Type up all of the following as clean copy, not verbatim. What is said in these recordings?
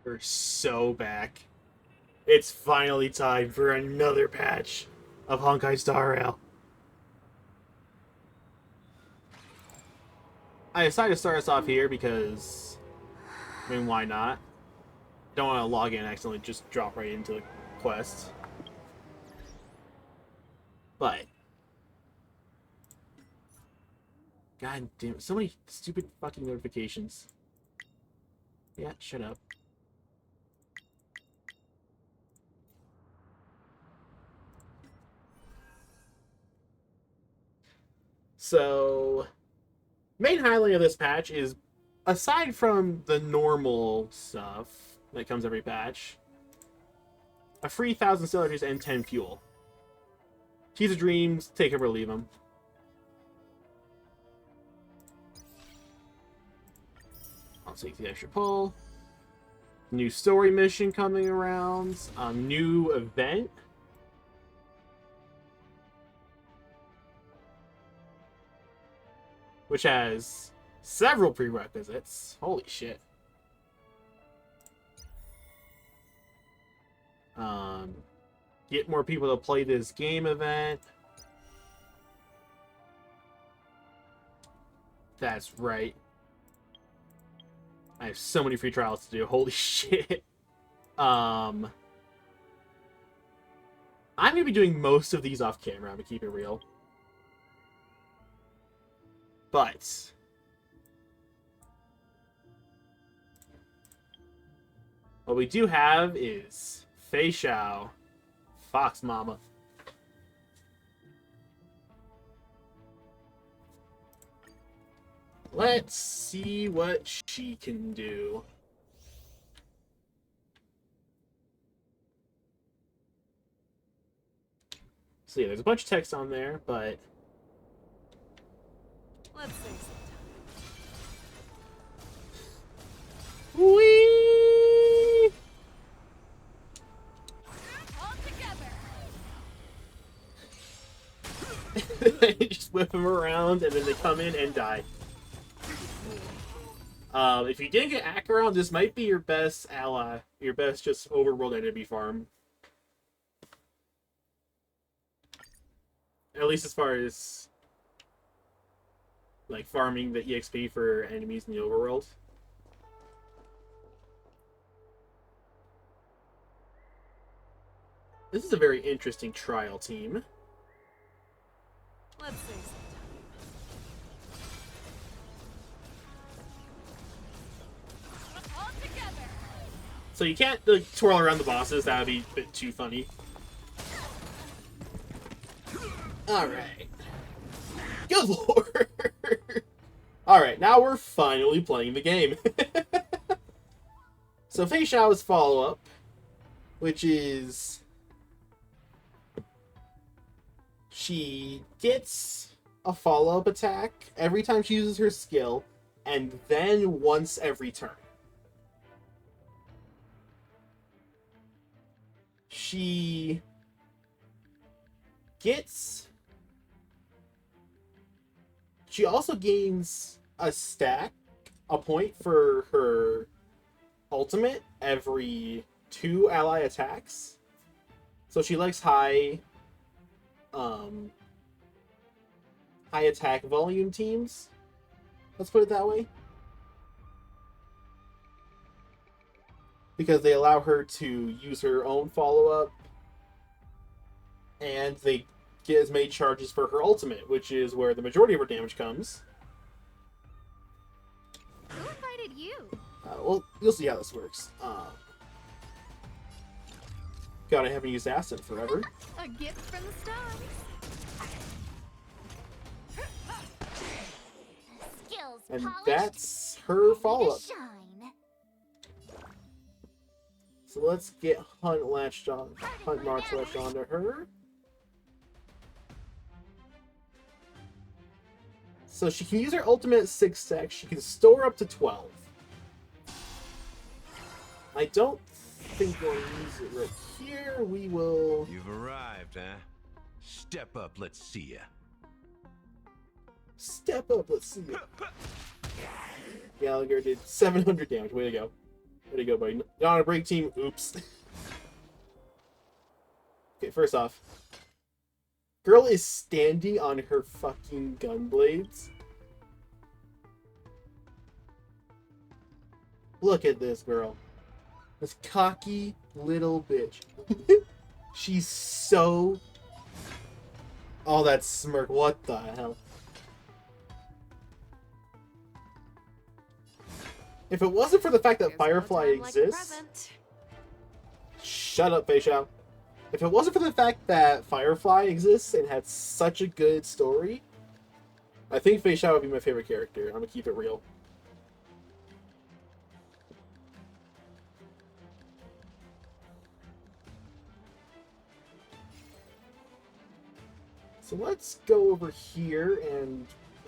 We're so back. It's finally time for another patch of Honkai Star Rail. I decided to start us off here because, I mean, why not? Don't want to log in and accidentally just drop right into the quest. But, god damn it, so many stupid fucking notifications. Yeah, shut up. So, main highlight of this patch is, aside from the normal stuff that comes every patch, a free 1,000 cylinders and 10 fuel. Keys of Dreams, take him or leave him. I'll take the extra pull. New story mission coming around. New event. Which has several prerequisites. Holy shit. Get more people to play this game event. That's right. I have so many free trials to do. Holy shit. I'm gonna be doing most of these off camera. I'm gonna keep it real. But what we do have is Feixiao, Fox Momma. Let's see what she can do. So yeah, there's a bunch of text on there, but Let's sing some. whee! All together. They just whip them around, and then they come in and die. If you didn't get Acheron, this might be your best ally, your best just overworld enemy farm. At least as far as like farming the EXP for enemies in the overworld. This is a very interesting trial team. Let's sing some. All together. So you can't like, twirl around the bosses, that would be a bit too funny. Alright. Good lord! Alright, now we're finally playing the game. So Feixiao's follow-up, which is... she gets a follow-up attack every time she uses her skill, and then once every turn. She gets... she also gains a stack, a point for her ultimate every 2 ally attacks. So she likes high attack volume teams. Let's put it that way. Because they allow her to use her own follow-up, and they get as many charges for her ultimate, which is where the majority of her damage comes. Who invited you? Well, you'll see how this works. God, I haven't used Acid forever. A gift from the stars. Skills And polished, that's her follow-up. ready to shine. So let's get Hunt March latched onto her. So she can use her ultimate 6 stacks. She can store up to 12. I don't think we'll use it right here. We will... You've arrived, huh? Step up, let's see ya. Step up, let's see it. Gallagher did 700 damage. Way to go. Way to go, buddy. Not on a break team. Oops. Okay, first off. Girl is standing on her fucking gun blades. Look at this girl. This cocky little bitch. She's so... Oh, that smirk. What the hell? If it wasn't for the fact that Firefly exists... Shut up, Feixiao. If it wasn't for the fact that Firefly exists and had such a good story, I think Feixiao would be my favorite character. I'm gonna keep it real. So let's go over here and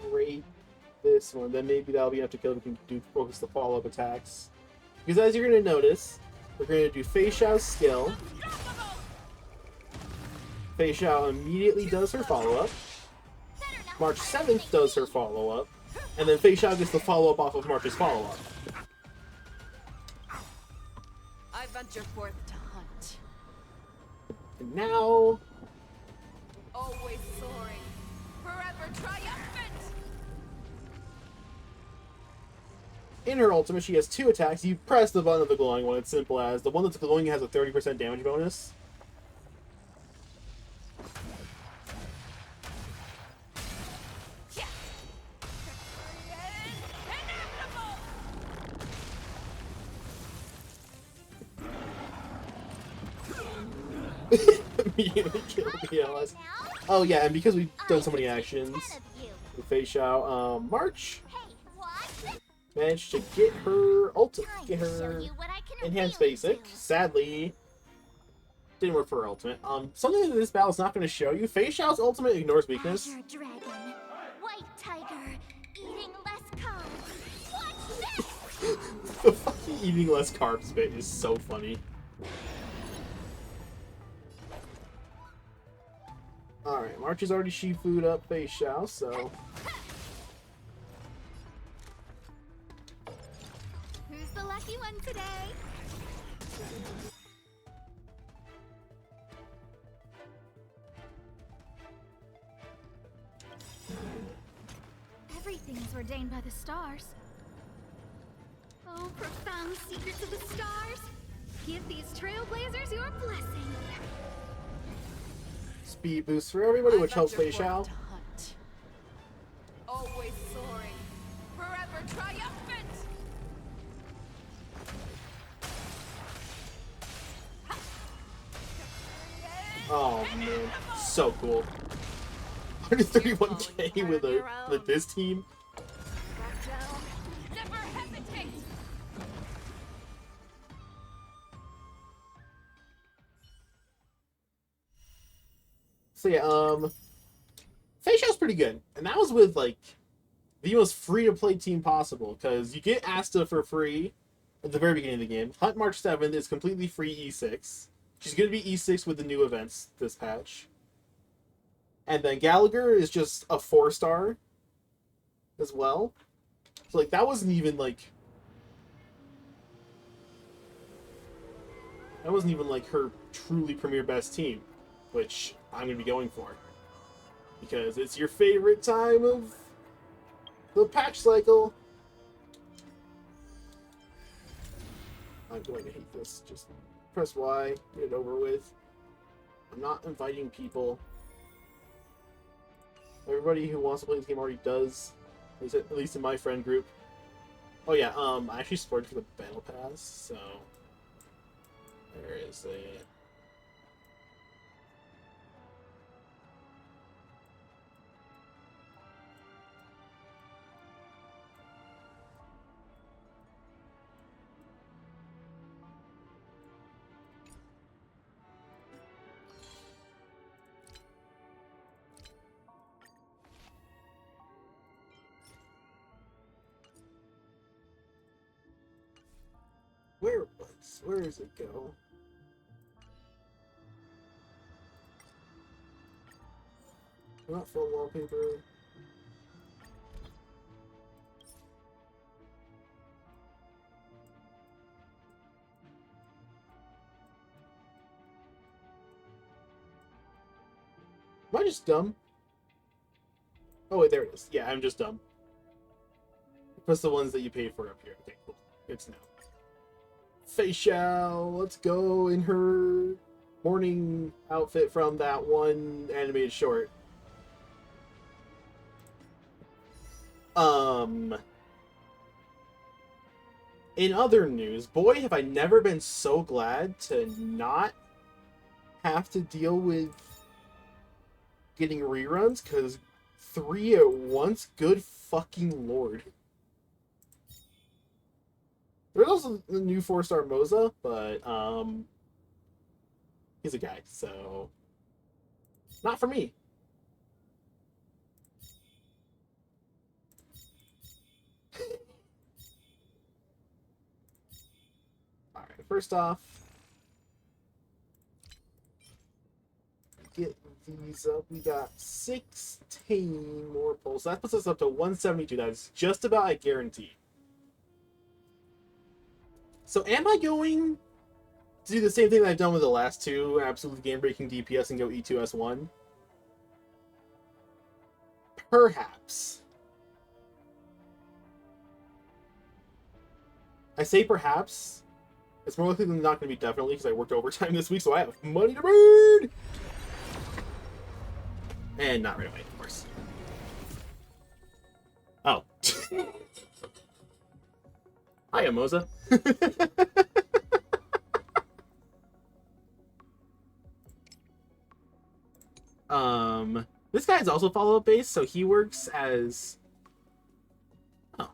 rate this one. Then maybe that'll be enough to kill. We can do focus the follow-up attacks. Because as you're going to notice, we're going to do Feixiao's skill. Feixiao immediately does her follow-up. March 7th does her follow-up. And then Feixiao gets the follow-up off of March's follow-up. I venture forth to hunt. And now... Always soaring, forever triumphant! In her ultimate, she has 2 attacks. You press the button of the glowing one. It's simple as. The one that's glowing has a 30% damage bonus. Immediately kill the LS. Oh yeah, and because we've done so many actions with Feixiao, March managed to get her ultimate, get her enhanced basic. Sadly, didn't work for her ultimate. Something that this battle's not going to show you. Feixiao's ultimate ignores weakness. Azure dragon, white tiger, eating less carbs. Watch this! The fucking eating less carbs bit is so funny. Alright, March has already Shifu'd up Feixiao, so... Who's the lucky one today? Everything's ordained by the stars. Oh, profound secrets of the stars. Give these trailblazers your blessing. Speed boost for everybody, which helps Feixiao. Always soaring, forever triumphant. Oh man, so cool. 131k with this team. Never hesitate. So yeah, Feixiao's pretty good, and that was with like the most free-to-play team possible, because you get Asta for free at the very beginning of the game. Hunt March 7th is completely free E6. She's going to be E6 with the new events this patch. And then Gallagher is just a 4-star as well. So like that wasn't even like her truly premier best team, which I'm going to be going for. Because it's your favorite time of the patch cycle. I'm going to hate this. Just press Y, get it over with. I'm not inviting people. Everybody who wants to play this game already does. At least in my friend group. Oh yeah, I actually supported for the Battle Pass, so... There is a... Where does it go? Not full wallpaper. I just dumb? Oh wait, there it is. Yeah, I'm just dumb. Press the ones that you paid for up here. Okay, cool. Good to know. Feixiao, let's go in her morning outfit from that one animated short. In other news, boy, have I never been so glad to not have to deal with getting reruns, because 3 at once, good fucking lord. There's also the new 4-star Moze, but, he's a guy, so not for me. Alright, first off, get these up. We got 16 more pulls. That puts us up to 172. That is just about a guarantee. So am I going to do the same thing that I've done with the last two, absolutely game-breaking DPS, and go E2S1? Perhaps. I say perhaps. It's more likely than not going to be definitely, because I worked overtime this week, so I have money to burn! And not right away, of course. Oh. Hiya, Moze. This guy's also follow-up based, so he works as... Oh.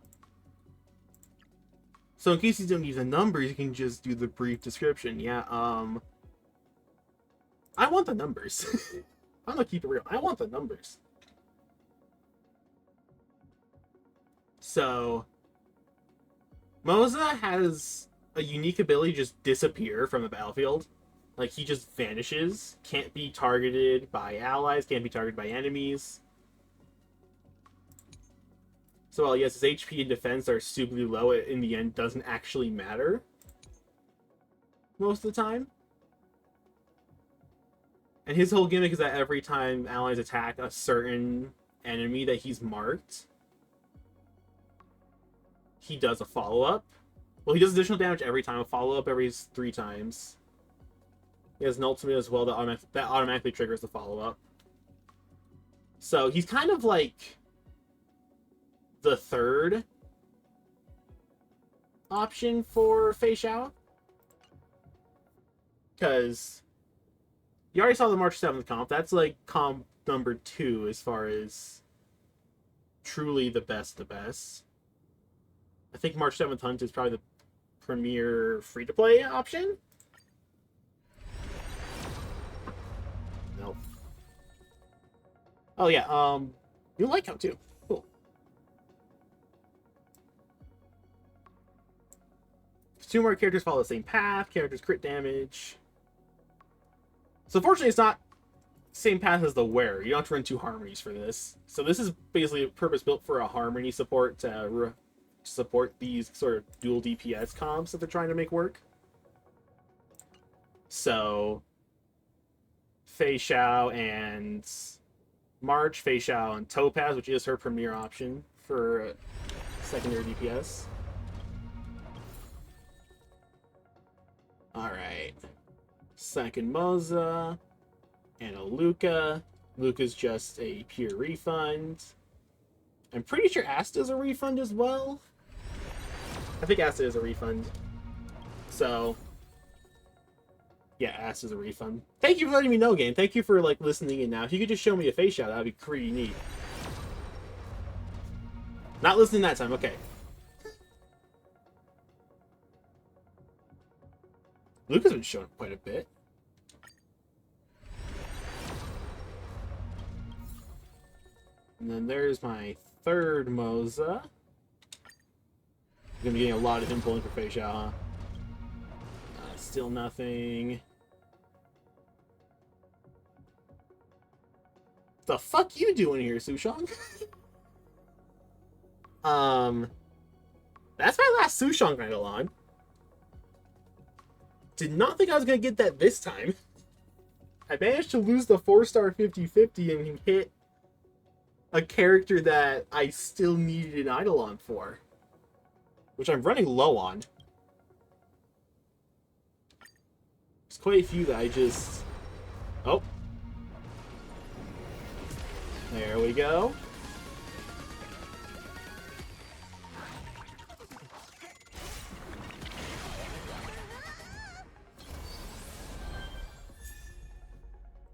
So in case you don't use the numbers, you can just do the brief description. Yeah, I want the numbers. I'm gonna keep it real. I want the numbers. So... Moze has a unique ability to just disappear from the battlefield. Like, he just vanishes. Can't be targeted by allies, can't be targeted by enemies. So while, yes, his HP and defense are stupidly low, it in the end doesn't actually matter. Most of the time. And his whole gimmick is that every time allies attack a certain enemy that he's marked, he does a follow-up. Well, he does additional damage every time, a follow-up every 3 times. He has an ultimate as well that automatically triggers the follow-up. So he's kind of like the third option for Feixiao. Because you already saw the March 7th comp. That's like comp number 2 as far as truly the best. I think March 7th Hunt is probably the premier free-to-play option. Nope. Oh yeah, you like him too. Cool. Two more characters follow the same path. Characters crit damage. So fortunately, it's not same path as the wearer. You don't have to run 2 harmonies for this. So this is basically purpose built for a harmony support to support these sort of dual DPS comps that they're trying to make work. So Feixiao and March, Feixiao and Topaz, which is her premier option for secondary DPS. Alright. Second Moze. And a Luca. Luca's just a pure refund. I'm pretty sure Asta's a refund as well. I think Asta is a refund. So, yeah, Asta's a refund. Thank you for letting me know, game. Thank you for, like, listening in now. If you could just show me a Feixiao, that would be pretty neat. Not listening that time, okay. Luca's been showing up quite a bit. And then there's my third Moze. Gonna be getting a lot of him pulling for Feixiao, huh? Still nothing. The fuck you doing here, Sushong? That's my last Sushong Ride-along. Did not think I was gonna get that this time. I managed to lose the 4-star 50/50 and hit a character that I still needed an Eidolon for. Which I'm running low on. There's quite a few that I just... Oh. There we go.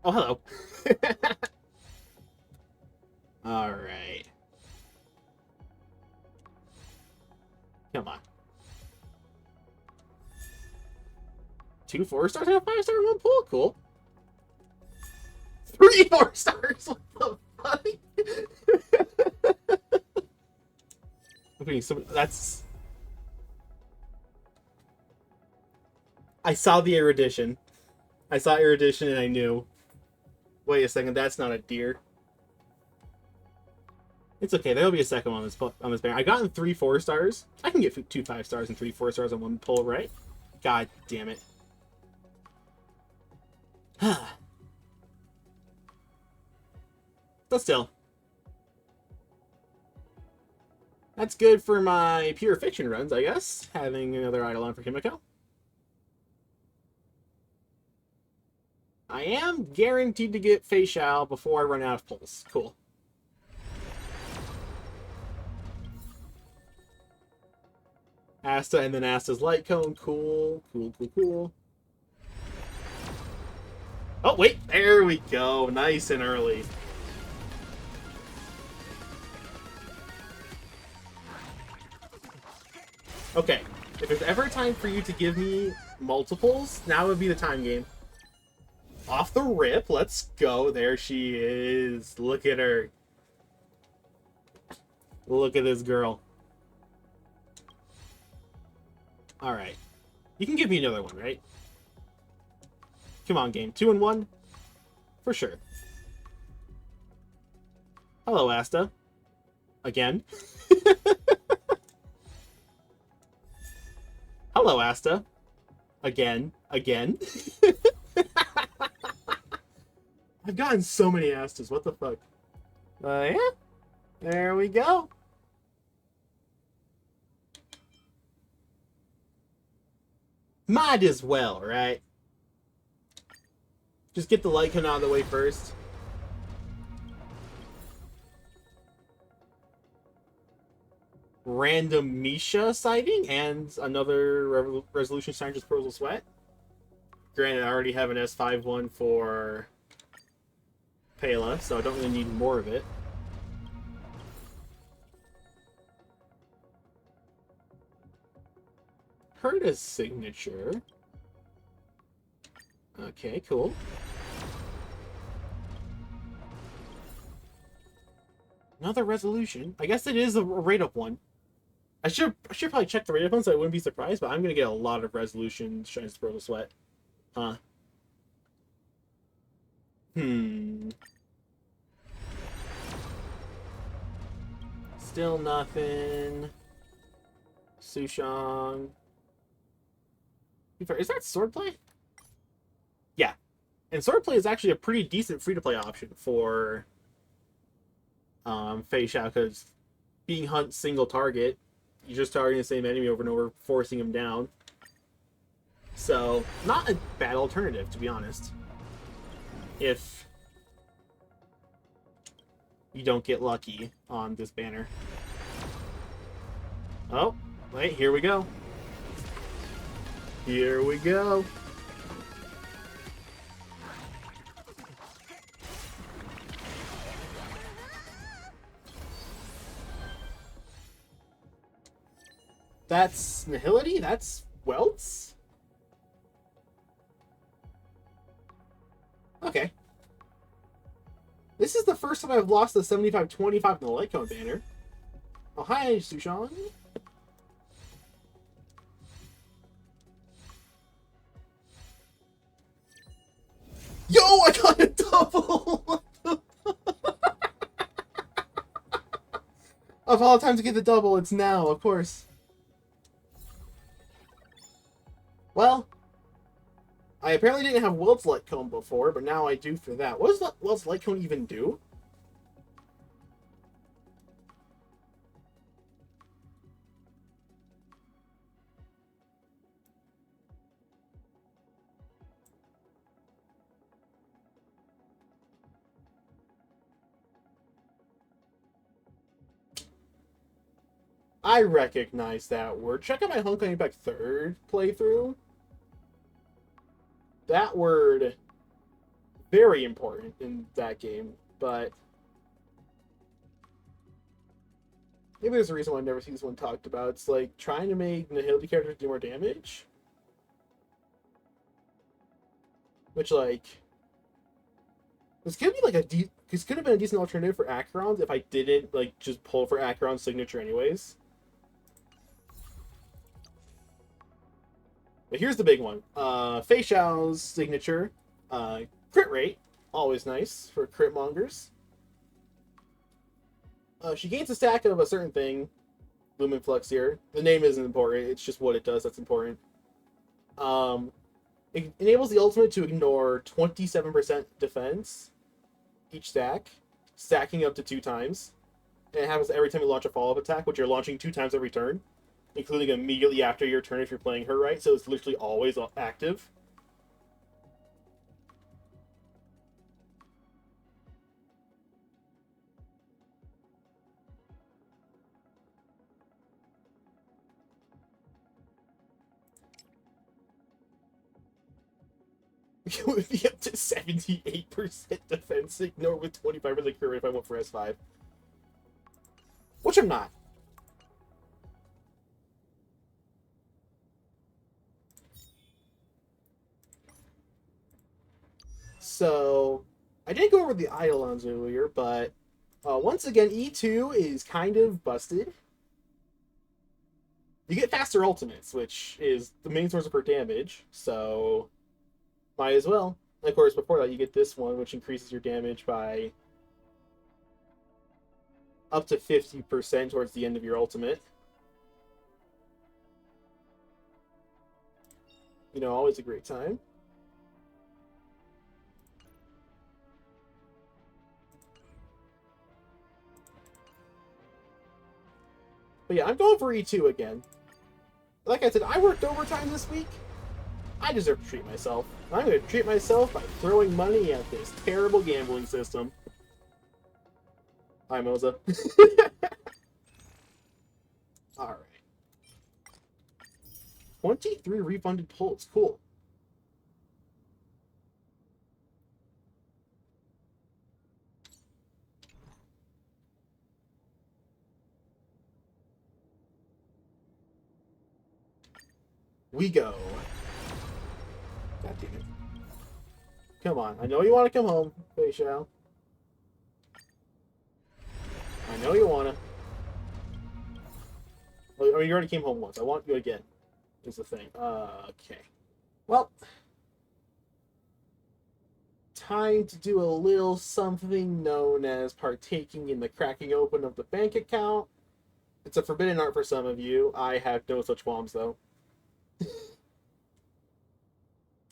Oh, hello. Alright. Come on. 2 4-stars and a 5-star in one pull? Cool. 3 4-stars? What the fuck? Okay, so that's... I saw the erudition. I saw erudition and I knew. Wait a second, that's not a deer. It's okay, there'll be a second one on this banner. I got in 3 4-stars. I can get 2 5-stars and 3 4-stars on one pull, right? God damn it. But still. That's good for my pure fiction runs, I guess. Having another Eidolon for Kimiko. I am guaranteed to get Feixiao before I run out of pulls. Cool. Asta and then Asta's light cone. Cool. Cool, cool, cool. Oh, wait. There we go. Nice and early. Okay. If there's ever a time for you to give me multiples, now would be the time game. Off the rip. Let's go. There she is. Look at her. Look at this girl. Alright. You can give me another one, right? Come on, game. 2 and 1? For sure. Hello, Asta. Again. Hello, Asta. Again. Again. I've gotten so many Astas. What the fuck? Yeah. There we go. Might as well, right? Just get the light cone out of the way first. Random Misha sighting and another Resolution Scientist Pearls of Sweat. Granted, I already have an S5 one for Pela, so I don't really need more of it. Herta's signature. Okay, cool. Another resolution. I guess it is a rate-up one. I should probably check the rate-up one so I wouldn't be surprised, but I'm gonna get a lot of resolution Shines to Pearl of Sweat. Huh. Still nothing. Sushong. Is that swordplay? Yeah. And swordplay is actually a pretty decent free-to-play option for Feixiao, because being hunt single target, you're just targeting the same enemy over and over, forcing him down. So, not a bad alternative, to be honest. If you don't get lucky on this banner. Oh, wait, here we go. Here we go. That's Nihility? That's Welts? Okay. This is the first time I've lost the 75-25 in the light cone banner. Oh, hi, Sushong. Yo, I got a double! Of all the times to get the double, it's now, of course. Well, I apparently didn't have Welt's Light Cone before, but now I do for that. What does Welt's Light Cone even do? I recognize that word. Check out my Honkai Impact 3rd playthrough. That word, very important in that game, but maybe there's a reason why I never see this one talked about. It's like trying to make Nihility characters do more damage. Which, like, this could be like this could have been a decent alternative for Acheron's if I didn't, like, just pull for Acheron's signature anyways. But here's the big one. Feixiao's signature. Crit rate. Always nice for crit mongers. She gains a stack of a certain thing. Lumen Flux here. The name isn't important. It's just what it does that's important. It enables the ultimate to ignore 27% defense each stack, stacking up to 2 times. And it happens every time you launch a follow-up attack, which you're launching 2 times every turn, including immediately after your turn if you're playing her right, so it's literally always active. It would be up to 78% defense ignore with 25% crit rate if I went for S5. Which I'm not. So, I didn't go over the Eidolons earlier, but once again, E2 is kind of busted. You get faster ultimates, which is the main source of her damage, so might as well. And of course, before that, you get this one, which increases your damage by up to 50% towards the end of your ultimate. You know, always a great time. But yeah, I'm going for E2 again. Like I said, I worked overtime this week. I deserve to treat myself. I'm going to treat myself by throwing money at this terrible gambling system. Hi, Moze. Alright. 23 refunded pulls. Cool. We go. God damn it. Come on. I know you want to come home, Feixiao. I know you want to. Well, I mean, you already came home once. I want you again, is the thing. Okay. Well. Time to do a little something known as partaking in the cracking open of the bank account. It's a forbidden art for some of you. I have no such qualms, though.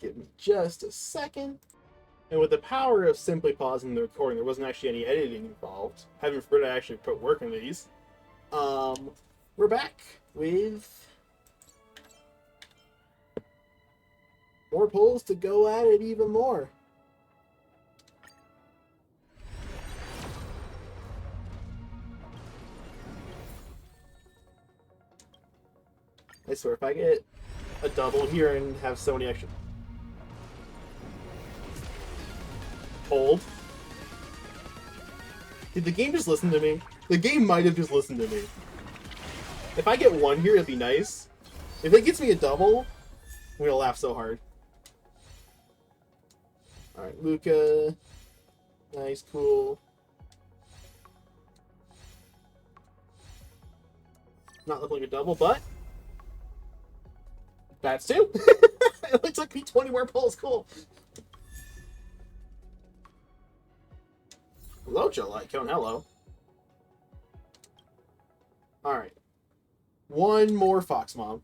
Give me just a second. And with the power of simply pausing the recording, there wasn't actually any editing involved. Having forgotten to actually put work into these. We're back with more pulls to go at it even more. I swear, if I get a double here and have so many extra... Hold. Did the game just listen to me? The game might have just listened to me. If I get one here, it'd be nice. If it gets me a double, I'm gonna laugh so hard. Alright, Luca. Nice, cool. Not looking like a double, but... That's 2. It only took me 20 more pulls. Cool. Hello, Joe Lightcone. Hello. Alright. One more Fox Mom.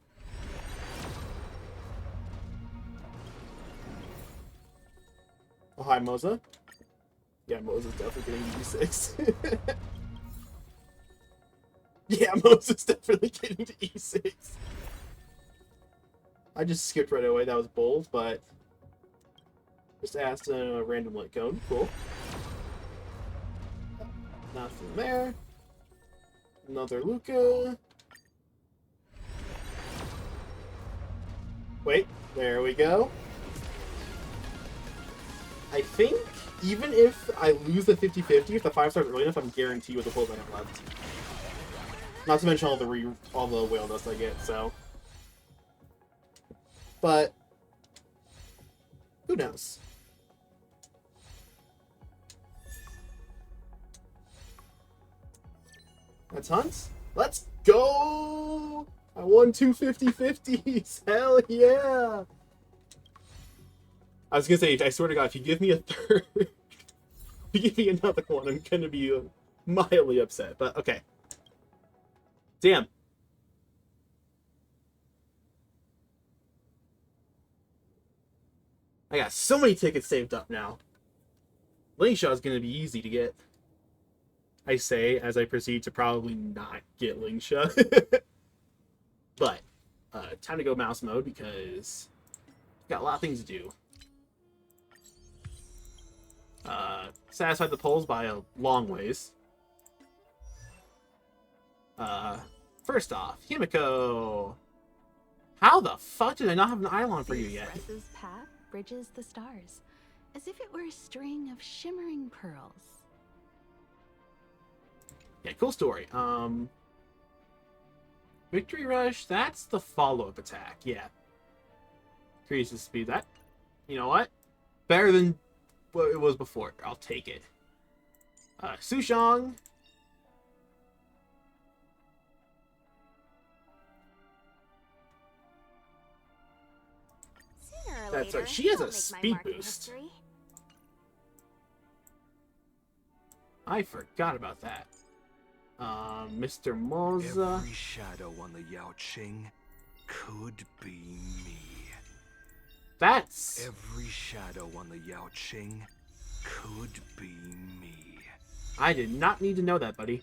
Oh, hi, Moze. Yeah, Moze is definitely getting to E6. Yeah, Moze is definitely getting to E6. I just skipped right away. That was bold, but just asked a random light cone. Cool. Nothing there. Another Luca. Wait, there we go. I think even if I lose the 50-50, if the 5 stars early enough, I'm guaranteed with the pulls I have left. Not to mention all the whale dust I get, so. But who knows? That's Hunt. Let's go! I won 2 50-50s! Hell yeah! I was gonna say, I swear to God, if you give me a third, if you give me another one, I'm gonna be mildly upset. But okay. Damn. I got so many tickets saved up now. Lingshaw is gonna be easy to get. I say as I proceed to probably not get Lingshaw. But time to go mouse mode because got a lot of things to do. Satisfied the polls by a long ways. First off, Himiko. How the fuck did I not have an Eidolon for you yet? Express's path bridges the stars, as if it were a string of shimmering pearls. Yeah, cool story. Victory Rush, that's the follow-up attack, yeah. Increases speed. That, you know what? Better than what it was before. I'll take it. Sushong. Sooner or That's later, right. She has I'll a make my speed mark in boost. history. I forgot about that. Mr. Moze. Every shadow on the Yao Qing could be me. That's... Every shadow on the Yao Qing could be me. I did not need to know that, buddy.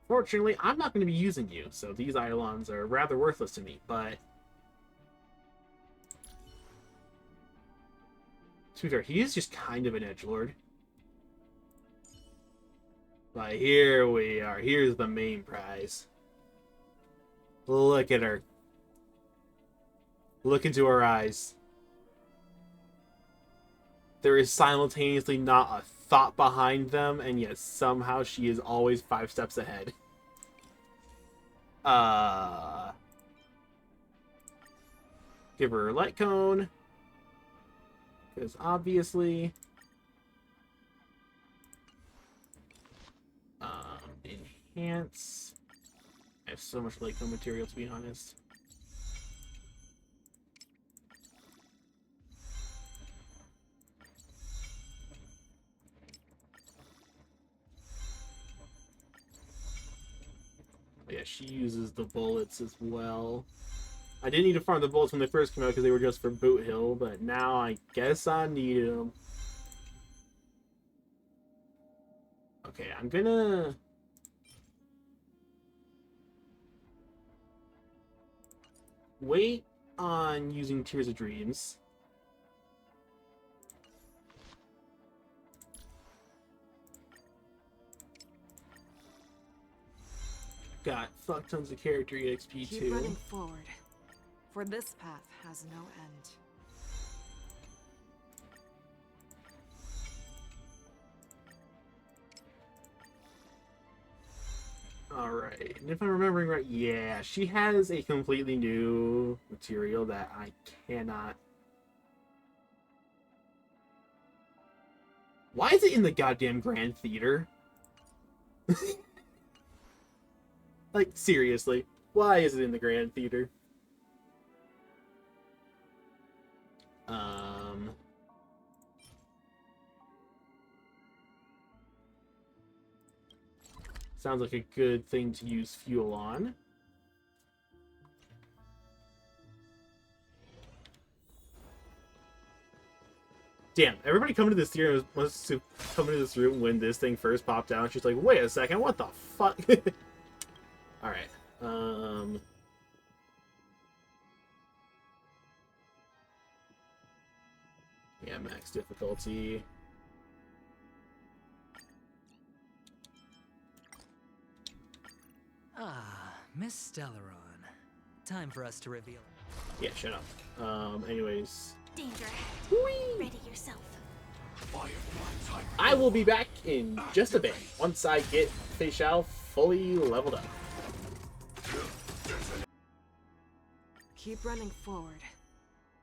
Fortunately, I'm not going to be using you, so these Eidolons are rather worthless to me, but... To be fair, he is just kind of an edgelord. But here we are. Here's the main prize. Look at her. Look into her eyes. There is simultaneously not a thought behind them, and yet somehow she is always 5 steps ahead. Give her a light cone. Because obviously... enhance. I have so much light cone material, to be honest. Yeah, she uses the bullets as well. I didn't need to farm the bullets when they first came out because they were just for Boot Hill, but now I guess I needed them. Okay, I'm gonna... wait on using Tears of Dreams. Got fuck tons of character EXP Keep too. running forward, for this path has no end. Alright, and if I'm remembering right, yeah, she has a completely new material that I cannot... Why is it in the goddamn Grand Theater? Like, seriously, why is it in the Grand Theater? Sounds like a good thing to use fuel on. Damn, everybody coming to this theater was to come into this room when this thing first popped out. She's like, wait a second, what the fuck? Alright. Yeah, max difficulty. Ah, Miss Stellaron. Time for us to reveal. Yeah, shut up. Anyways. Danger ahead. Whee! Ready yourself. I will be back in just a bit, once I get Feixiao fully leveled up. Keep running forward,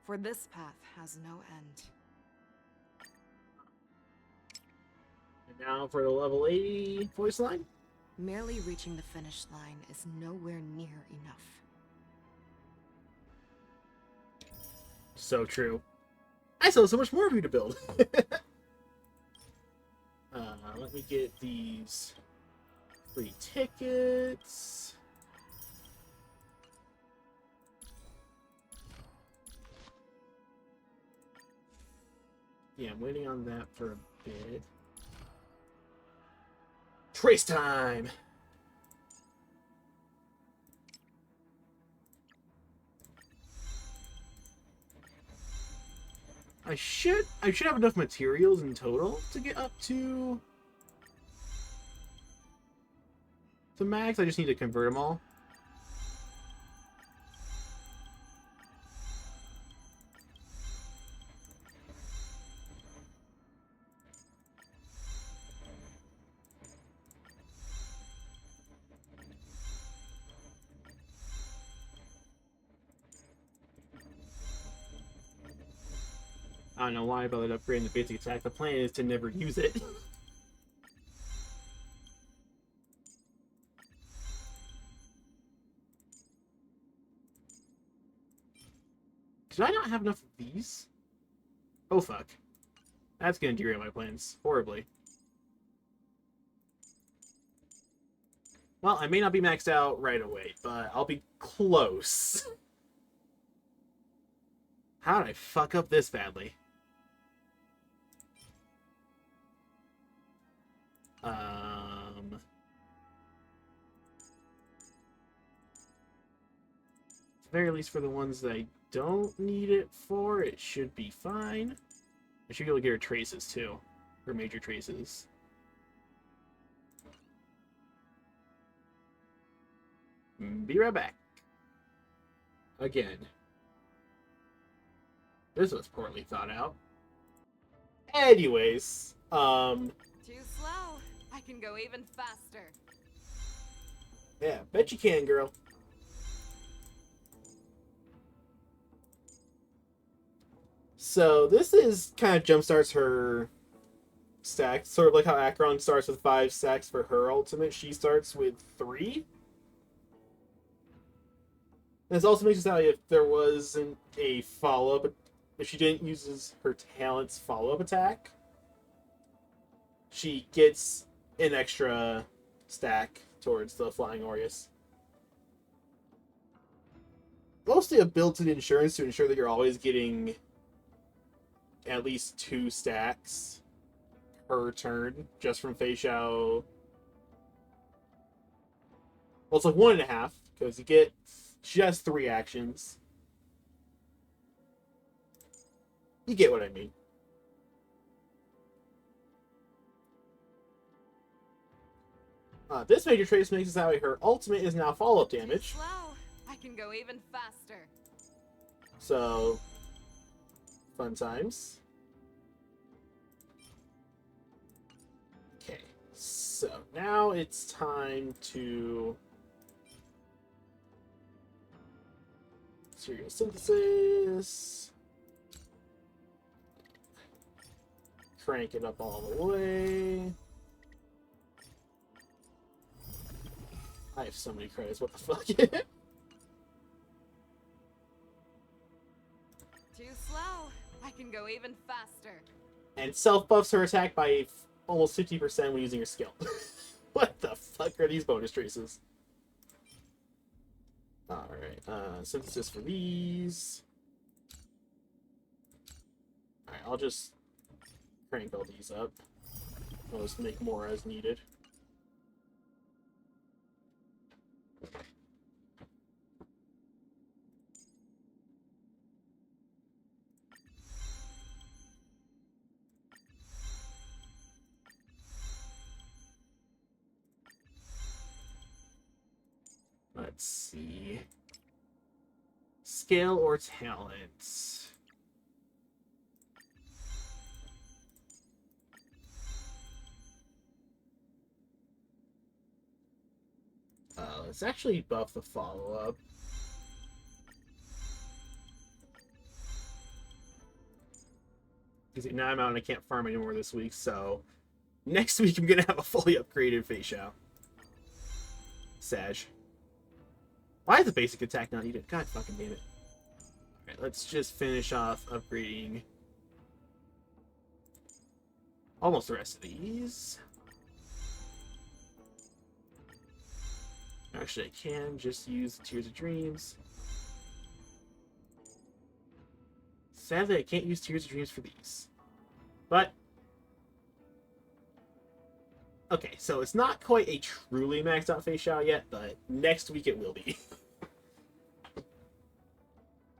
for this path has no end. And now for the level 80 voice line. Merely reaching the finish line is nowhere near enough. So true. I still have so much more of you to build. Let me get these free tickets. Yeah, I'm waiting on that for a bit. Trace time! I should have enough materials in total to get up to max. I just need to convert them all. I don't know why I bothered upgrading the basic attack. The plan is to never use it. Did I not have enough of these? Oh fuck. That's gonna derail my plans horribly. Well, I may not be maxed out right away, but I'll be close. How did I fuck up this badly? At the very least for the ones that I don't need it for, it should be fine. I should be able to get her traces too. Her major traces. Be right back. Again. This was poorly thought out. Anyways, Too slow. I can go even faster. yeah, bet you can, girl. So this is kind of jumpstarts her stack, sort of like how Acheron starts with 5 stacks for her ultimate. She starts with 3. And this also makes it sound like if there wasn't a follow-up, if she didn't use her talent's follow-up attack, she gets an extra stack towards the Flying Aureus. Mostly a built-in insurance to ensure that you're always getting at least 2 stacks per turn just from Feixiao. Well, it's like 1.5 because you get. She has 3 actions. You get what I mean. This major trace makes it sound like her ultimate is now follow-up damage. Too slow. I can go even faster. So, fun times. Okay, so now it's time to serial synthesis. Crank it up all the way. I have so many credits, what the fuck? Too slow. I can go even faster. And self-buffs her attack by almost 50% when using her skill. What the fuck are these bonus traces? Alright, synthesis for these. Alright, I'll just crank all these up. I'll just make more as needed. Let's see. Skill or talent? Let's actually buff the follow-up. Because now I'm out and I can't farm anymore this week, so next week I'm gonna have a fully upgraded Feixiao. Sag. Why is the basic attack not needed? God fucking damn it. Alright, let's just finish off upgrading almost the rest of these. Actually, I can just use Tears of Dreams. Sadly, I can't use Tears of Dreams for these. But okay, so it's not quite a truly maxed out Feixiao yet, but next week it will be.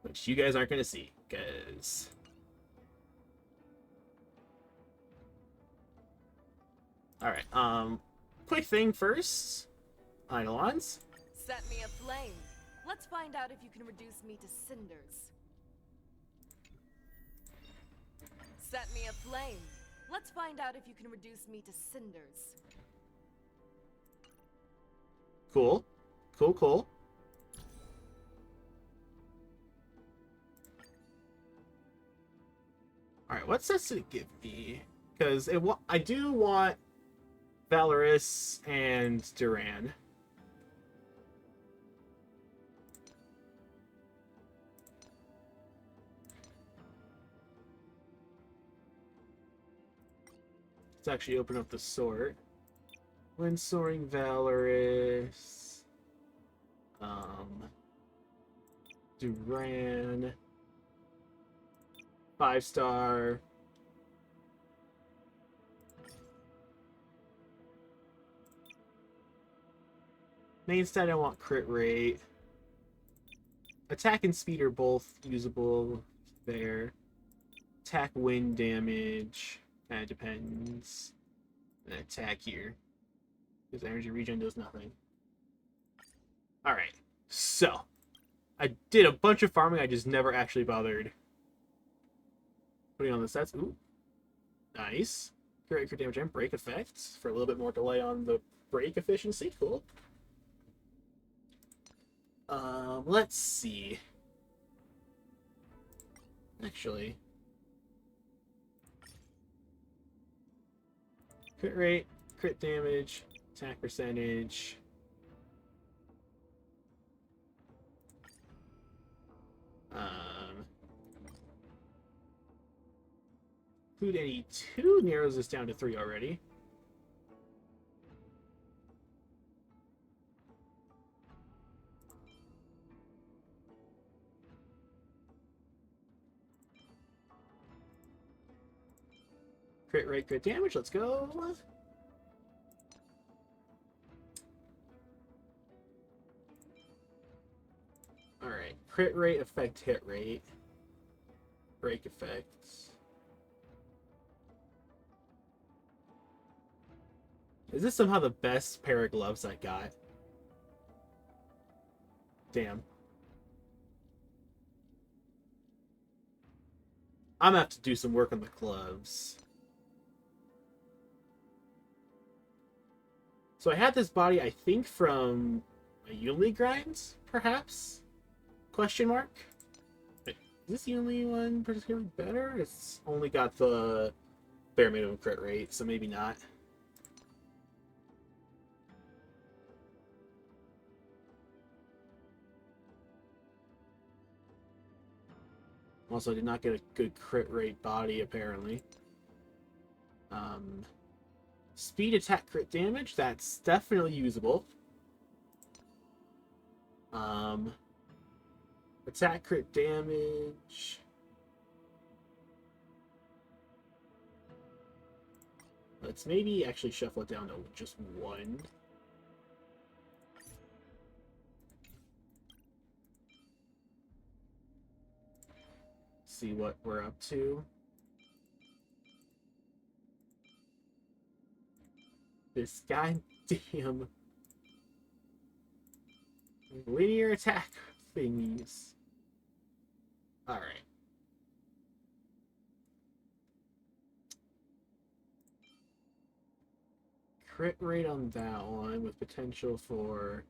Which you guys aren't going to see, because... Alright, quick thing first. Eidolons. Set me aflame. Let's find out if you can reduce me to cinders. Set me aflame. Let's find out if you can reduce me to cinders. Cool. Cool, cool. Alright, what's this to give me? Because I do want Valorous and Duran. Let's actually open up the sort. When soaring Valorous. Duran. 5-star. Main stat, I want crit rate. Attack and speed are both usable there. Attack wind damage. Kind of depends. And attack here. Because energy regen does nothing. Alright. So. I did a bunch of farming, I just never actually bothered putting on the sets. Ooh. Nice. Crit damage and break effects for a little bit more delay on the break efficiency. Cool. Let's see. Actually. Crit rate, crit damage, attack percentage. Include any 2 narrows this down to 3 already. Crit rate, crit damage, let's go. Alright, crit rate, affect hit rate. Break effects. Is this somehow the best pair of gloves I got? Damn. I'm gonna have to do some work on the gloves. So I had this body, I think, from a Yuli grind, perhaps? Question mark? Wait, is this the only one particularly better? It's only got the bare minimum crit rate, so maybe not. Also, I did not get a good crit rate body, apparently. Speed, attack, crit damage, that's definitely usable. Attack, crit damage. Let's maybe actually shuffle it down to just one. See what we're up to. This goddamn linear attack thingies. Alright. Crit rate on that one with potential for...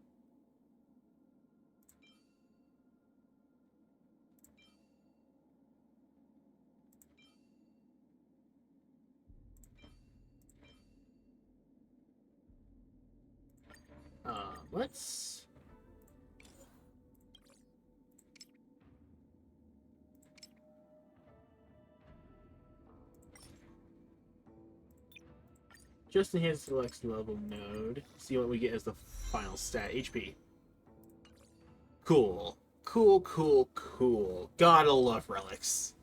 let's... just enhance the next level node. See what we get as the final stat. HP. Cool. Cool, cool, cool. Gotta love relics.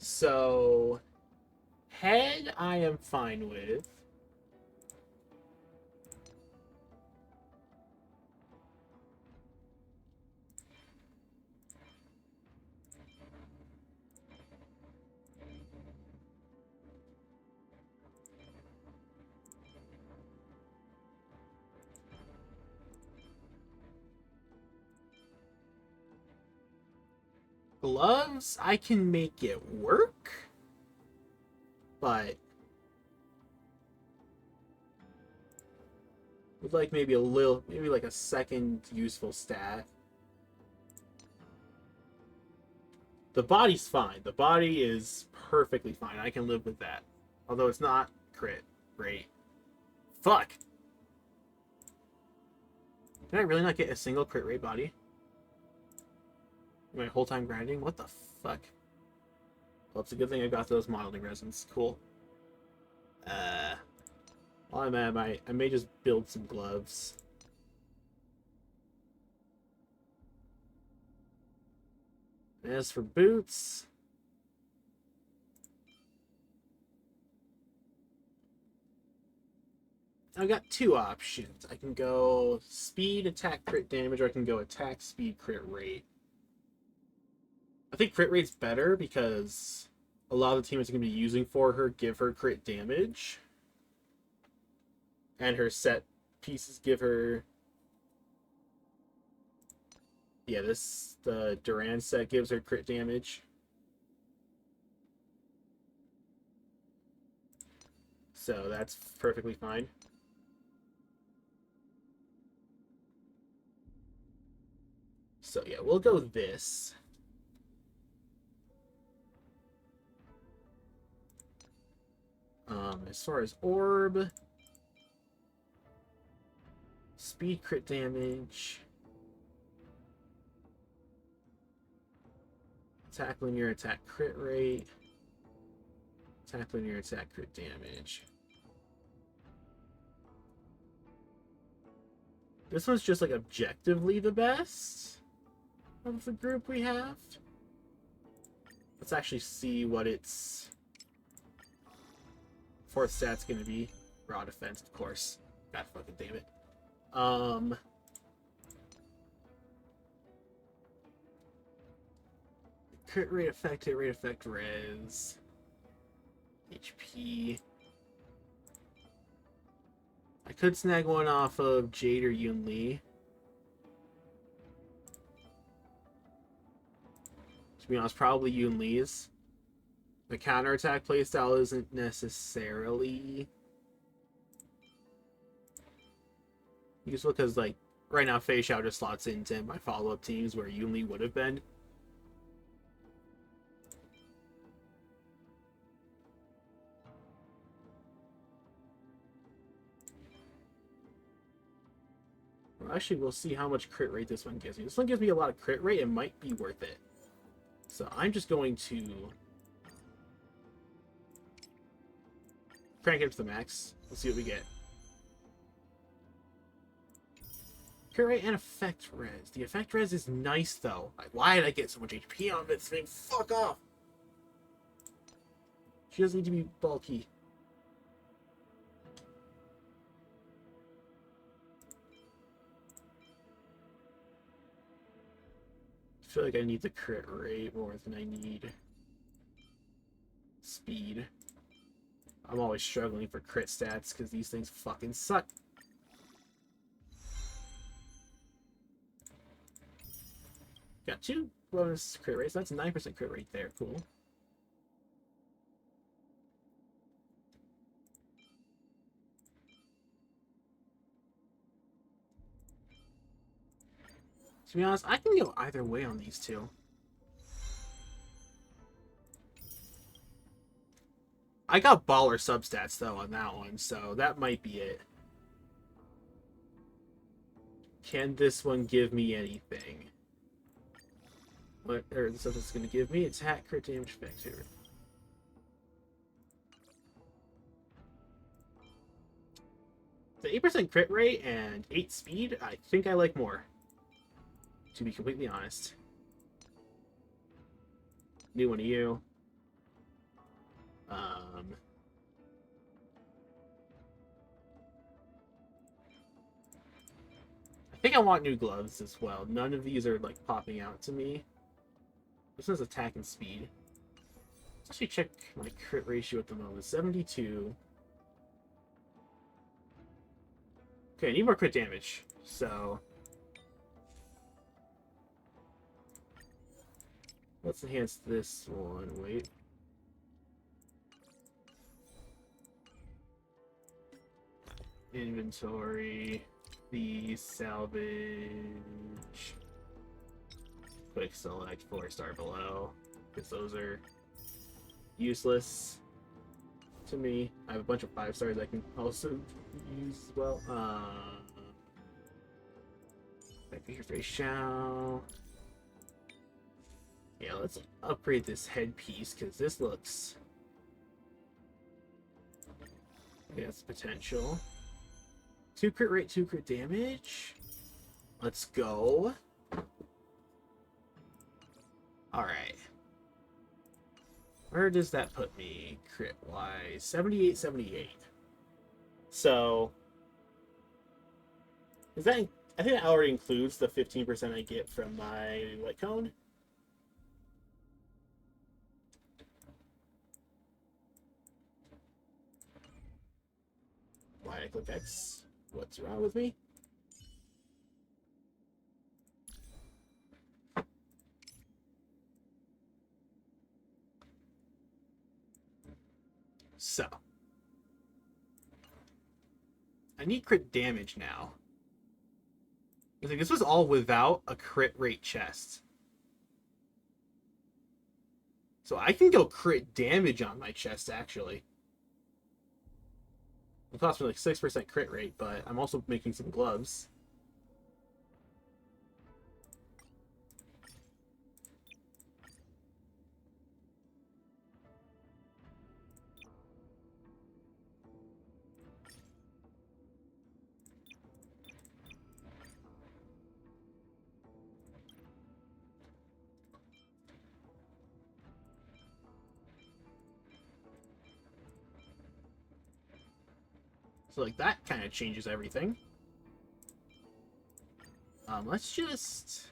So, head I am fine with. Gloves, I can make it work, but would like maybe a little, maybe like a second useful stat. The body's fine. The body is perfectly fine. I can live with that. Although it's not crit rate. Fuck! Did I really not get a single crit rate body? My whole time grinding? What the fuck? Well, it's a good thing I got those modeling resins. Cool. While I'm at I may just build some gloves. And as for boots... I've got two options. I can go speed, attack, crit damage, or I can go attack, speed, crit rate. I think crit rate's better because a lot of the teammates are going to be using for her give her crit damage. And her set pieces give her... Yeah, the Duran set gives her crit damage. So that's perfectly fine. So yeah, we'll go this. As far as orb, speed crit damage, attack linear attack crit rate, attack linear attack crit damage. This one's just like objectively the best of the group we have. Let's actually see what its fourth stat's gonna be. Raw defense, of course. God fucking damn it. Crit rate effect, hit rate effect, res, HP. I could snag one off of Jade or Yun Li. To be honest, probably Yun Li's. The counterattack playstyle isn't necessarily useful because, like, right now Feixiao just slots into my follow-up teams where Yun Li would have been. Well, actually, we'll see how much crit rate this one gives me. This one gives me a lot of crit rate. It might be worth it. So I'm just going to crank it up to the max. Let's see what we get. Crit rate and effect res. The effect res is nice, though. Why did I get so much HP on this thing? Fuck off! She doesn't need to be bulky. I feel like I need the crit rate more than I need speed. I'm always struggling for crit stats because these things fucking suck. Got 2 bonus crit rates. That's 9% crit rate there. Cool. To be honest, I can go either way on these two. I got baller substats, though, on that one, so that might be it. Can this one give me anything? What are the stuff it's going to give me? Attack, crit damage, factor. The 8% crit rate and 8 speed, I think I like more. To be completely honest. New one to you. I think I want new gloves as well. None of these are like popping out to me. This is attack and speed. Let's actually check my crit ratio at the moment. 72. Okay, I need more crit damage. So let's enhance this one. Wait. Inventory. The salvage. Quick select 4-star below. Because those are useless to me. I have a bunch of 5 stars I can also use as well. Back to your Feixiao. Yeah, let's upgrade this headpiece because this looks. Yeah, it's potential. 2 crit rate, 2 crit damage. Let's go. Alright. Where does that put me crit wise? 78, 78. So is that, I think that already includes the 15% I get from my light cone. Why I click X? What's wrong with me? So I need crit damage now. I think this was all without a crit rate chest. So I can go crit damage on my chest, actually. It costs me like 6% crit rate, but I'm also making some gloves. So like that kind of changes everything. Let's just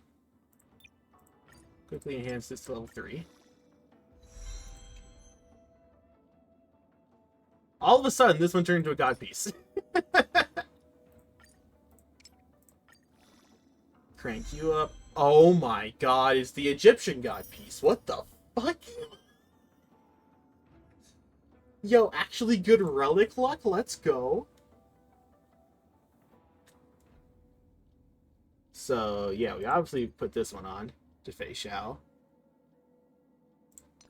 quickly enhance this to level 3. All of a sudden, this one turned into a god piece. Crank you up. Oh my god, it's the Egyptian god piece. What the fuck? Yo, actually good relic luck? Let's go. So, yeah, we obviously put this one on to Feixiao.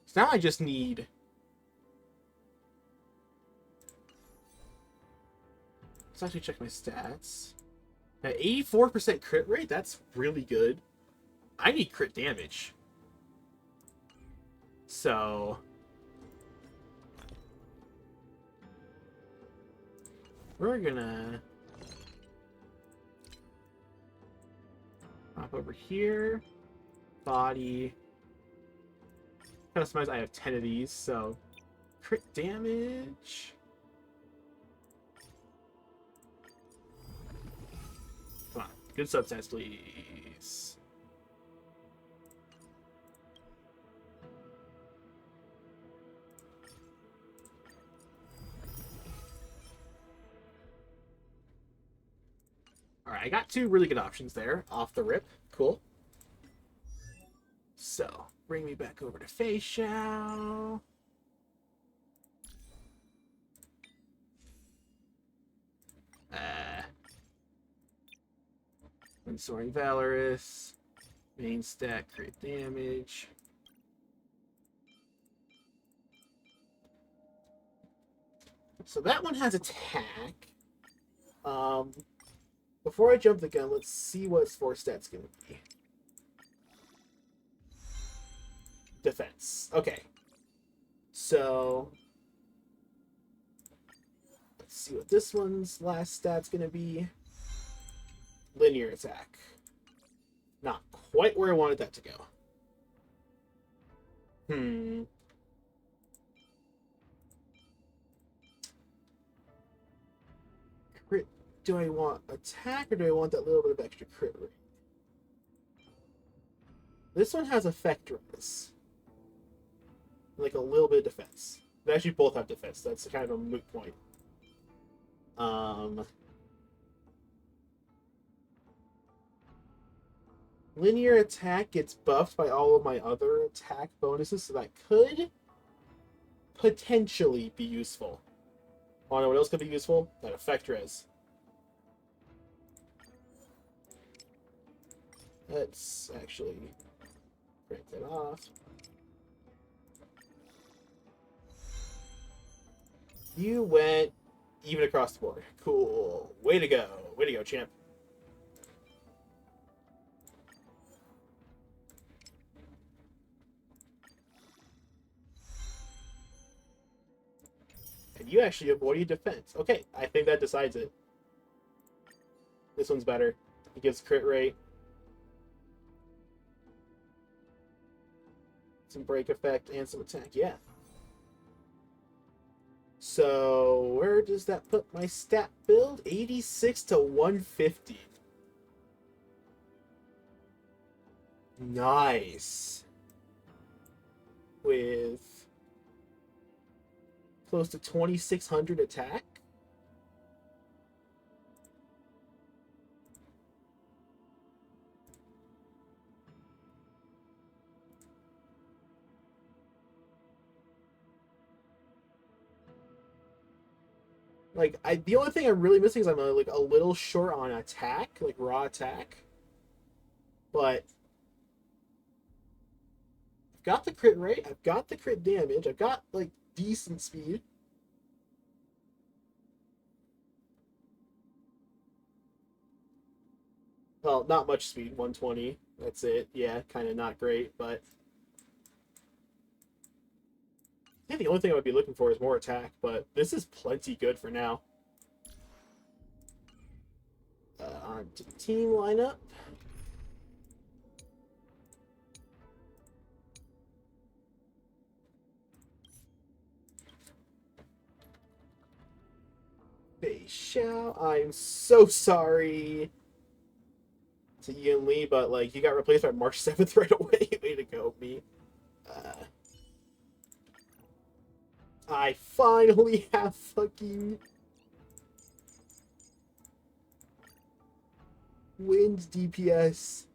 So now I just need... Let's actually check my stats. At 84% crit rate, that's really good. I need crit damage. So we're gonna hop over here. Body. Customize, I have 10 of these, so crit damage. Come on, good substats, please. Alright, I got two really good options there off the rip. Cool. So, bring me back over to Feixiao. Soaring Valorous. Main stat, crit damage. So that one has attack. Before I jump the gun, let's see what its 4 stats gonna be. Defense. Okay. So let's see what this one's last stat's gonna be. Linear attack. Not quite where I wanted that to go. Crit. Do I want attack or do I want that little bit of extra crit rate? This one has effect res. Like a little bit of defense. They actually both have defense. That's kind of a moot point. Linear attack gets buffed by all of my other attack bonuses, so that could potentially be useful. Oh, no, what else could be useful? That effect res. Let's actually break that off. You went even across the board. Cool. Way to go. Way to go, champ. And you actually avoided defense. Okay, I think that decides it. This one's better. It gives crit rate. Some break effect and some attack. Yeah. So, where does that put my stat build? 86 to 150. Nice. With close to 2,600 attack. Like, the only thing I'm really missing is I'm like a little short on attack, like raw attack. But I've got the crit rate, I've got the crit damage, I've got like decent speed. Well, not much speed, 120. That's it. Yeah, kind of not great, but I think the only thing I would be looking for is more attack, but this is plenty good for now. On to the team lineup. Feixiao, I'm so sorry to Ian Lee, but like you got replaced by March 7th right away. Way to go, me. I finally have fucking wind DPS.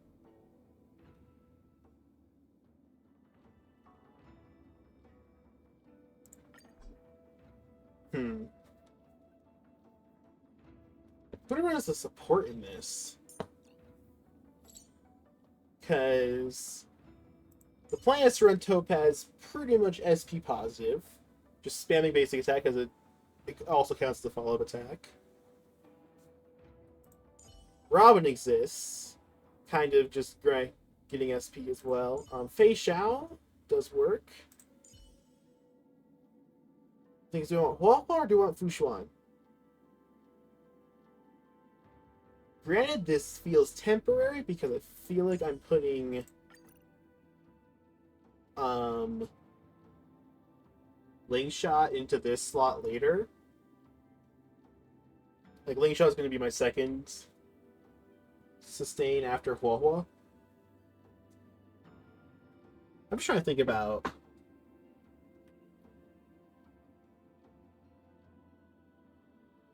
Put him as a support in this. Because the plan is to run Topaz pretty much SP positive. Just spamming basic attack because it also counts as the follow-up attack. Robin exists. Kind of just getting SP as well. Feixiao does work. Things, do you want Huohuo or do you want Fushuan? Granted, this feels temporary because I feel like I'm putting Ling Shot into this slot later. Like, Ling Shot is going to be my second sustain after Huohuo. I'm just trying to think about...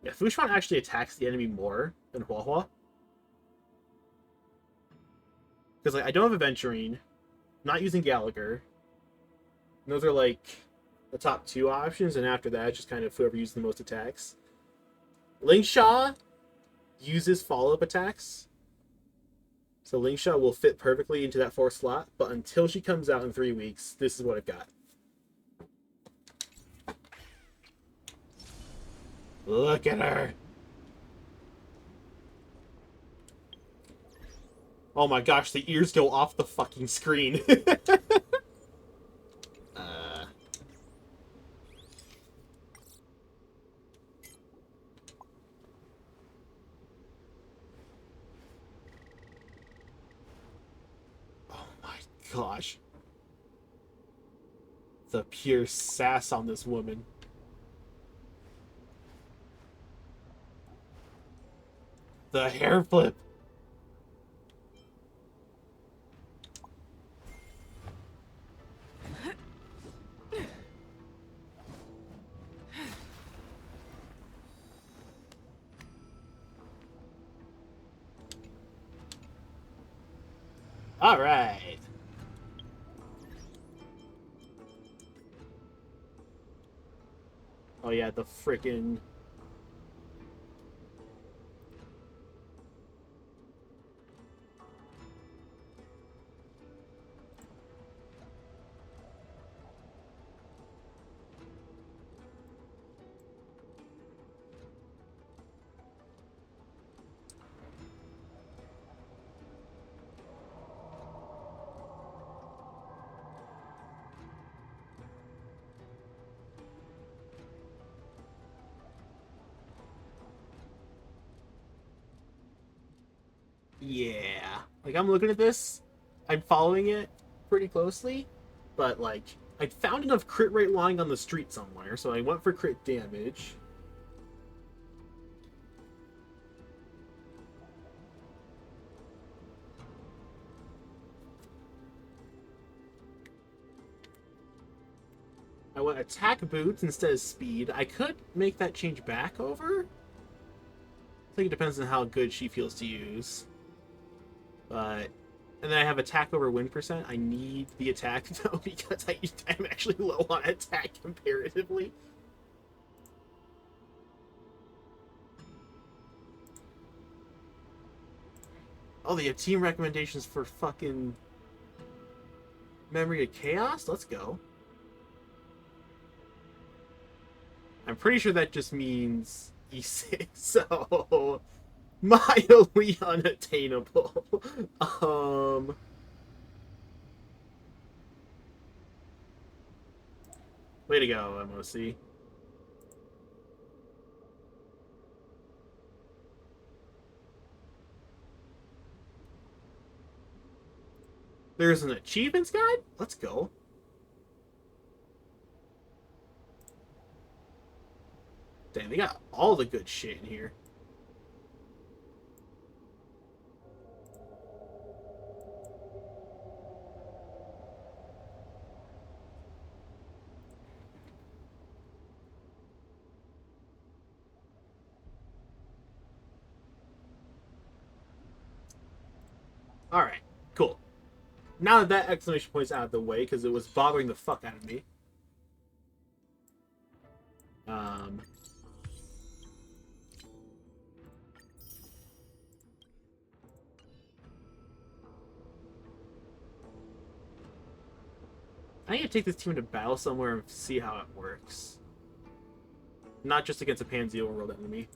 Yeah, Fushuan actually attacks the enemy more than Huohuo. Because, like, I don't have Aventurine, not using Gallagher. And those are, like, the top two options, and after that, just kind of whoever uses the most attacks. Lingsha uses follow-up attacks. So Lingsha will fit perfectly into that fourth slot, but until she comes out in 3 weeks, this is what I've got. Look at her! Oh my gosh, the ears go off the fucking screen. Oh my gosh. The pure sass on this woman. The hair flip. All right. Oh yeah, the frickin'... Yeah. Like, I'm looking at this. I'm following it pretty closely. But, like, I found enough crit rate lying on the street somewhere, so I went for crit damage. I went attack boots instead of speed. I could make that change back over. I think it depends on how good she feels to use. But... And then I have attack over win percent. I need the attack, though, because I'm actually low on attack comparatively. Oh, they have team recommendations for fucking Memory of Chaos? Let's go. I'm pretty sure that just means E6, so... mildly unattainable. Way to go, MOC. There's an achievements guide? Let's go. Damn, they got all the good shit in here. Alright, cool. Now that that exclamation point's out of the way, because it was bothering the fuck out of me. I need to take this team into battle somewhere and see how it works. Not just against a Pansy overworld enemy.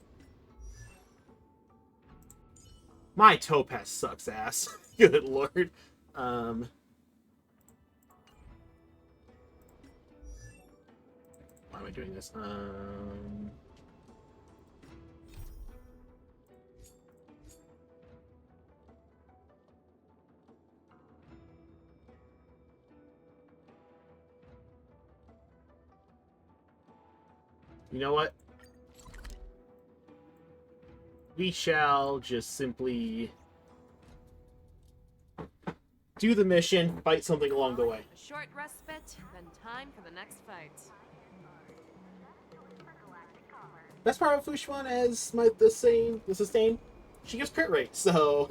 My topaz sucks ass. Good lord. Why am I doing this? You know what? We shall just simply do the mission, fight something along the way. A short respite, then time for the next fight. Best part of Fushwan as the sustain, she gets crit rate, so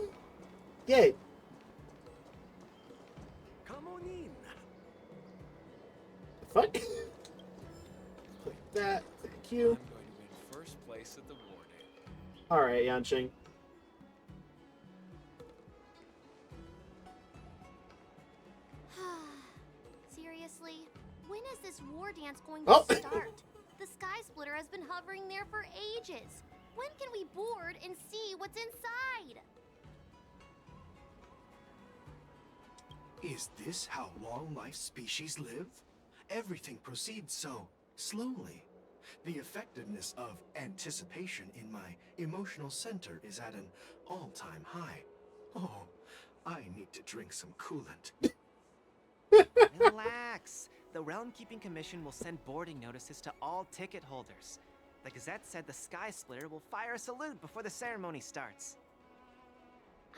yay. Come on in. Fuck. Like that. Thank you. I'm going to win first place at the war day. Alright, Yanqing. Seriously? When is this war dance going Oh. to start? The Sky Splitter has been hovering there for ages. When can we board and see what's inside? Is this how long my species live? Everything proceeds so slowly. The effectiveness of anticipation in my emotional center is at an all-time high. Oh, I need to drink some coolant. Relax. The Realm Keeping Commission will send boarding notices to all ticket holders. The Gazette said the Sky Splitter will fire a salute before the ceremony starts.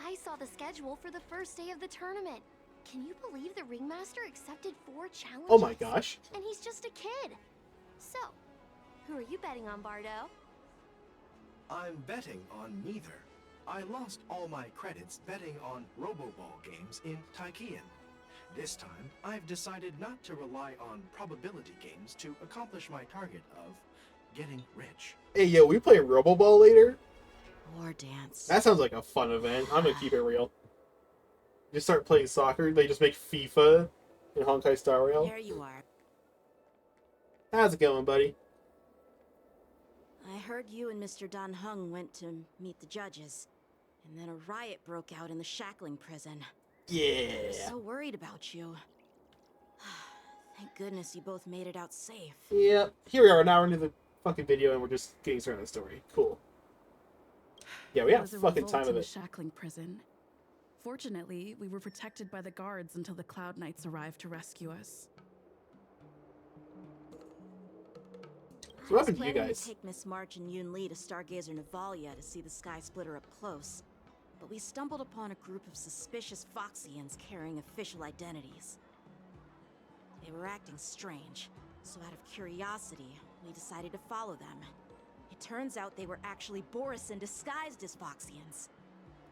I saw the schedule for the first day of the tournament. Can you believe the Ringmaster accepted 4 challenges? Oh my gosh. And he's just a kid. So, who are you betting on, Bardo? I'm betting on neither. I lost all my credits betting on Roboball games in Taikian. This time, I've decided not to rely on probability games to accomplish my target of getting rich. Hey, yo, we playing Roboball later? War dance. That sounds like a fun event. I'm gonna keep it real. Just start playing soccer. They just make FIFA in Honkai Star Rail. There you are. How's it going, buddy? I heard you and Mr. Dan Heng went to meet the judges, and then a riot broke out in the shackling prison. Yeah. I'm so worried about you. Thank goodness you both made it out safe. Yep. Here we are, an hour into the fucking video, and we're just getting started on the story. Cool. Yeah, we There had a was a fucking revolt time in of the it. shackling prison. Fortunately, we were protected by the guards until the Cloud Knights arrived to rescue us. So what happened to you planning guys? to take Miss March and Yun Li to Stargazer Navalia to see the Sky Splitter up close, but we stumbled upon a group of suspicious Foxians carrying official identities. They were acting strange, so out of curiosity, we decided to follow them. It turns out they were actually Borisin disguised as Foxians.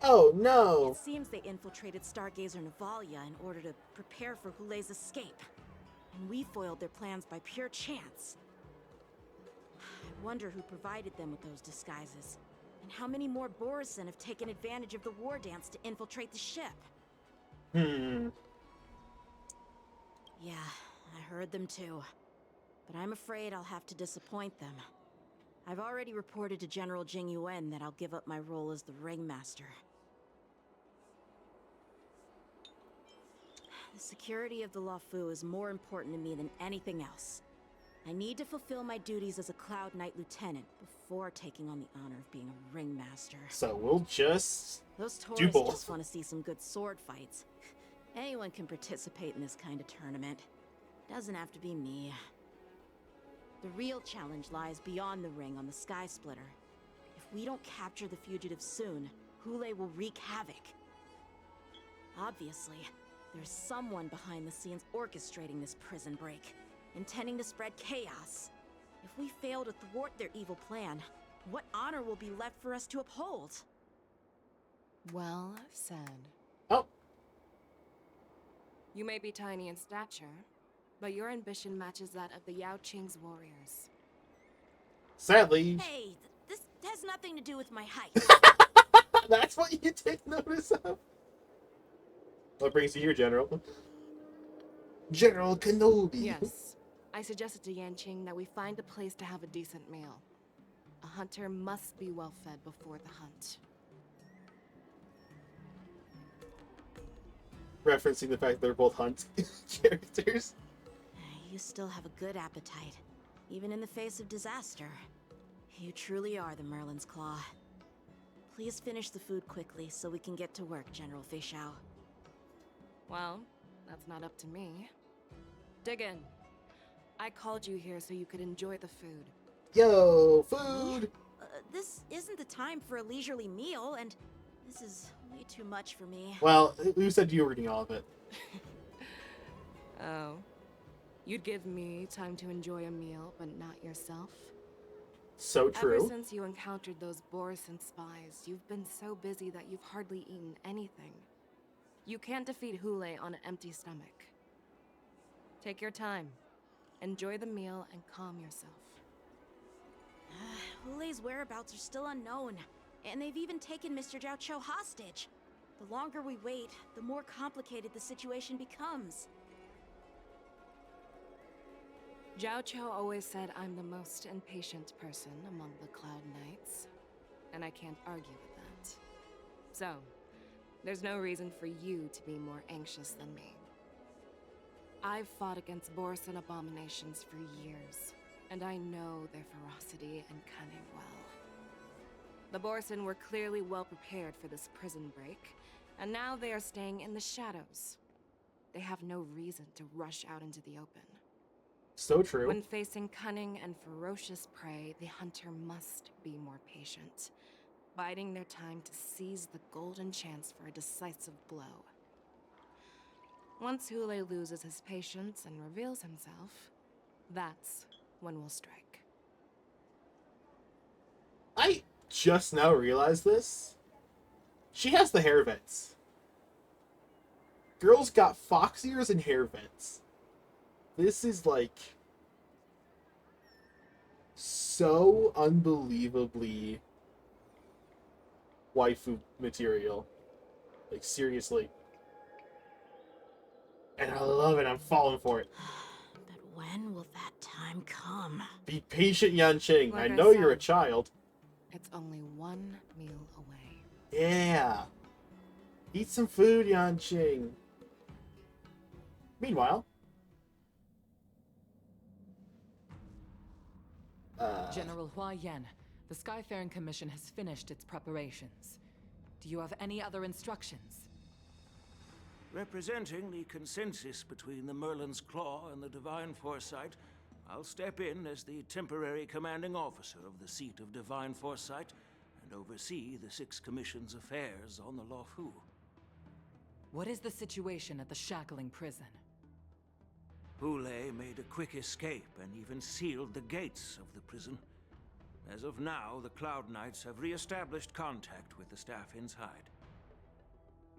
Oh no! It seems they infiltrated Stargazer Navalia in order to prepare for Hulei's escape, and we foiled their plans by pure chance. I wonder who provided them with those disguises, and how many more Borisin have taken advantage of the war dance to infiltrate the ship. Hmm. Yeah, I heard them too, but I'm afraid I'll have to disappoint them. I've already reported to General Jing Yuan that I'll give up my role as the Ringmaster. The security of the Luofu is more important to me than anything else. I need to fulfill my duties as a Cloud Knight Lieutenant before taking on the honor of being a Ringmaster. So we'll just Those do tourists both. just want to see some good sword fights. Anyone can participate in this kind of tournament. Doesn't have to be me. The real challenge lies beyond the ring on the Sky Splitter. If we don't capture the fugitives soon, Hulei will wreak havoc. Obviously, there's someone behind the scenes orchestrating this prison break, intending to spread chaos. If we fail to thwart their evil plan, what honor will be left for us to uphold? Well said. Oh, You may be tiny in stature, but your ambition matches that of the Yao Qing's warriors. sadly, Hey, this has nothing to do with my height. that's what you take notice of. What brings you here, General? General Kenobi. Yes, I suggested to Yanqing that we find a place to have a decent meal. A hunter must be well fed before the hunt. referencing the fact that they're both hunt characters. You still have a good appetite, even in the face of disaster. You truly are the Merlin's Claw. Please finish the food quickly so we can get to work, General Feixiao. Well, that's not up to me. Dig in. I called you here so you could enjoy the food. Yo, food! This isn't the time for a leisurely meal, and this is way too much for me. Well, who said you were eating all of it? Oh. You'd give me time to enjoy a meal, but not yourself? So true. Ever since you encountered those Borison spies, you've been so busy that you've hardly eaten anything. You can't defeat Hule on an empty stomach. Take your time. Enjoy the meal and calm yourself. Hule's whereabouts are still unknown, and they've even taken Mr. Jaioquo hostage. The longer we wait, the more complicated the situation becomes. Jaioquo always said I'm the most impatient person among the Cloud Knights, and I can't argue with that. So, there's no reason for you to be more anxious than me. I've fought against Borison abominations for years, and I know their ferocity and cunning well. The Borison were clearly well prepared for this prison break, and now they are staying in the shadows. They have no reason to rush out into the open. So true. When facing cunning and ferocious prey, the hunter must be more patient, biding their time to seize the golden chance for a decisive blow. Once Hule loses his patience and reveals himself, that's when we'll strike. I just now realized this. She has the hair vents. Girl's got fox ears and hair vents. This is like so unbelievably waifu material. Like, seriously. And I love it. I'm falling for it. But when will that time come? Be patient, Yanqing. Like I I know you're a said, child. It's only one meal away. Yeah. Eat some food, Yanqing. Meanwhile, General Hua Yan, the Skyfaring Commission has finished its preparations. Do you have any other instructions? Representing the consensus between the Merlin's Claw and the Divine Foresight, I'll step in as the temporary commanding officer of the seat of Divine Foresight and oversee the Six Commission's affairs on the Luofu. What is the situation at the Shackling prison? Hule made a quick escape and even sealed the gates of the prison. As of now, the Cloud Knights have re-established contact with the staff inside.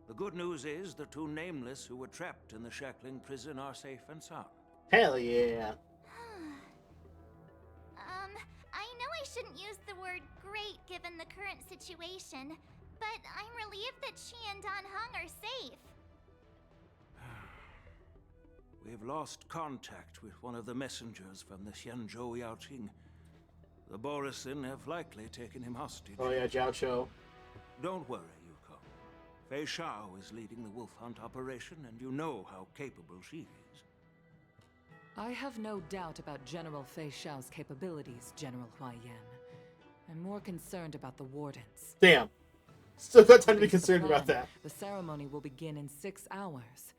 The good news is the two Nameless who were trapped in the Shackling prison are safe and sound. hell yeah. I know I shouldn't use the word great given the current situation, but I'm relieved that she and Dan Heng are safe. We've lost contact with one of the messengers from the Xianzhou Yaoqing. The Borison have likely taken him hostage. Oh yeah, Jaioquo. Don't worry, Yuko. Feixiao is leading the wolf hunt operation, and you know how capable she is. I have no doubt about General Feixiao's capabilities, General Hua Yan. I'm more concerned about the Wardens. Damn. Still got time to be According the concerned about plan, that. The ceremony will begin in 6 hours.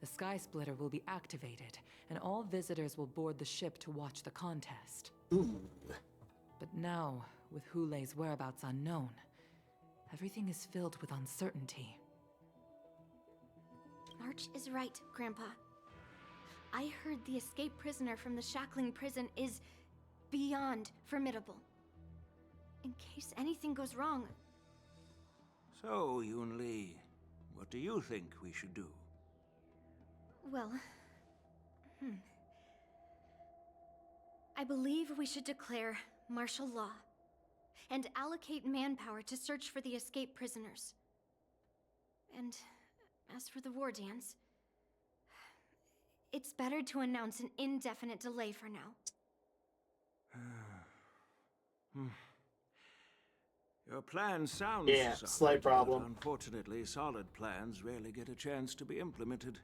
The Sky Splitter will be activated, and all visitors will board the ship to watch the contest. Ooh. But now, with Hule's whereabouts unknown, everything is filled with uncertainty. March is right, Grandpa. I heard the escaped prisoner from the Shackling prison is beyond formidable. In case anything goes wrong. So, Yun-Li, what do you think we should do? Well, I believe we should declare martial law and allocate manpower to search for the escaped prisoners. And as for the war dance, it's better to announce an indefinite delay for now. Your plan sounds Yeah, solid, slight problem. but unfortunately, solid plans rarely get a chance to be implemented.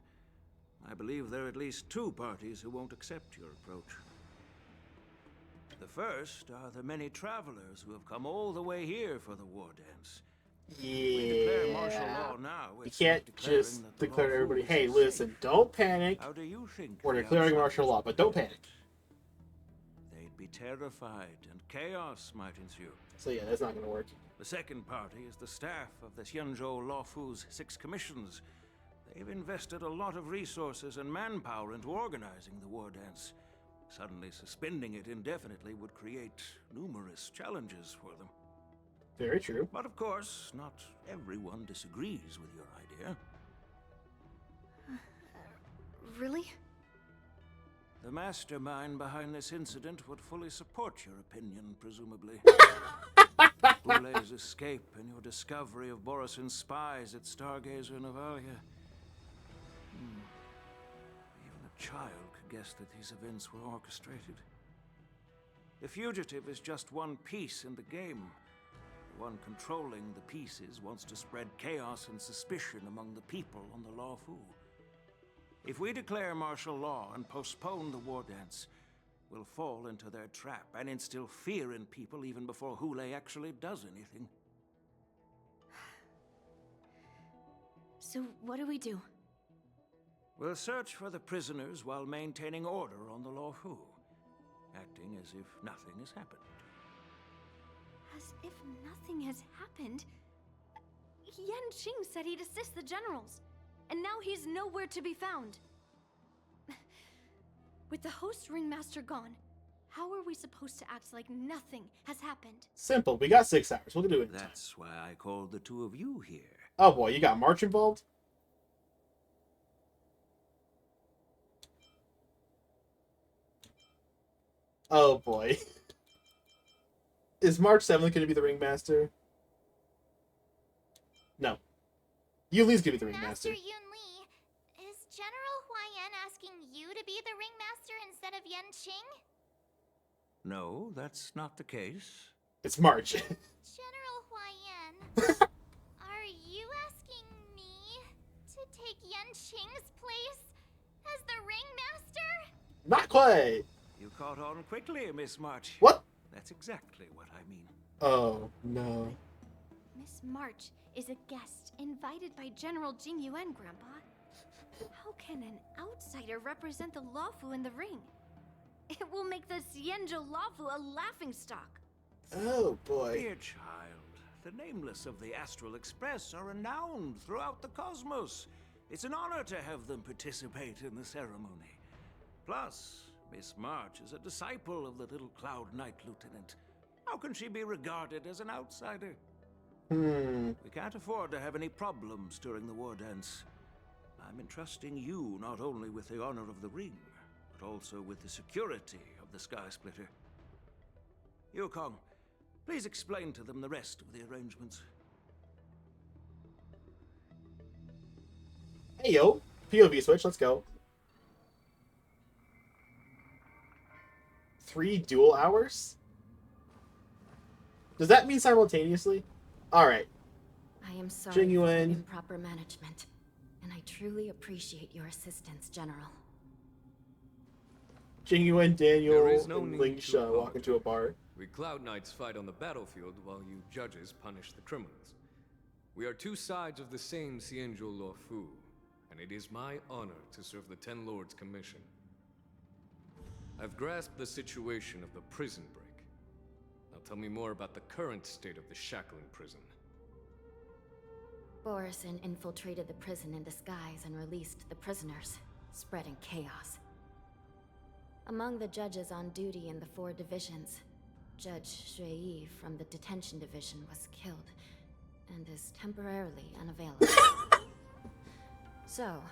I believe there are at least 2 parties who won't accept your approach. The first are the many travelers who have come all the way here for the war dance. We declare martial law now. You can't just declare everybody, hey, listen, don't panic. How do you think We're declaring martial law, but don't panic. They'd be terrified, and chaos might ensue. So yeah, that's not going to work. The second party is the staff of the Xianzhou Lawfu's 6 commissions. They've invested a lot of resources and manpower into organizing the war dance. Suddenly suspending it indefinitely would create numerous challenges for them. Very true. But of course, not everyone disagrees with your idea. Really? The mastermind behind this incident would fully support your opinion, presumably. Boulet's escape and your discovery of Borisin's spies at Stargazer Navalia. Even a child could guess that these events were orchestrated. The fugitive is just one piece in the game. The one controlling the pieces wants to spread chaos and suspicion among the people on the Lawfu. If we declare martial law and postpone the war dance, we'll fall into their trap and instill fear in people even before Hule actually does anything. So what do we do? We'll search for the prisoners while maintaining order on the Lawfu, acting as if nothing has happened. As if nothing has happened? Yanqing said he'd assist the generals, and now he's nowhere to be found. With the host ringmaster gone, how are we supposed to act like nothing has happened? Simple. We got 6 hours. We'll do it. That's why I called the 2 of you here. Oh boy, you got March involved? Oh boy. Is March 7th going to be the ringmaster? No. Yunli's going to be the ringmaster. Master Yunli, is General Huaiyan asking you to be the ringmaster instead of Yanqing? No, that's not the case. It's March. General Huaiyan, are you asking me to take Yanqing's place as the ringmaster? Not quite. You caught on quickly, Miss March. What? That's exactly what I mean. Oh, no. Miss March is a guest invited by General Jing Yuan, Grandpa. How can an outsider represent the Lawfu in the ring? It will make the Xianzhou Lawfu a laughingstock. Oh, boy. Dear child, the nameless of the Astral Express are renowned throughout the cosmos. It's an honor to have them participate in the ceremony. Plus, Miss March is a disciple of the little Cloud Knight Lieutenant. How can she be regarded as an outsider? We can't afford to have any problems during the war dance. I'm entrusting you not only with the honor of the ring, but also with the security of the Sky Splitter. Yukong, please explain to them the rest of the arrangements. Hey, yo. POV switch, let's go. 3 dual hours? Does that mean simultaneously? Alright. I am sorry Genuine. for improper management, and I truly appreciate your assistance, General. Jing Yuan, Daniel, There is no and need Ling to Sha walk into a bar. We Cloud Knights fight on the battlefield while you judges punish the criminals. We are 2 sides of the same Xianzhou Lawfu, and it is my honor to serve the Ten Lords' commission. I've grasped the situation of the prison break. Now tell me more about the current state of the Shackling prison. Borisin infiltrated the prison in disguise and released the prisoners, spreading chaos. Among the judges on duty in the 4 divisions, Judge Shui from the detention division was killed and is temporarily unavailable. So,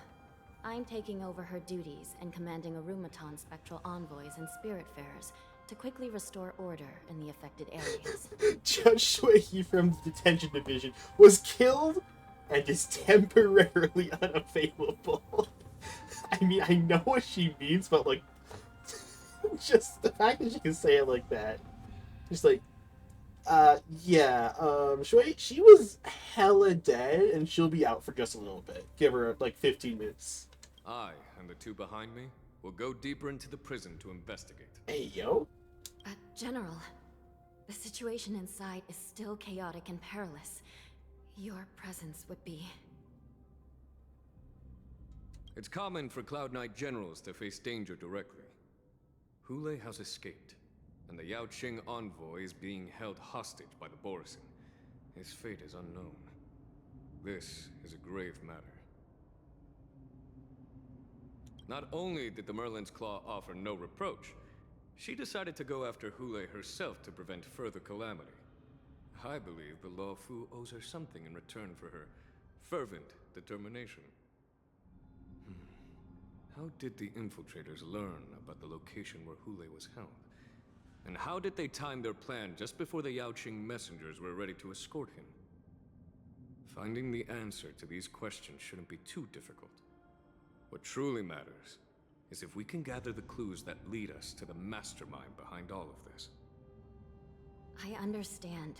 I'm taking over her duties and commanding Arumaton spectral envoys and spiritfarers to quickly restore order in the affected areas. Judge Shui from the detention division was killed and is temporarily unavailable. I mean, I know what she means, but like, just the fact that she can say it like that, just like, Yeah. She was hella dead, and she'll be out for just a little bit. Give her like 15 minutes. I and the two behind me will go deeper into the prison to investigate. Hey, yo. General, the situation inside is still chaotic and perilous. Your presence would be... It's common for Cloud Knight generals to face danger directly. Hule has escaped, and the Yaoqing envoy is being held hostage by the Borisin. His fate is unknown. This is a grave matter. Not only did the Merlin's Claw offer no reproach, she decided to go after Hule herself to prevent further calamity. I believe the Law Fu owes her something in return for her fervent determination. How did the infiltrators learn about the location where Hule was held? And how did they time their plan just before the Yaoqing messengers were ready to escort him? Finding the answer to these questions shouldn't be too difficult. What truly matters is if we can gather the clues that lead us to the mastermind behind all of this. I understand,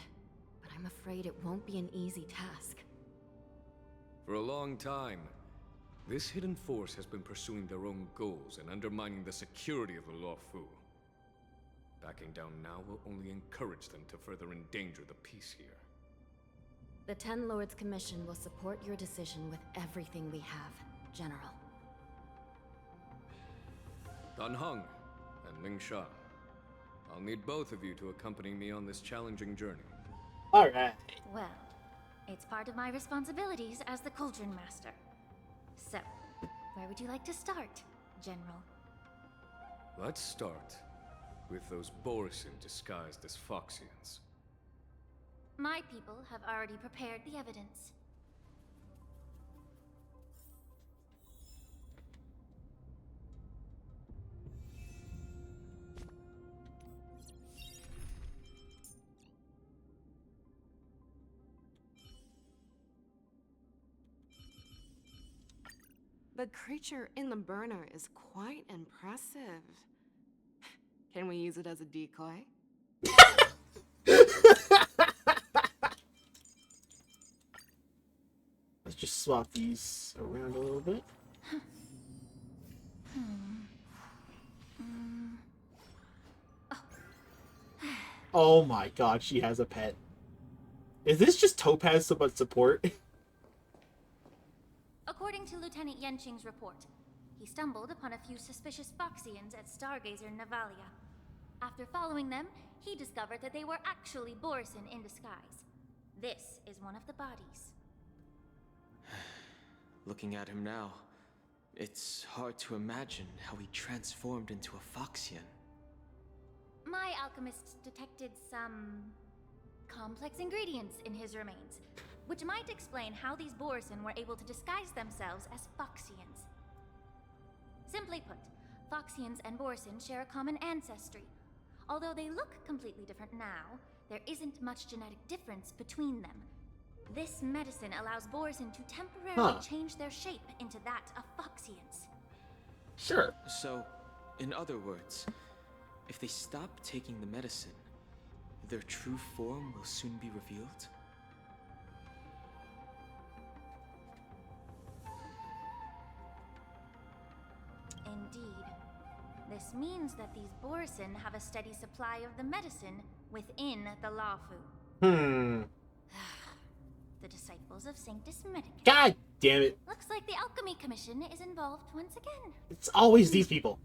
but I'm afraid it won't be an easy task. For a long time, this hidden force has been pursuing their own goals and undermining the security of the Law Fu. Backing down now will only encourage them to further endanger the peace here. The Ten Lords Commission will support your decision with everything we have, General. Dan Heng and Ling Sha, I'll need both of you to accompany me on this challenging journey. Alright. Well, it's part of my responsibilities as the Cauldron Master. So, where would you like to start, General? Let's start with those Borisin disguised as Foxians. My people have already prepared the evidence. The creature in the burner is quite impressive. Can we use it as a decoy? Let's just swap these around a little bit. Oh my god, she has a pet. Is this just Topaz so much support? According to Lieutenant Yenqing's report, he stumbled upon a few suspicious Foxians at Stargazer Navalia. After following them, he discovered that they were actually Borisin in disguise. This is one of the bodies. Looking at him now, it's hard to imagine how he transformed into a Foxian. My alchemists detected some complex ingredients in his remains, which might explain how these Borisin were able to disguise themselves as Foxians. Simply put, Foxians and Borisin share a common ancestry. Although they look completely different now, there isn't much genetic difference between them. This medicine allows Borisin to temporarily change their shape into that of Foxians. Sure. So, in other words, if they stop taking the medicine, their true form will soon be revealed? Indeed. This means that these Borisin have a steady supply of the medicine within the Law Fu. The disciples of Sanctus Medicus. God damn it. Looks like the Alchemy Commission is involved once again. It's always these people.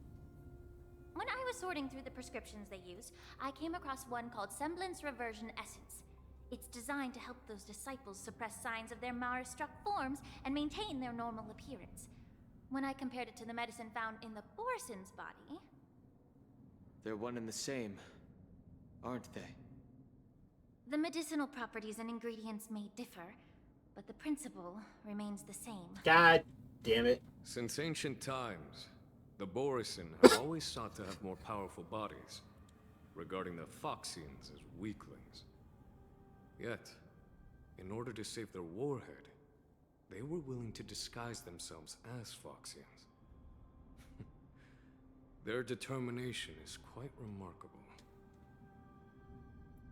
When I was sorting through the prescriptions they used, I came across one called Semblance Reversion Essence. It's designed to help those disciples suppress signs of their Mara-struck forms and maintain their normal appearance. When I compared it to the medicine found in the Borisin's body... They're one and the same, aren't they? The medicinal properties and ingredients may differ, but the principle remains the same. God damn it. Since ancient times, the Borisin have always sought to have more powerful bodies, regarding the Foxians as weaklings. Yet, in order to save their warhead, they were willing to disguise themselves as Foxians. Their determination is quite remarkable.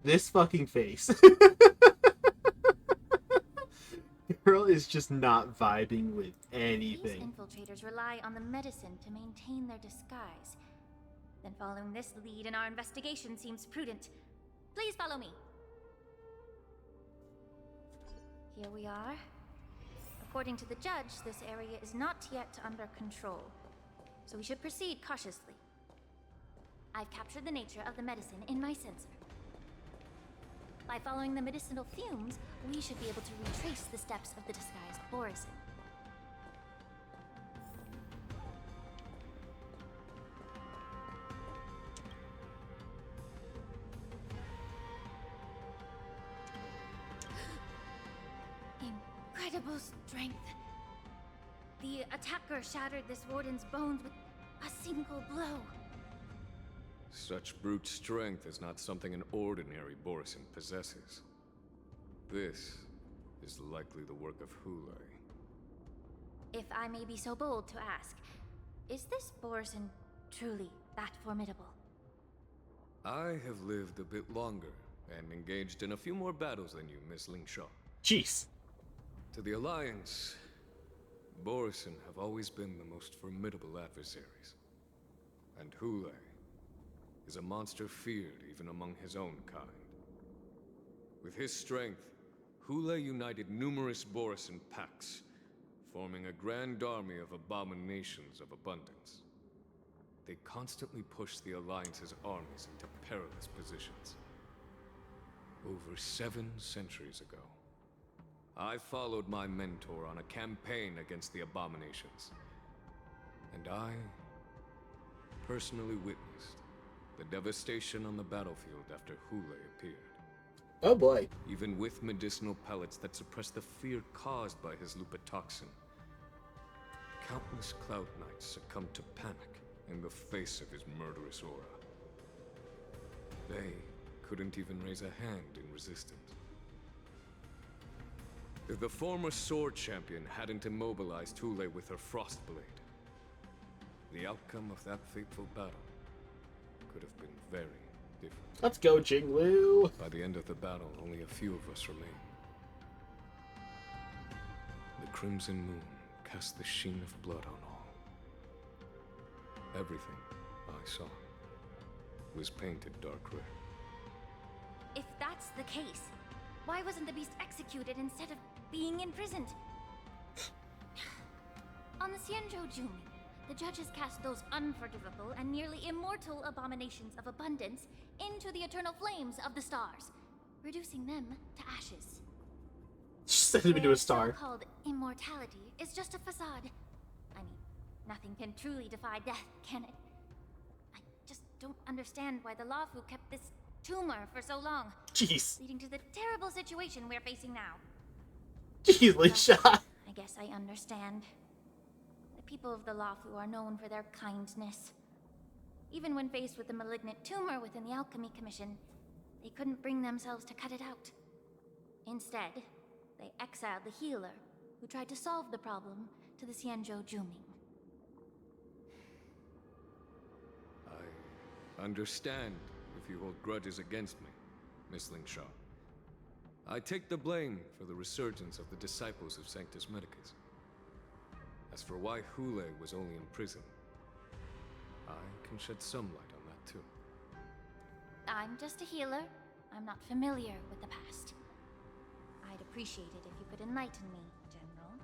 This fucking face. Girl is just not vibing with anything. These infiltrators rely on the medicine to maintain their disguise. Then following this lead in our investigation seems prudent. Please follow me. Here we are. According to the judge, this area is not yet under control, so we should proceed cautiously. I've captured the nature of the medicine in my sensor. By following the medicinal fumes, we should be able to retrace the steps of the disguised Borison. Incredible strength. The attacker shattered this warden's bones with a single blow. Such brute strength is not something an ordinary Borison possesses. This is likely the work of Hule. If I may be so bold to ask, is this Borison truly that formidable? I have lived a bit longer and engaged in a few more battles than you, Miss Lingshaw. Jeez. To the Alliance, Borison have always been the most formidable adversaries. And Hule is a monster feared even among his own kind. With his strength, Hule united numerous Borison packs, forming a grand army of abominations of abundance. They constantly push the Alliance's armies into perilous positions. Over 7 centuries ago, I followed my mentor on a campaign against the abominations. And I personally witnessed the devastation on the battlefield after Hule appeared. Oh boy. Even with medicinal pellets that suppress the fear caused by his lupitoxin, countless Cloud Knights succumbed to panic in the face of his murderous aura. They couldn't even raise a hand in resistance. If the former sword champion hadn't immobilized Hule with her frost blade, the outcome of that fateful battle could have been very different. Let's go, Jinglu! By the end of the battle, only a few of us remained. The crimson moon cast the sheen of blood on all. Everything I saw was painted dark red. If that's the case, why wasn't the beast executed instead of being imprisoned? On the Xianzhou Jumi, the judges cast those unforgivable and nearly immortal abominations of abundance into the eternal flames of the stars, reducing them to ashes. Send him into a star. Their so-called immortality is just a facade. I mean, nothing can truly defy death, can it? I just don't understand why the Laofu kept this tumor for so long. Jeez. Leading to the terrible situation we're facing now. Jeez, Lingshaw. I guess I understand. The people of the Laofu are known for their kindness. Even when faced with a malignant tumor within the Alchemy Commission, they couldn't bring themselves to cut it out. Instead, they exiled the healer, who tried to solve the problem, to the Xianzhou Jumi. I understand if you hold grudges against me, Miss Lingshaw. I take the blame for the resurgence of the disciples of Sanctus Medicus. As for why Hule was only in prison, I can shed some light on that too. I'm just a healer. I'm not familiar with the past. I'd appreciate it if you could enlighten me, General.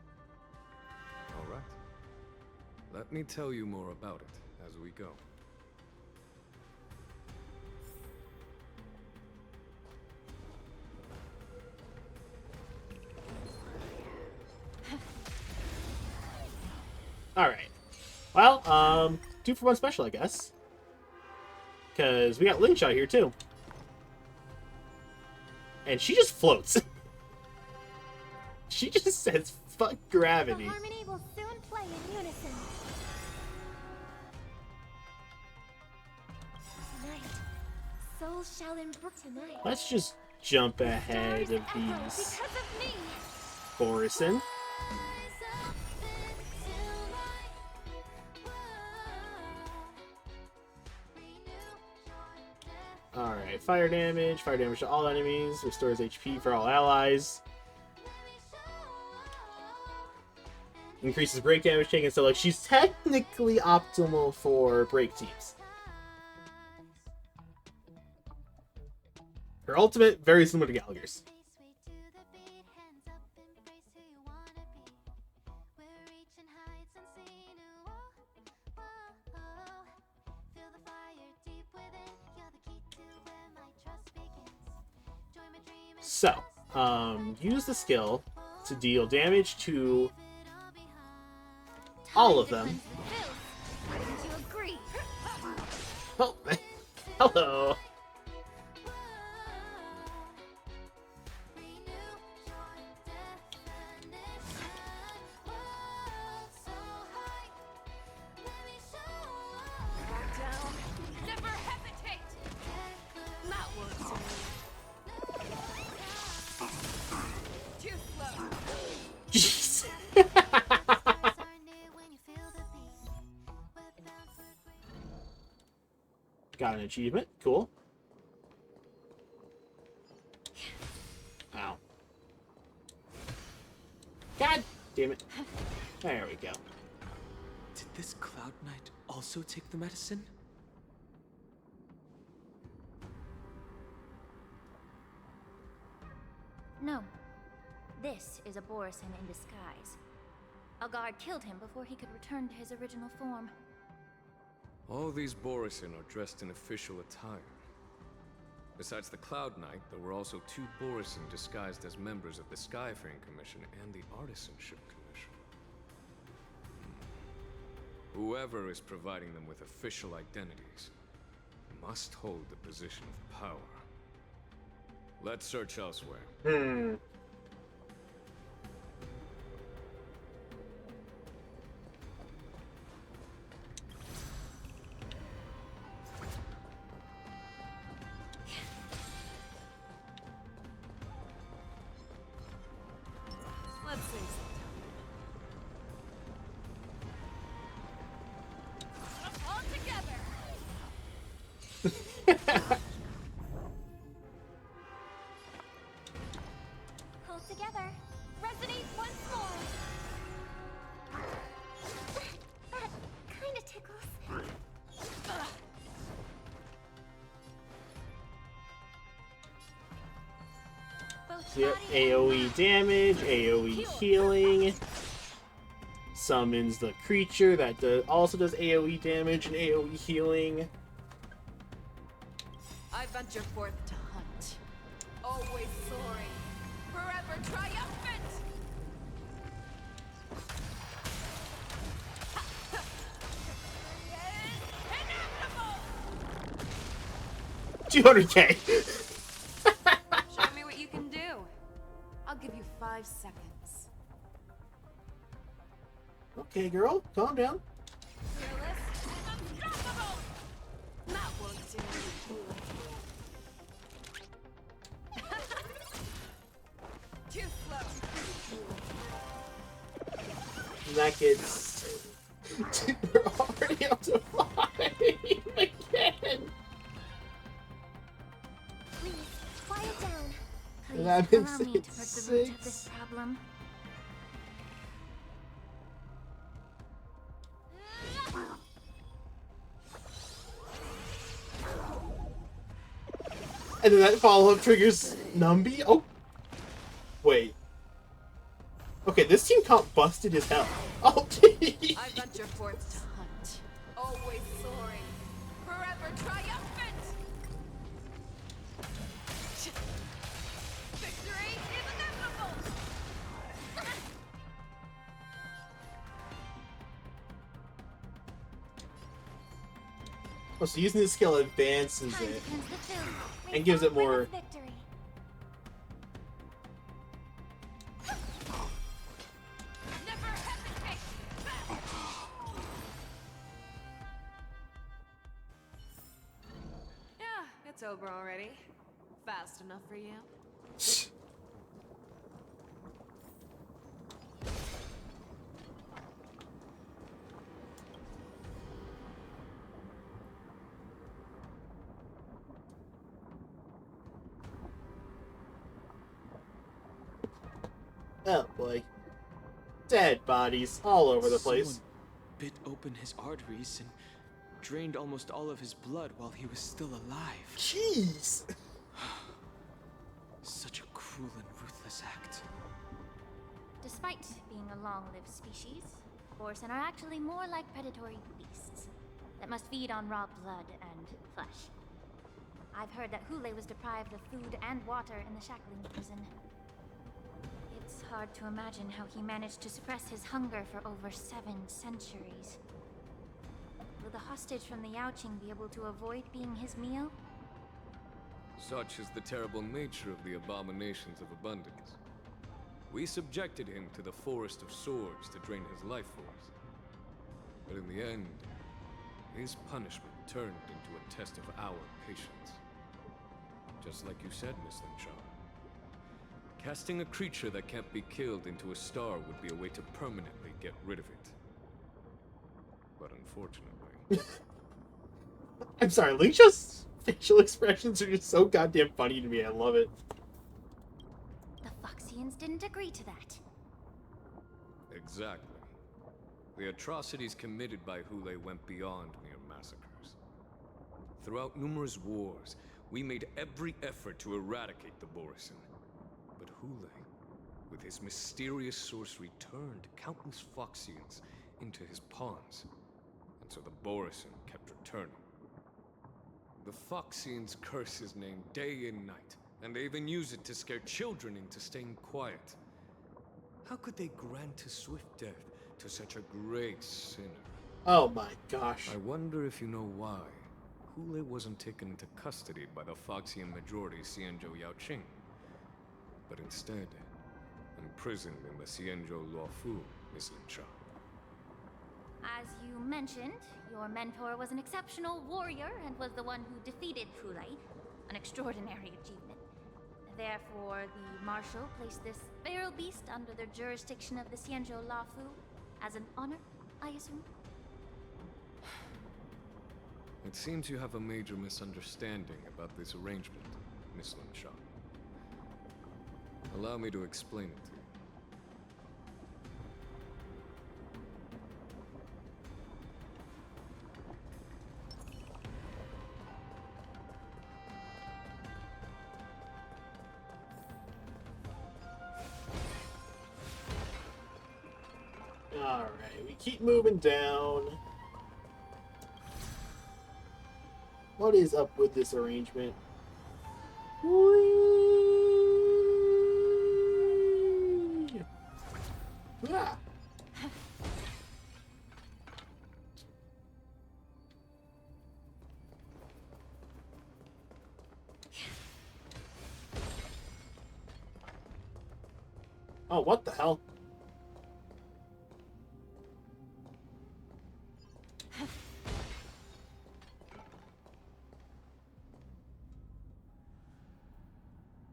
All right. Let me tell you more about it as we go. Alright. Well, 2-for-1 special, I guess. Because we got Lingshaw here, too. And she just floats. She just says, fuck gravity. The harmony will soon play in unison. Tonight, souls shall embrace tonight. Let's just jump ahead of these. Borison. Alright, fire damage. Fire damage to all enemies. Restores HP for all allies. Increases break damage taken, so like she's technically optimal for break teams. Her ultimate, very similar to Gallagher's. So, use the skill to deal damage to all of them. Oh, hello. Jeez. Got an achievement. Cool. Ow. God damn it. There we go. Did this Cloud Knight also take the medicine? No. This is a Borisin in disguise. A guard killed him before he could return to his original form. All these Borisin are dressed in official attire. Besides the Cloud Knight, there were also 2 Borisin disguised as members of the Skyfaring Commission and the Artisanship Commission. Whoever is providing them with official identities must hold the position of power. Let's search elsewhere. Let's see. All together. Pull together. Resonate once more. That kinda tickles. So yep, AoE damage, AoE healing. Summons the creature that also does AoE damage and AoE healing. I venture forth to hunt. Always soaring. Forever triumphant! 200k. Show me what you can do. I'll give you 5 seconds. Okay, girl, calm down. That won't do. Too slow. And that gets. Dude, we're already up to 5 again. Please, quiet down. Please, That makes allow me to it work the root of this 6. problem. And then that follow-up triggers Numby? Oh. Wait. Okay, this team comp busted as hell. Oh, geez. I venture forth to hunt. Always soaring. Forever triumphant! Victory is inevitable! Oh, so using this skill advances Time it to cleanse the food. and gives it Celebrate more. with victory. Never hesitate! Yeah, it's over already. Fast enough for you? Oh boy. Dead bodies all over the place. Someone bit open his arteries and drained almost all of his blood while he was still alive. Jeez! Such a cruel and ruthless act. Despite being a long-lived species, Borsen are actually more like predatory beasts that must feed on raw blood and flesh. I've heard that Hule was deprived of food and water in the shackling prison. It's hard to imagine how he managed to suppress his hunger for over 7 centuries. Will the hostage from the Yaoqing be able to avoid being his meal? Such is the terrible nature of the abominations of abundance. We subjected him to the Forest of Swords to drain his life force. But in the end, his punishment turned into a test of our patience. Just like you said, Miss Linshaw. Casting a creature that can't be killed into a star would be a way to permanently get rid of it. But unfortunately... I'm sorry, Linsha's facial expressions are just so goddamn funny to me. I love it. The Foxians didn't agree to that. Exactly. The atrocities committed by Hule went beyond mere massacres. Throughout numerous wars, we made every effort to eradicate the Borison. But Hule, with his mysterious sorcery, turned countless Foxians into his pawns. And so the Borison kept returning. The Foxians curse his name day and night, and they even use it to scare children into staying quiet. How could they grant a swift death to such a great sinner? Oh my gosh. I wonder if you know why Hule wasn't taken into custody by the Foxian majority Xianzhou Yaoqing, but instead imprisoned in the Xianzhou Luofu, Miss Linshaw. As you mentioned, your mentor was an exceptional warrior and was the one who defeated Hule, an extraordinary achievement. Therefore, the Marshal placed this feral beast under the jurisdiction of the Xianzhou Luofu as an honor, I assume? It seems you have a major misunderstanding about this arrangement, Miss Linshaw. Allow me to explain it to you. Alright, we keep moving down. What is up with this arrangement? Whee! Ah. Oh, what the hell?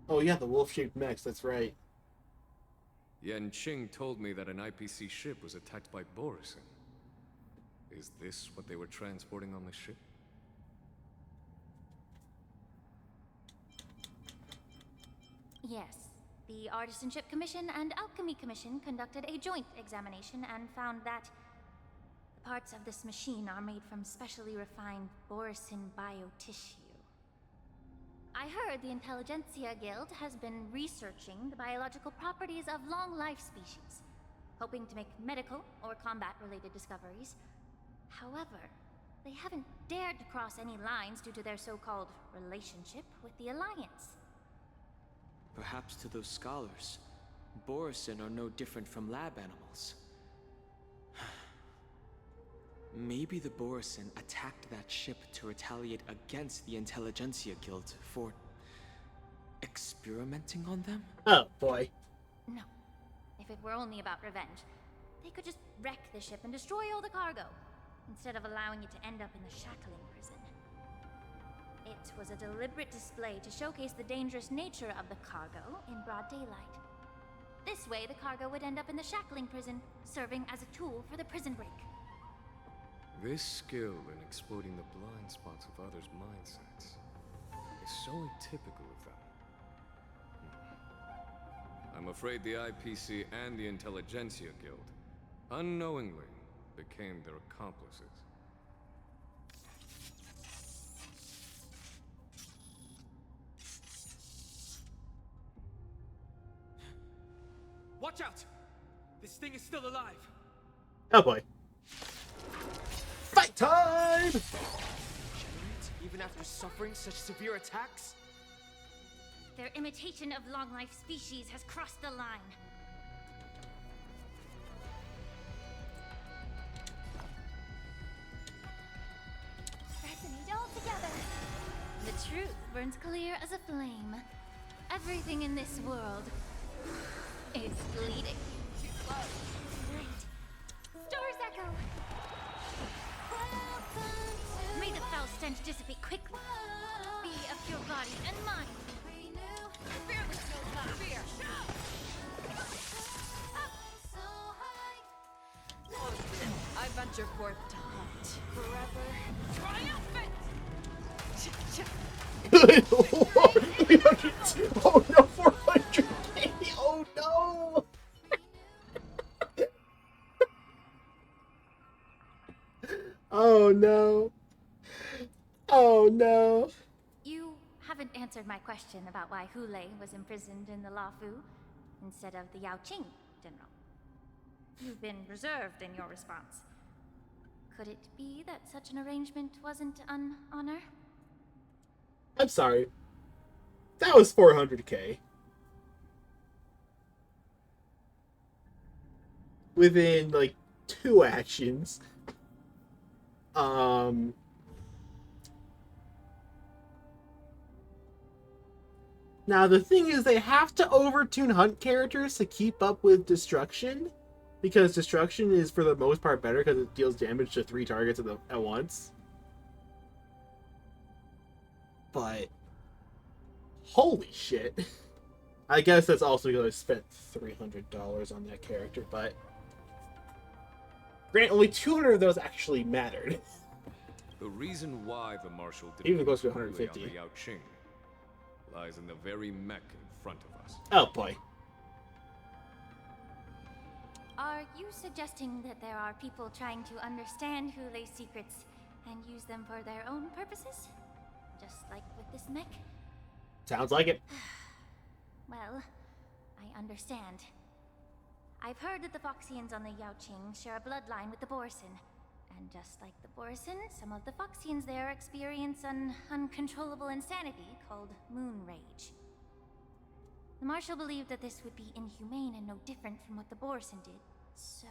Oh yeah, the wolf-shaped mechs, that's right. Yanqing told me that an IPC ship was attacked by Borison. Is this what they were transporting on the ship? Yes. The Artisanship Commission and Alchemy Commission conducted a joint examination and found that the parts of this machine are made from specially refined Borison biotissue. I heard the Intelligentsia Guild has been researching the biological properties of long-life species, hoping to make medical or combat-related discoveries. However, they haven't dared to cross any lines due to their so-called relationship with the Alliance. Perhaps to those scholars, Borison are no different from lab animals. Maybe the Borison attacked that ship to retaliate against the Intelligentsia Guild for experimenting on them? Oh boy. No. If it were only about revenge, they could just wreck the ship and destroy all the cargo, instead of allowing it to end up in the shackling prison. It was a deliberate display to showcase the dangerous nature of the cargo in broad daylight. This way, the cargo would end up in the shackling prison, serving as a tool for the prison break. This skill in exploiting the blind spots of others' mindsets is so atypical of them. I'm afraid the IPC and the Intelligentsia Guild unknowingly became their accomplices. Watch out! This thing is still alive. Oh boy. Fight time! Even after suffering such severe attacks? Their imitation of long-life species has crossed the line. Resonate all together. The truth burns clear as a flame. Everything in this world is bleeding. Too close. Right. Stars echo. May the foul stench dissipate quickly. Be of your body and mind. Fearless knows not fear. I venture forth to hunt forever. Triumphant! Good lord! 302! Oh no, 400k! Oh no! Oh no. Oh no. You haven't answered my question about why Hule was imprisoned in the Lafu instead of the Yaoqing, General. You've been reserved in your response. Could it be that such an arrangement wasn't an honor? I'm sorry. That was 400k. Within, like, 2 actions. Now, the thing is, they have to overtune hunt characters to keep up with destruction. Because destruction is, for the most part, better because it deals damage to 3 targets at once. But holy shit. I guess that's also because I spent $300 on that character, but granted, only 200 of those actually mattered. The reason why the Marshal didn't Even goes to Hule 150. on the Yaoqing lies in the very mech in front of us. Oh boy. Are you suggesting that there are people trying to understand Hule's secrets and use them for their own purposes? Just like with this mech? Sounds like it. Well, I understand. I've heard that the Foxians on the Yaoqing share a bloodline with the Borson. And just like the Borson, some of the Foxians there experience an uncontrollable insanity called moon rage. The Marshal believed that this would be inhumane and no different from what the Borson did, so...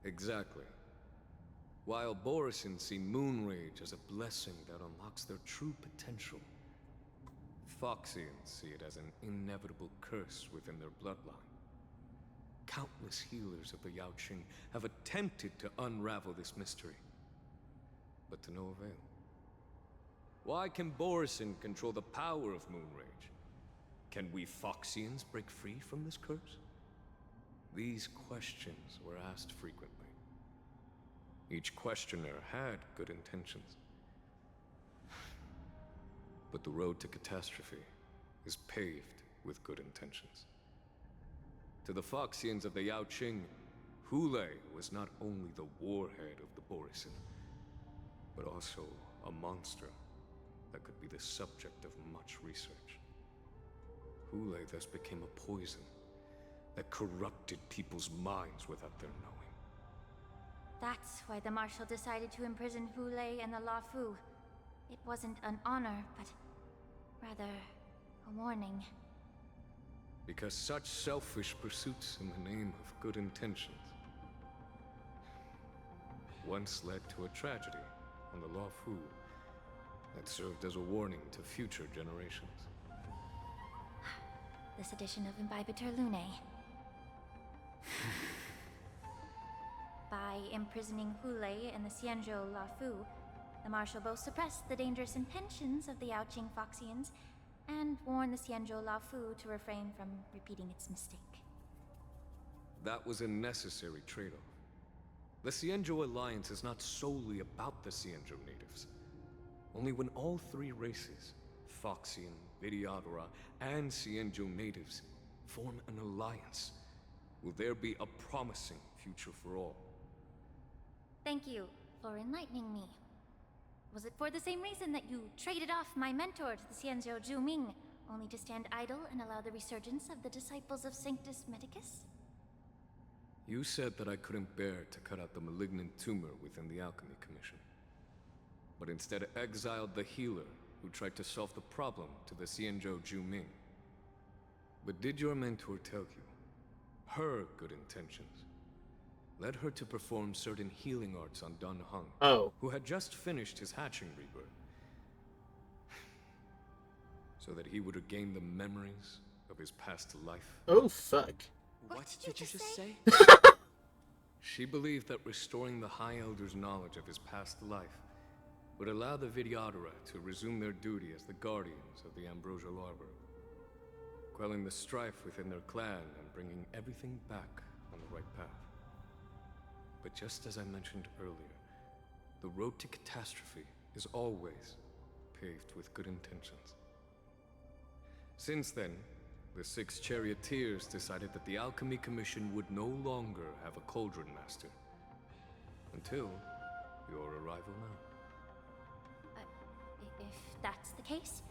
Exactly. While Borison see moon rage as a blessing that unlocks their true potential, Foxians see it as an inevitable curse within their bloodline. Countless healers of the Yaoqing have attempted to unravel this mystery, but to no avail. Why can Borison control the power of moon rage? Can we Foxians break free from this curse? These questions were asked frequently. Each questioner had good intentions. But the road to catastrophe is paved with good intentions. To the Foxians of the Yaoqing, Hule was not only the warhead of the Borison, but also a monster that could be the subject of much research. Hule thus became a poison that corrupted people's minds without their knowing. That's why the Marshal decided to imprison Hule and the Lafu. It wasn't an honor, but rather a warning. Because such selfish pursuits in the name of good intentions once led to a tragedy on the Lafu that served as a warning to future generations. This edition of Imbibitor Lunae. By imprisoning Hule and the Xianzhou Lafu, the Marshal both suppressed the dangerous intentions of the Yaoqing Foxians and warned the Xianzhou Lafu to refrain from repeating its mistake. That was a necessary trade-off. The Xianzhou Alliance is not solely about the Xianzhou natives. Only when all 3 races, Foxian, Vidyadhara, and Xianzhou natives, form an alliance, will there be a promising future for all. Thank you for enlightening me. Was it for the same reason that you traded off my mentor to the Xianzhou Zhuming, only to stand idle and allow the resurgence of the disciples of Sanctus Medicus? You said that I couldn't bear to cut out the malignant tumor within the Alchemy Commission, but instead exiled the healer who tried to solve the problem to the Xianzhou Zhuming. But did your mentor tell you her good intentions led her to perform certain healing arts on Dan Heng, who had just finished his hatching rebirth, so that he would regain the memories of his past life? Oh, fuck. What did you just say? She believed that restoring the High Elder's knowledge of his past life would allow the Vidyadhara to resume their duty as the guardians of the Ambrosial Arbor, quelling the strife within their clan and bringing everything back on the right path. But just as I mentioned earlier, the road to catastrophe is always paved with good intentions. Since then, the 6 charioteers decided that the Alchemy Commission would no longer have a cauldron master. Until your arrival now. If that's the case,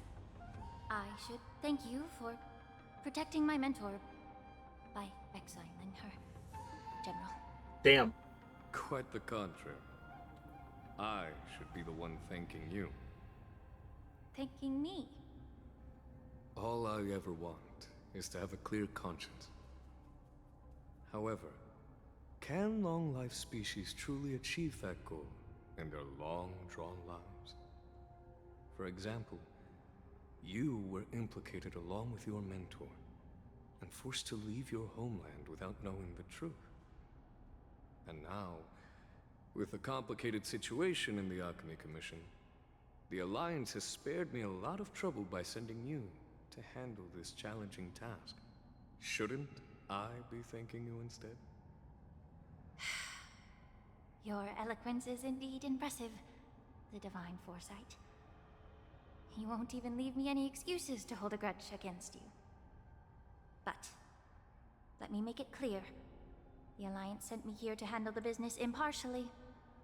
I should thank you for protecting my mentor by exiling her, General. Damn. Quite the contrary. I should be the one thanking you. Thanking me? All I ever want is to have a clear conscience. However, can long-life species truly achieve that goal in their long-drawn lives? For example, you were implicated along with your mentor and forced to leave your homeland without knowing the truth. And now, with the complicated situation in the Alchemy Commission, the Alliance has spared me a lot of trouble by sending you to handle this challenging task. Shouldn't I be thanking you instead? Your eloquence is indeed impressive, the divine foresight. You won't even leave me any excuses to hold a grudge against you. But let me make it clear. The Alliance sent me here to handle the business impartially,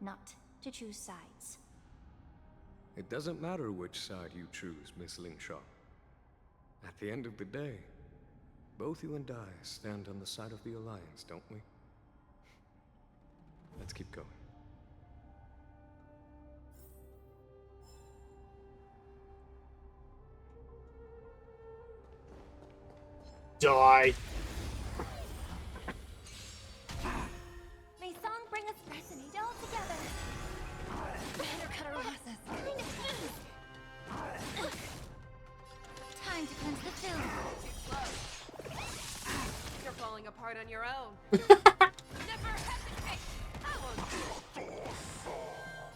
not to choose sides. It doesn't matter which side you choose, Miss Lingshaw. At the end of the day, both you and I stand on the side of the Alliance, don't we? Let's keep going. Die. May song bring us resonate all together. Better cut our losses. Time to cleanse the film. You're falling apart on your own. Never hesitate. I won't do it.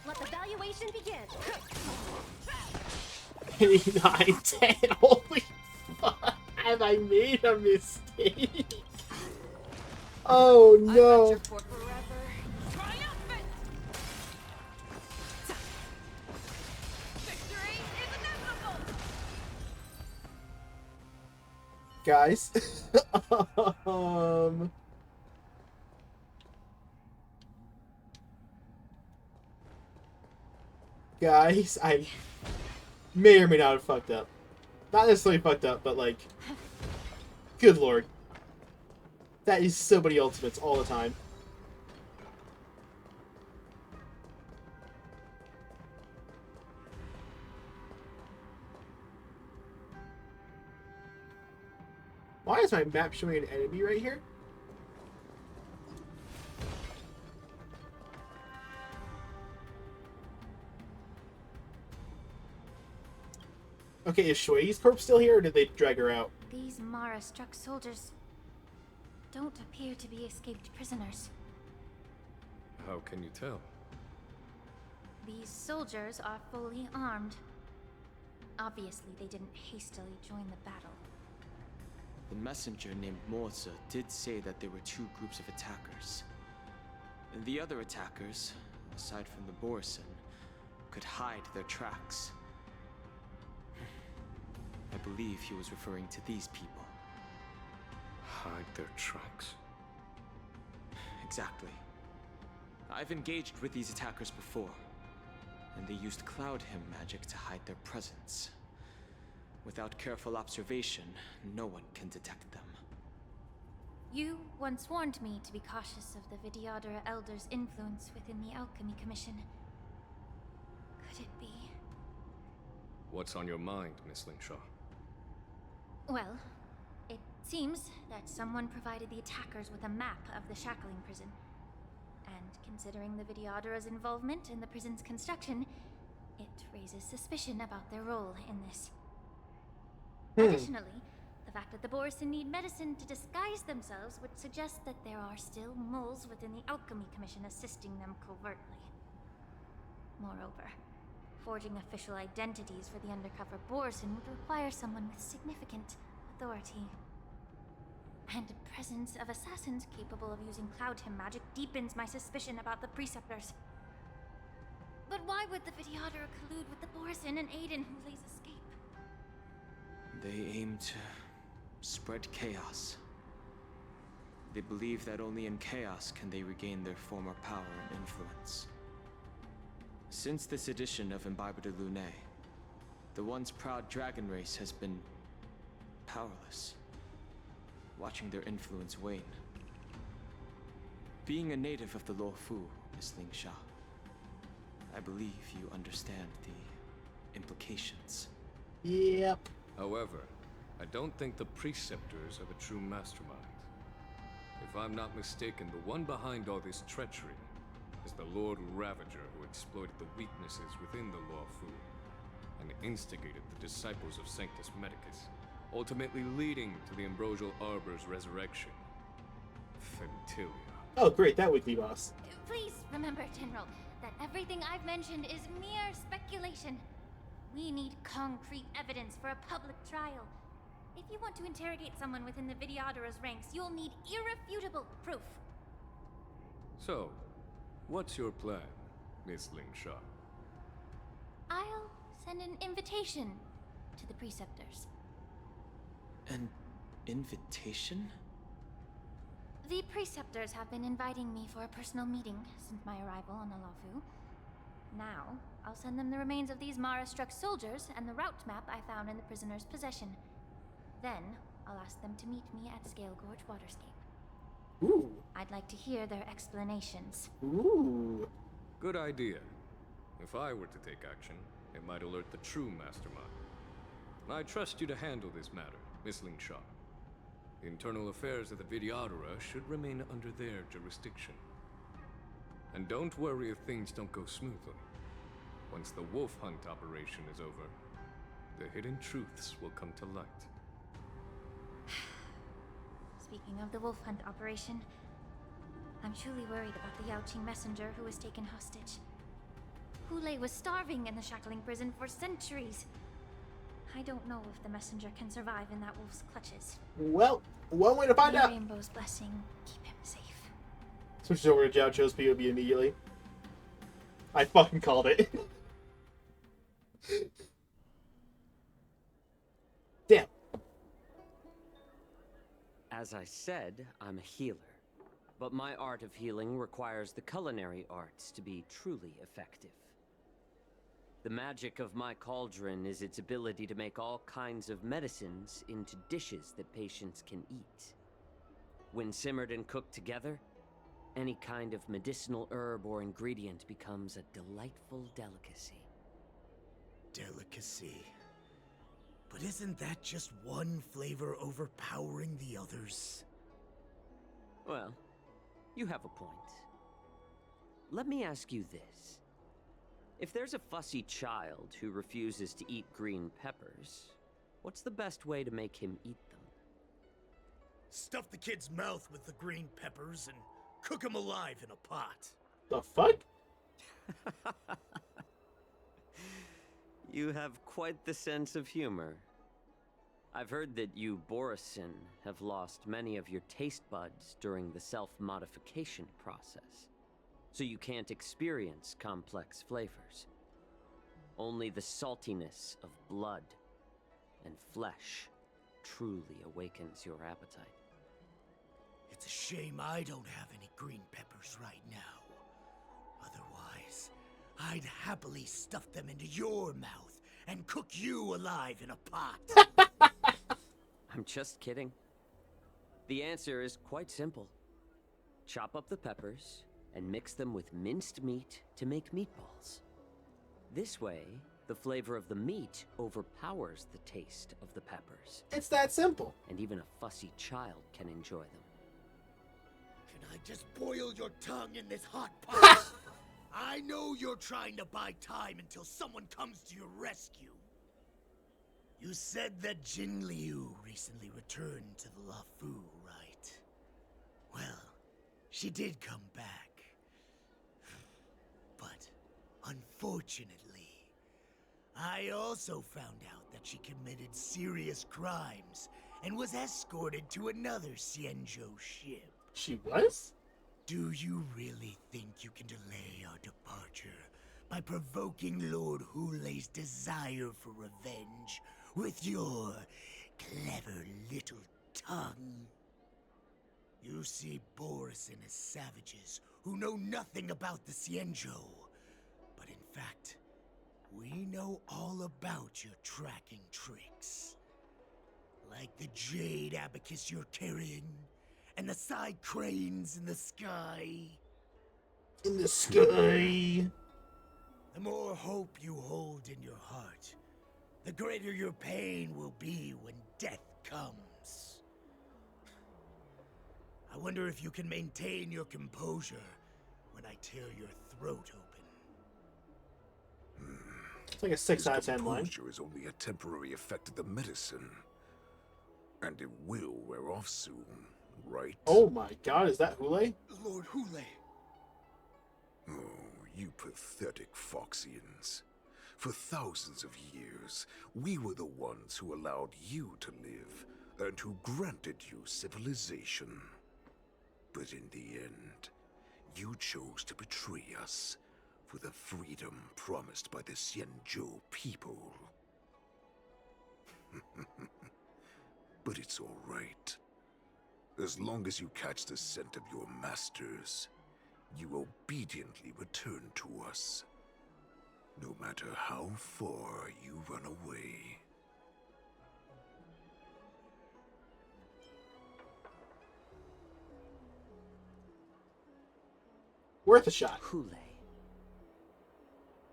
Let the valuation begin. 89, 10. Holy fuck. Have I made a mistake? Oh no. Guys, guys, I may or may not have fucked up. Not necessarily fucked up, but like, good lord. That is so many ultimates all the time. Why is my map showing an enemy right here? Okay, is Shui's corpse still here, or did they drag her out? These Mara-struck soldiers don't appear to be escaped prisoners. How can you tell? These soldiers are fully armed. Obviously, they didn't hastily join the battle. The messenger named Moze did say that there were 2 groups of attackers. And the other attackers, aside from the Borison, could hide their tracks. I believe he was referring to these people. Hide their tracks? Exactly. I've engaged with these attackers before, and they used cloud hymn magic to hide their presence. Without careful observation, no one can detect them. You once warned me to be cautious of the Vidyadhara Elder's influence within the Alchemy Commission. Could it be? What's on your mind, Miss Lingshaw? Well, it seems that someone provided the attackers with a map of the shackling prison. And considering the Vidyadhara's involvement in the prison's construction, it raises suspicion about their role in this. Additionally, the fact that the Borison need medicine to disguise themselves would suggest that there are still moles within the Alchemy Commission assisting them covertly. Moreover, forging official identities for the undercover Borison would require someone with significant authority. And the presence of assassins capable of using cloud hymn magic deepens my suspicion about the Preceptors. But why would the Vidyadhara collude with the Borison and aid in Hulei's escape? They aim to spread chaos. They believe that only in chaos can they regain their former power and influence. Since this edition of Imbibe de Lune, the once proud dragon race has been powerless, watching their influence wane. Being a native of the Luofu, Miss Lingsha, I believe you understand the implications. Yep. However, I don't think the Preceptors are the true masterminds. If I'm not mistaken, the one behind all this treachery is the Lord Ravager who exploited the weaknesses within the Luofu and instigated the disciples of Sanctus Medicus, ultimately leading to the Ambrosial Arbor's resurrection. Fentilia. Oh, great, that would be boss. Please remember, General, that everything I've mentioned is mere speculation. We need concrete evidence for a public trial. If you want to interrogate someone within the Vidyadhara's ranks, you'll need irrefutable proof. So, what's your plan, Miss Lingshaw? I'll send an invitation to the Preceptors. An invitation? The Preceptors have been inviting me for a personal meeting since my arrival on the Luofu. Now, I'll send them the remains of these Mara-struck soldiers and the route map I found in the prisoner's possession. Then, I'll ask them to meet me at Scale Gorge Waterscape. Ooh. I'd like to hear their explanations. Ooh. Good idea. If I were to take action, it might alert the true mastermind. I trust you to handle this matter, Miss Lingshaw. The internal affairs of the Vidyadhara should remain under their jurisdiction. And don't worry if things don't go smoothly. Once the wolf hunt operation is over, the hidden truths will come to light. Speaking of the wolf hunt operation, I'm truly worried about the Yaoqing messenger who was taken hostage. Hulei was starving in the shackling prison for centuries. I don't know if the messenger can survive in that wolf's clutches. Well, one way to find out. Rainbow's blessing, keep him safe. Switches over to Jaioquo's POV immediately. I fucking called it. Damn. As I said, I'm a healer. But my art of healing requires the culinary arts to be truly effective. The magic of my cauldron is its ability to make all kinds of medicines into dishes that patients can eat. When simmered and cooked together, any kind of medicinal herb or ingredient becomes a delightful delicacy. Delicacy. But isn't that just one flavor overpowering the others? Well, you have a point. Let me ask you this. If there's a fussy child who refuses to eat green peppers, what's the best way to make him eat them? Stuff the kid's mouth with the green peppers and cook him alive in a pot. The fuck? You have quite the sense of humor. I've heard that you, Borison, have lost many of your taste buds during the self-modification process, so you can't experience complex flavors. Only the saltiness of blood and flesh truly awakens your appetite. It's a shame I don't have any green peppers right now. Otherwise, I'd happily stuff them into your mouth and cook you alive in a pot. I'm just kidding. The answer is quite simple. Chop up the peppers and mix them with minced meat to make meatballs. This way, the flavor of the meat overpowers the taste of the peppers. It's that simple. And even a fussy child can enjoy them. Can I just boil your tongue in this hot pot? I know you're trying to buy time until someone comes to your rescue. You said that Jin Liu recently returned to the Luofu, right? Well, she did come back. But, unfortunately, I also found out that she committed serious crimes and was escorted to another Xianzhou ship. She was? Do you really think you can delay our departure by provoking Lord Hulei's desire for revenge with your clever little tongue? You see Borison as savages who know nothing about the Xianzhou, but in fact, we know all about your tracking tricks. Like the jade abacus you're carrying, and the side cranes in the sky. In the sky. The more hope you hold in your heart, the greater your pain will be when death comes. I wonder if you can maintain your composure when I tear your throat open. It's like a 6 out of 10 line. Composure is only a temporary effect of the medicine. And it will wear off soon, right? Oh my god, is that Hulei? Lord Hulei. Oh, you pathetic Foxians. For thousands of years, we were the ones who allowed you to live, and who granted you civilization. But in the end, you chose to betray us for the freedom promised by the Xianzhou people. But it's all right. As long as you catch the scent of your masters, you obediently return to us. No matter how far you run away. Worth a shot. Hulei.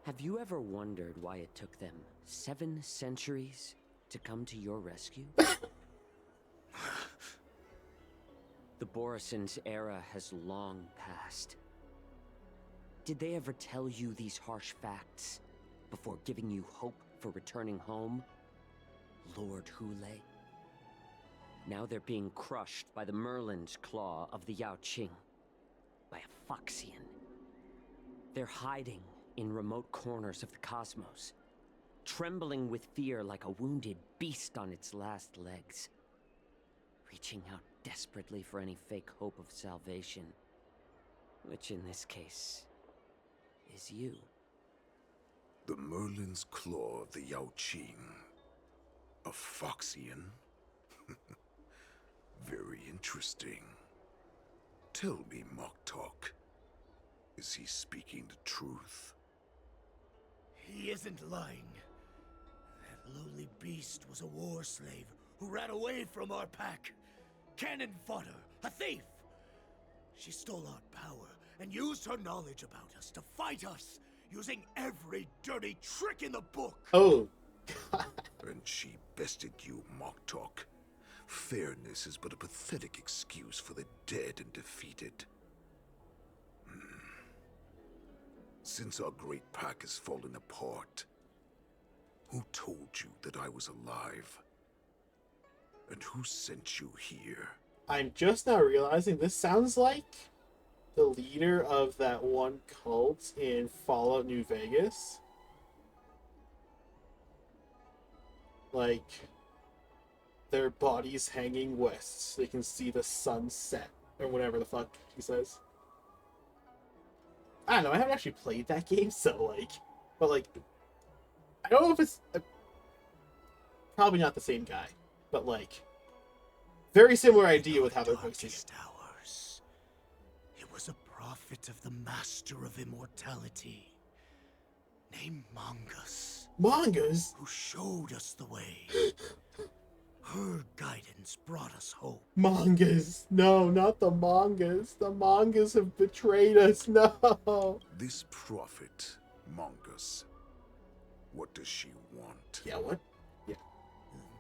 Have you ever wondered why it took them 7 centuries to come to your rescue? The Borison's era has long passed. Did they ever tell you these harsh facts before giving you hope for returning home? Lord Hulei? Now they're being crushed by the Merlin's claw of the Yaoqing. By a Foxian. They're hiding in remote corners of the cosmos, trembling with fear like a wounded beast on its last legs, reaching out desperately for any fake hope of salvation, which in this case is you. The Merlin's claw of the Yaoqing. A Foxian? Very interesting. Tell me, Mock Talk. Is he speaking the truth? He isn't lying. That lowly beast was a war slave who ran away from our pack. Cannon fodder, a thief. She stole our power and used her knowledge about us to fight us, using every dirty trick in the book. Oh. And she bested you, Mock Talk. Fairness is but a pathetic excuse for the dead and defeated. Since our great pack has fallen apart, who told you that I was alive? And who sent you here? I'm just now realizing this sounds like the leader of that one cult in Fallout New Vegas. Like, their bodies hanging west so they can see the sunset, or whatever the fuck he says. I don't know, I haven't actually played that game, so like, but like, I don't know if it's probably not the same guy, but like, very similar idea with how they're voicing it. prophet of the Master of Immortality, named Mongus. Mongus? Who showed us the way. Her guidance brought us hope. Mongus. No, not the Mongus. The Mongus have betrayed us. No. This prophet, Mongus, what does she want? Yeah, what? Yeah.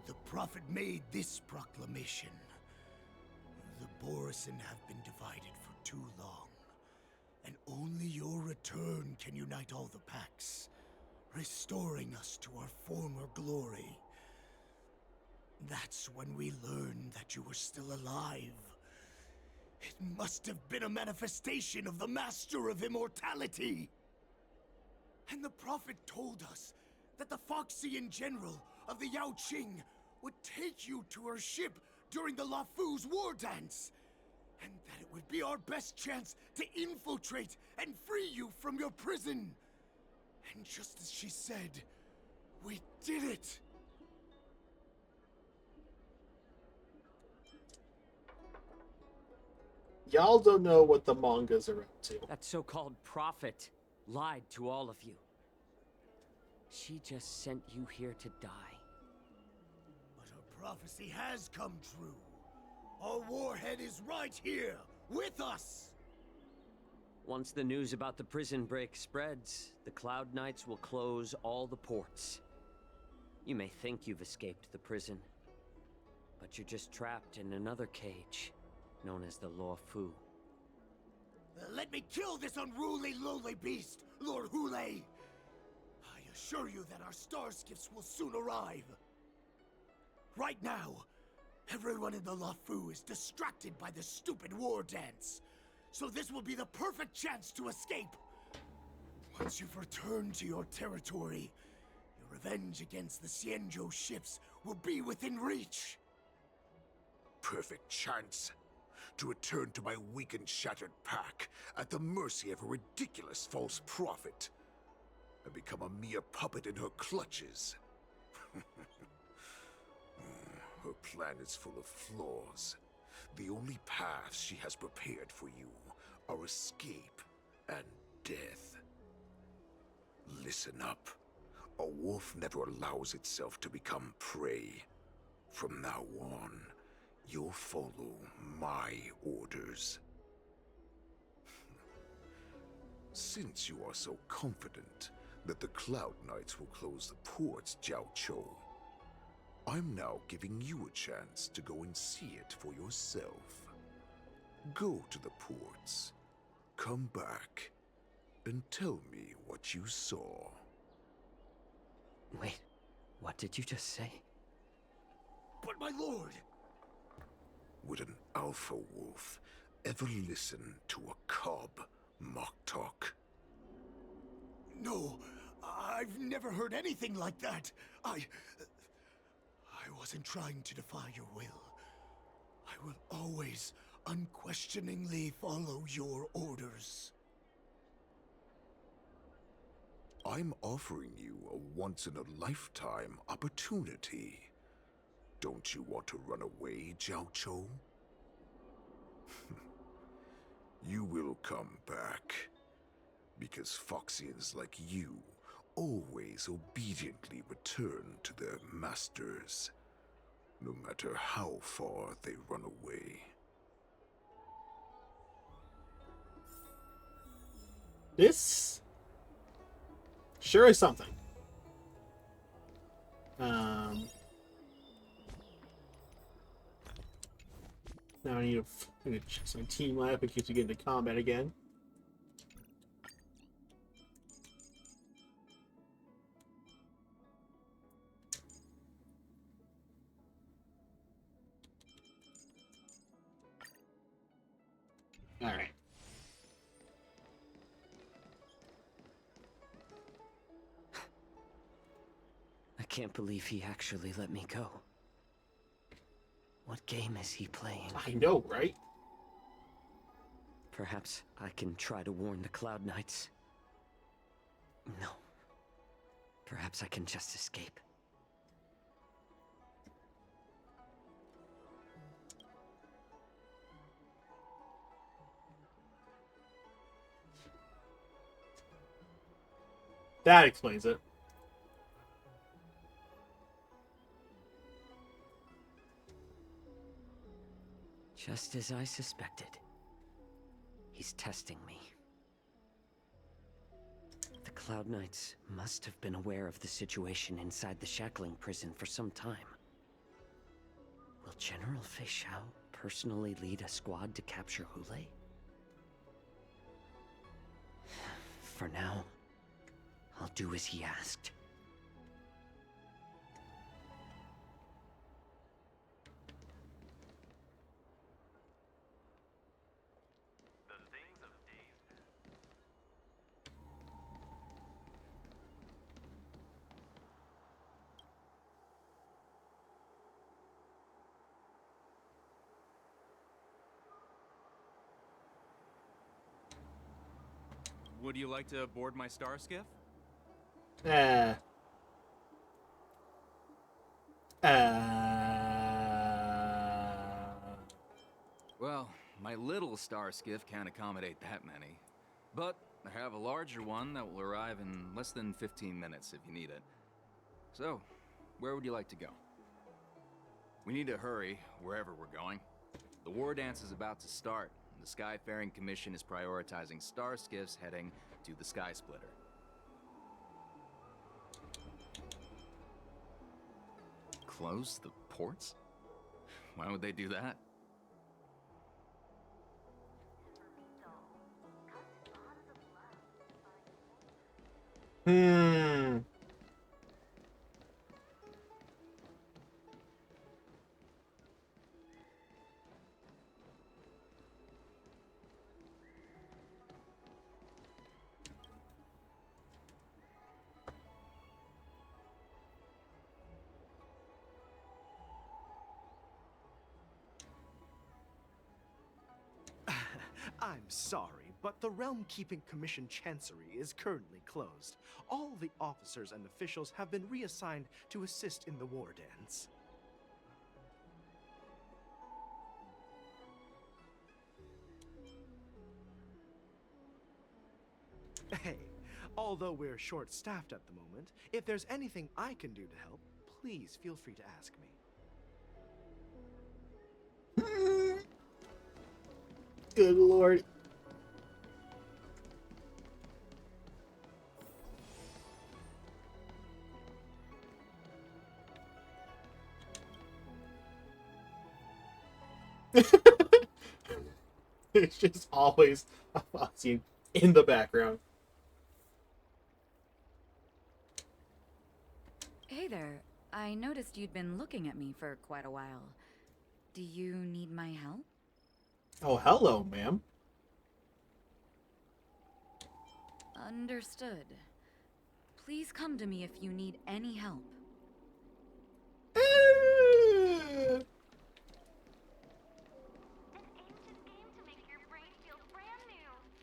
The prophet made this proclamation. The Borisin have been divided for too long, and only your return can unite all the packs, restoring us to our former glory. That's when we learned that you were still alive. It must have been a manifestation of the Master of Immortality. And the prophet told us that the Foxian general of the Yao Qing would take you to her ship during the Lafu's war dance, and that it would be our best chance to infiltrate and free you from your prison. And just as she said, we did it! Y'all don't know what the Mongas are up to. That so-called prophet lied to all of you. She just sent you here to die. But her prophecy has come true. Our warhead is right here, with us! Once the news about the prison break spreads, the Cloud Knights will close all the ports. You may think you've escaped the prison, but you're just trapped in another cage, known as the Law Fu. Let me kill this unruly, lowly beast, Lord Hule! I assure you that our star skiffs will soon arrive. Right now, everyone in the Lafu is distracted by the stupid war dance, so this will be the perfect chance to escape. Once you've returned to your territory, your revenge against the Xianzhou ships will be within reach. Perfect chance to return to my weak and shattered pack at the mercy of a ridiculous false prophet and become a mere puppet in her clutches. Her plan is full of flaws. The only paths she has prepared for you are escape and death. Listen up. A wolf never allows itself to become prey. From now on, you'll follow my orders. Since you are so confident that the Cloud Knights will close the ports, Jaioquo, I'm now giving you a chance to go and see it for yourself. Go to the ports, come back, and tell me what you saw. Wait, what did you just say? But my lord! Would an alpha wolf ever listen to a cub mock talk? No, I've never heard anything like that. I wasn't trying to defy your will. I will always unquestioningly follow your orders. I'm offering you a once-in-a-lifetime opportunity. Don't you want to run away, Jaioquo? You will come back. Because Foxians like you always obediently return to their masters, no matter how far they run away. This sure is something. Now I need to check my team lab in case we get into combat again. All right. I can't believe he actually let me go. What game is he playing? I know, right? Perhaps I can try to warn the Cloud Knights. No. Perhaps I can just escape. That explains it. Just as I suspected. He's testing me. The Cloud Knights must have been aware of the situation inside the shackling prison for some time. Will General Feixiao personally lead a squad to capture Hule? For now, I'll do as he asked. Would you like to board my star skiff? Well, my little star skiff can't accommodate that many. But I have a larger one that will arrive in less than 15 minutes if you need it. So, where would you like to go? We need to hurry wherever we're going. The war dance is about to start. The Skyfaring Commission is prioritizing star skiffs heading to the Sky Splitter. Close the ports? Why would they do that? I'm sorry, but the Realm Keeping Commission Chancery is currently closed. All the officers and officials have been reassigned to assist in the war dance. Hey, although we're short-staffed at the moment, if there's anything I can do to help, please feel free to ask me. Good lord. It's just always a Foxy in the background. Hey there. I noticed you'd been looking at me for quite a while. Do you need my help? Oh, hello, ma'am. Understood. Please come to me if you need any help.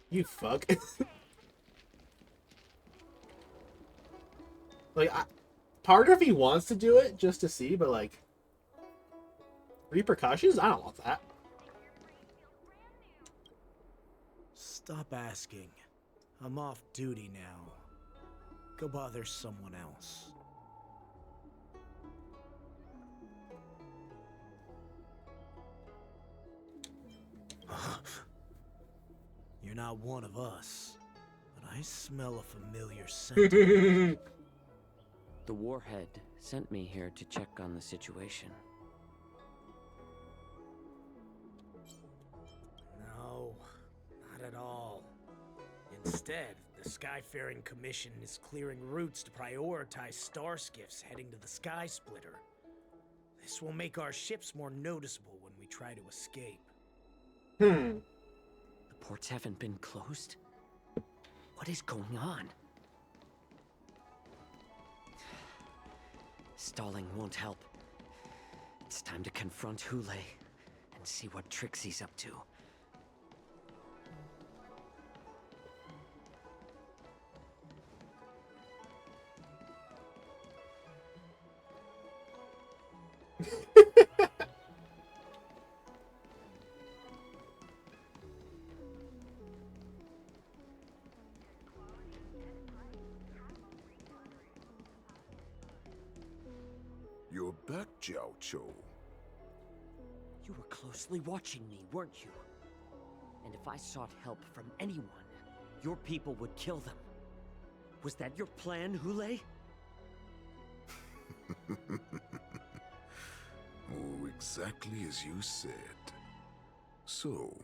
You fuck. Like, part of me wants to do it just to see, but like, repercussions? I don't want that. Stop asking. I'm off duty now. Go bother someone else. You're not one of us, but I smell a familiar scent. The Warhead sent me here to check on the situation. No, not at all. Instead, the Skyfaring Commission is clearing routes to prioritize star skiffs heading to the Sky Splitter. This will make our ships more noticeable when we try to escape. The ports haven't been closed? What is going on? Stalling won't help. It's time to confront Hule and see what tricks he's up to. You're back, Jaioquo. You were closely watching me, weren't you? And if I sought help from anyone, your people would kill them. Was that your plan, Hule? Oh, exactly as you said. So,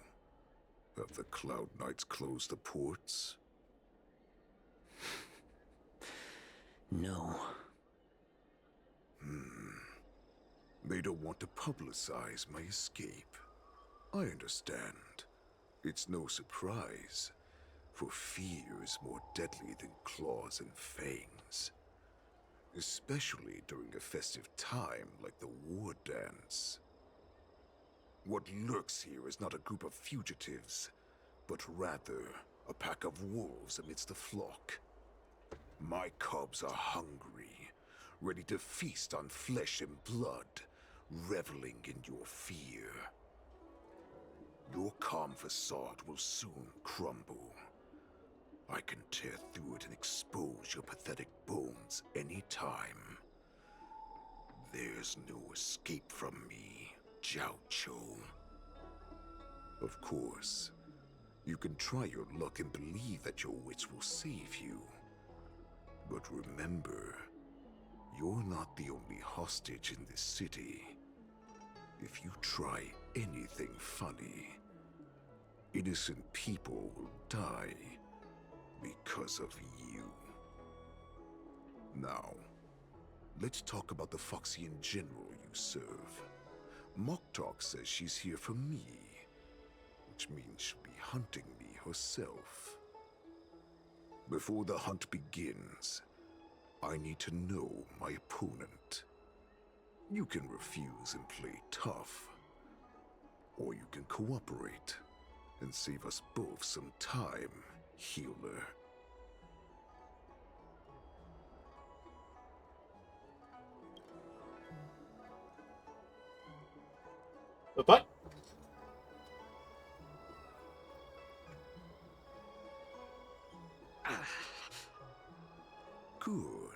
have the Cloud Knights closed the ports? No. They don't want to publicize my escape. I understand. It's no surprise, for fear is more deadly than claws and fangs. Especially during a festive time like the war dance. What lurks here is not a group of fugitives, but rather a pack of wolves amidst the flock. My cubs are hungry, ready to feast on flesh and blood, reveling in your fear. Your calm facade will soon crumble. I can tear through it and expose your pathetic bones any time. There's no escape from me, Jaioquo. Of course, you can try your luck and believe that your wits will save you. But remember, you're not the only hostage in this city. If you try anything funny, innocent people will die because of you. Now, let's talk about the Foxian general you serve. Moktok says she's here for me, which means she'll be hunting me herself. Before the hunt begins, I need to know my opponent. You can refuse and play tough, or you can cooperate and save us both some time, healer. What? Good.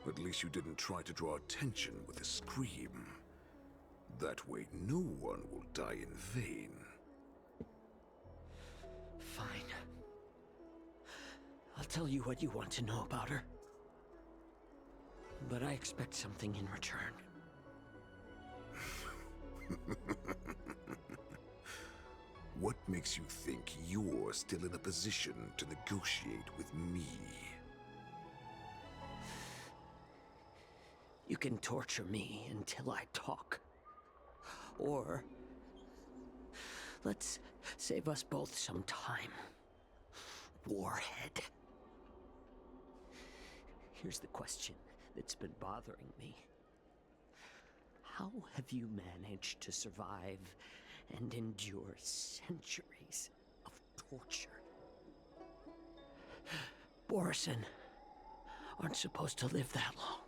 At least you didn't try to draw attention with a scream. That way no one will die in vain. Fine. I'll tell you what you want to know about her. But I expect something in return. What makes you think you're still in a position to negotiate with me? You can torture me until I talk. Or let's save us both some time. Warhead. Here's the question that's been bothering me. How have you managed to survive and endure centuries of torture? Borison aren't supposed to live that long,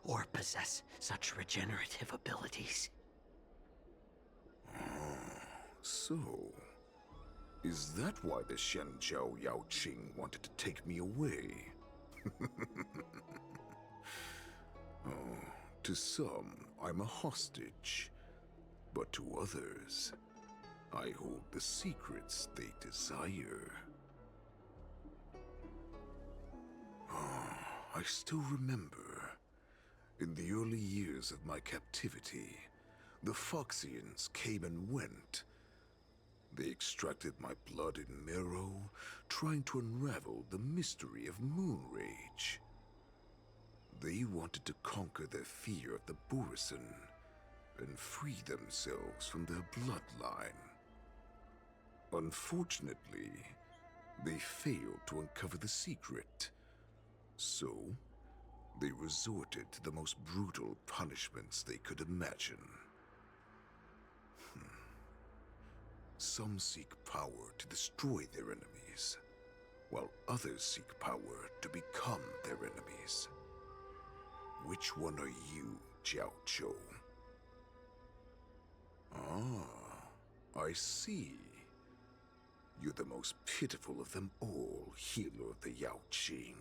or possess such regenerative abilities. So, is that why the Shenjiao Yaoqing wanted to take me away? Oh, to some, I'm a hostage. But to others, I hold the secrets they desire. I still remember, in the early years of my captivity, the Foxians came and went. They extracted my blood and marrow, trying to unravel the mystery of moon rage. They wanted to conquer their fear of the Borison and free themselves from their bloodline. Unfortunately, they failed to uncover the secret. So, they resorted to the most brutal punishments they could imagine. Some seek power to destroy their enemies, while others seek power to become their enemies. Which one are you, Jaioquo? Ah, I see. You're the most pitiful of them all, healer of the Yaoqing.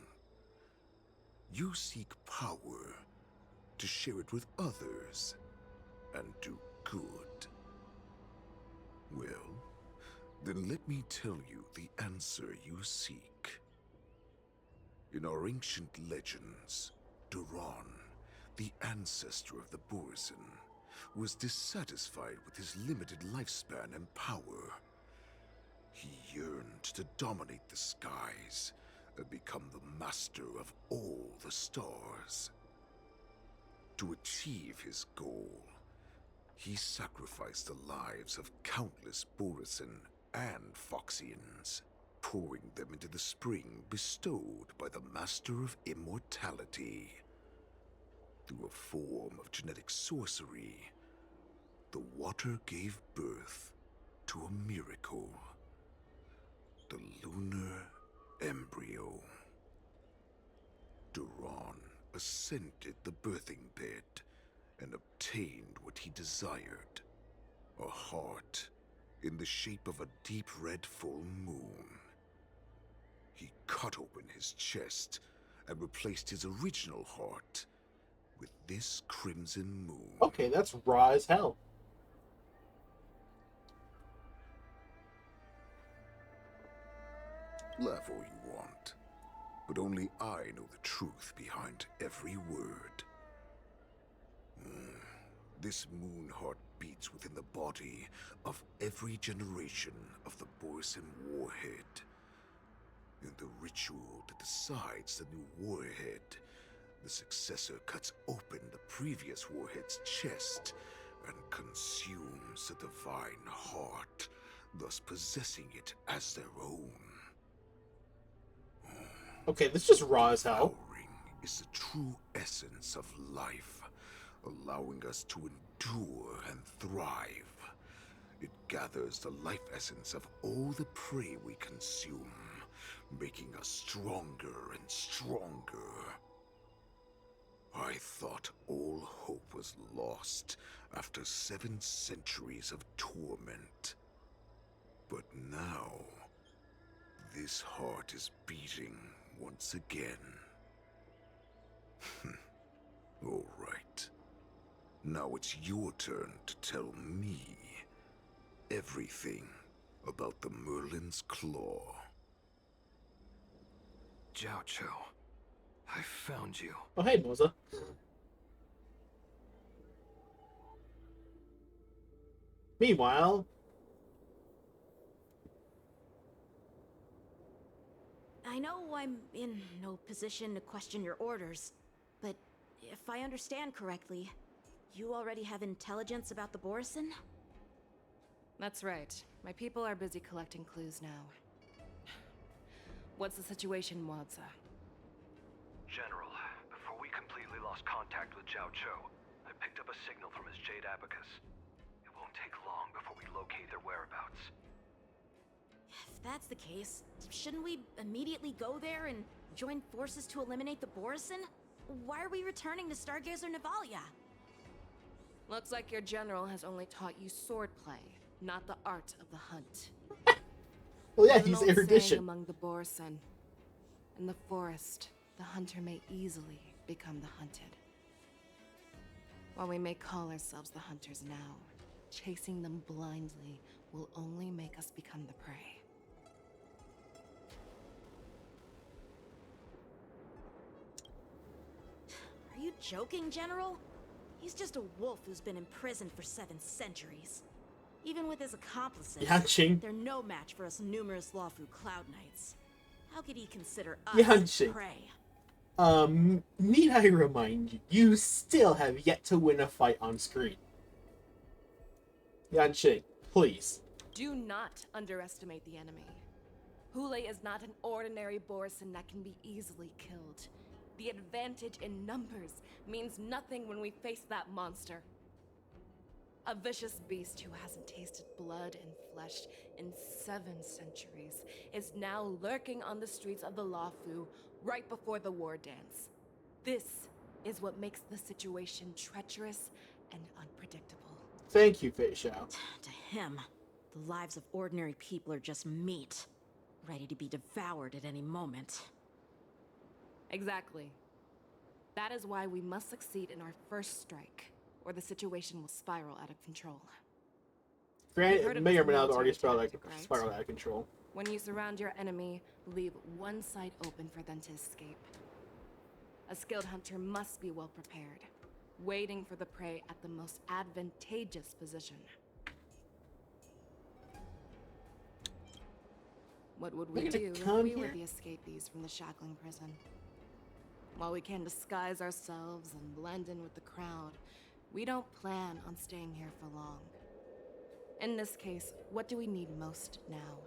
You seek power to share it with others and do good. Well, then let me tell you the answer you seek. In our ancient legends, Duran, the ancestor of the Borson, was dissatisfied with his limited lifespan and power. He yearned to dominate the skies and become the master of all the stars. To achieve his goal, he sacrificed the lives of countless Borson and Foxians, pouring them into the spring bestowed by the Master of Immortality. Through a form of genetic sorcery, the water gave birth to a miracle. The lunar embryo. Duran ascended the birthing bed and obtained what he desired. A heart in the shape of a deep red full moon. He cut open his chest and replaced his original heart with this crimson moon. Okay, that's raw as hell. Laugh all you want, but only I know the truth behind every word. This moon heart beats within the body of every generation of the Borson warhead. In the ritual that decides the new warhead, the successor cuts open the previous warhead's chest and consumes the divine heart, thus possessing it as their own. Okay, this is just raw as hell. Devouring is the true essence of life, allowing us to endure and thrive. It gathers the life essence of all the prey we consume, making us stronger and stronger. I thought all hope was lost after 7 centuries of torment. But now, this heart is beating once again. All right. Now it's your turn to tell me everything about the Merlin's Claw. Jaioquo, I found you. Oh, hey, Moze. Meanwhile, I know I'm in no position to question your orders, but if I understand correctly, you already have intelligence about the Borson? That's right. My people are busy collecting clues now. What's the situation, Moze? General, before we completely lost contact with Jaioquo, I picked up a signal from his Jade Abacus. It won't take long before we locate their whereabouts. If that's the case, shouldn't we immediately go there and join forces to eliminate the Borson? Why are we returning to Stargazer Navalia? Looks like your general has only taught you swordplay, not the art of the hunt. well, yeah, There's an he's old saying erudition. among the Borson. In the forest, the hunter may easily become the hunted. While we may call ourselves the hunters now, chasing them blindly will only make us become the prey. Are you joking, General? He's just a wolf who's been imprisoned for 7 centuries. Even with his accomplices, Yanqing. they're no match for us numerous Lawfu Cloud Knights. How could he consider us Yanqing. prey? Need I remind you, you still have yet to win a fight on screen. Yanqing, please. Do not underestimate the enemy. Hule is not an ordinary Borson that can be easily killed. The advantage in numbers means nothing when we face that monster. A vicious beast who hasn't tasted blood and flesh in 7 centuries is now lurking on the streets of the Lawfu right before the war dance. This is what makes the situation treacherous and unpredictable. Thank you, Feixiao. To him, the lives of ordinary people are just meat, ready to be devoured at any moment. Exactly. That is why we must succeed in our first strike, or the situation will spiral out of control. Granted, it may or may not have already spiraled Right? out of control. When you surround your enemy, leave one side open for them to escape. A skilled hunter must be well prepared, waiting for the prey at the most advantageous position. What would we do if we were the escapees from the shackling prison? While we can disguise ourselves and blend in with the crowd, we don't plan on staying here for long. In this case, what do we need most now?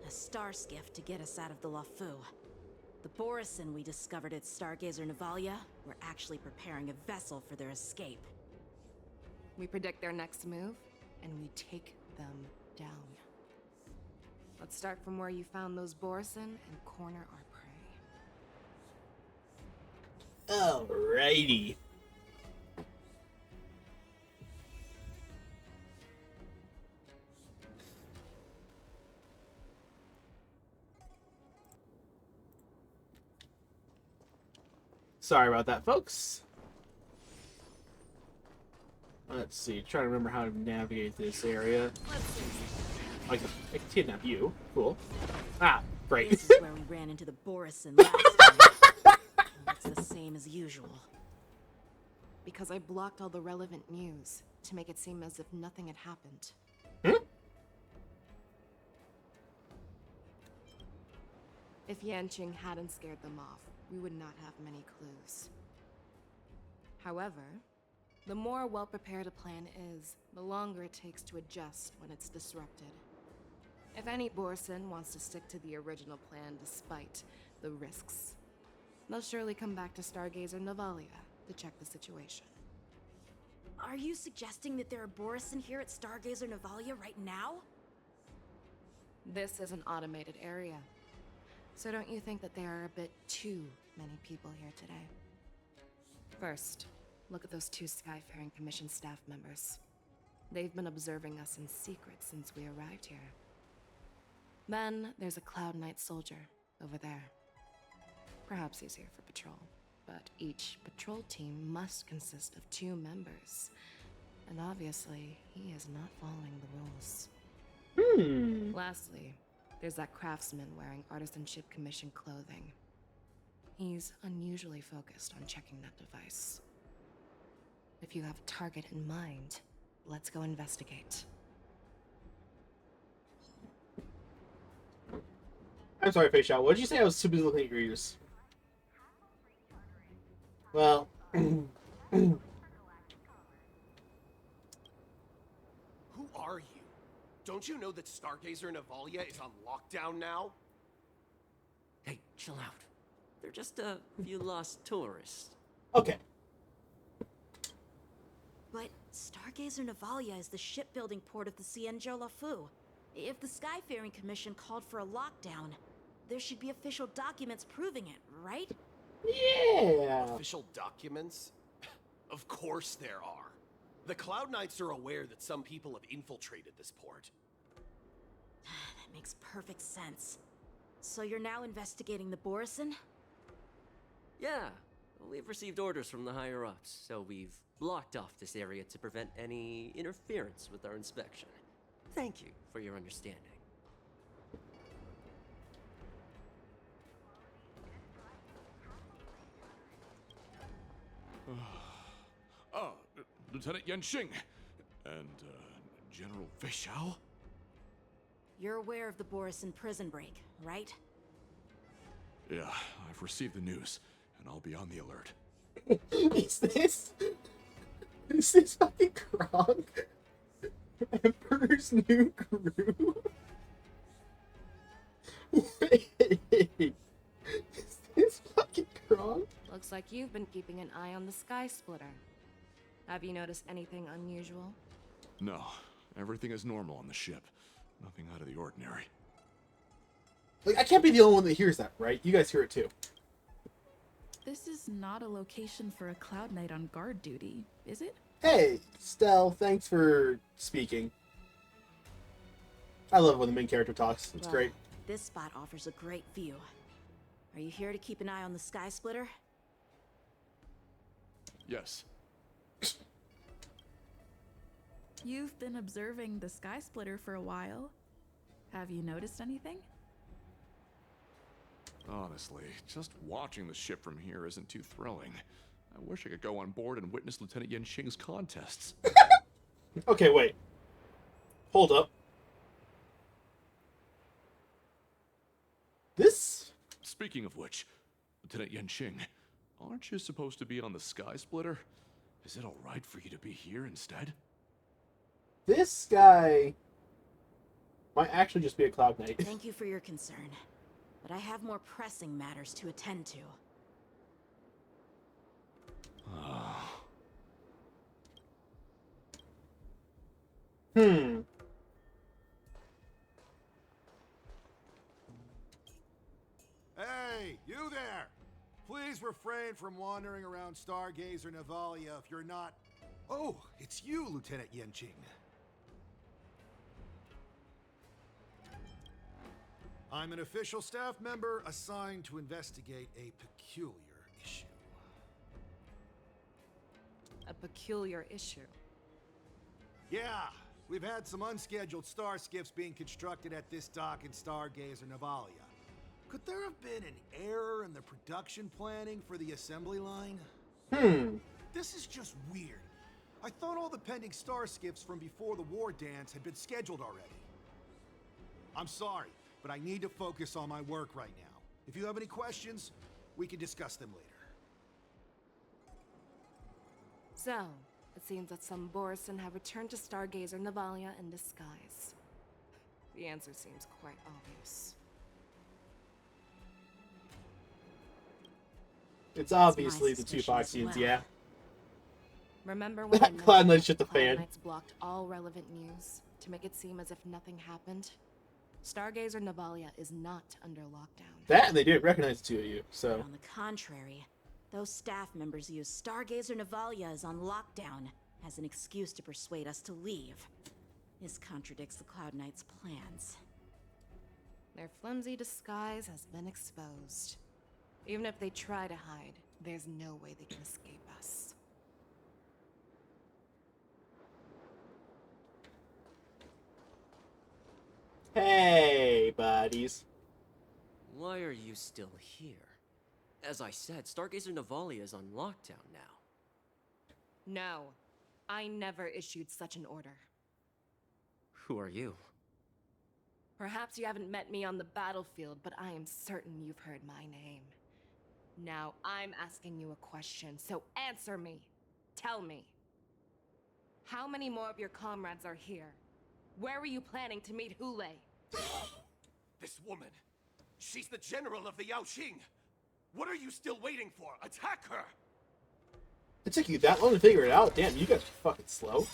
A star skiff to get us out of the Lafu. The Borison we discovered at Stargazer Navalia were actually preparing a vessel for their escape. We predict their next move, and we take them down. Let's start from where you found those Borison and corner our prey. Alrighty. Sorry about that, folks. Let's see. Trying to remember how to navigate this area. I can kidnap you. Cool. Ah, great. This is where we ran into the Borison last time. It's the same as usual. Because I blocked all the relevant news to make it seem as if nothing had happened. If Yanqing hadn't scared them off, we would not have many clues. However, the more well-prepared a plan is, the longer it takes to adjust when it's disrupted. If any Borison wants to stick to the original plan despite the risks, they'll surely come back to Stargazer Navalia to check the situation. Are you suggesting that there are Borison here at Stargazer Navalia right now? This is an automated area, so don't you think that there are a bit too many people here today? First, look at those two Skyfaring Commission staff members. They've been observing us in secret since we arrived here. Then there's a Cloud Knight soldier over there. Perhaps he's here for patrol, but each patrol team must consist of 2 members. And obviously, he is not following the rules. Lastly, there's that craftsman wearing Artisanship Commission clothing. He's unusually focused on checking that device. If you have a target in mind, let's go investigate. I'm sorry, Feixiao. What did you say? I was too busy looking at your ears. Well, Who are you? Don't you know that Stargazer Navalia is on lockdown now? Hey, chill out. They're just a few lost tourists. Okay. But Stargazer Navalia is the shipbuilding port of the Xianzhou Lafu. If the Skyfaring Commission called for a lockdown, there should be official documents proving it, right? Yeah. Official documents? Of course there are. The Cloud Knights are aware that some people have infiltrated this port. That makes perfect sense. So you're now investigating the Borison? Yeah, we've received orders from the higher-ups, so we've blocked off this area to prevent any interference with our inspection. Thank you for your understanding. Lieutenant Yanqing and General Feixiao? You're aware of the Borison prison break, right? Yeah, I've received the news, and I'll be on the alert. Is this fucking Kronk? Emperor's New Groove? Wait, is this fucking Kronk? Looks like you've been keeping an eye on the Sky Splitter. Have you noticed anything unusual? No, everything is normal on the ship. Nothing out of the ordinary. Like, I can't be the only one that hears that, right? You guys hear it too. This is not a location for a Cloud Knight on guard duty, is it? Hey, Stell, thanks for speaking. I love it when the main character talks. It's Well, great. This spot offers a great view. Are you here to keep an eye on the Sky Splitter? Yes. You've been observing the Sky Splitter for a while. Have you noticed anything? Honestly, just watching the ship from here isn't too thrilling. I wish I could go on board and witness Lieutenant Yenqing's contests. Okay, wait. Hold up. This? Speaking of which, Lieutenant Yenqing, aren't you supposed to be on the Sky Splitter? Is it alright for you to be here instead? This guy might actually just be a Cloud Knight. Thank you for your concern, but I have more pressing matters to attend to. Hmm. Hey, you there! Please refrain from wandering around Stargazer Navalia if you're not... Oh, it's you, Lieutenant Yenqing. I'm an official staff member assigned to investigate a peculiar issue. A peculiar issue? Yeah, we've had some unscheduled star skiffs being constructed at this dock in Stargazer Navalia. Could there have been an error in the production planning for the assembly line? This is just weird. I thought all the pending star skiffs from before the war dance had been scheduled already. I'm sorry, but I need to focus on my work right now. If you have any questions, we can discuss them later. So, it seems that some Borison have returned to Stargazer Navalia in disguise. The answer seems quite obvious. It's obviously the two Foxians, yeah. Remember when That Cloud Knight's just a Cloud fan. Knights blocked all relevant news to make it seem as if nothing happened? Stargazer Navalia is not under lockdown. That and they didn't recognize the two of you, so. But on the contrary, those staff members use Stargazer Navalia is on lockdown as an excuse to persuade us to leave. This contradicts the Cloud Knights' plans. Their flimsy disguise has been exposed. Even if they try to hide, there's no way they can escape us. Hey, buddies. Why are you still here? As I said, Stargazer Navalia is on lockdown now. No, I never issued such an order. Who are you? Perhaps you haven't met me on the battlefield, but I am certain you've heard my name. Now I'm asking you a question, so answer me. Tell me. How many more of your comrades are here? Where were you planning to meet Hule? This woman, she's the general of the Yaoqing. What are you still waiting for? Attack her! It took you that long to figure it out? Damn, you guys are fucking slow.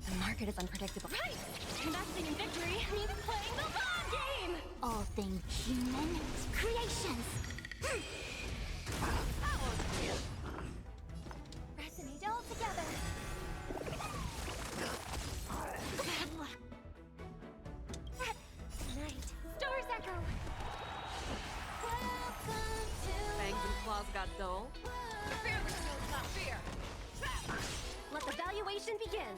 The market is unpredictable. Right! Investing in victory means playing the long game! All things human creations. Resonate all together. Bad luck. Tonight, Stars Echo. Fangs and claws got dull. Fearless skills got fear. Let the valuation begin.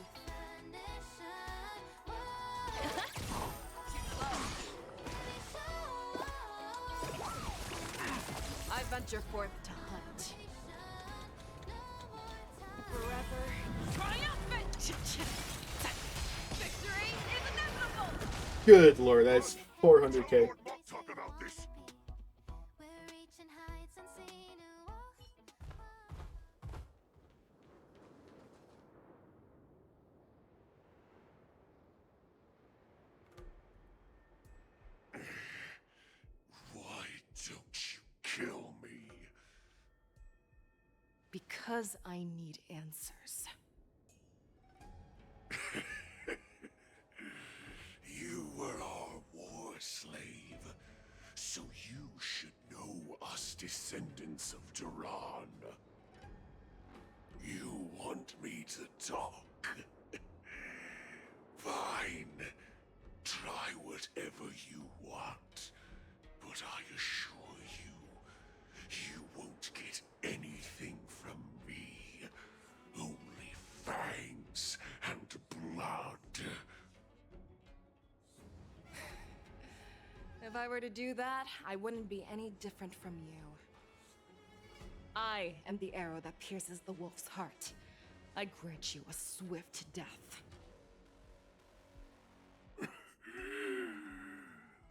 I venture forth to hunt. Forever triumphant! Victory is inevitable! Good lord, that's 400k. Talk about this. Why don't you kill me? Because I need answers. You were our war slave, so you should know us descendants of Duran. You want me to talk? Fine. Try whatever you want, but I assure you, I were to do that, I wouldn't be any different from you. I am the arrow that pierces the wolf's heart. I grant you a swift death.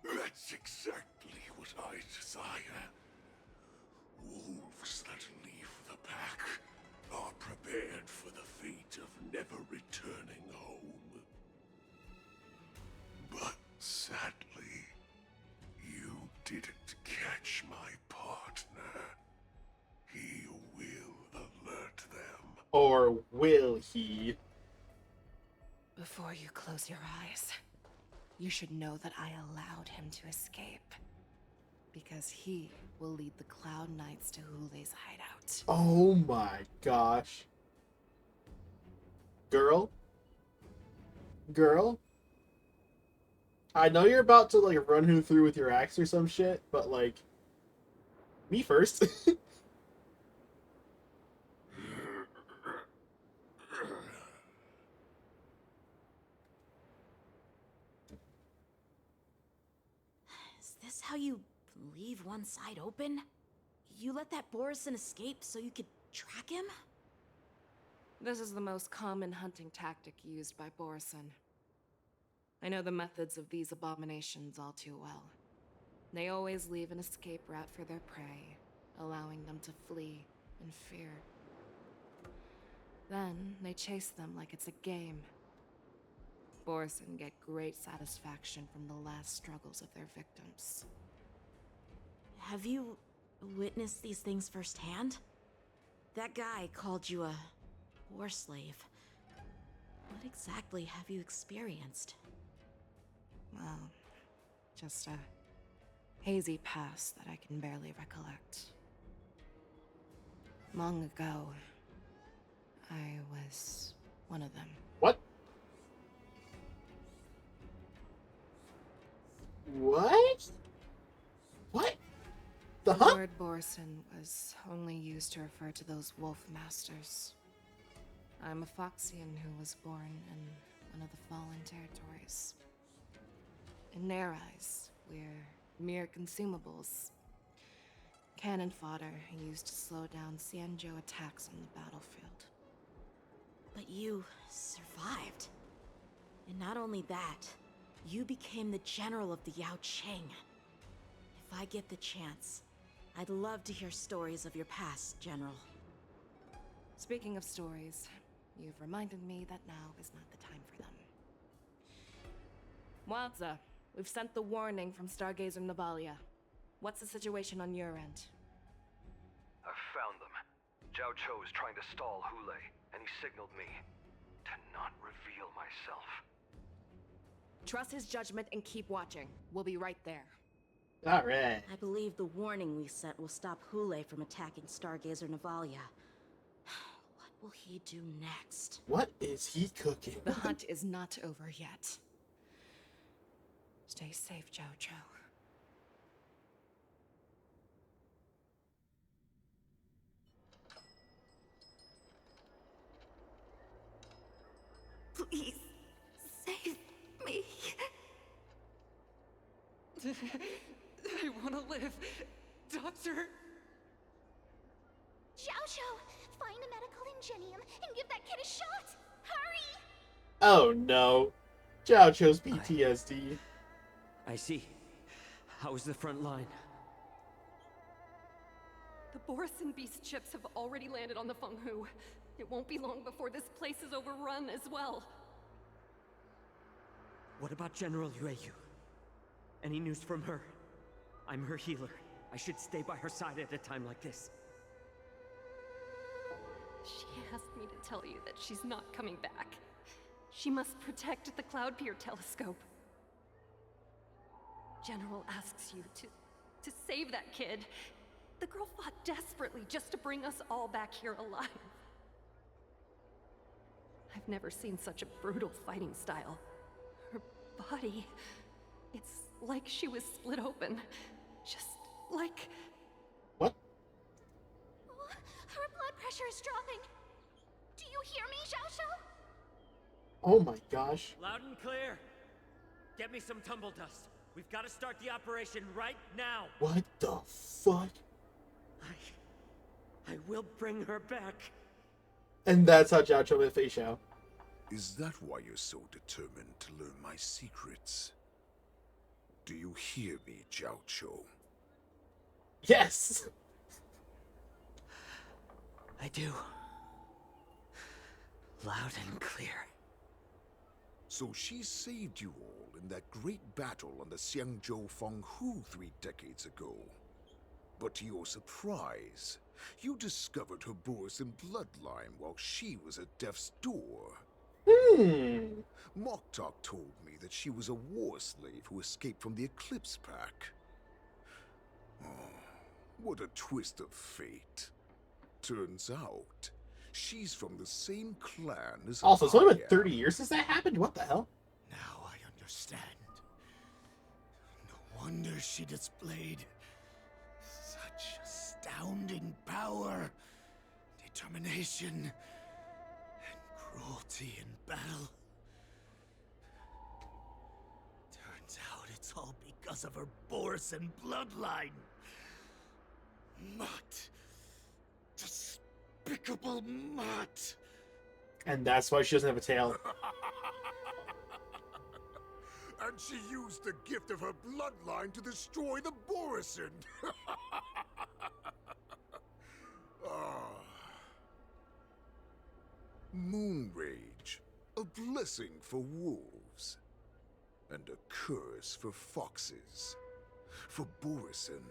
That's exactly what I desire. Wolves that leave the pack are prepared for the fate of never returning home. But sadly, you didn't catch my partner. He will alert them. Or will he? Before you close your eyes, you should know that I allowed him to escape. Because he will lead the Cloud Knights to Hule's hideout. Oh my gosh. Girl? Girl? I know you're about to, like, run him through with your axe or some shit, but, like, me first. Is this how you leave one side open? You let that Borison escape so you could track him? This is the most common hunting tactic used by Borison. I know the methods of these abominations all too well. They always leave an escape route for their prey, allowing them to flee in fear. Then they chase them like it's a game. Borison get great satisfaction from the last struggles of their victims. Have you witnessed these things firsthand? That guy called you a war slave. What exactly have you experienced? Well, just a hazy past that I can barely recollect. Long ago, I was one of them. What? What? What? The The huh? word Borison was only used to refer to those wolf masters. I'm a Foxian who was born in one of the fallen territories. In their eyes, we're mere consumables. Cannon fodder used to slow down Xianzhou attacks on the battlefield. But you survived. And not only that, you became the general of the Yao Cheng. If I get the chance, I'd love to hear stories of your past, General. Speaking of stories, you've reminded me that now is not the time for them. Moze, we've sent the warning from Stargazer Navalia. What's the situation on your end? I've found them. Jaioquo is trying to stall Hule, and he signaled me to not reveal myself. Trust his judgment and keep watching. We'll be right there. Alright. I believe the warning we sent will stop Hule from attacking Stargazer Navalia. What will he do next? What is he cooking? The hunt is not over yet. Stay safe, Jaioquo. Please, save me. I want to live. Doctor! Jaioquo, find a medical ingenium and give that kid a shot! Hurry! Oh no. Jaioquo's PTSD. I see. How's the front line? The Borison beast chips have already landed on the Fenghu. It won't be long before this place is overrun as well. What about General Yueyu? Any news from her? I'm her healer. I should stay by her side at a time like this. She asked me to tell you that she's not coming back. She must protect the Cloud Pier telescope. General asks you to save that kid. The girl fought desperately just to bring us all back here alive. I've never seen such a brutal fighting style. Her body, it's like she was split open. Just like... What? Her blood pressure is dropping. Do you hear me, Jaioquo? Oh my gosh. Loud and clear. Get me some tumble dust. We've got to start the operation right now. What the fuck? I will bring her back. And that's how Jaioquo met Feixiao. Is that why you're so determined to learn my secrets? Do you hear me, Jaioquo? Yes! I do. Loud and clear. So she saved you all in that great battle on the Xiangzhou Fenghu 3 decades ago. But to your surprise, you discovered her Borisin bloodline while she was at death's door. Moktok told me that she was a war slave who escaped from the Eclipse Pack. Oh, what a twist of fate. Turns out, she's from the same clan as Also, it's only I been 30 years since that happened? What the hell? Now I understand. No wonder she displayed such astounding power, determination, and cruelty in battle. Turns out it's all because of her Borisin bloodline. Mutt. Despicable mutt. And that's why she doesn't have a tail. And she used the gift of her bloodline to destroy the Borisin. Moon Rage, a blessing for wolves, and a curse for foxes. For Borisin,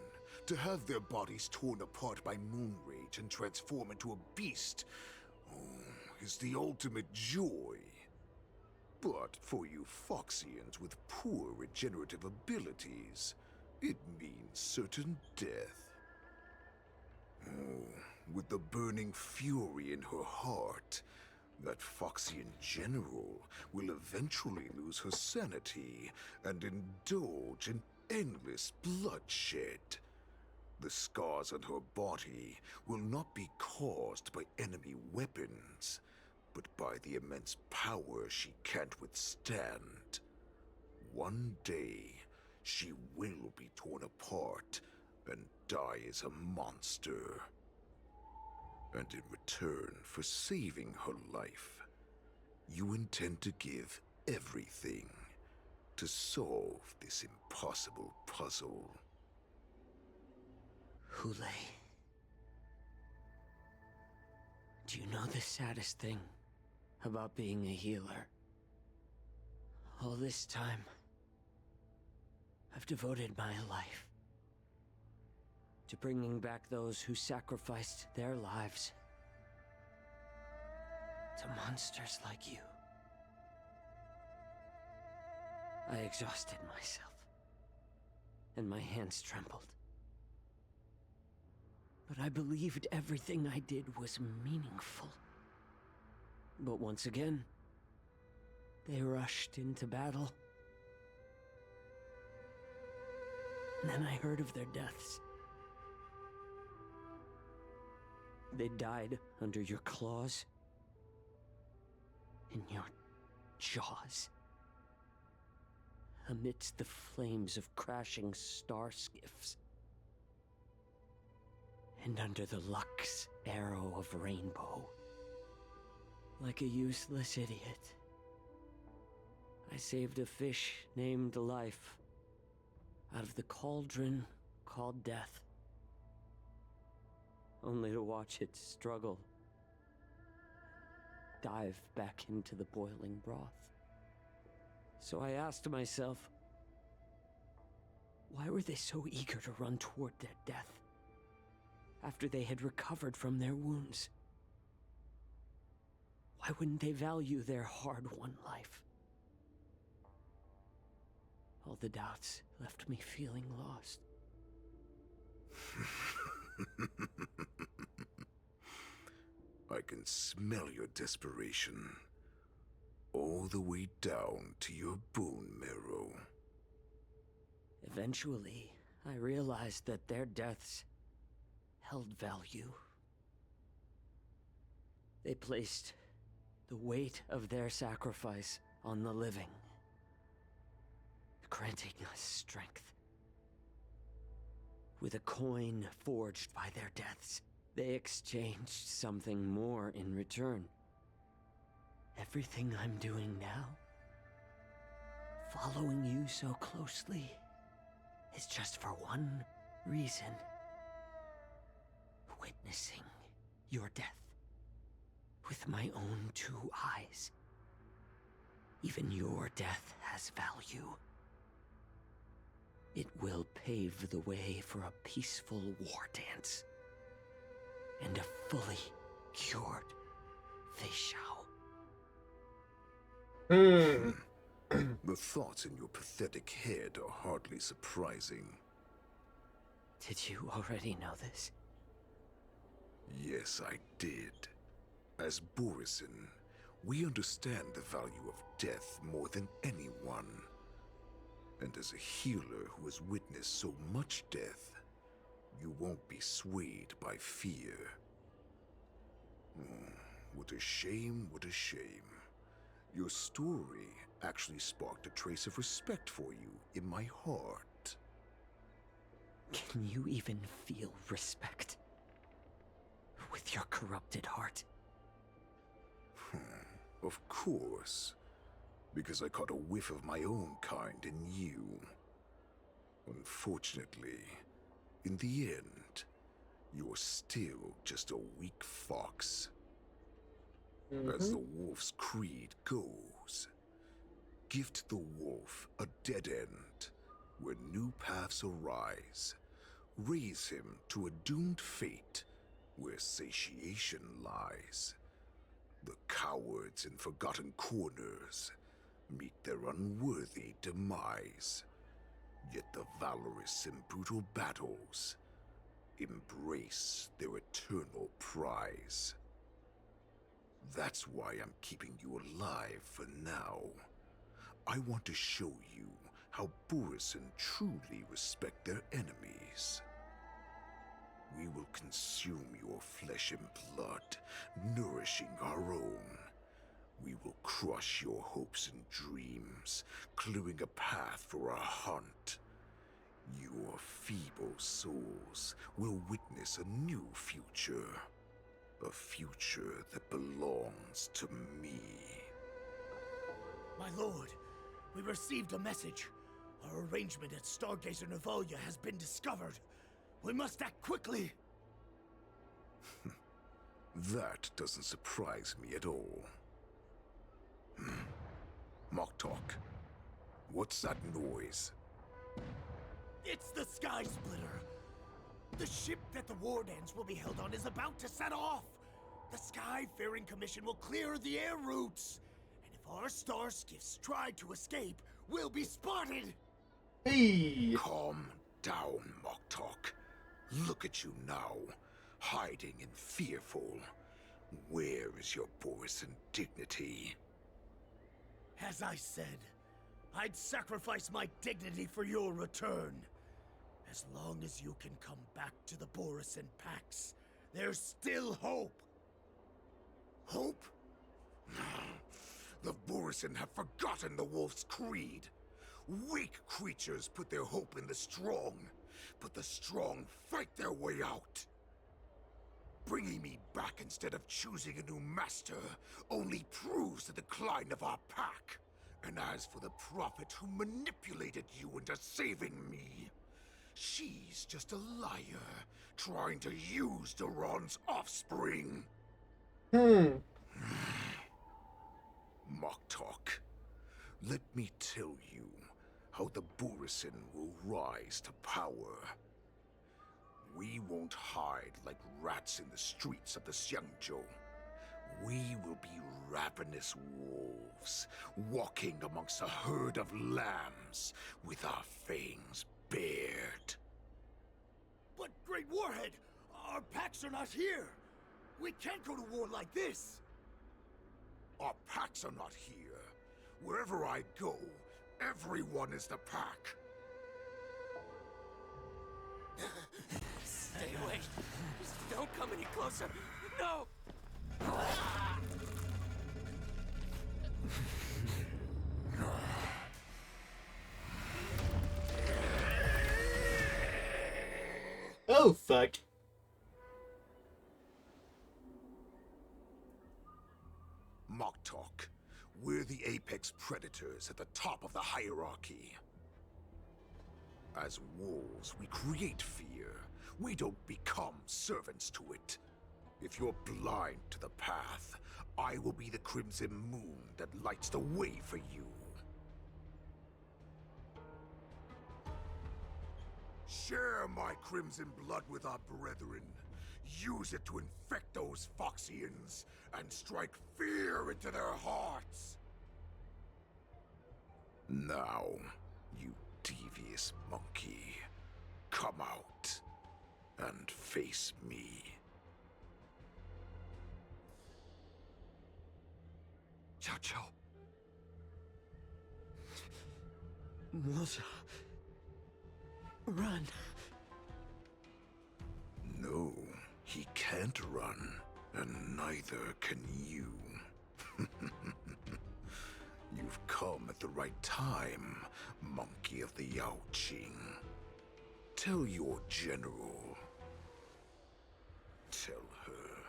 to have their bodies torn apart by Moon Rage and transform into a beast is the ultimate joy. But for you Foxians with poor regenerative abilities, it means certain death. With the burning fury in her heart, that Foxian general will eventually lose her sanity and indulge in endless bloodshed. The scars on her body will not be caused by enemy weapons, but by the immense power she can't withstand. One day, she will be torn apart and die as a monster. And in return for saving her life, you intend to give everything to solve this impossible puzzle. Hule. Do you know the saddest thing about being a healer? All this time, I've devoted my life to bringing back those who sacrificed their lives to monsters like you. I exhausted myself, and my hands trembled. But I believed everything I did was meaningful. But once again, they rushed into battle. And then I heard of their deaths. They died under your claws, in your jaws, amidst the flames of crashing star skiffs, and under the Lux arrow of Rainbow. Like a useless idiot, I saved a fish named Life out of the cauldron called Death, only to watch it struggle, dive back into the boiling broth. So I asked myself, why were they so eager to run toward their death after they had recovered from their wounds? Why wouldn't they value their hard-won life? All the doubts left me feeling lost. I can smell your desperation, all the way down to your bone marrow. Eventually, I realized that their deaths held value. They placed the weight of their sacrifice on the living, granting us strength. With a coin forged by their deaths, they exchanged something more in return. Everything I'm doing now, following you so closely, is just for one reason. Witnessing your death with my own two eyes. Even your death has value. It will pave the way for a peaceful war dance. And a fully cured Feixiao. The thoughts in your pathetic head are hardly surprising. Did you already know this? Yes, I did. As Borisin, we understand the value of death more than anyone. And as a healer who has witnessed so much death, you won't be swayed by fear. What a shame, what a shame. Your story actually sparked a trace of respect for you in my heart. Can you even feel respect? With your corrupted heart? Of course. Because I caught a whiff of my own kind in you. Unfortunately, in the end, you're still just a weak fox. As the wolf's creed goes, gift the wolf a dead end, where new paths arise. Raise him to a doomed fate, where satiation lies. The cowards in forgotten corners meet their unworthy demise. Yet the valorous in brutal battles embrace their eternal prize. That's why I'm keeping you alive for now. I want to show you how Borisin truly respect their enemies. We will consume your flesh and blood, nourishing our own. We will crush your hopes and dreams, clearing a path for our hunt. Your feeble souls will witness a new future. A future that belongs to me. My lord, we received a message. Our arrangement at Stargazer Navalia has been discovered. We must act quickly. That doesn't surprise me at all. Moktok, what's that noise? It's the Sky Splitter. The ship that the Wardens will be held on is about to set off. The Skyfaring Commission will clear the air routes. And if our star skiffs try to escape, we'll be spotted. Hey! Calm down, Moktok. Look at you now, hiding and fearful. Where is your Borisin dignity? As I said, I'd sacrifice my dignity for your return. As long as you can come back to the Borisin Pax, there's still hope. Hope? The Borisin have forgotten the wolf's creed. Weak creatures put their hope in the strong, but the strong fight their way out. Bringing me back instead of choosing a new master only proves the decline of our pack. And as for the prophet who manipulated you into saving me, she's just a liar, trying to use Duran's offspring. Moktok, let me tell you how the Borisin will rise to power. We won't hide like rats in the streets of the Xiangzhou. We will be ravenous wolves, walking amongst a herd of lambs with our fangs bared. But, Great Warhead, our packs are not here. We can't go to war like this. Our packs are not here. Wherever I go, everyone is the pack. Stay away. Just don't come any closer. No! Oh, fuck. Mock talk. We're the apex predators at the top of the hierarchy. As wolves, we create fear. We don't become servants to it. If you're blind to the path, I will be the crimson moon that lights the way for you. Share my crimson blood with our brethren. Use it to infect those Foxians and strike fear into their hearts. Now, you devious monkey, come out and face me. Jaioquo. Moze. Run. No, he can't run, and neither can you. You've come at the right time, monkey of the Yaoqing. Tell your general. Tell her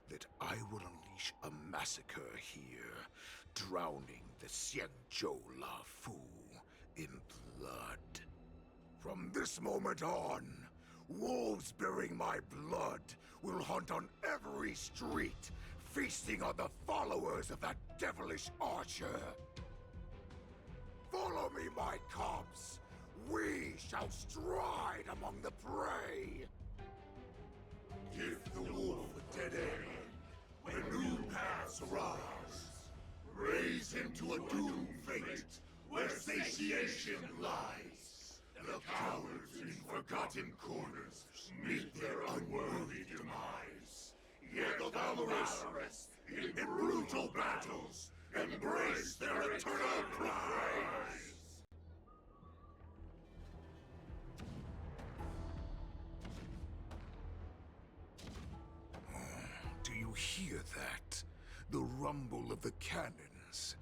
that I will unleash a massacre here, drowning the Feixiao Fu in blood. From this moment on, wolves bearing my blood will hunt on every street, feasting on the followers of that devilish archer. Follow me, my cubs. We shall stride among the prey. Give the wolf a dead end when new paths arise. Raise him to a doomed fate where satiation lies. The cowards in forgotten corners meet their unworthy demise. Yet the valorous in brutal battles embrace their eternal prize. Do you hear that? The rumble of the cannons.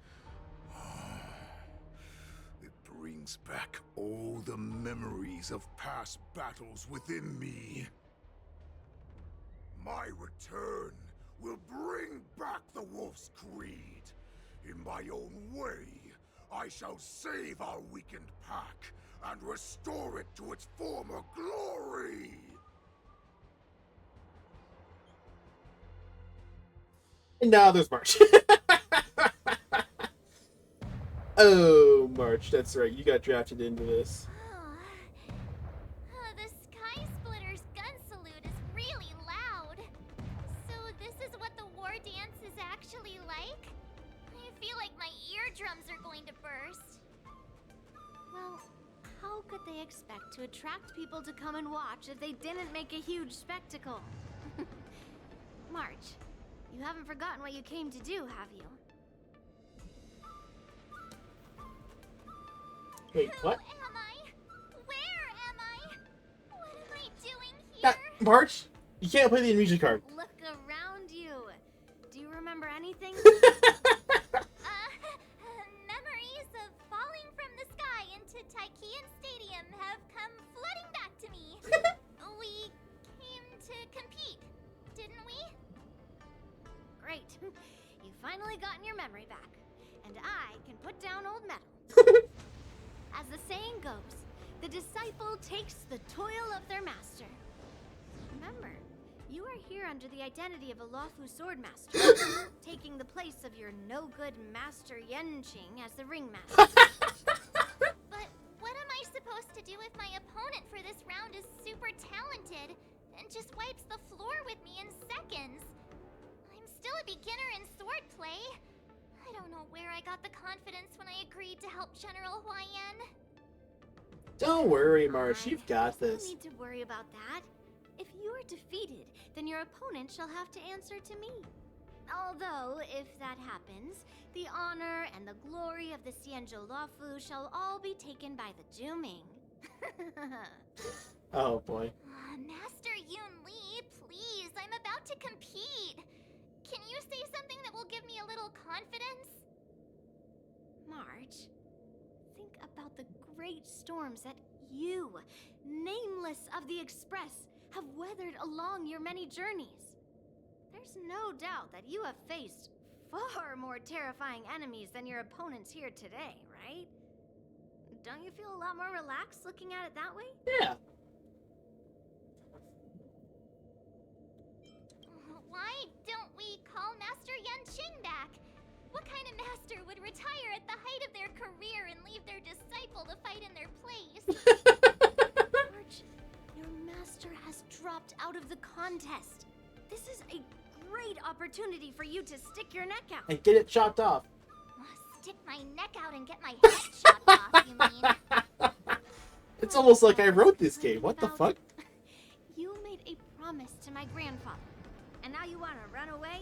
It brings back all the memories of past battles within me. My return will bring back the Wolf's Creed. In my own way, I shall save our weakened pack and restore it to its former glory. And now there's March. Oh, March, that's right. You got drafted into this. The Sky Splitter's gun salute is really loud. So this is what the war dance is actually like? I feel like my eardrums are going to burst. Well, how could they expect to attract people to come and watch if they didn't make a huge spectacle? March, you haven't forgotten what you came to do, have you? Wait, what? Who am I? Where am I? What am I doing here? March, you can't play the amnesia card. Look around you. Do you remember anything? Memories of falling from the sky into Taikian Stadium have come flooding back to me. We came to compete, didn't we? Great. You've finally gotten your memory back. And I can put down old metal. As the saying goes, the disciple takes the toil of their master. Remember, you are here under the identity of a lawful swordmaster, taking the place of your no-good master Yanqing as the ringmaster. But what am I supposed to do if my opponent for this round is super talented and just wipes the floor with me in seconds? I'm still a beginner in swordplay. I don't know where I got the confidence when I agreed to help General Huaiyan. Don't worry, March. You've got No this. need to worry about that. If you are defeated, then your opponent shall have to answer to me. Although, if that happens, the honor and the glory of the Feixiao Fu shall all be taken by the Juming. Oh boy. Master Yun Li, please, I'm about to compete. Can you say something that will give me a little confidence? March, think about the great storms that you, nameless of the Express, have weathered along your many journeys. There's no doubt that you have faced far more terrifying enemies than your opponents here today, right? Don't you feel a lot more relaxed looking at it that way? Yeah. Why don't we call Master Yanqing back? What kind of master would retire at the height of their career and leave their disciple to fight in their place? March, your master has dropped out of the contest. This is a great opportunity for you to stick your neck out. And get it chopped off. Stick my neck out and get my head chopped off, you mean? It's almost like I wrote this game. What the fuck? You made a promise to my grandfather, and now you want to run away?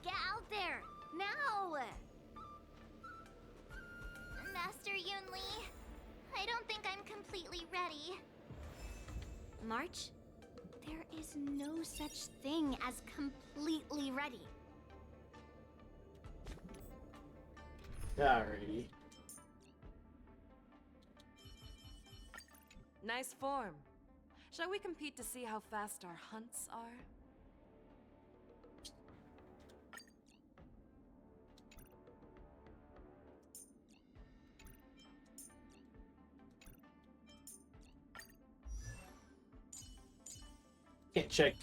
Get out there, now! Master Yunli, I don't think I'm completely ready. March, there is no such thing as completely ready. Alrighty. Nice form. Shall we compete to see how fast our hunts are? Can't check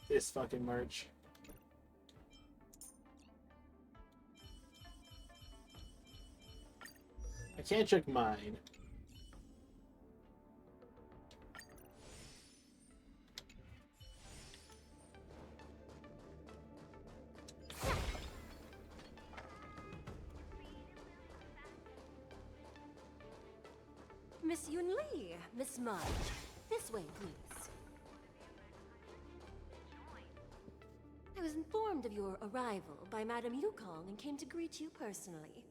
this fucking March. I can't check mine. Miss Yunli, Miss March, this way, please. I was informed of your arrival by Madame Yukong and came to greet you personally.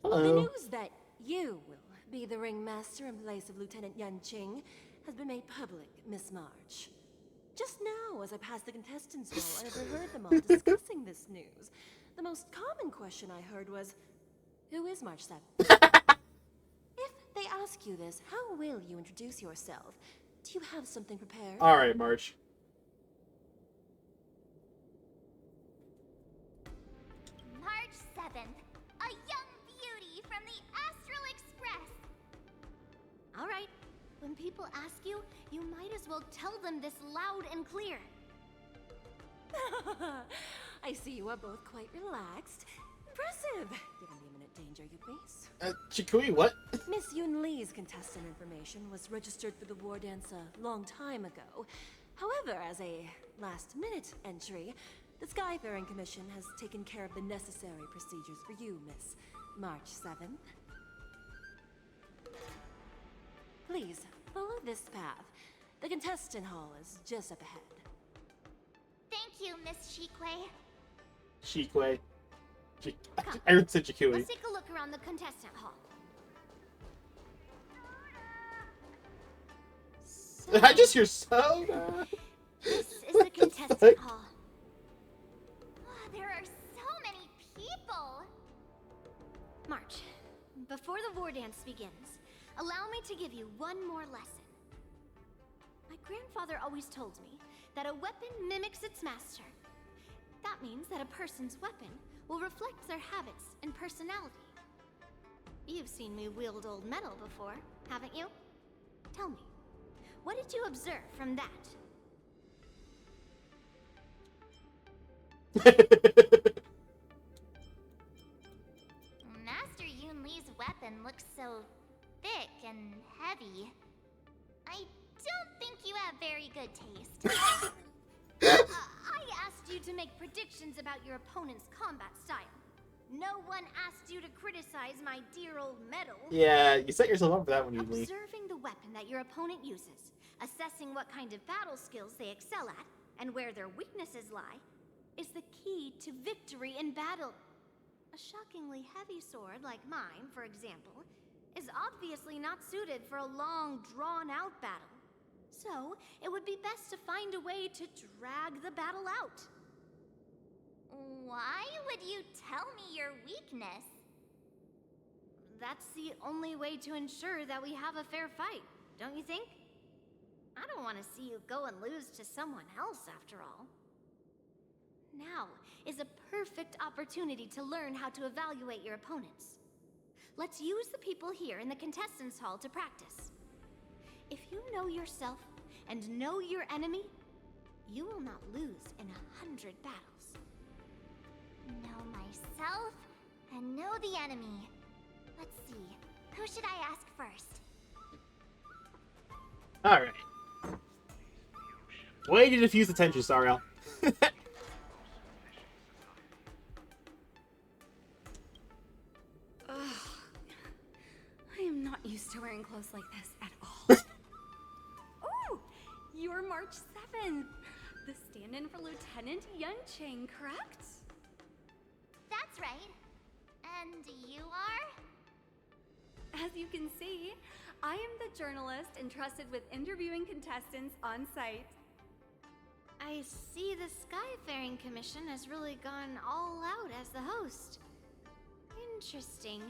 Hello. The news that you will be the ringmaster in place of Lieutenant Yanqing has been made public, Miss March. Just now, as I passed the contestants' hall, I overheard them all discussing this news. The most common question I heard was, who is March 7? If they ask you this, how will you introduce yourself? Do you have something prepared? Alright, March. March 7th, a young beauty from the Astral Express. All right, when people ask you, you might as well tell them this loud and clear. I see you are both quite relaxed. Impressive, given the imminent danger you face. Chikui, what? Miss Yunli's contestant information was registered for the war dance a long time ago. However, as a last-minute entry, the Skyfaring Commission has taken care of the necessary procedures for you, Miss March 7th. Please, follow this path. The contestant hall is just up ahead. Thank you, Miss Shikwe. Shikwe. I said Chikui. Let's take a look around the contestant hall. Did I just hear soda? This is the contestant hall. There are so many people. March, before the war dance begins, allow me to give you one more lesson. My grandfather always told me that a weapon mimics its master. That means that a person's weapon will reflect their habits and personality. You've seen me wield old metal before, haven't you? Tell me, what did you observe from that? Master Yunli's weapon looks so thick and heavy. I don't think you have very good taste. I asked you to make predictions about your opponent's combat style. No one asked you to criticize my dear old metal. Yeah, you set yourself up for that one, Yuli. Observing the weapon that your opponent uses, assessing what kind of battle skills they excel at, and where their weaknesses lie, is the key to victory in battle. A shockingly heavy sword like mine, for example, is obviously not suited for a long, drawn-out battle. So, it would be best to find a way to drag the battle out. Why would you tell me your weakness? That's the only way to ensure that we have a fair fight, don't you think? I don't want to see you go and lose to someone else, after all. Now is a perfect opportunity to learn how to evaluate your opponents. Let's use the people here in the contestants' hall to practice. If you know yourself and know your enemy, you will not lose in 100 battles. Know myself and know the enemy. Let's see, who should I ask first? Alright. Way to diffuse the tension, Sariel. I am not used to wearing clothes like this at all. Oh, you're March 7th. The stand-in for Lieutenant Yunqing, correct? That's right. And you are? As you can see, I am the journalist entrusted with interviewing contestants on site. I see the Skyfaring Commission has really gone all out as the host. Interesting.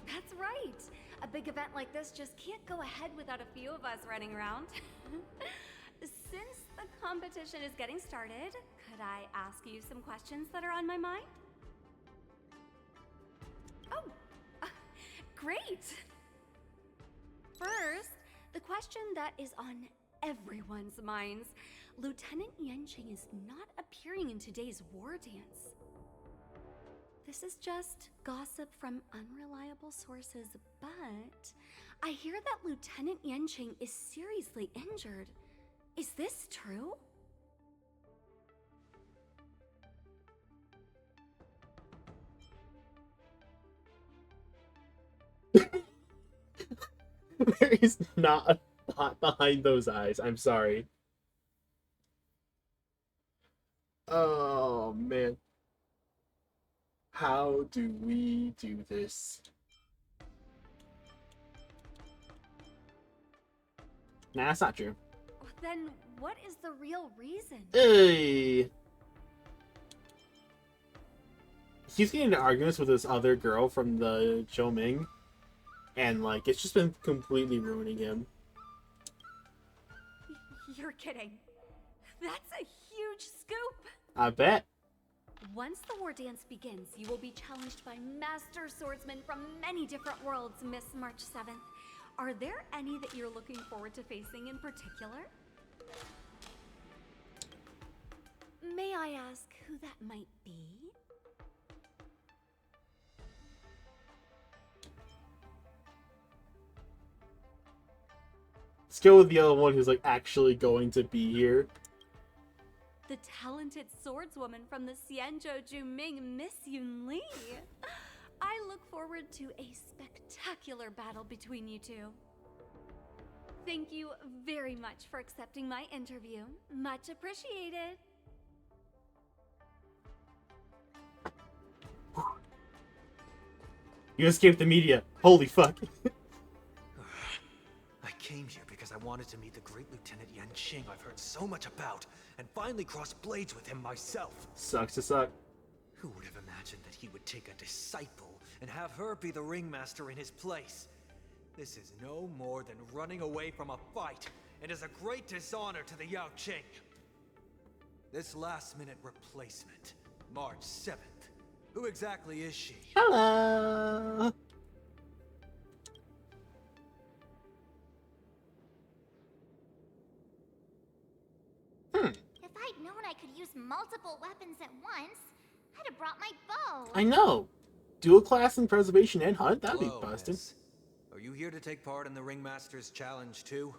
That's right. A big event like this just can't go ahead without a few of us running around. Since the competition is getting started, could I ask you some questions that are on my mind? Oh, great! First, the question that is on everyone's minds. Lieutenant Yunqing is not appearing in today's war dance. This is just gossip from unreliable sources, but I hear that Lieutenant Yunqing is seriously injured. Is this true? There is not a thought behind those eyes. I'm sorry. Oh, man. How do we do this? Nah, that's not true. Then what is the real reason? Hey. He's getting into arguments with this other girl from the Zhou, and like it's just been completely ruining him. You're kidding. That's a huge scoop. I bet. Once the war dance begins, you will be challenged by master swordsmen from many different worlds, Miss March 7th. Are there any that you're looking forward to facing in particular? May I ask who that might be? Let's go with the other one who's like actually going to be here. The talented swordswoman from the Xianzhou Juming, Miss Yun Li. I look forward to a spectacular battle between you two. Thank you very much for accepting my interview. Much appreciated. You escaped the media. Holy fuck. I came here because I wanted to meet the great Lieutenant Yunqing I've heard so much about, and finally cross blades with him myself. Sucks to suck. Who would have imagined that he would take a disciple and have her be the ringmaster in his place? This is no more than running away from a fight, and is a great dishonor to the Yaoqing. This last-minute replacement, March 7th. Who exactly is she? Hello. If I'd known I could use multiple weapons at once, I'd have brought my bow. I know. Dual class and preservation and hunt? That'd be busted. Miss. Are you here to take part in the Ringmaster's Challenge too?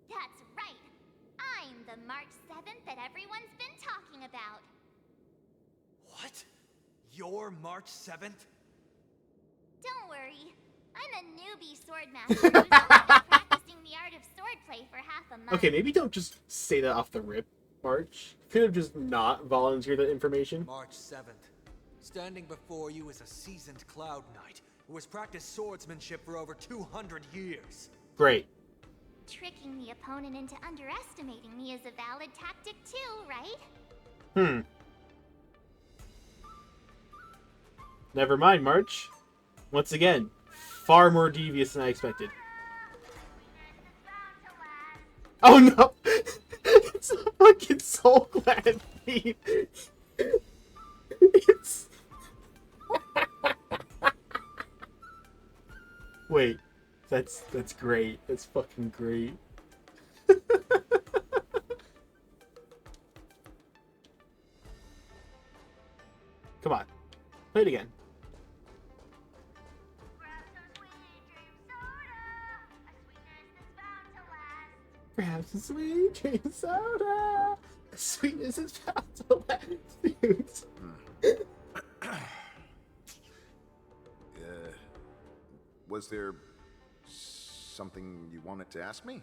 That's right. I'm the March 7th that everyone's been talking about. What? You're March 7th? Don't worry. I'm a newbie swordmaster who's only been practicing the art of swordplay for half a month. Okay, maybe don't just say that off the rip, March. Could have just not volunteered that information. March 7th. Standing before you is a seasoned Cloud Knight who has practiced swordsmanship for over 200 years. Great. Tricking the opponent into underestimating me is a valid tactic too, right? Never mind, March. Once again, far more devious than I expected. Oh no! It's a fucking Soul Glad theme. It's... Wait, that's great. That's fucking great. Come on, play it again. Grab some sweet dream soda. Sweetness is found to last. Was there something you wanted to ask me?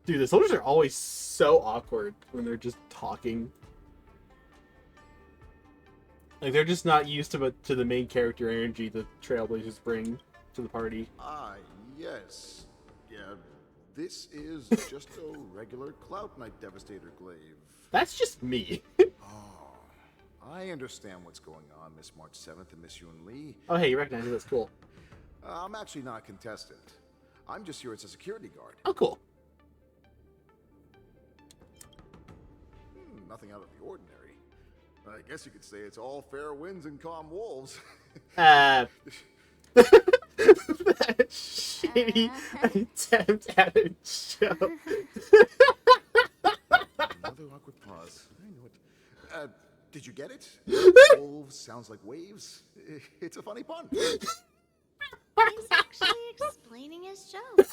Dude, the soldiers are always so awkward when they're just talking. Like, they're just not used to the main character energy the Trailblazers bring to the party. Yes. Yeah, this is just a regular Cloud Knight Devastator glaive. That's just me. I understand what's going on, Miss March 7th and Miss Yun Li. Oh, hey, you recognize it. That's cool. I'm actually not a contestant. I'm just here as a security guard. Oh, cool. Nothing out of the ordinary. I guess you could say it's all fair winds and calm wolves. That shitty attempt at a joke. Another awkward pause. I knew it. Did you get it? Wolves sounds like waves. It's a funny pun. He's actually explaining his joke.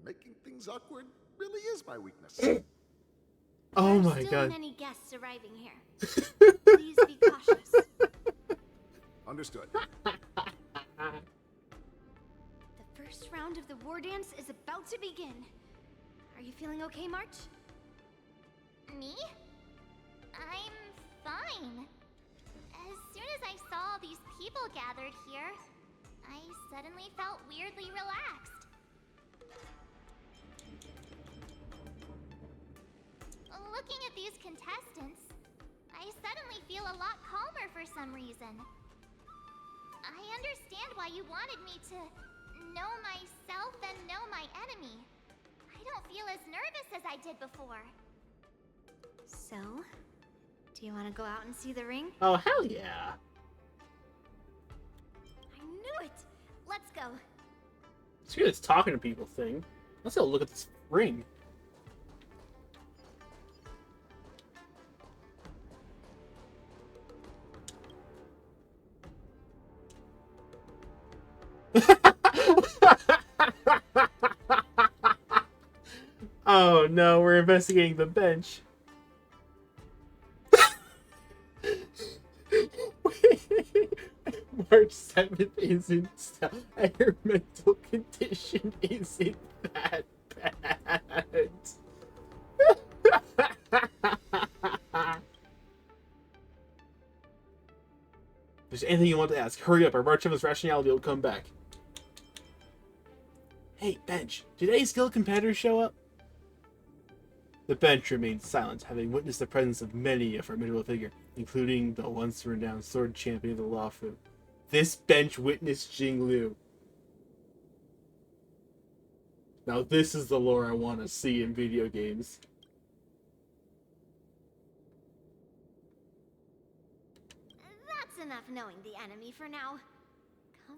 Making things awkward really is my weakness. Oh my There's god. still many guests arriving here. Please be cautious. Understood. The first round of the war dance is about to begin. Are you feeling okay, March? Me? I'm fine. As soon as I saw these people gathered here, I suddenly felt weirdly relaxed. Looking at these contestants, I suddenly feel a lot calmer for some reason. I understand why you wanted me to know myself and know my enemy. I don't feel as nervous as I did before. So, do you want to go out and see the ring? Oh, hell yeah. I knew it! Let's go. Screw this talking to people thing. Let's go look at this ring. Oh no, we're investigating the bench. March 7th isn't and your mental condition isn't that bad. If there's anything you want to ask, hurry up. Our March 7th's rationality will come back. Hey, bench, did any skilled competitors show up? The bench remained silent, having witnessed the presence of many a formidable figure, including the once renowned sword champion of the Law Fu. This bench witnessed Jing Liu. Now this is the lore I want to see in video games. That's enough knowing the enemy for now.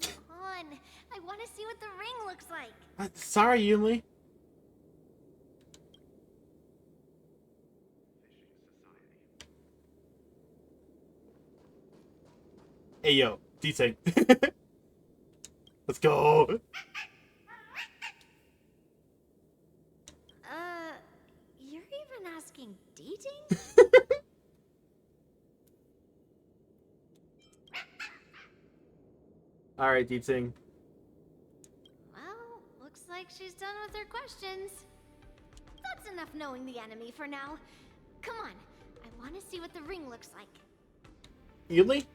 Come on, I want to see what the ring looks like. Sorry, Yunli. Hey yo, D-Tank. Let's go. You're even asking dating? Alright, D-Tank. Well, looks like she's done with her questions. That's enough knowing the enemy for now. Come on, I want to see what the ring looks like. Yunli?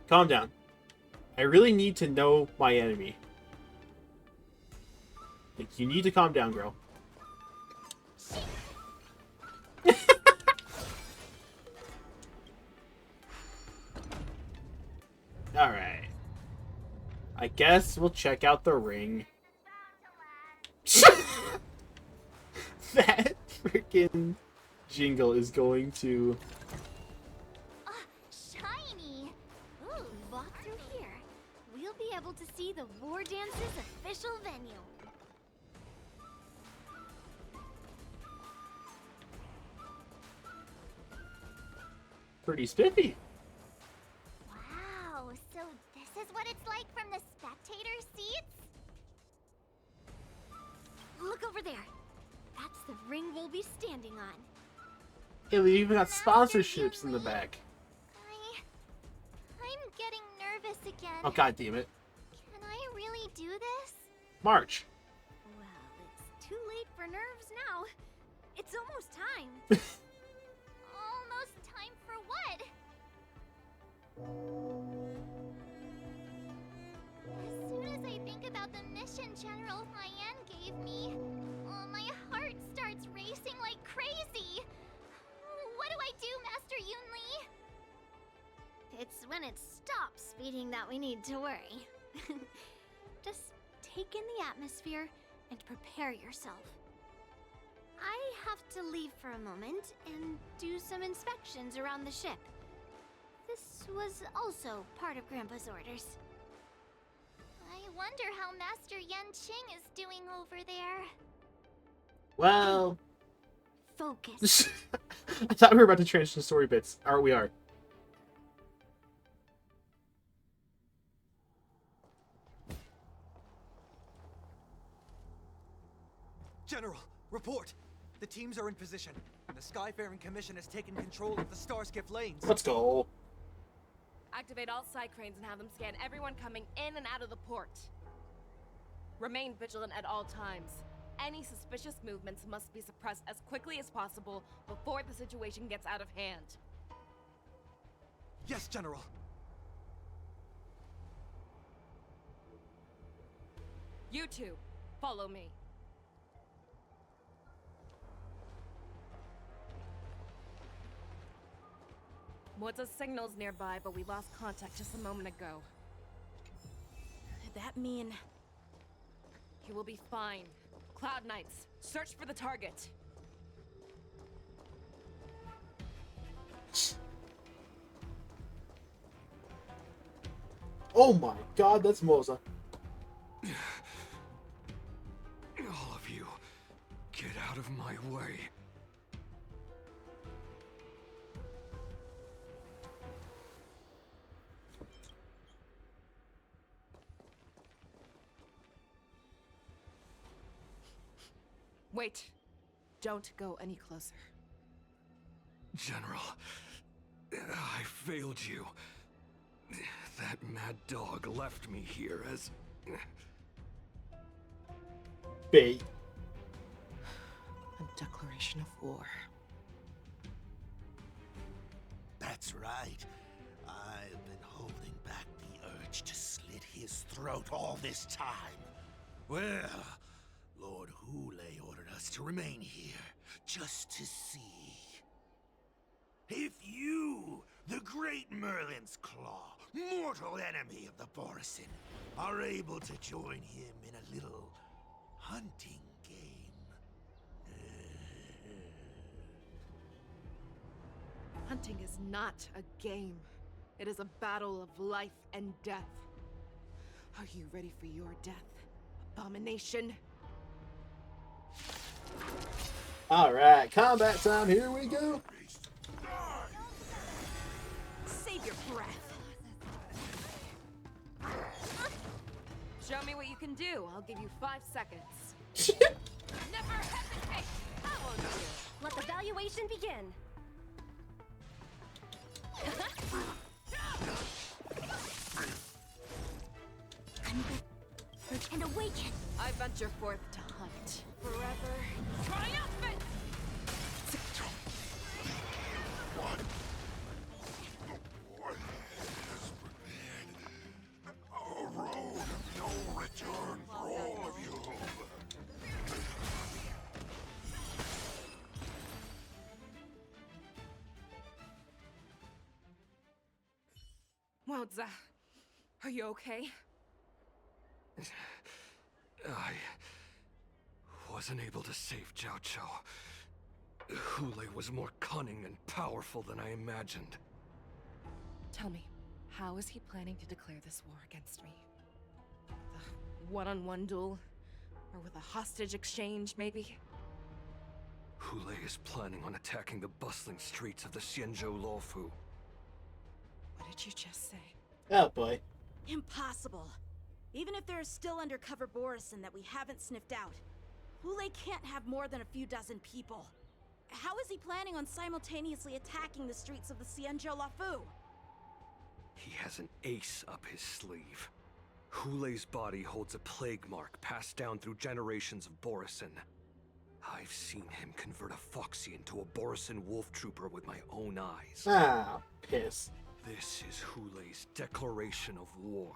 Calm down. I really need to know my enemy. Like, you need to calm down, girl. Alright. I guess we'll check out the ring. That freaking jingle is going to... Shiny! Ooh, walk through here. We'll be able to see the War Dance's official venue. Pretty spiffy. Wow, so this is what it's like from the spectator seats? Look over there. That's the ring we'll be standing on. Hey, we even got sponsorships in the back. I'm getting nervous again. Oh, god damn it. Can I really do this? March. Well, it's too late for nerves now. It's almost time. Almost time for what? As soon as I think about the mission General Hyan gave me, my heart starts racing like crazy. What do I do, Master Yunli? It's when it stops speeding that we need to worry. Just take in the atmosphere and prepare yourself. I have to leave for a moment and do some inspections around the ship. This was also part of Grandpa's orders. I wonder how Master Yanqing is doing over there. Well... Focus. I thought we were about to transition story bits. We are. General, report! The teams are in position, and the Skyfaring Commission has taken control of the Starskiff lanes. Let's go. Activate all side cranes and have them scan everyone coming in and out of the port. Remain vigilant at all times. Any suspicious movements must be suppressed as quickly as possible before the situation gets out of hand. Yes, General. You two, follow me. Moze's signal's nearby, but we lost contact just a moment ago. Could that mean... He will be fine. Cloud Knights, search for the target. Oh my god, that's Moze. All of you, get out of my way. Wait. Don't go any closer. General, I failed you. That mad dog left me here as... bait. A declaration of war. That's right. I've been holding back the urge to slit his throat all this time. Well, Lord Hule ordered us to remain here, just to see. If you, the great Merlin's Claw, mortal enemy of the Borisin, are able to join him in a little hunting game. Hunting is not a game. It is a battle of life and death. Are you ready for your death, abomination? Alright, combat time, here we go. Save your breath. Show me what you can do. I'll give you 5 seconds. Never hesitate. How old are you? Let the valuation begin. And awaken. I venture forth to hunt. Forever triumphant! A road of no return for all of you. Moze, Are you okay? I wasn't able to save Jaioquo. Hulei was more cunning and powerful than I imagined. Tell me, how is he planning to declare this war against me? With a one-on-one duel? Or with a hostage exchange, maybe? Hulei is planning on attacking the bustling streets of the Xianzhou Luofu. What did you just say? Oh boy. Impossible. Even if there are still undercover Borisin that we haven't sniffed out, Hulei can't have more than a few dozen people. How is he planning on simultaneously attacking the streets of the Xianzhou Luofu? He has an ace up his sleeve. Hulei's body holds a plague mark passed down through generations of Borisin. I've seen him convert a Foxian to a Borisin wolf trooper with my own eyes. Ah, piss. This is Hulei's declaration of war.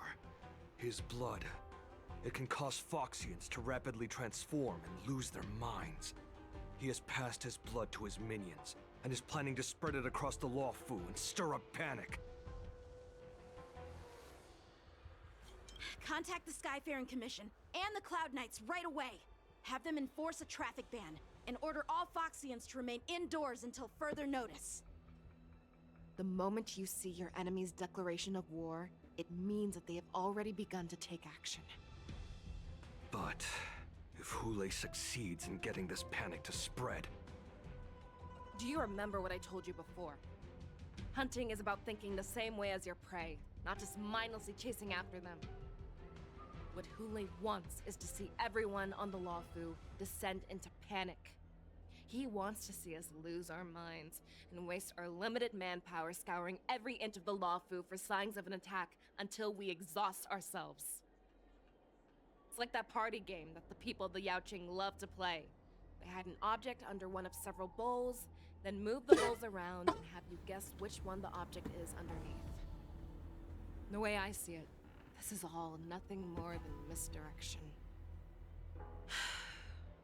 His blood. It can cause Foxians to rapidly transform and lose their minds. He has passed his blood to his minions, and is planning to spread it across the Luofu and stir up panic. Contact the Skyfaring Commission and the Cloud Knights right away. Have them enforce a traffic ban and order all Foxians to remain indoors until further notice. The moment you see your enemy's declaration of war, it means that they have already begun to take action. But if Hulei succeeds in getting this panic to spread... Do you remember what I told you before? Hunting is about thinking the same way as your prey, not just mindlessly chasing after them. What Hulei wants is to see everyone on the Luofu descend into panic. He wants to see us lose our minds and waste our limited manpower scouring every inch of the Luofu for signs of an attack until we exhaust ourselves. It's like that party game that the people of the Yaoqing love to play. They hide an object under one of several bowls, then move the bowls around and have you guess which one the object is underneath. The way I see it, this is all nothing more than misdirection.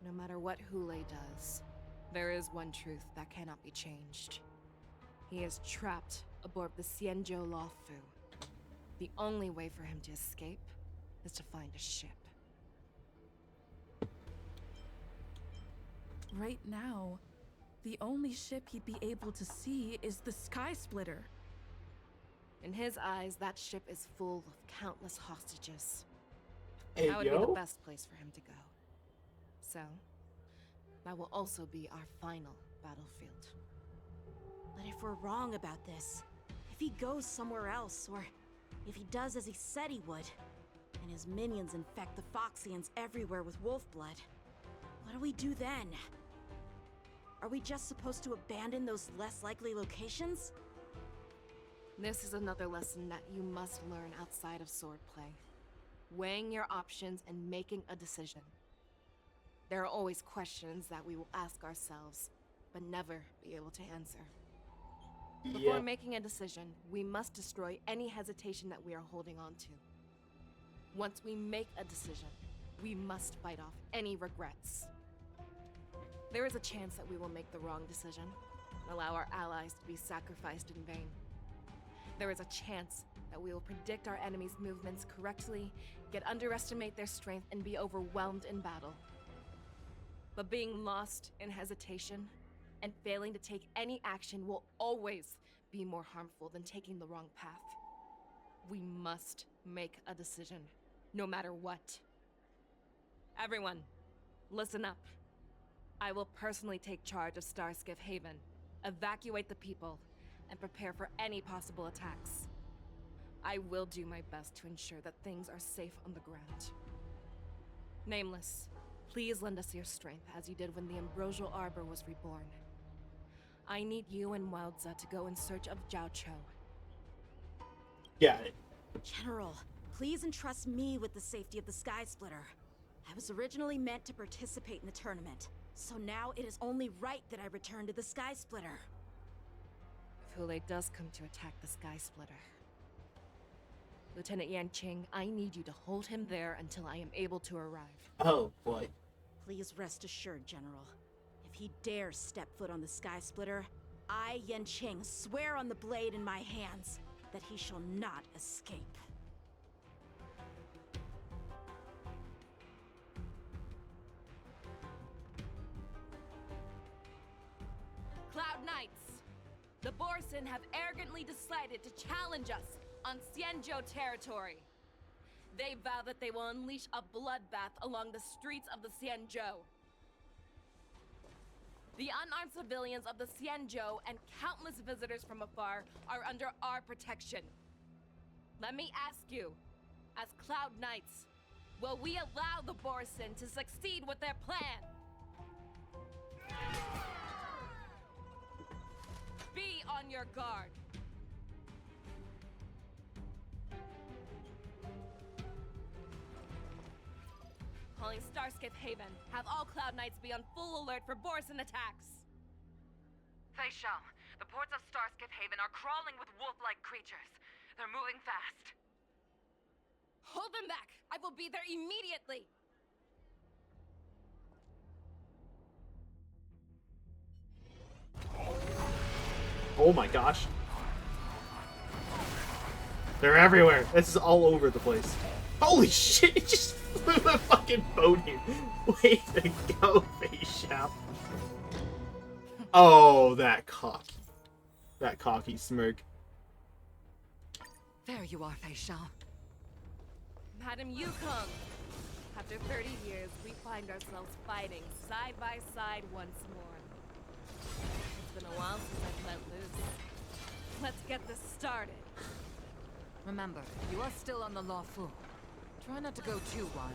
No matter what Hulei does, there is one truth that cannot be changed. He is trapped aboard the Xianzhou Luofu. The only way for him to escape is to find a ship. Right now, the only ship he'd be able to see is the Sky Splitter. In his eyes, that ship is full of countless hostages. Hey, that would be the best place for him to go. So, that will also be our final battlefield. But if we're wrong about this, if he goes somewhere else, or if he does as he said he would, and his minions infect the Foxians everywhere with wolf blood, what do we do then? Are we just supposed to abandon those less likely locations? This is another lesson that you must learn outside of swordplay. Weighing your options and making a decision. There are always questions that we will ask ourselves, but never be able to answer. Before making a decision, we must destroy any hesitation that we are holding on to. Once we make a decision, we must fight off any regrets. There is a chance that we will make the wrong decision and allow our allies to be sacrificed in vain. There is a chance that we will predict our enemy's movements correctly, yet underestimate their strength and be overwhelmed in battle. But being lost in hesitation and failing to take any action will always be more harmful than taking the wrong path. We must make a decision, no matter what. Everyone, listen up. I will personally take charge of Starskiff Haven, evacuate the people, and prepare for any possible attacks. I will do my best to ensure that things are safe on the ground. Nameless, please lend us your strength as you did when the Ambrosial Arbor was reborn. I need you and Wildza to go in search of Jaioquo. Got it. General, please entrust me with the safety of the Sky Splitter. I was originally meant to participate in the tournament, so now it is only right that I return to the Sky Splitter. If Hulei does come to attack the Sky Splitter, Lieutenant Yanqing, I need you to hold him there until I am able to arrive. Oh, boy. Please rest assured, General. If he dares step foot on the Sky Splitter, I, Yanqing, swear on the blade in my hands that he shall not escape. Borson have arrogantly decided to challenge us on Xianzhou territory. They vow that they will unleash a bloodbath along the streets of the Xianzhou. The unarmed civilians of the Xianzhou and countless visitors from afar are under our protection. Let me ask you, as Cloud Knights, will we allow the Borson to succeed with their plan? Be on your guard. Calling Starskip Haven. Have all Cloud Knights be on full alert for Borson attacks. Feixiao, the ports of Starskip Haven are crawling with wolf-like creatures. They're moving fast. Hold them back! I will be there immediately! Oh my gosh. They're everywhere. This is all over the place. Holy shit, it just flew a fucking boat in. Way to go, Feixiao. Oh, that cocky. That cocky smirk. There you are, Feixiao. Madam Yukong! After 30 years, we find ourselves fighting side by side once more. It's been a while since I've let loose. Let's get this started. Remember, you are still on the lawful. Try not to go too wild.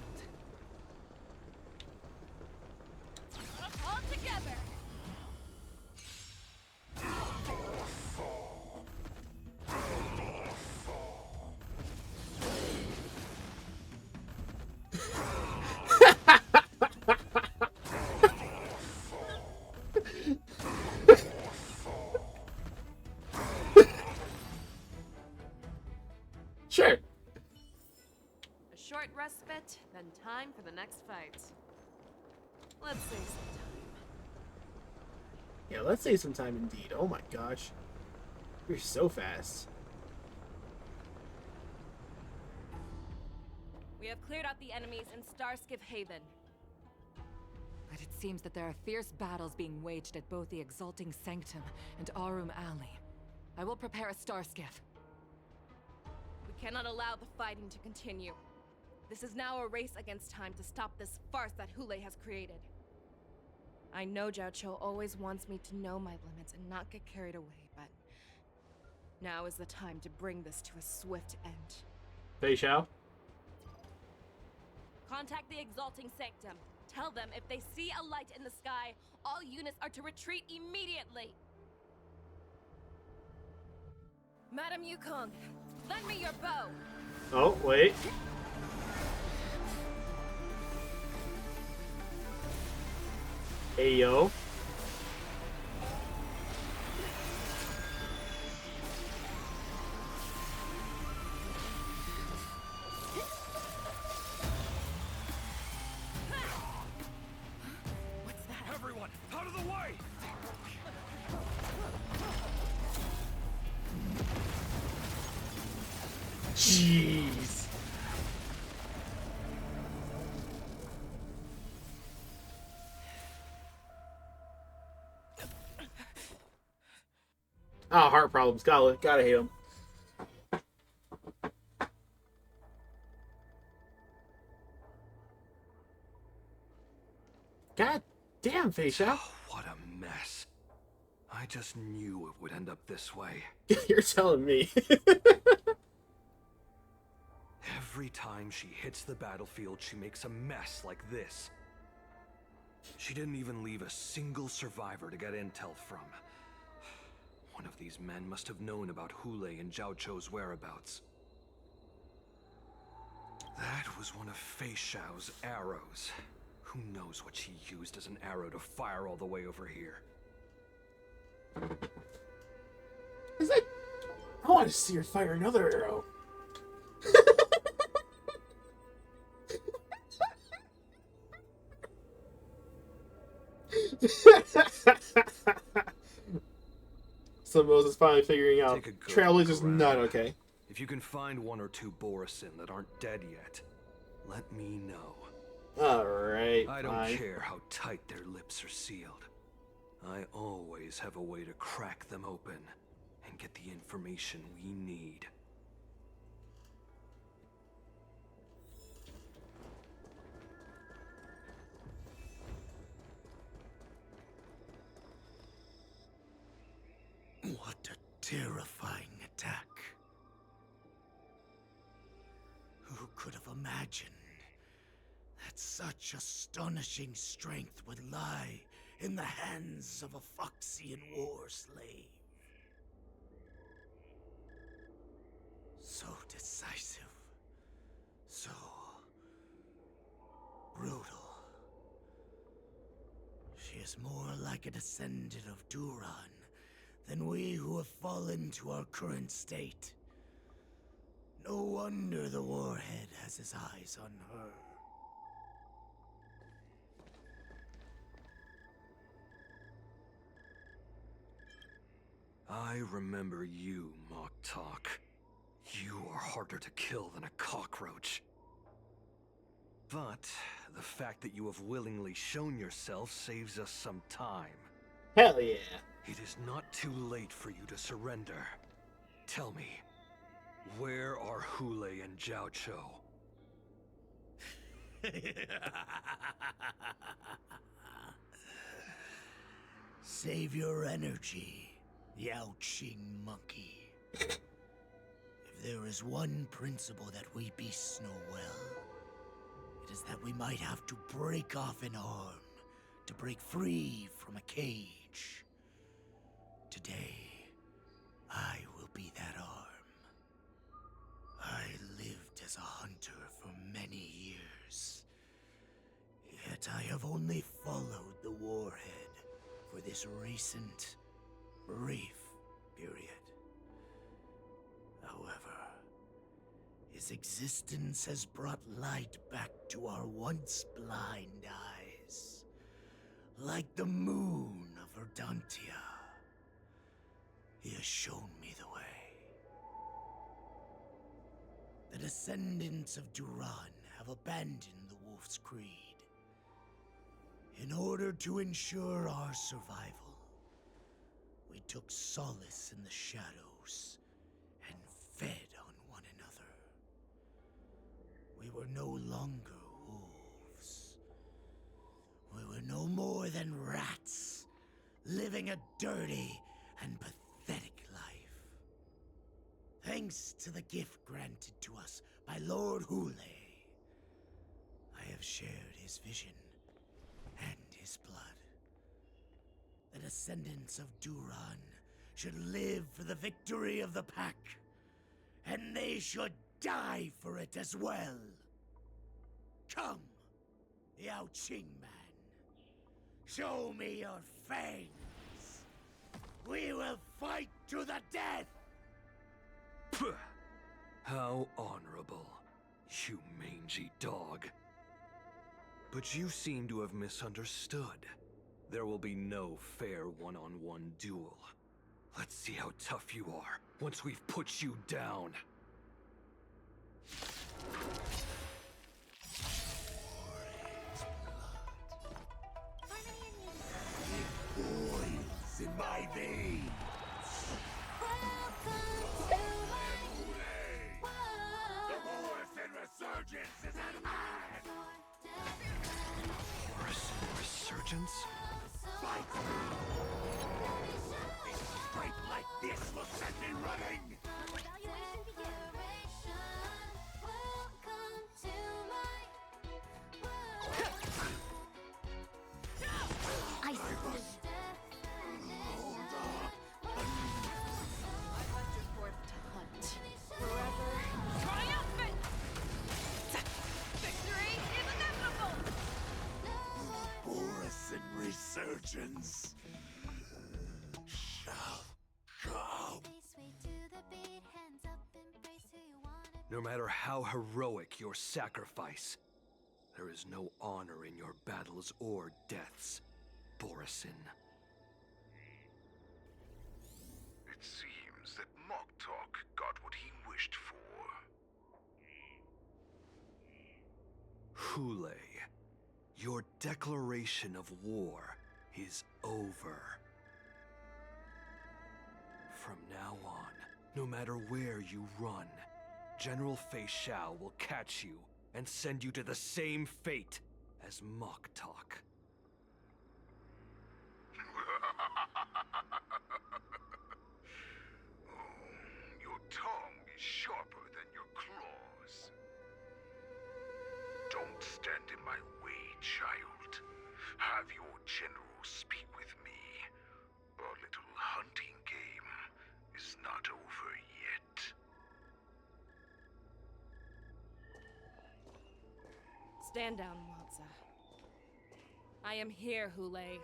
All together! Sure. A short respite, then time for the next fight. Let's save some time. Yeah, let's save some time indeed. Oh my gosh. You're so fast. We have cleared out the enemies in Starskip Haven. But it seems that there are fierce battles being waged at both the Exalting Sanctum and Arum Alley. I will prepare a star skiff. We cannot allow the fighting to continue. This is now a race against time to stop this farce that Hulei has created. I know Jaioquo always wants me to know my limits and not get carried away, but now is the time to bring this to a swift end. Feixiao? Contact the Exalting Sanctum. Tell them if they see a light in the sky, all units are to retreat immediately. Madam Yukong, lend me your bow. Oh, wait. Hey, yo. What's that? Everyone, out of the way! Jeez. Oh, heart problems. Gotta hate him. God damn, Feixiao. What a mess. I just knew it would end up this way. You're telling me. Every time she hits the battlefield, she makes a mess like this. She didn't even leave a single survivor to get intel from. One of these men must have known about Hulei and Jaioquo's whereabouts. That was one of Feixiao's arrows. Who knows what she used as an arrow to fire all the way over here? Is that... I want to see her fire another arrow. So Moze is finally figuring out Traveler's is not okay. If you can find one or two Borson that aren't dead yet, let me know. Alright, I don't fine. care how tight their lips are sealed. I always have a way to crack them open. and get the information we need. What a terrifying attack. Who could have imagined that such astonishing strength would lie in the hands of a Foxian war slave? So decisive. So brutal. She is more like a descendant of Duran than we who have fallen to our current state. No wonder the warhead has his eyes on her. I remember you, Mock Talk. You are harder to kill than a cockroach. But the fact that you have willingly shown yourself saves us some time. Hell yeah. It is not too late for you to surrender. Tell me, where are Hule and Jaioquo? Save your energy, Yaoqing monkey. If there is one principle that we beasts know well, it is that we might have to break off an arm to break free from a cage. Today, I will be that arm. I lived as a hunter for many years, yet I have only followed the warhead for this recent, brief period. However, his existence has brought light back to our once blind eyes, like the moon of Verdantia. He has shown me the way. The descendants of Duran have abandoned the Wolf's Creed. In order to ensure our survival, we took solace in the shadows and fed on one another. We were no longer wolves. We were no more than rats, living a dirty and pathetic life. Thanks to the gift granted to us by Lord Hule, I have shared his vision and his blood. The descendants of Duran should live for the victory of the pack, and they should die for it as well. Come, Yaoqing man. Show me your fangs. We will fight to the death! Puh. How honorable, you mangy dog. But you seem to have misunderstood. There will be no fair one-on-one duel. Let's see how tough you are once we've put you down. Boils in my veins. The Morrison resurgence is at hand. Morrison resurgence? Fight! A strength like this will send me running. I see. Morrison resurgence shall come. No matter how heroic your sacrifice, there is no honor in your battles or deaths, Borison. It seems that Mock Talk got what he wished for. Hule, your declaration of war is over. From now on, no matter where you run, General Feixiao will catch you and send you to the same fate as Moktok. Your tongue is sharper than your claws. Don't stand in my way, child. Have your general speak with me. Our little hunting game is not over yet. Stand down, Moze. I am here, Hule.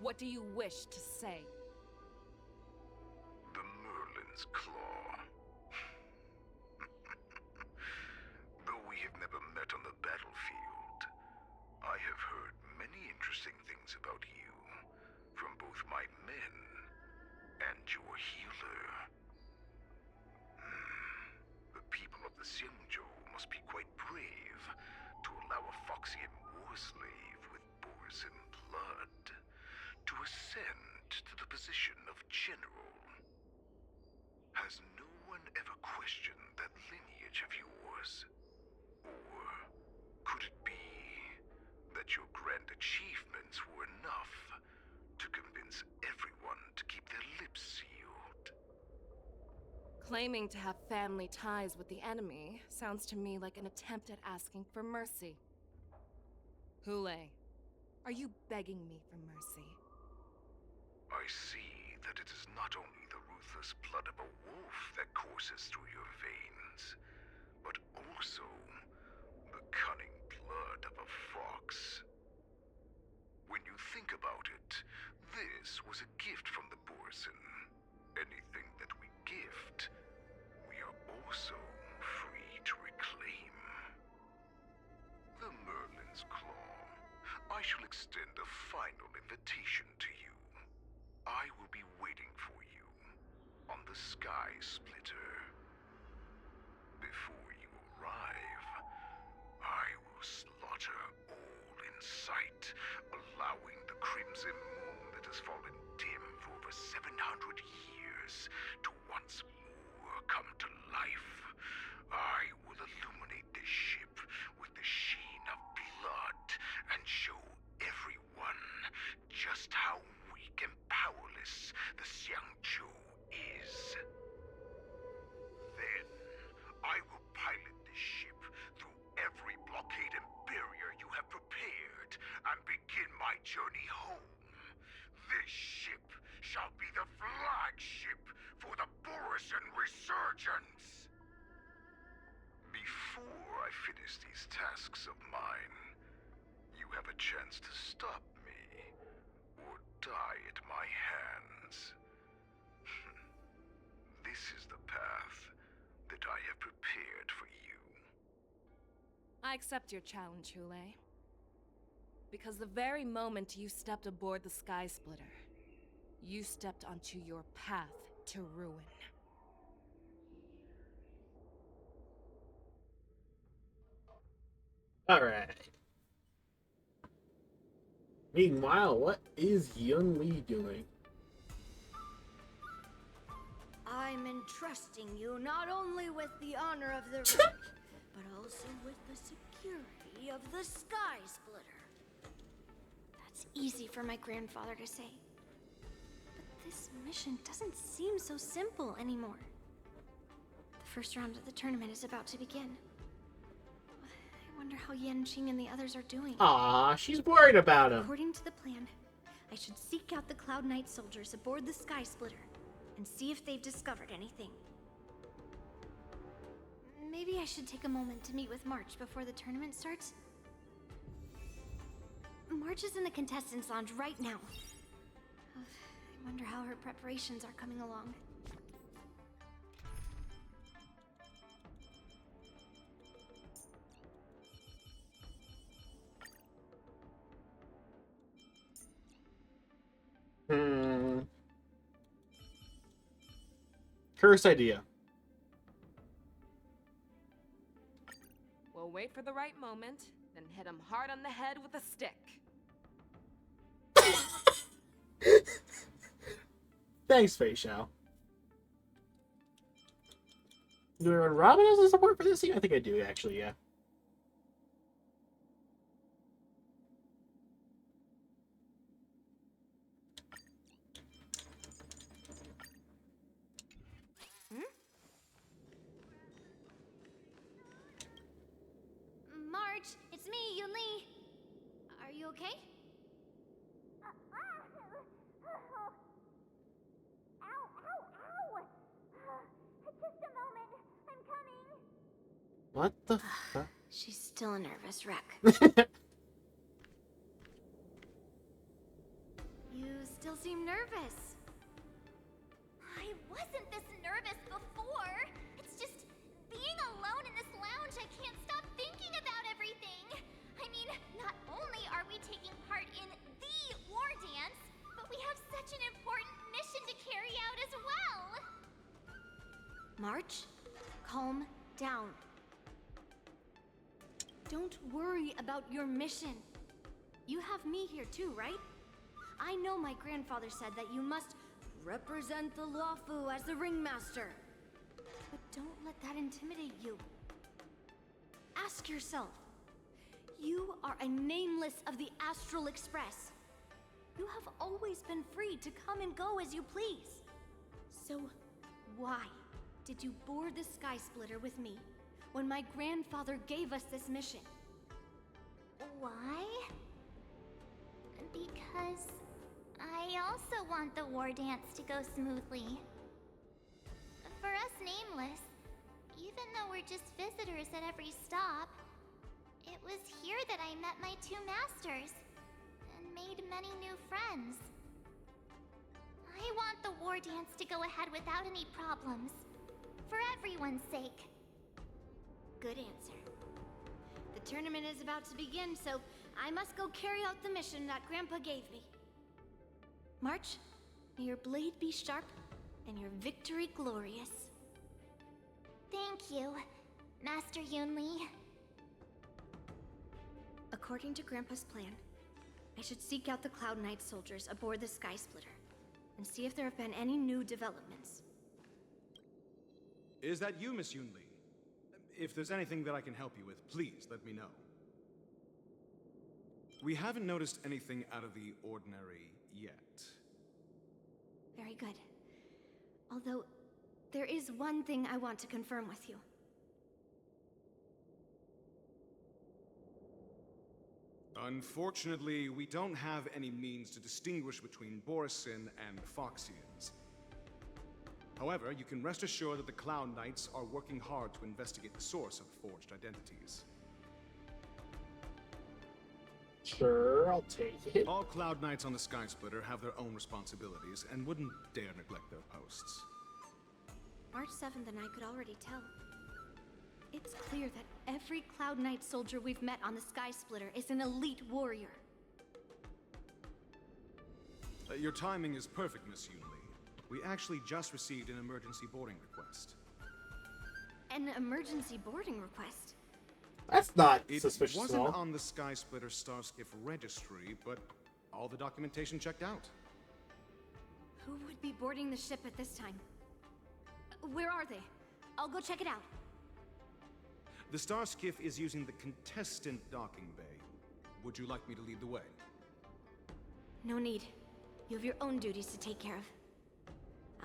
What do you wish to say? The Merlin's Claw. Though we have never met on the battlefield, I have heard many interesting things about you from both my men and your healer. The people of the Xianzhou must be quite brave to allow a Foxian war slave with Borson blood to ascend to the position of general. Has no one ever questioned that lineage of yours? Or could it be that your grand achievements were enough to convince everyone to keep their lips sealed? Claiming to have family ties with the enemy sounds to me like an attempt at asking for mercy. Hule, are you begging me for mercy? I see that it is not only the ruthless blood of a wolf that courses through your veins, but also the cunning blood of a fox. When you think about it, this was a gift from the Borson. Anything that we gift, we are also free to reclaim. The Merlin's Claw. I shall extend a final invitation to you. I will be waiting for you on the Sky Splitter. Before you arrive, I will slaughter all in sight, allowing the crimson moon that has fallen dim for over 700 years to once more come to life. I will illuminate this ship with the sheen of blood and show everyone just how weak and powerless the Xianzhou is. Then, I will pilot this ship through every blockade and barrier you have prepared and begin my journey home. This ship shall be the flagship for the Borson Resurgence. Before I finish these tasks of mine, you have a chance to stop me or die at my hands. This is the path that I have prepared for you. I accept your challenge, Hule. Because the very moment you stepped aboard the Sky Splitter, you stepped onto your path to ruin. Alright. Meanwhile, what is young Lee doing? I'm entrusting you not only with the honor of the ring, but also with the security of the Sky Splitter. That's easy for my grandfather to say. But this mission doesn't seem so simple anymore. The first round of the tournament is about to begin. I wonder how Yanqing and the others are doing. Aw, she's worried about him. According to the plan, I should seek out the Cloud Knight soldiers aboard the Sky Splitter and see if they've discovered anything. Maybe I should take a moment to meet with March before the tournament starts. March is in the contestants' lounge right now. I wonder how her preparations are coming along. Cursed idea. We'll wait for the right moment, then hit him hard on the head with a stick. Thanks, Feixiao. Do I run Robin as a support for this team? I think I do, actually, yeah. March, it's me, Yunli. Are you okay? What the fuck? She's still a nervous wreck. You still seem nervous. I wasn't this nervous before. It's just being alone in this lounge, I can't stop thinking about everything. I mean, not only are we taking part in the war dance, but we have such an important mission to carry out as well. March, calm down. Don't worry about your mission. You have me here too, right? I know my grandfather said that you must represent the Luofu as the ringmaster. But don't let that intimidate you. Ask yourself, you are a nameless of the Astral Express. You have always been free to come and go as you please. So why did you board the Sky Splitter with me when my grandfather gave us this mission? Why? Because I also want the war dance to go smoothly. For us Nameless, even though we're just visitors at every stop, it was here that I met my two masters and made many new friends. I want the war dance to go ahead without any problems, for everyone's sake. Good answer. The tournament is about to begin, so I must go carry out the mission that Grandpa gave me. March, may your blade be sharp and your victory glorious. Thank you, Master Yunli. According to Grandpa's plan, I should seek out the Cloud Knight soldiers aboard the Sky Splitter and see if there have been any new developments. Is that you, Miss Yunli? If there's anything that I can help you with, please let me know. We haven't noticed anything out of the ordinary yet. Very good. Although, there is one thing I want to confirm with you. Unfortunately, we don't have any means to distinguish between Borisin and Foxians. However, you can rest assured that the Cloud Knights are working hard to investigate the source of forged identities. Sure, I'll take it. All Cloud Knights on the Sky Splitter have their own responsibilities and wouldn't dare neglect their posts. March 7th and I could already tell. It's clear that every Cloud Knight soldier we've met on the Sky Splitter is an elite warrior. Your timing is perfect, Miss Yunli. We actually just received an emergency boarding request. An emergency boarding request? That's not It suspicious at wasn't all. on the Sky Splitter Starskiff registry, but all the documentation checked out. Who would be boarding the ship at this time? Where are they? I'll go check it out. The Starskiff is using the contestant docking bay. Would you like me to lead the way? No need. You have your own duties to take care of.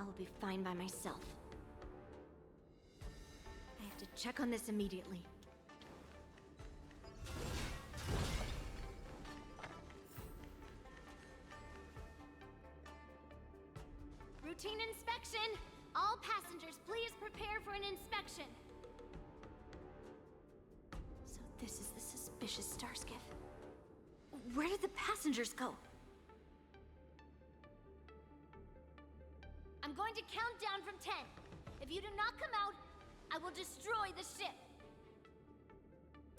I will be fine by myself. I have to check on this immediately. Routine inspection! All passengers, please prepare for an inspection. So this is the suspicious Starskiff. Where did the passengers go? I'm going to count down from 10. If you do not come out, I will destroy the ship.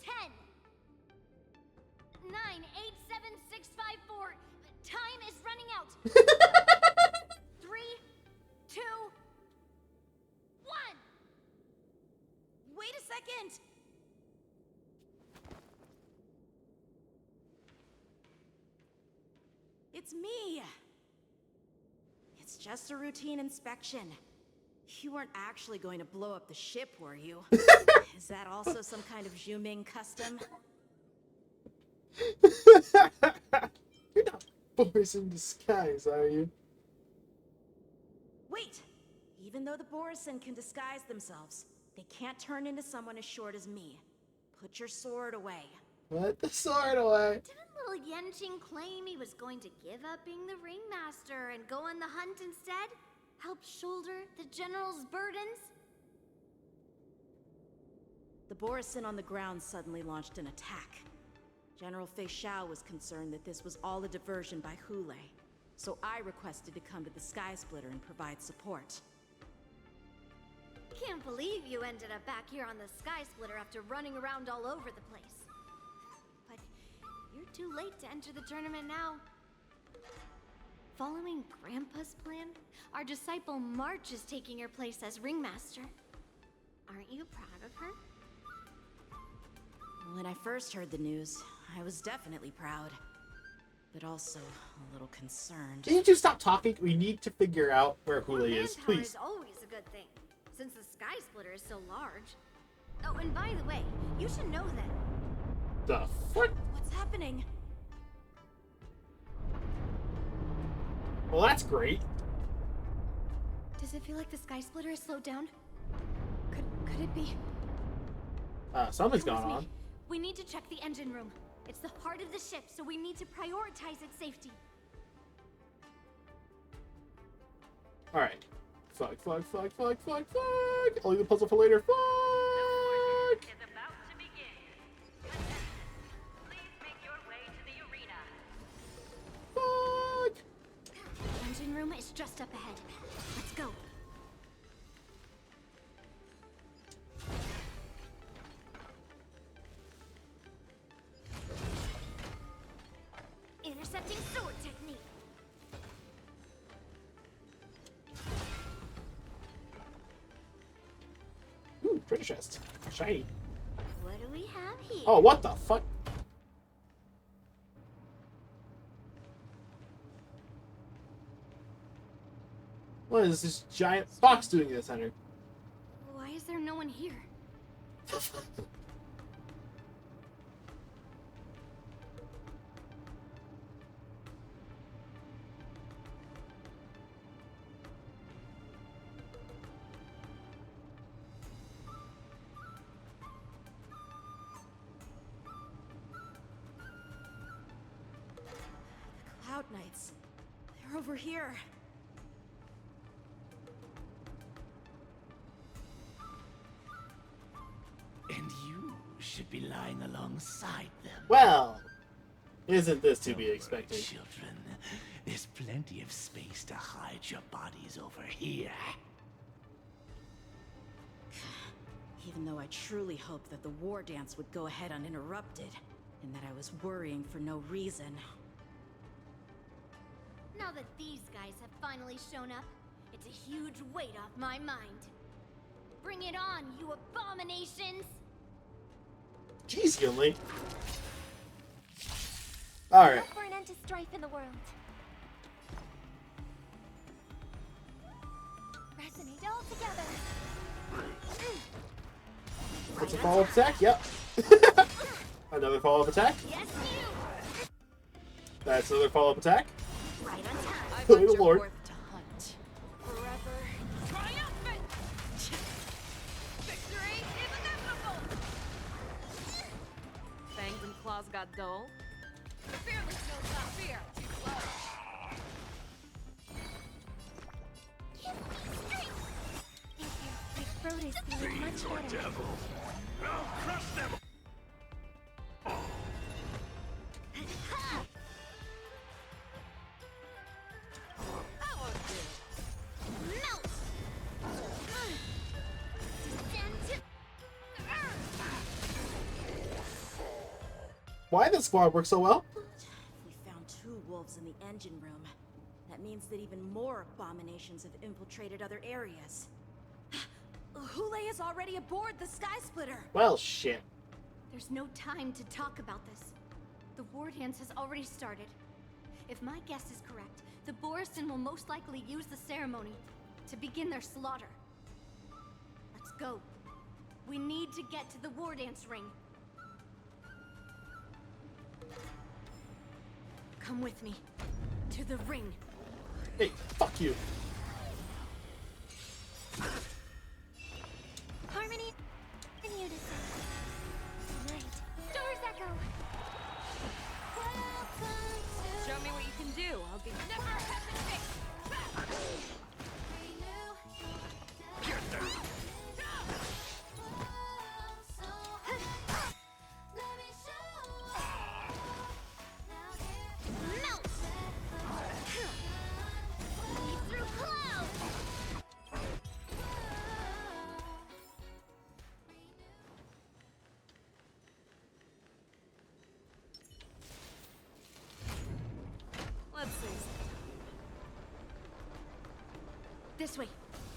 10, 9, 8, 7, 6, 5, 4. Time is running out. 3, 2, 1. Wait a second. It's me. It's just a routine inspection. You weren't actually going to blow up the ship, were you? Is that also some kind of Zhuming custom? You're not Boris in disguise, are you? Wait! Even though the Borisin can disguise themselves, they can't turn into someone as short as me. Put your sword away. Put the sword away. Didn't little Yanqing claim he was going to give up being the ringmaster and go on the hunt instead? Help shoulder the general's burdens? The Borisin on the ground suddenly launched an attack. General Feixiao was concerned that this was all a diversion by Hule, so I requested to come to the Sky Splitter and provide support. Can't believe you ended up back here on the Sky Splitter after running around all over the place. But you're too late to enter the tournament now. Following Grandpa's plan, our disciple March is taking your place as ringmaster. Aren't you proud of her? When I first heard the news, I was definitely proud, but also a little concerned. Can you just stop talking? We need to figure out where Hule is, Manpower please. is always a good thing, since the Sky Splitter is so large. Oh, and by the way, you should know that. The fuck? What's happening? Well, that's great. Does it feel like the Sky Splitter is slowed down? Could it be? Something's Come going with on. me. We need to check the engine room. It's the heart of the ship, so we need to prioritize its safety. Alright. Fuck. I'll leave the puzzle for later. Fuck! Fuck! The engine room is just up ahead. Let's go. Intercepting sword technique. Ooh, treasure chest. Shiny. What do we have here? Oh, what the fuck? What is this giant fox doing in the center? Why is there no one here? The Cloud Knights. They're over here. And you should be lying alongside them. Well, isn't this to be expected? Children, there's plenty of space to hide your bodies over here. Even though I truly hoped that the war dance would go ahead uninterrupted, and that I was worrying for no reason. Now that these guys have finally shown up, it's a huge weight off my mind. Bring it on, you abominations! Jeez, Yunli. Alright. For an end to strife in the world. Resonate all together. That's a follow-up attack? Yep. Another follow-up attack? Yes, you! That's another follow-up attack. Right on time. Good lord. Forever triumphant! Victory is inevitable! Fangs and claws got dull. The fearless knows not fear. Too slow. My throat is feeling much better. Devil. I'll crush them. Melt! Why the squad work so well? We found 2 wolves in the engine room. That means that even more abominations have infiltrated other areas. Hule is already aboard the Sky Splitter! Well, shit. There's no time to talk about this. The war dance has already started. If my guess is correct, the Borisin will most likely use the ceremony to begin their slaughter. go. We need to get to the war dance ring. Come with me. To the ring. Hey, fuck you. Harmony and unison. Night. Doors echo. Show me what you can do. I'll be never hesitate. Get down! Melt! Lead through clouds! Let's see. This way.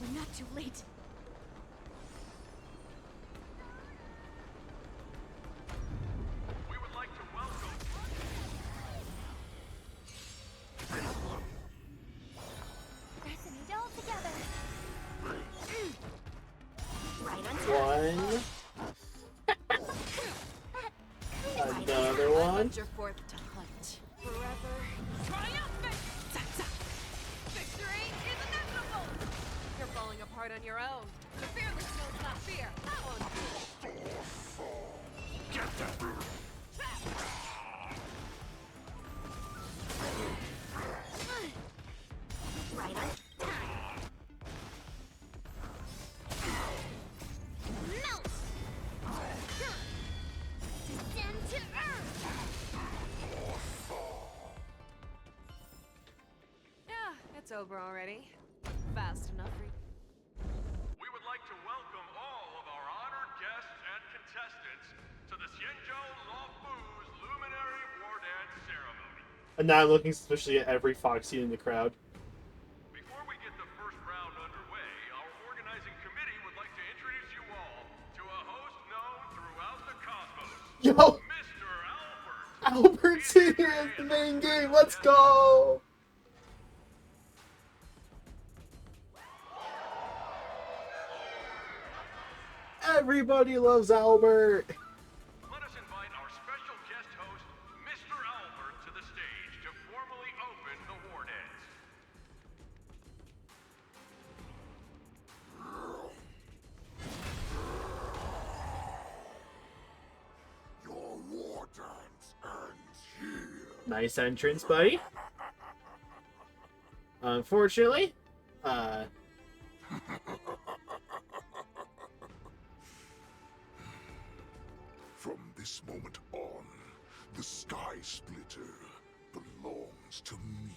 We're not too late. We would like to welcome... Resonate all together. Right on One. Another one. Your forth to hunt. Forever. Triumphant! Victory is inevitable! You're falling apart on your own. The fearless knows not fear. Get down! Right on Melt! Descend to earth! Yeah, it's over already. Fast enough for you. We would like to welcome all of our honored guests and contestants to the Feixiao Pulls Luminary War Dance Ceremony. And now I'm looking suspiciously at every Foxian in the crowd. Before we get the first round underway, our organizing committee would like to introduce you all to a host known throughout the cosmos. Yo! Mr. Albert! Albert's in here as the main game. Let's go! Everybody loves Albert. Let us invite our special guest host, Mr. Albert, to the stage to formally open the war dance. Your war dance ends here. Nice entrance, buddy. Unfortunately, From this moment on, the Sky Splitter belongs to me.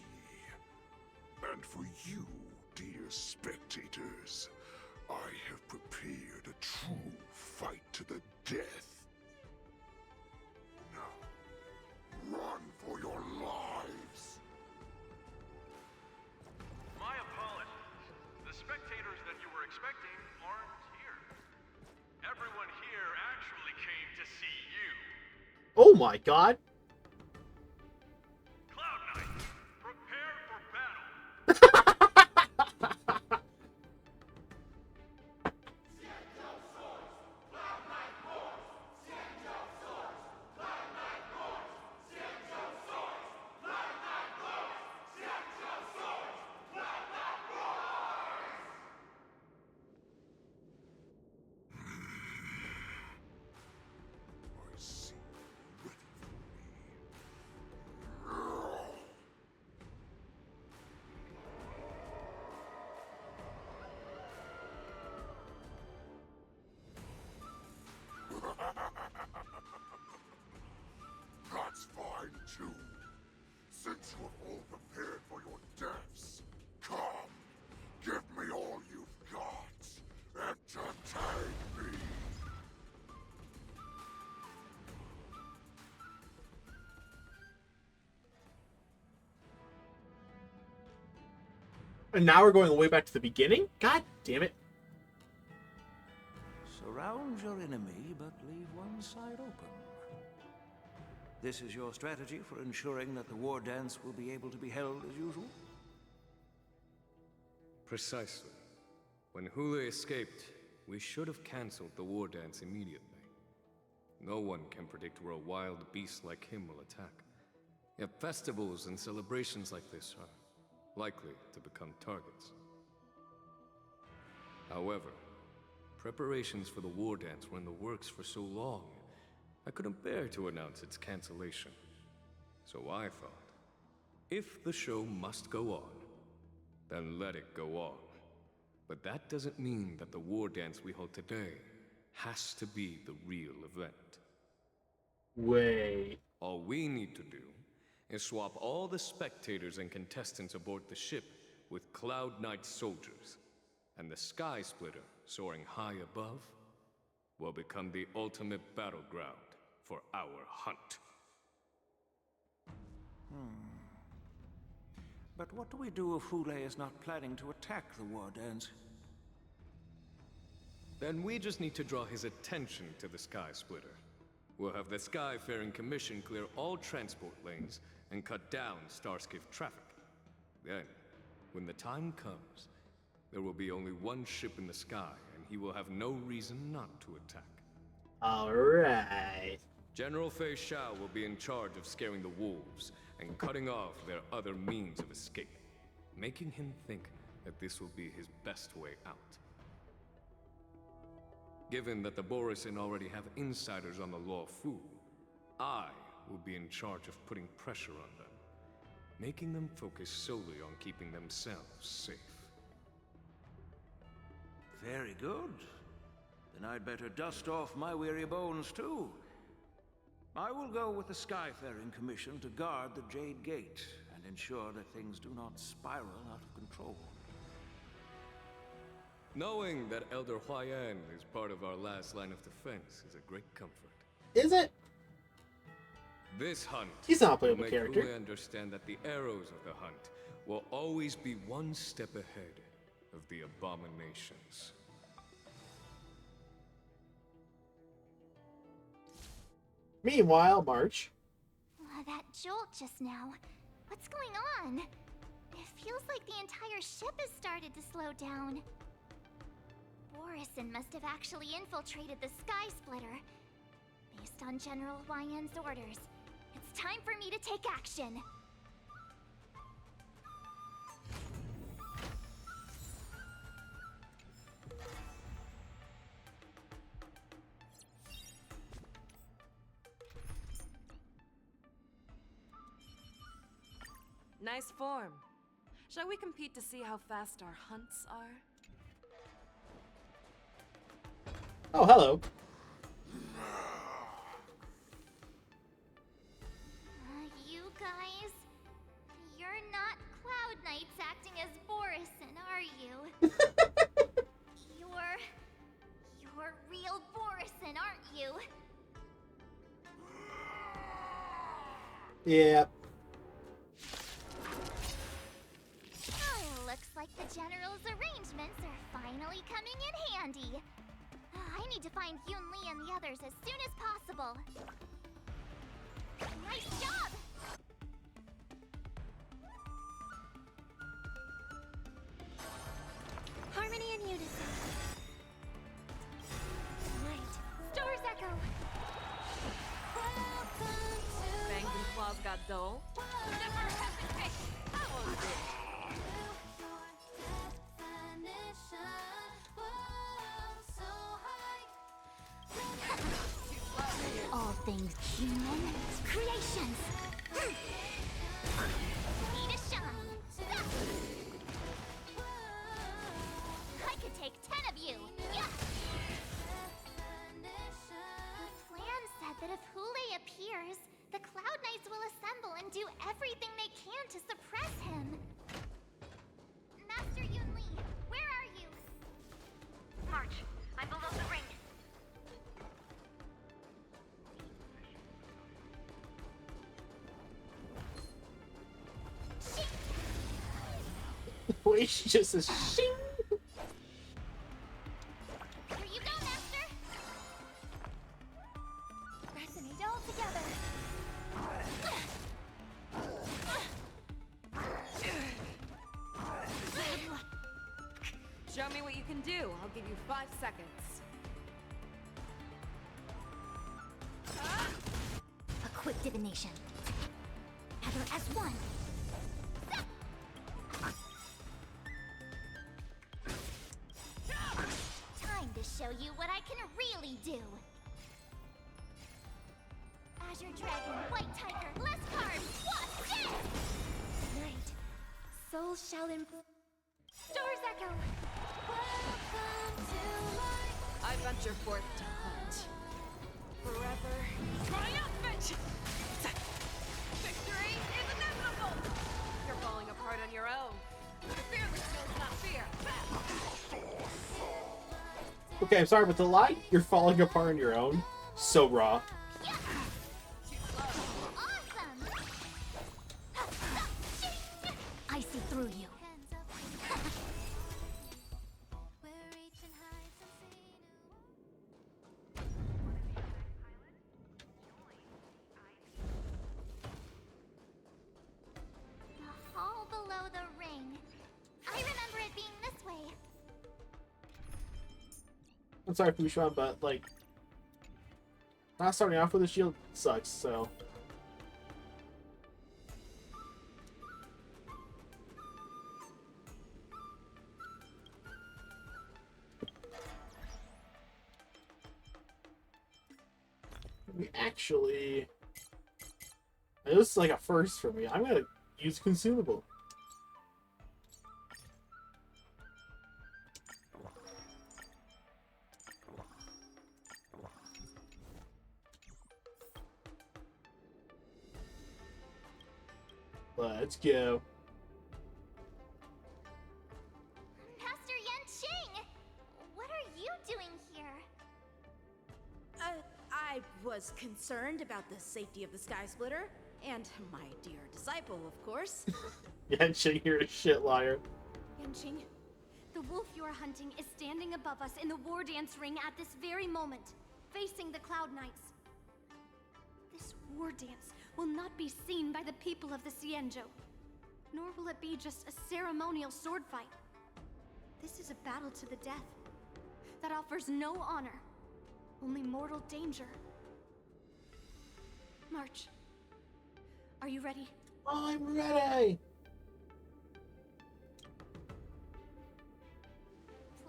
And for you, dear spectators, I have prepared a true fight to the death. Now, run for your lives! My apologies. The spectators that you were expecting aren't here. Everyone here actually came to see you. oh my god. Cloud Knights, prepare for battle. I see you ready for me. That's fine too. Since you have all prepared for your deaths, come, give me all you've got. Entertain me. And now we're going way back to the beginning? God damn it. Surround your enemy, but leave one side open. This is your strategy for ensuring that the war dance will be able to be held as usual? Precisely. When Hule escaped, We should have cancelled the war dance immediately. No one can predict where a wild beast like him will attack. Yet festivals and celebrations like this are likely to become targets. However, preparations for the war dance were in the works for so long, I couldn't bear to announce its cancellation. So I thought, if the show must go on, then let it go on. But that doesn't mean that the war dance we hold today has to be the real event. Wait. All we need to do is swap all the spectators and contestants aboard the ship with Cloud Knight soldiers, and the Sky Splitter, soaring high above, will become the ultimate battleground for our hunt. But what do we do if Hule is not planning to attack the war dance? Then we just need to draw his attention to the Sky Splitter. We'll have the Skyfaring Commission clear all transport lanes and cut down Starskiff traffic. Then, when the time comes, there will be only one ship in the sky, and he will have no reason not to attack. Alright. General Feixiao will be in charge of scaring the wolves and cutting off their other means of escape, making him think that this will be his best way out. Given that the Borisin already have insiders on the Law Fu, I will be in charge of putting pressure on them, making them focus solely on keeping themselves safe. Very good. Then I'd better dust off my weary bones too. I will go with the Skyfaring Commission to guard the Jade Gate and ensure that things do not spiral out of control. Knowing that Elder Huayan is part of our last line of defense is a great comfort. Is it? This hunt He's not a playable will make character. Hule understand that the arrows of the hunt will always be one step ahead of the abominations. Meanwhile, March. That jolt just now. What's going on? It feels like the entire ship has started to slow down. Borisin must have actually infiltrated the Sky Splitter. Based on General Huayan's orders, it's time for me to take action. Nice form. Shall we compete to see how fast our hunts are? Oh, hello. You guys, you're not Cloud Knights acting as Borisin, are you? You're real Borisin, aren't you? Yeah. Looks like the General's arrangements are finally coming in handy. I need to find Yun Li and the others as soon as possible. Nice job! Harmony and unison. Night. Stars echo. Fangs and claws got dull. Never hesitate. How was it? All things human creations. Need a shine. I could take 10 of you. Yeah. The plan said that if Hule appears, the Cloud Knights will assemble and do everything they can to suppress him. Master Yun Li, where are you? March, I'm below the ring. Wait, she just says shing. Here you go, Master. Resonate all together. Show me what you can do. I'll give you 5 seconds. A quick divination. Gather as one. Time to show you what I can really do. Azure Dragon, White Tiger, less cards, what's this? Night, soul shall Stars echo. Welcome to my... I venture forth to hunt. Forever triumphant! Victory is inevitable! You're falling apart on your own. The fearless knows not fear. Okay, I'm sorry, but the line, you're falling apart on your own, so raw. Awesome! I see through you. The hall below the ring. I remember it being this way. I'm sorry, Fushan, but, like, not starting off with a shield sucks, so... Actually... This is like a first for me. I'm gonna use consumable. Let's go. Master Yanqing! What are you doing here? I was concerned about the safety of the Sky Splitter, and my dear disciple, of course. Yanqing, you're a shit liar. Yanqing, the wolf you're hunting is standing above us in the war dance ring at this very moment, facing the Cloud Knights. This war dance will not be seen by the people of the Xianzhou, nor will it be just a ceremonial sword fight. This is a battle to the death that offers no honor, only mortal danger. March, are you ready? I'm ready!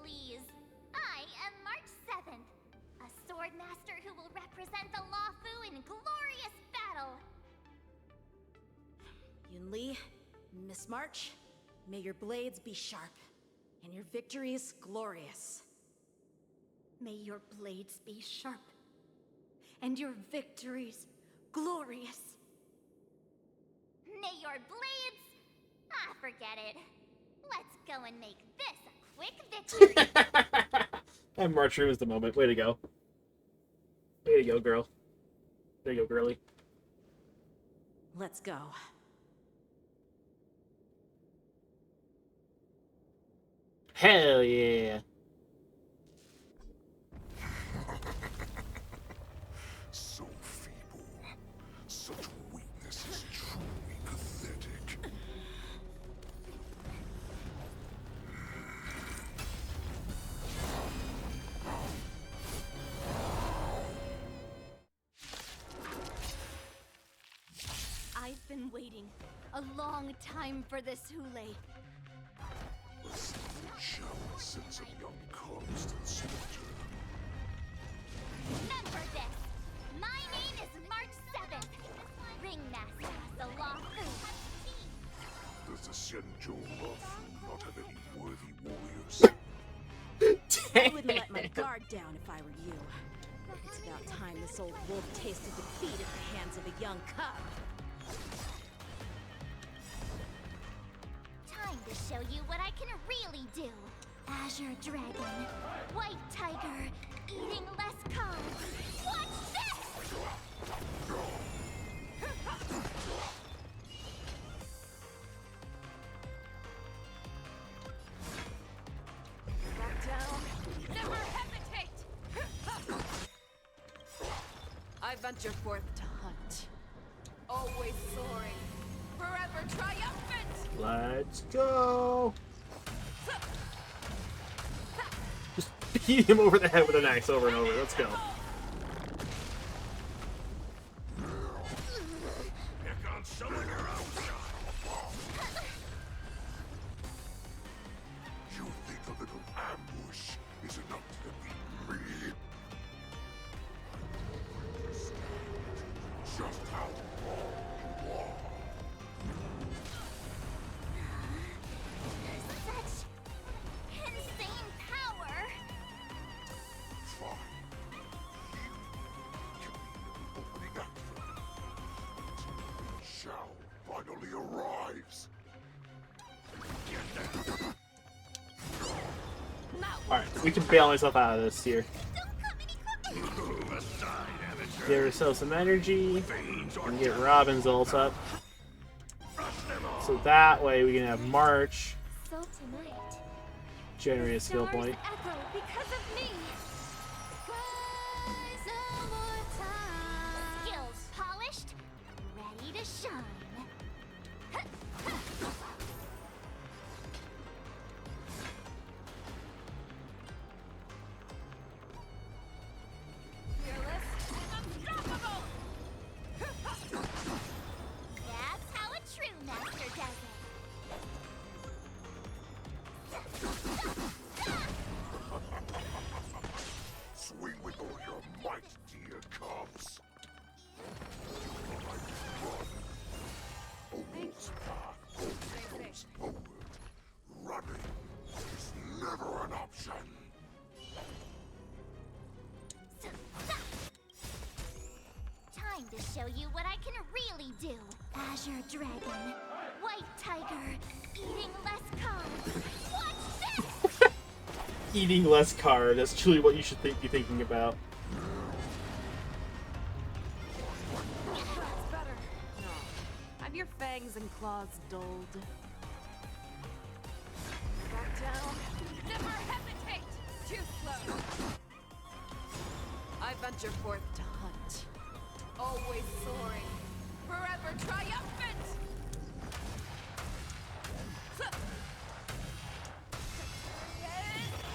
Please. I am March 7th, a sword master who will represent the Luofu in glorious battle. Yunli, Miss March, may your blades be sharp, and your victories glorious. May your blades be sharp, and your victories glorious. May your blades... Ah, forget it. Let's go and make this a quick victory. And March Room is the moment. Way to go. Way to go, girl. There you go, girly. Let's go. Hell yeah. So feeble. Such weakness is truly pathetic. I've been waiting a long time for this, Hule. A single shower sends a young constant soldier. Remember this. My name is March 7th. Ringmaster of the Luofu. Does the Xianzhou Luofu not have any worthy warriors? I wouldn't let my guard down if I were you. It's about time this old wolf tasted defeat at the hands of a young cub. Time to show you what I can really do. Azure Dragon, White Tiger, eating less cards. What's this? Back down. Never hesitate! I venture forth to hunt. Always soaring. Forever triumphant! Let's go. Hit him over the head with an axe over and over. Let's go. You think a little ambush is enough to defeat me? I don't understand just how wrong you are. Such insane power! Fine. You can be the opening act for me. Shao finally arrives. Alright, we can bail myself out of this here. Give ourselves some energy and get Robin's ult up. So that way we can have March So tonight, generate a skill point. echo because of me. Skills polished, ready to shine. That's how a true master does it. Swing with all your might, dear cubs. A wolf's path always goes forward. Running is never an option. Time to show you what I can really do. Azure Dragon, White Tiger, eating less carbs. Watch this! Eating less card, that's truly what you should be thinking about. That's better. No. Have your fangs and claws dulled. Back down. Never hesitate! Too slow. I venture forth to hunt. Always soaring. Forever triumphant!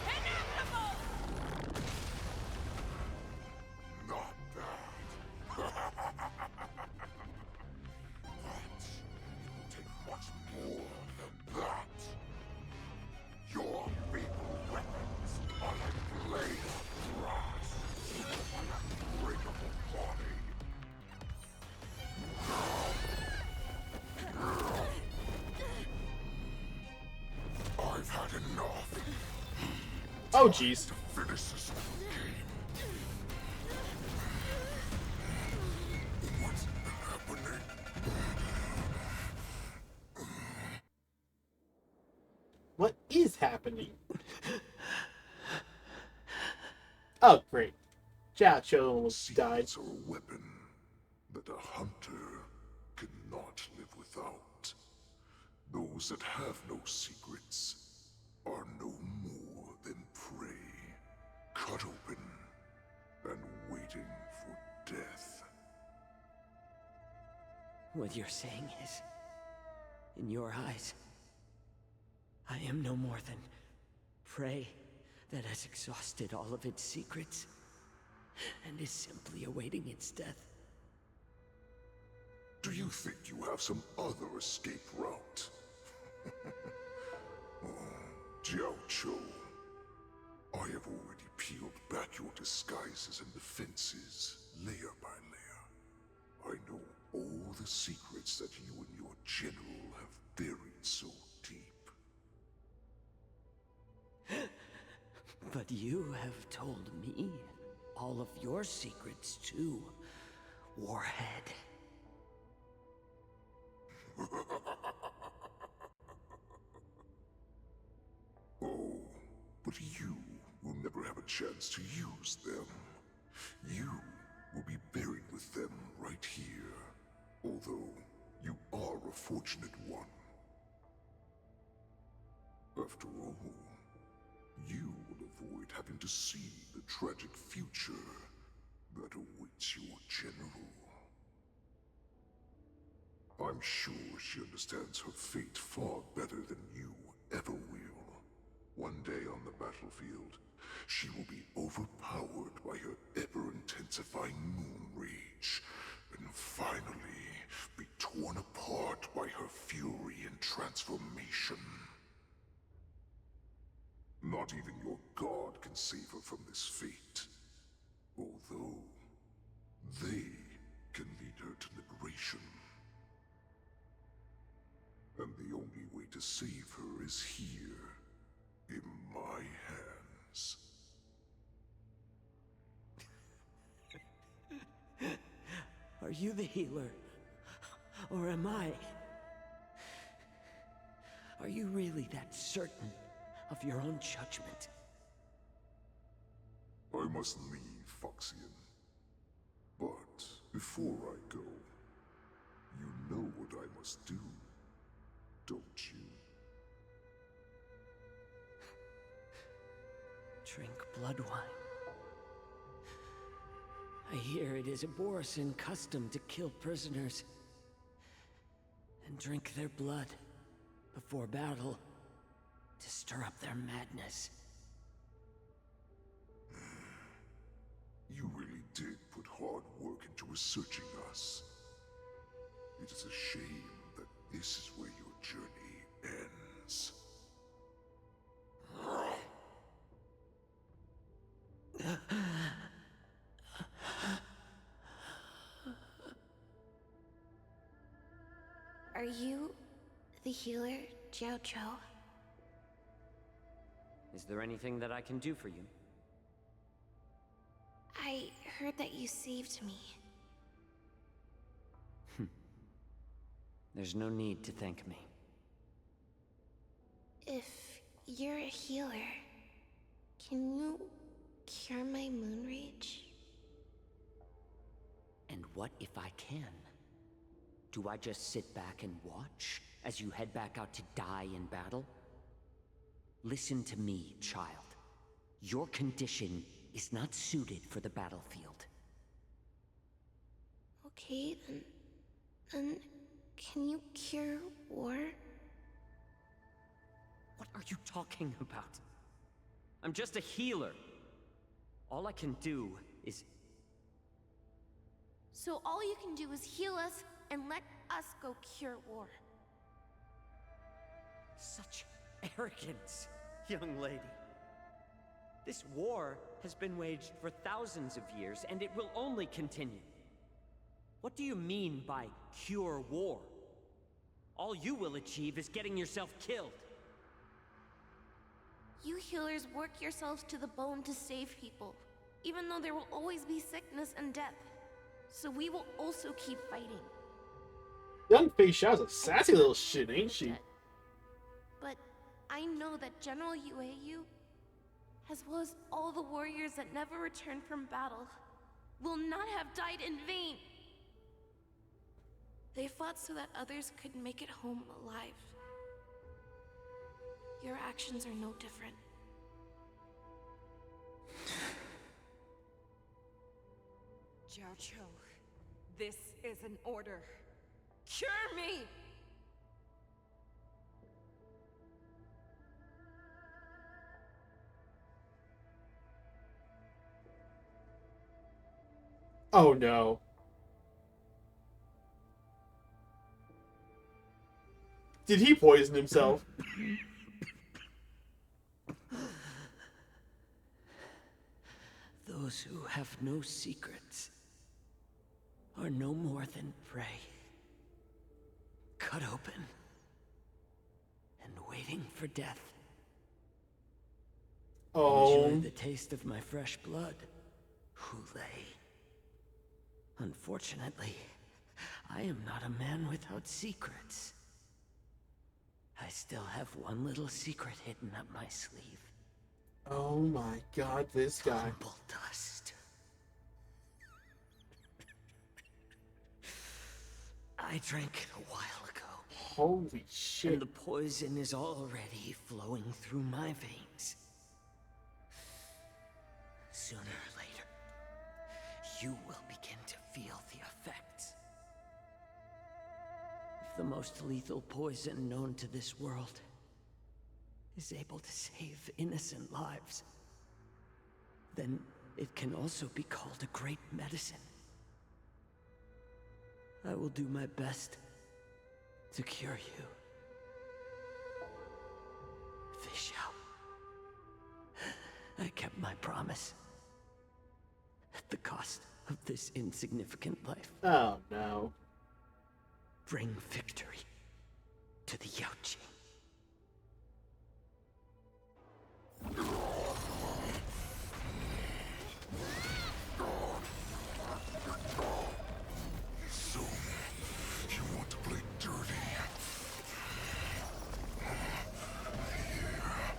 Inevitable! Not that. It will take much more than that. Your feeble weapons are like blade of grass on an unbreakable body. I've had enough. Oh, jeez. To finish this game. What's happening? What is happening? Oh, great. Jaioquo almost died. Secrets are a weapon that a hunter cannot live without. Those that have no secrets are no more than prey, cut open and waiting for death. What you're saying is, in your eyes, I am no more than prey that has exhausted all of its secrets and is simply awaiting its death. Do you think you have some other escape route? Oh, Jaioquo, I have already peeled back your disguises and defenses, layer by layer. I know all the secrets that you and your general have buried so deep. But you have told me all of your secrets too, Warhead. Oh, but you will never have a chance to use them. You will be buried with them right here, although you are a fortunate one. After all, you will avoid having to see the tragic future that awaits your general. I'm sure she understands her fate far better than you ever will. One day on the battlefield, She will be overpowered by her ever-intensifying moon rage, and finally be torn apart by her fury and transformation. Not even your god can save her from this fate, although they can lead her to liberation. And the only way to save her is here, in my hands. Are you the healer? Or am I? Are you really that certain of your own judgment? I must leave, Foxian. But before I go, you know what I must do, don't you? Drink blood wine. I hear it is a Borisin custom to kill prisoners and drink their blood before battle to stir up their madness. You really did put hard work into researching us. It is a shame that this is where your journey ends. Are you the healer, Jaioquo? Is there anything that I can do for you? I heard that you saved me. There's no need to thank me. If you're a healer, can you cure my moon rage? And what if I can? Do I just sit back and watch as you head back out to die in battle? Listen to me, child. Your condition is not suited for the battlefield. Okay, then can you cure war? What are you talking about? I'm just a healer. All I can do is... So all you can do is heal us and let us go cure war. Such arrogance, young lady. This war has been waged for thousands of years, and it will only continue. What do you mean by cure war? All you will achieve is getting yourself killed. You healers work yourselves to the bone to save people, even though there will always be sickness and death. So we will also keep fighting. Young Feixiao's a sassy little shit, ain't she? But I know that General Jaioquo, as well as all the warriors that never returned from battle, will not have died in vain. They fought so that others could make it home alive. Your actions are no different. Jaioquo, this is an order. Cure me! Oh no. Did he poison himself? Those who have no secrets are no more than prey. Cut open and waiting for death. Oh. Enjoy the taste of my fresh blood, Hule. Unfortunately, I am not a man without secrets. I still have one little secret hidden up my sleeve. Oh my god, this guy. Humble dust. I drank it a while ago. Holy shit. And the poison is already flowing through my veins. Sooner or later, you will begin to feel the effects. If the most lethal poison known to this world is able to save innocent lives, then it can also be called a great medicine. I will do my best to cure you. Feixiao. I kept my promise. At the cost of this insignificant life. Oh, no. Bring victory to the Yaoqing. So, you want to play dirty? Yeah,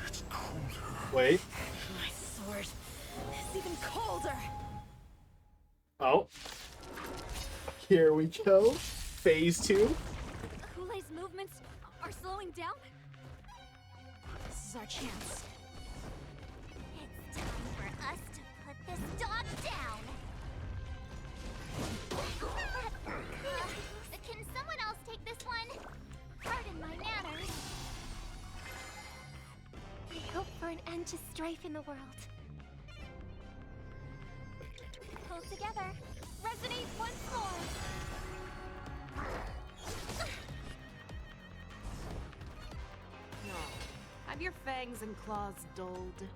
it's colder. Wait. My sword is even colder. Oh. Here we go. Phase 2. Hulei's movements are slowing down? This is our chance. It's time for us to put this dog down. Can someone else take this one? Pardon my manners. I hope for an end to strife in the world. Pull together. Resonate once more. No. Have your fangs and claws dulled.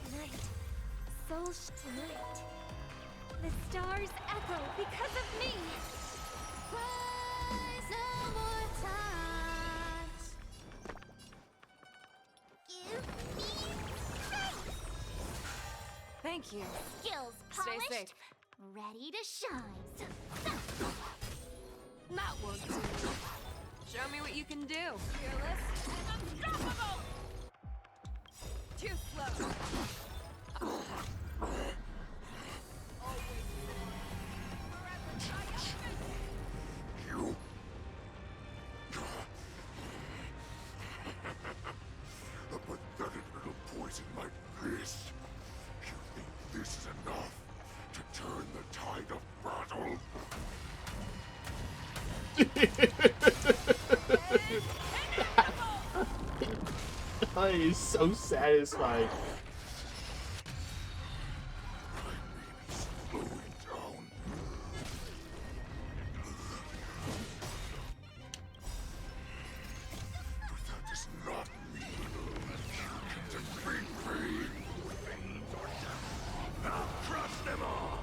Tonight, tonight. The stars echo because of me. Rise no more times. Give me strength. Thank you. Skills Stay polished. safe. Ready to shine. That won't do. Show me what you can do. Fearless and unstoppable! Too slow. You. A pathetic little poison like this. You think this is enough to turn the tide of battle? Oh, he's so satisfied. Slowing down. But that does not mean you can defeat me. Now crush them all.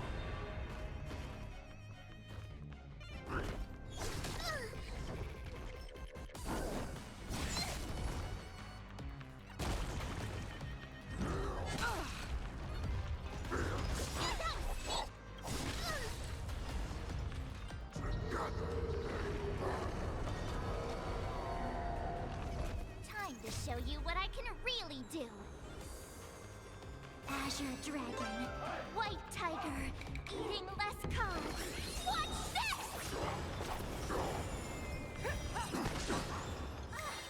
Time to show you what I can really do. Azure Dragon, White Tiger, eating less carbs. Watch this!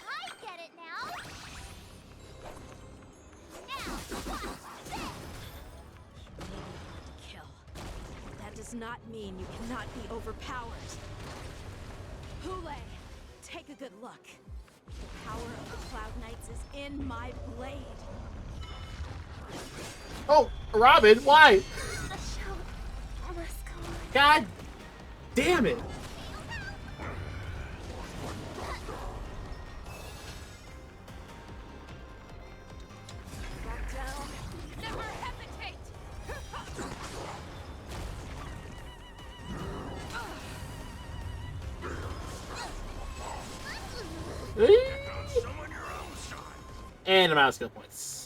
I get it now. Now, watch this! Kill. That does not mean you cannot be overpowered. Hulei, take a good look. The power of the Cloud Knights is in my blade. Oh, Robin, why? The show must go on. God damn it. Back down. Never hesitate. And I'm out of skill points.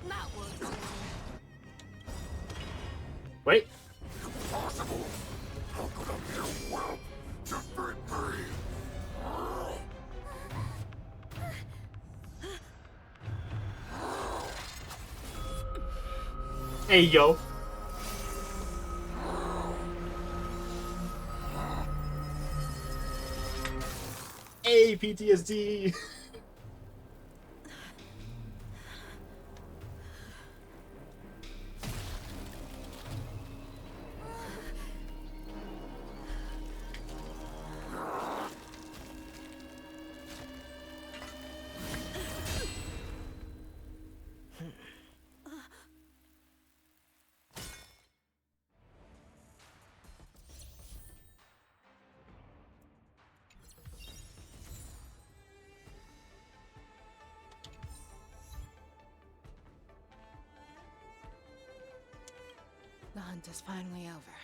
That won't do. Wait. Impossible. How could a mere whelp defeat me? Hey, yo. Hey, PTSD. hunt is finally over.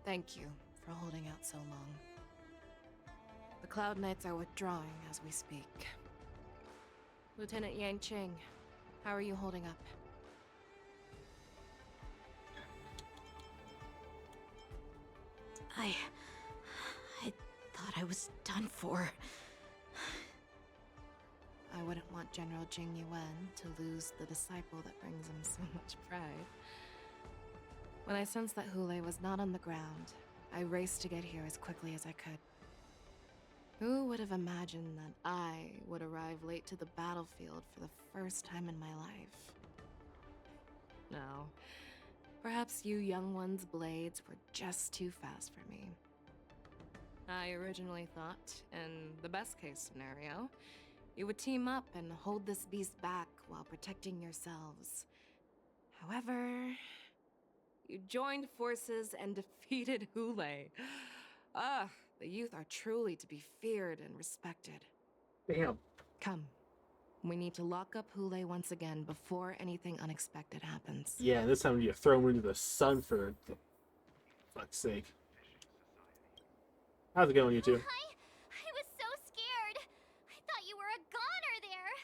Thank you for holding out so long. The Cloud Knights are withdrawing as we speak. Lieutenant Yanqing, how are you holding up? I thought I was done for. I wouldn't want General Jing Yuan to lose the disciple that brings him so much pride. When I sensed that Hule was not on the ground, I raced to get here as quickly as I could. Who would have imagined that I would arrive late to the battlefield for the first time in my life? No. Perhaps you young ones' blades were just too fast for me. I originally thought, in the best case scenario, you would team up and hold this beast back while protecting yourselves. However, you joined forces and defeated Hule. Ah, the youth are truly to be feared and respected. Damn. Come. We need to lock up Hule once again before anything unexpected happens. Yeah, this time you throw him into the sun for fuck's sake. How's it going, you two? I was so scared. I thought you were a goner there.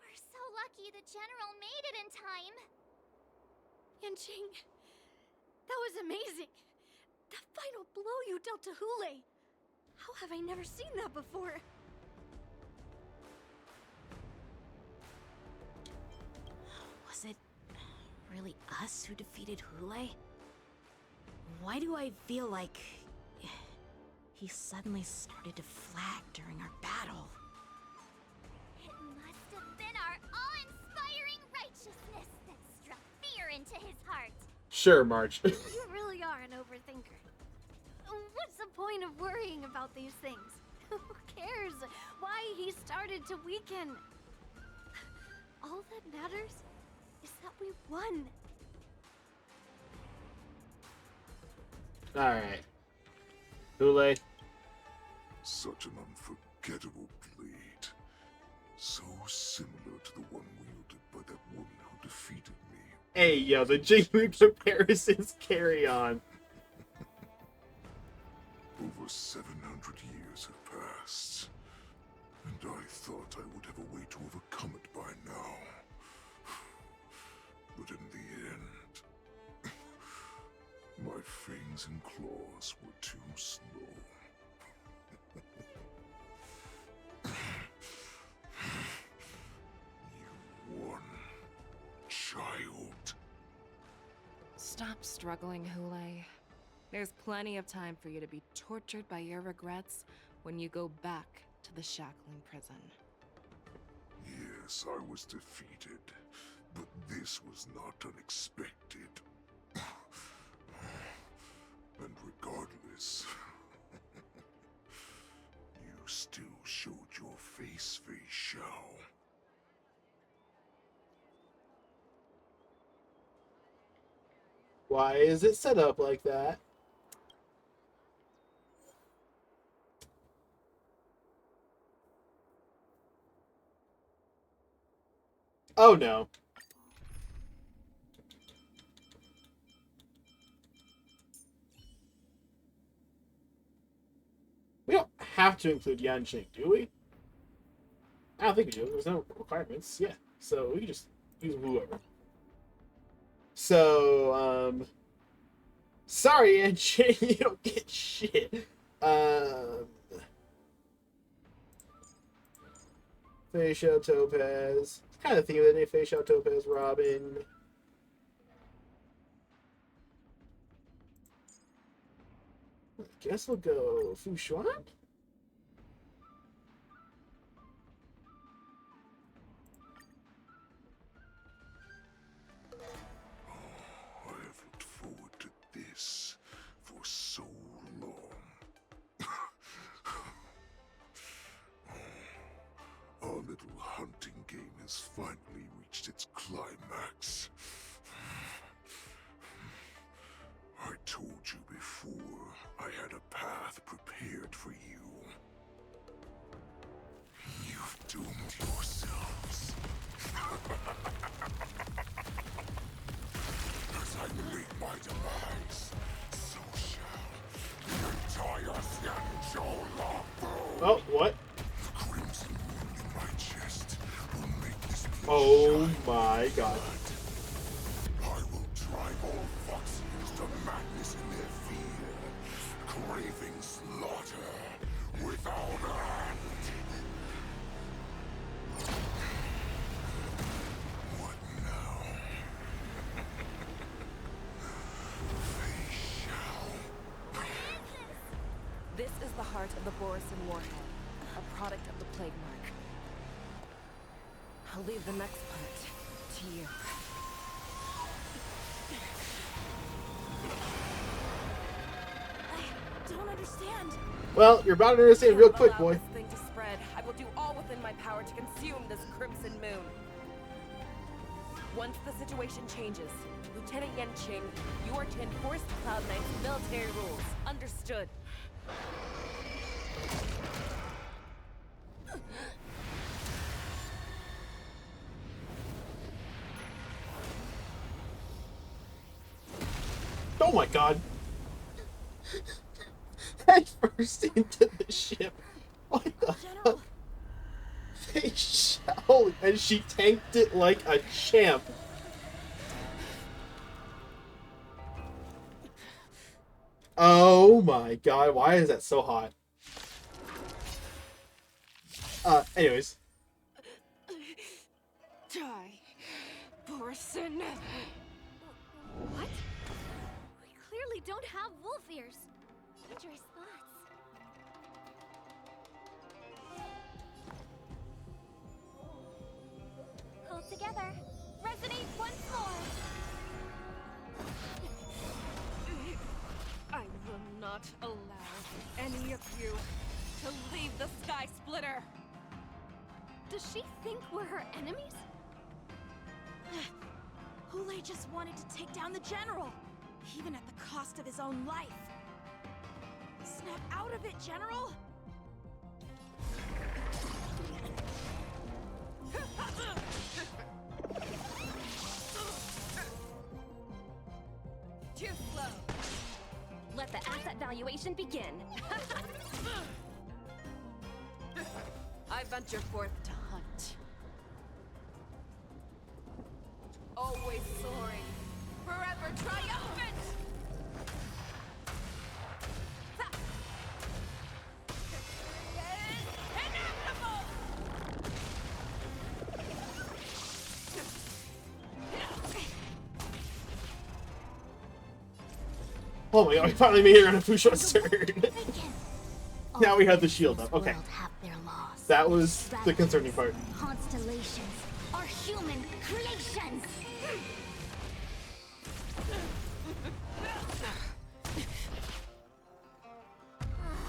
We're so lucky the General made it in time. Yanqing, that was amazing. The final blow you dealt to Hule. How have I never seen that before? Was it really us who defeated Hule? Why do I feel like he suddenly started to flag during our battle? It must have been our awe-inspiring righteousness that struck fear into his heart. Sure, March. You really are an overthinker. What's the point of worrying about these things? Who cares why he started to weaken? All that matters is that we won. Alright. Hule. Such an unforgettable blade. So similar to the one wielded by that woman who defeated me. Hey, yo, the Jinglu comparisons carry on. Over 700 years have passed, and I thought I would have a way to overcome it by now. But in the end, my fangs and claws were too slow. You won, child. Stop struggling, Hule. There's plenty of time for you to be tortured by your regrets when you go back to the shackling prison. Yes, I was defeated, but this was not unexpected. And regardless, you still showed your face, Feixiao. Why is it set up like that? Oh no. We don't have to include Yanqing, do we? I don't think we do. There's no requirements. Yeah. So we can just use whoever. So, sorry, Yanqing, you don't get shit. Feixiao Topaz. Kind of think of the name Feixiao Topaz Robin. I guess we'll go Fushuan? I have looked forward to this for so long. Our little hunting game has finally reached its climax. I told you before, I had a path prepared for you. You've doomed yourselves. As I Oh my god. I will drive all Foxians to madness in their fear, craving slaughter without end. What now? Feixiao. This is the heart of the Borisin warhead, a product of the Plague Mark. I'll leave the next part to you. I don't understand. Well, you're about to understand real quick, boy. This thing to spread. I will do all within my power to consume this Crimson Moon. Once the situation changes, Lieutenant Yanqing, you are to enforce the Cloud Knight's military rules. Understood. Oh my god. Head first into the ship. What the fuck? Feixiao, and she tanked it like a champ. Oh my god, why is that so hot? Anyways. Die, Borisin. What? We clearly don't have wolf ears. Dangerous thoughts. Pull together. Resonate once more. I will not allow any of you to leave the Sky Splitter. Does she think we're her enemies? Hulei just wanted to take down the general, even at the cost of his own life. Snap out of it, General! Too slow. Let the asset valuation begin. I venture forth to hunt. Always soaring, forever triumphant! Inevitable! Oh my god, we finally made it on a Fusho's turn. Now we have the shield up. Okay. That was the concerning part. Constellations are human creations.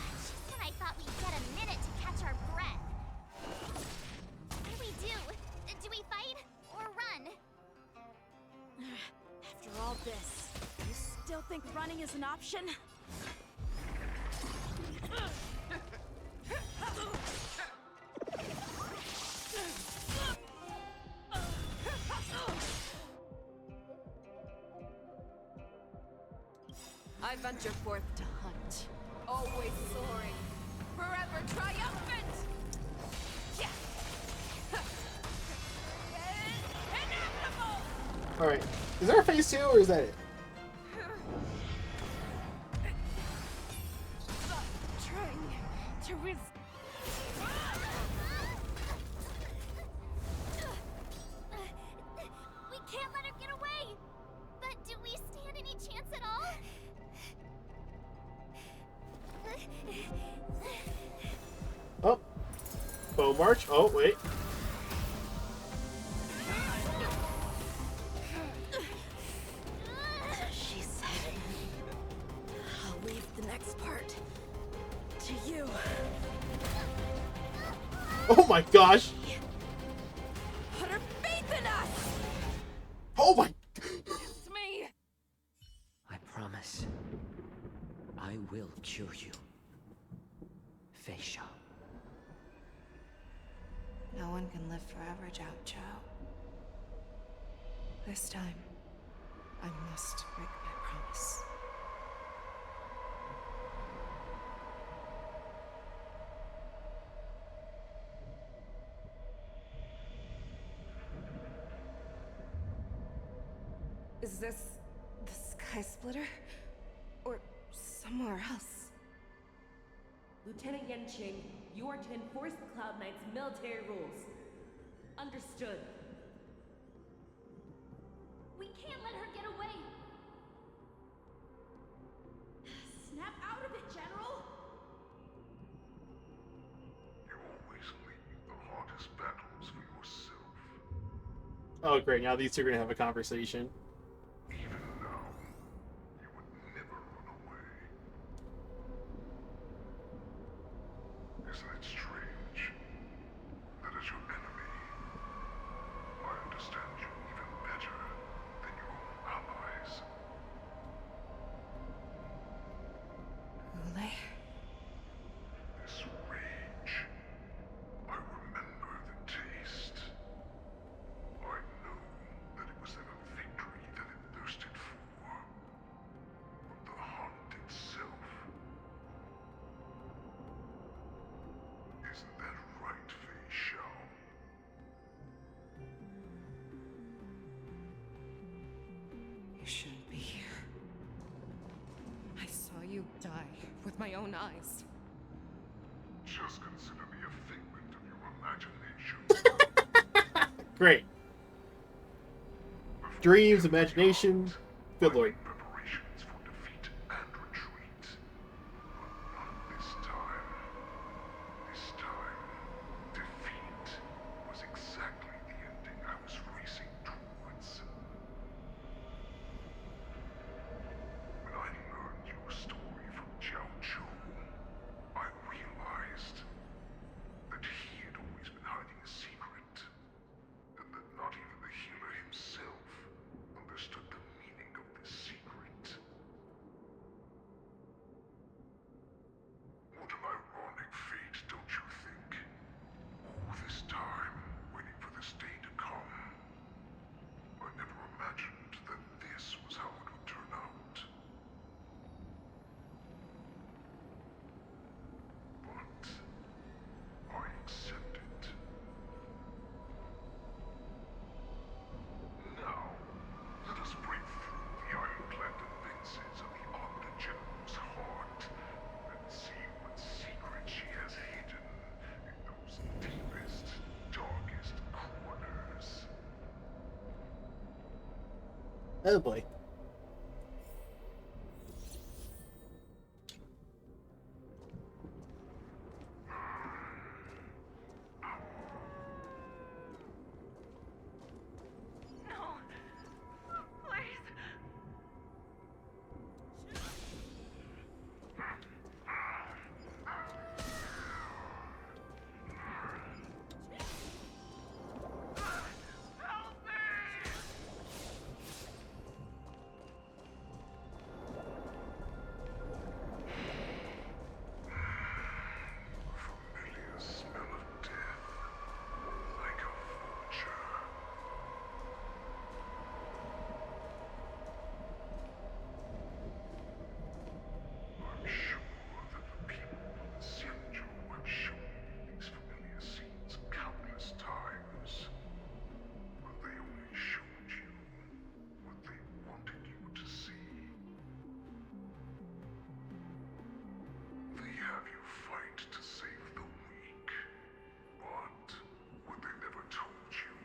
Just when I thought we'd get a minute to catch our breath. What do we do? Do we fight or run? After all this, you still think running is an option? I venture forth to hunt, always soaring, forever triumphant! Yeah. Inevitable! Alright. Is there a phase 2 or is that it? Trying to resist. We can't let her get away! But do we stand any chance at all? Oh. Bow march. Oh, wait. She said, I'll leave the next part to you. Oh my gosh. Put her faith in us! Oh my. It's me! I promise. I will cure you. Feixiao. No one can live forever, Jaioquo. This time, I must break my promise. Is this the Sky Splitter? Or somewhere else? Lieutenant Yanqing, you are to enforce the Cloud Knight's military rules. Understood. We can't let her get away! Snap out of it, General! You always leave the hardest battles for yourself. Oh, great. Now these two are going to have a conversation. Even now, you would never run away. Isn't it strange that as your enemy, I understand you even better than your own allies? Ulay? This rage, I remember the taste. I know that it was never victory that it thirsted for, but the hunt itself. Isn't that right, Feixiao? You shouldn't be here. I saw you die with my own eyes. Just consider me a figment of your imagination. Great. Dreams, imagination, good lord. Preparations for defeat and retreat. But not this time. This time, defeat was exactly the ending I was racing towards. When I learned your story from Jaioquo, I realized that he had always been hiding a secret, and that not even the healer himself understood the meaning of this secret. What an ironic fate, don't you think? All this time, waiting for this day to come. I never imagined that this was how it would turn out. But I accept it. Now, let us break through the ironclad defenses of the Omni General's heart and see what secret she has hidden in those deepest, darkest corners. Oh boy. No! Please! Familiar smell of death, like a vulture. I'm sure that the people of Feixiao have shown you these familiar scenes countless times, but they only showed you what they wanted you to see. They have you fight to save the weak, but what they never told you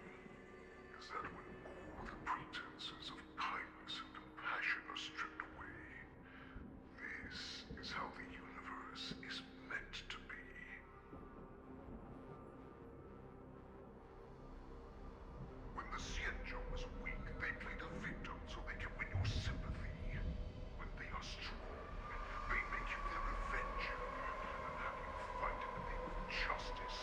is that when all the pretenses of kindness and compassion are stripped away, this is how the universe is meant to be. When the Feixiao was weak, they played a victim so they can win your sympathy. When they are strong, they make you their avenger and have you fight in the name of justice.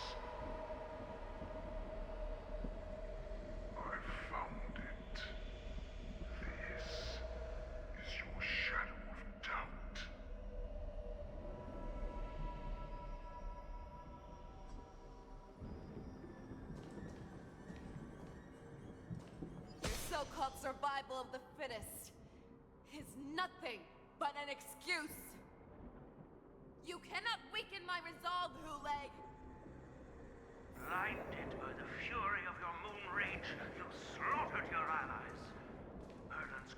I found it. This is your shadow of doubt. Your so-called survival of the fittest is nothing but an excuse. You cannot weaken my resolve, Ulay. Blinded by the fury of your moon rage, you slaughtered your allies. Erden's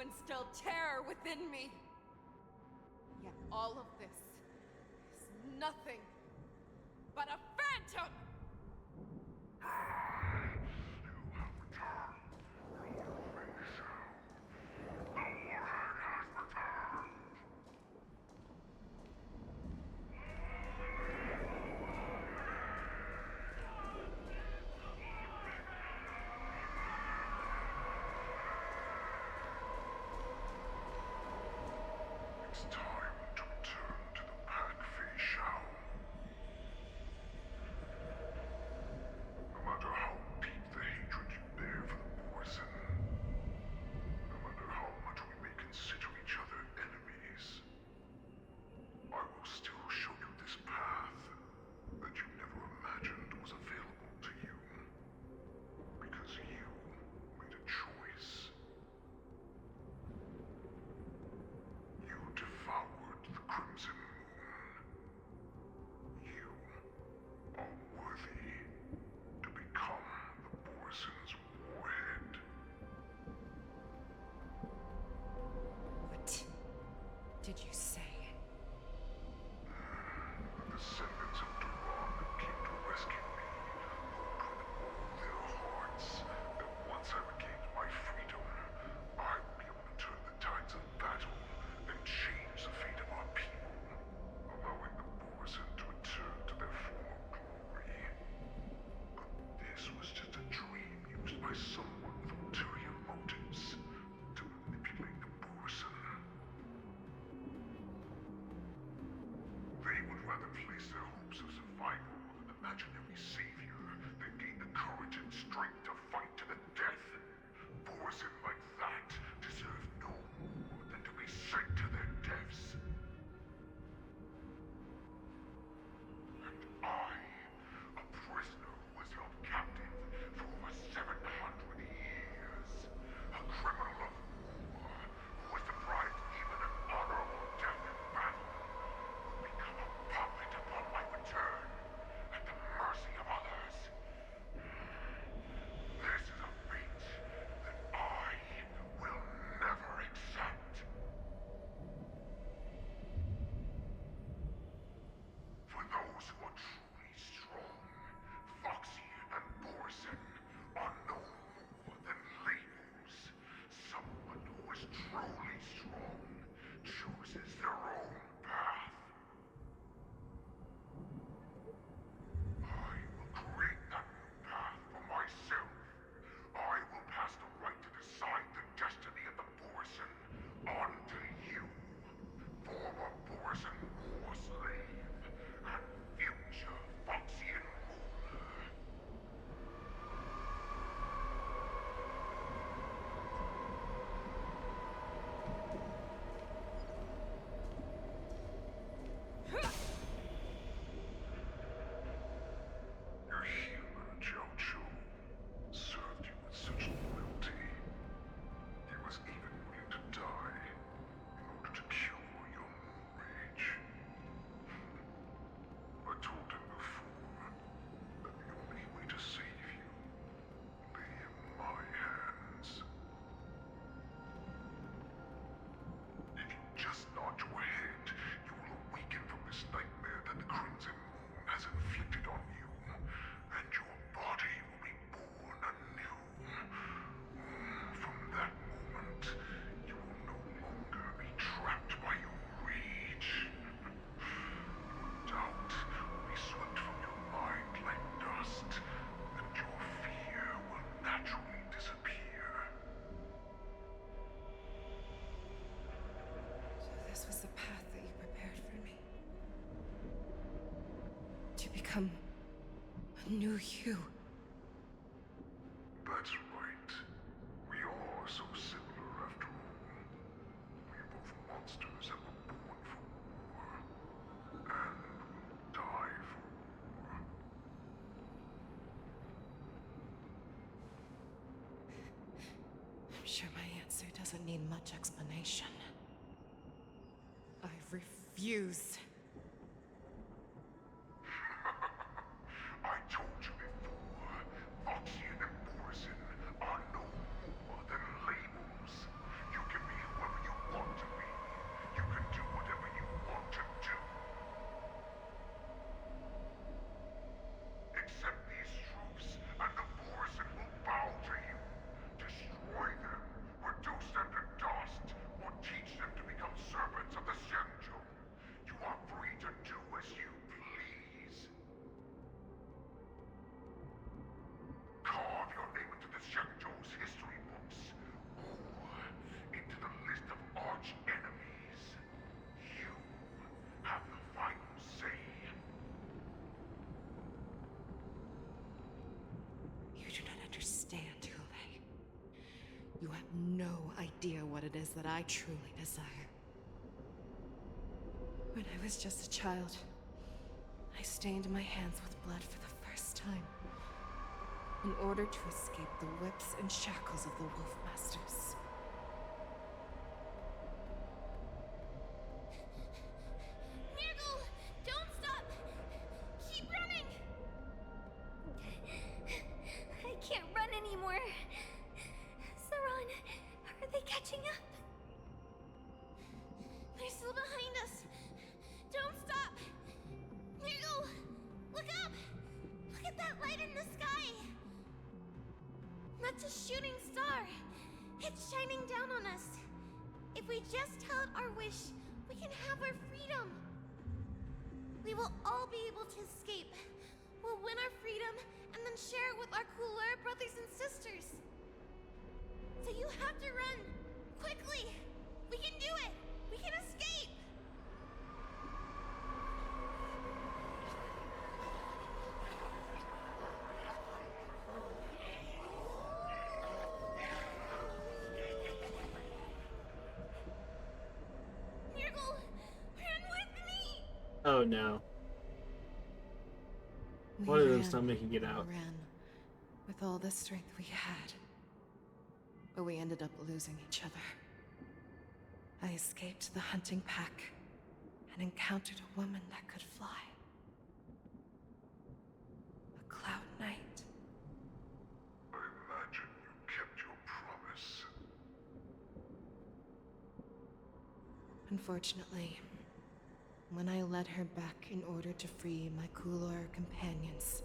instill terror within me. Yet all of this is nothing but a phantom! It's time to return to the pack, Feixiao. No matter how deep the hatred you bear for the Borson, no matter how much we may consider each other enemies, I will still show you this path that you never imagined was available to you. Because you made a choice. You devoured the Crimson Moon. You are worthy to become the Borson's warhead. What did you say? The descendants of Duran that came to rescue me hoped with all their hearts that once I regained my freedom, I would be able to turn the tides of battle and change the fate of our people, allowing the Borson to return to their former glory. But this was just a dream used by someone with ulterior motives to manipulate the Borson. They would rather place their hopes of survival on an imaginary savior than gain the courage and strength to fight to the death. Borson like that deserve no more than to be sent to their deaths. And I, a prisoner who was held captive for over 700 years, a criminal of war who was deprived even an honorable death in battle, become a puppet upon my return, at the mercy of others. This is a fate that I will never accept. For those who are truly strong, Foxy and Borson are no more than labels. Someone who is truly strong chooses their own path. I will create that new path for myself. I will pass the right to decide the destiny of the Borson onto you, former Borson war slave and future Foxian ruler. Your healer, Jaioquo, served you with such loyalty. He was even willing to die in order to cure your moon rage. I told him before that the only way to save you lay in my hands. If you just nod your head, you will awaken from this nightmare that the Crimson Moon has inflicted on you, and your body will be born anew. From that moment, you will no longer be trapped by your rage. Your doubt will be swept from your mind like dust, and your fear will naturally disappear. So this was the path that you prepared for me. To become a new you. That's right. We are so similar after all. We are both monsters that were born for war, and will die for war. I'm sure my answer doesn't need much explanation. I refuse. I told you before, Foxy and Borson are no more than labels. You can be idea what it is that I truly desire. When I was just a child, I stained my hands with blood for the first time, in order to escape the whips and shackles of the Wolf Masters. Nirgal, don't stop! Keep running! I can't run anymore. Saran, are they catching up? They're still behind us. Don't stop! Nirgal, look up! Look at that light in the sky! That's a shooting star. It's shining down on us. If we just tell it our wish, we can have our freedom. We will all be able to escape. We'll win our freedom and then share it with our cooler brothers and sisters. So you have to run. Quickly! We can do it! We can escape! Nirgal, run with me! Oh no. We One of them ran still making it out. and ran with all the strength we had. But we ended up losing each other. I escaped the hunting pack and encountered a woman that could fly. A Cloud Knight. I imagine you kept your promise. Unfortunately, when I led her back in order to free my Kulor companions,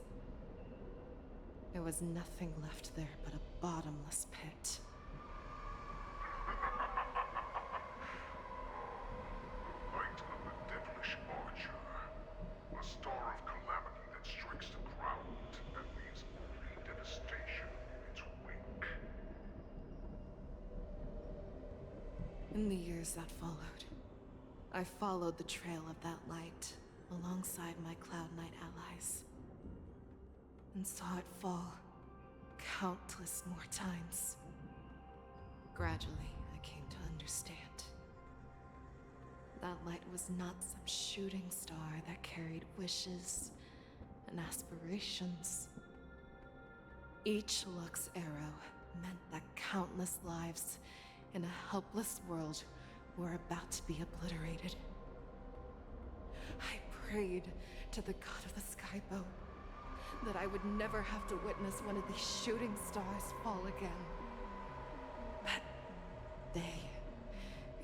there was nothing left there but a bottomless pit. Light of the devilish archer. A star of calamity that strikes the ground and leaves only devastation in its wake. In the years that followed, I followed the trail of that light alongside my Cloud Knight allies, and saw it fall countless more times. Gradually, I came to understand. That light was not some shooting star that carried wishes and aspirations. Each Lux arrow meant that countless lives in a helpless world were about to be obliterated. I prayed to the god of the Skybow that I would never have to witness one of these shooting stars fall again. But they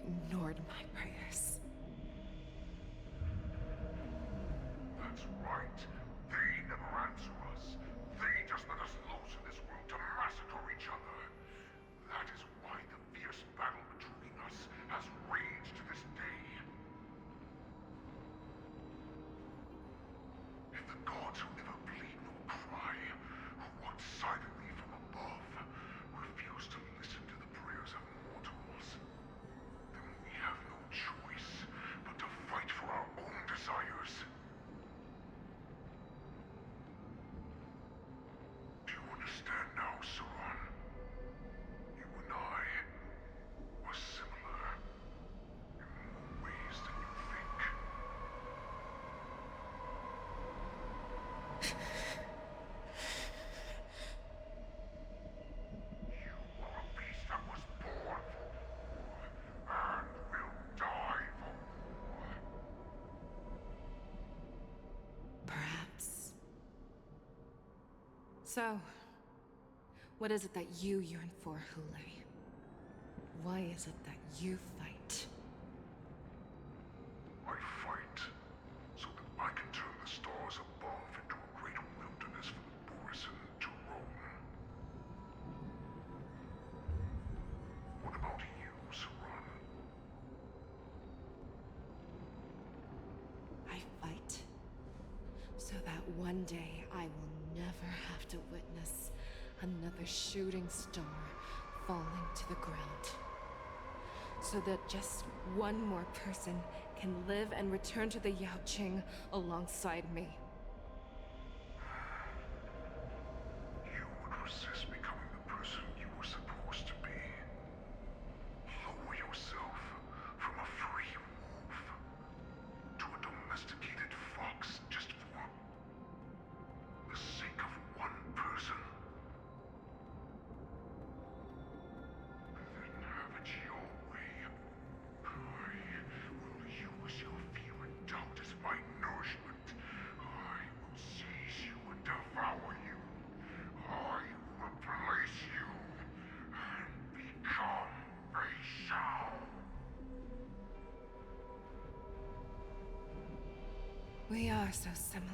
ignored my prayers. That's right. They never answer us. They just let us loose in this world to massacre each other. That is why the fierce battle between us has raged to this day. If the gods who never bleed nor cry, who watch silently from above, refuse to listen to the prayers of mortals, then we have no choice but to fight for our own desires. Do you understand now, Saran? You and I are similar in more ways than you think. You are a beast that was born for war and will die for war. Perhaps. So, what is it that you yearn for, Hule? Why is it that you fight? I fight so that I can turn the stars above into a great wilderness for the Borisin to roam. What about you, Saran? I fight so that one day I will never have to witness another shooting star falling to the ground. So that just one more person can live and return to the Yaoqing alongside me. You would resist becoming the person you were supposed to be. domesticated fox just for the sake of one person? Then have it your way. I will use your fear and doubt as my nourishment. I will seize you and devour you. I will replace you and become Feixiao. We are so similar.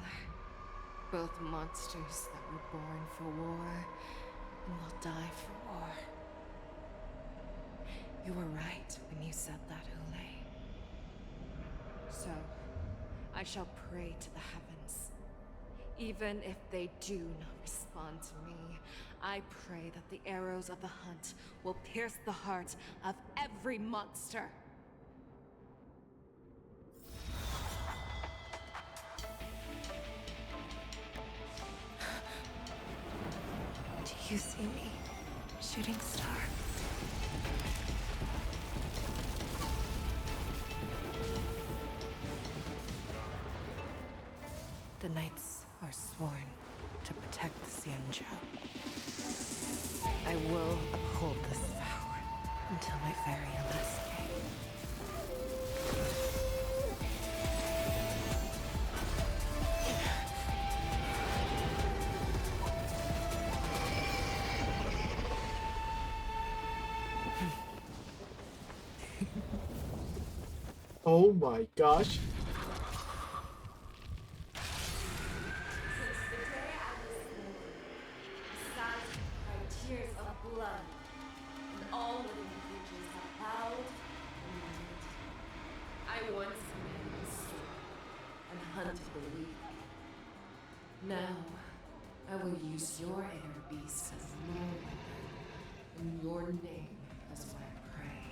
Both monsters that were born for war and will die for war. You were right when you said that, Ule. So, I shall pray to the heavens. Even if they do not respond to me, I pray that the arrows of the hunt will pierce the heart of every monster. Do you see me, shooting star? The knights are sworn to protect the Xianzhou. I will uphold this vow until my very last day. Oh my gosh. Tears of blood, and all living creatures have bowed and kneeled. I once made this and hunted the weak. Now, I will use your inner beast as my weapon, and your name as my prey.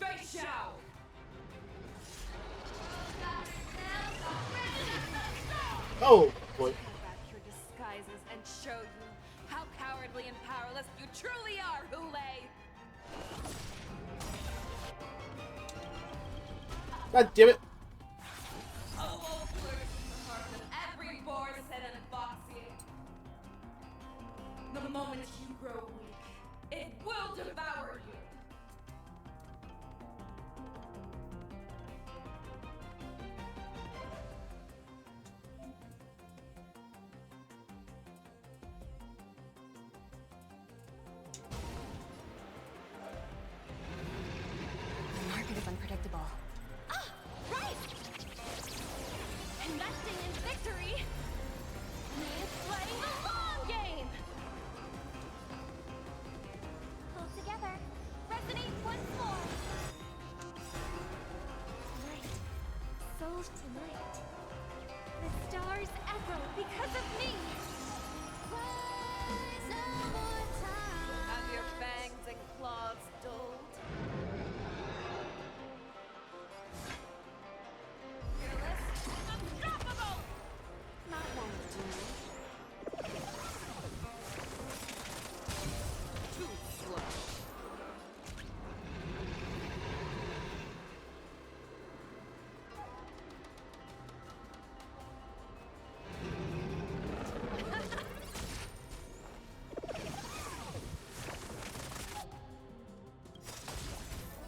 Feixiao! Oh boy. Back your disguises and show you how cowardly and powerless you truly are, Ule! God damn it. A wolf lurks in the heart of every Borson and Foxian. The moment you grow weak, it will devour you. The market is unpredictable. Ah, right! Investing in victory means playing the long game! Pull together. Resonate once more. Tonight. Souls tonight. The stars echo because of me. Rise no more time. Have your fangs and claws dulled? Fearless, unstoppable! Not one to do. Too slow.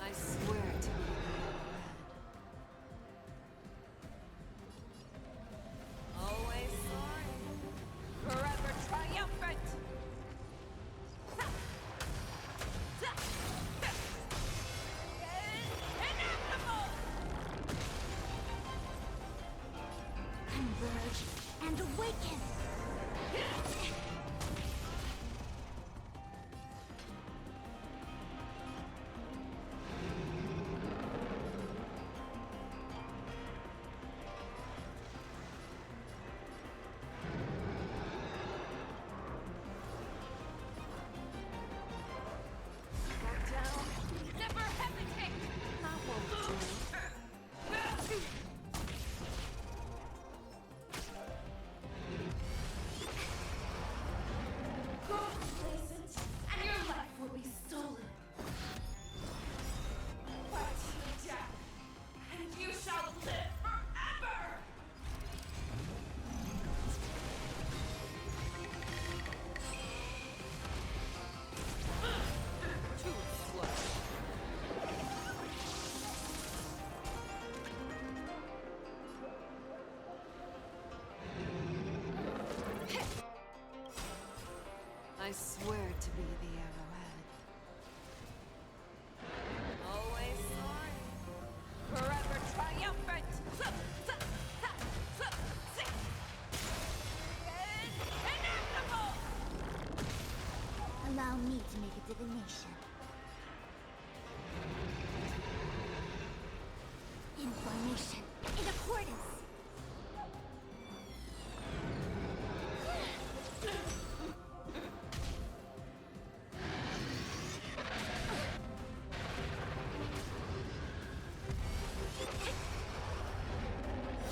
I swear to you. Always soaring, forever triumphant. Inevitable! Converge and awaken! Back down. Never hesitate! Not one to do. swear to be the arrowhead. Always soaring. Forever triumphant. Inevitable! Allow me to make a divination. Information in accordance.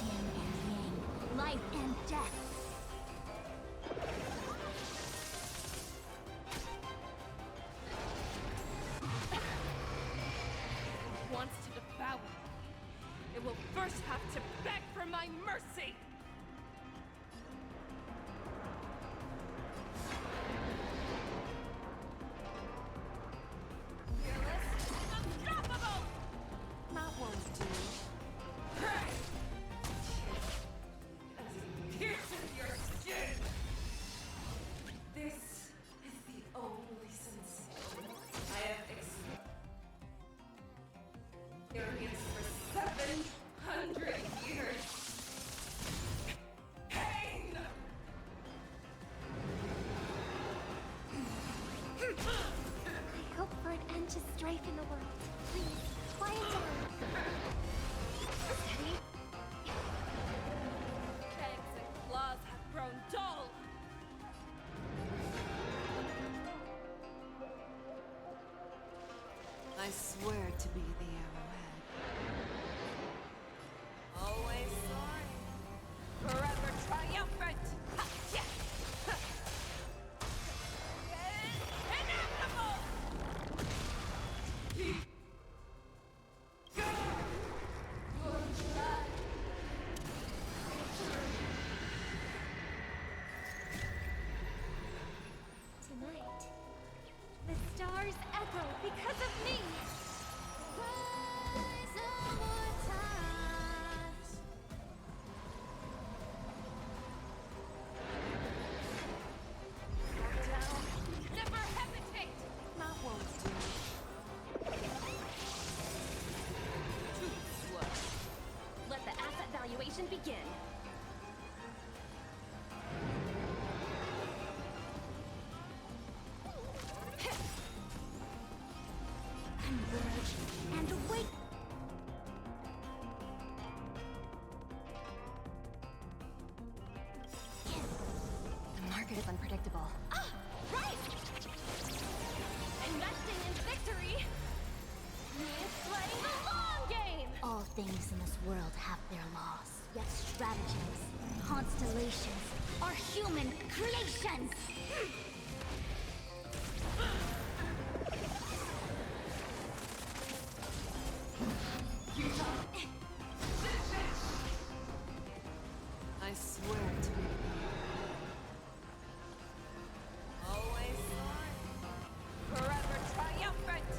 Yin and yang, life and death. Wants to devour me. It will first have to beg for my mercy! Fearless, unstoppable! That won't do. As pierces your skin! This is the only sensation I have experienced for 700 years. Pain! I hope for an end to strife in the world. Please, quiet down. Steady. Fangs and claws have grown dull. I swear to be the arrowhead. Always soaring. Forever triumphant. Ha, yeah. Ha. Inevitable! Go! Your blood. Tonight, the stars echo because of me. Rise immortals. Back down. Never hesitate. That won't do. Too slow. Let the asset valuation begin. Converge and awake. The market is unpredictable. Ah, right! Investing in victory means playing the long game! All things in this world have their laws, yet stratagems, constellations are human creations! I swear to be the always soaring, forever triumphant.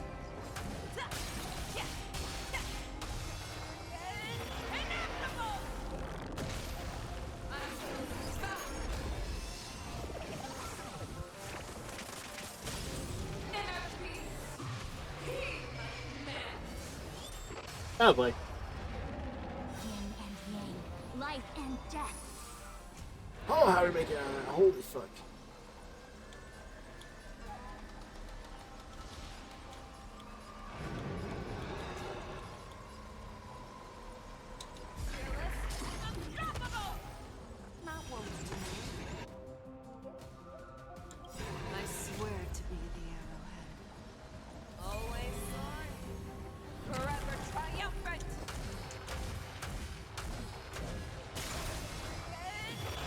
Inevitable! I will stop. Inner peace. Heed man. Oh boy. Yin and yang, life and death. Oh, how to make it? Holy fuck. Unstoppable! That won't do. I swear to be the arrowhead. Always soaring. Forever triumphant.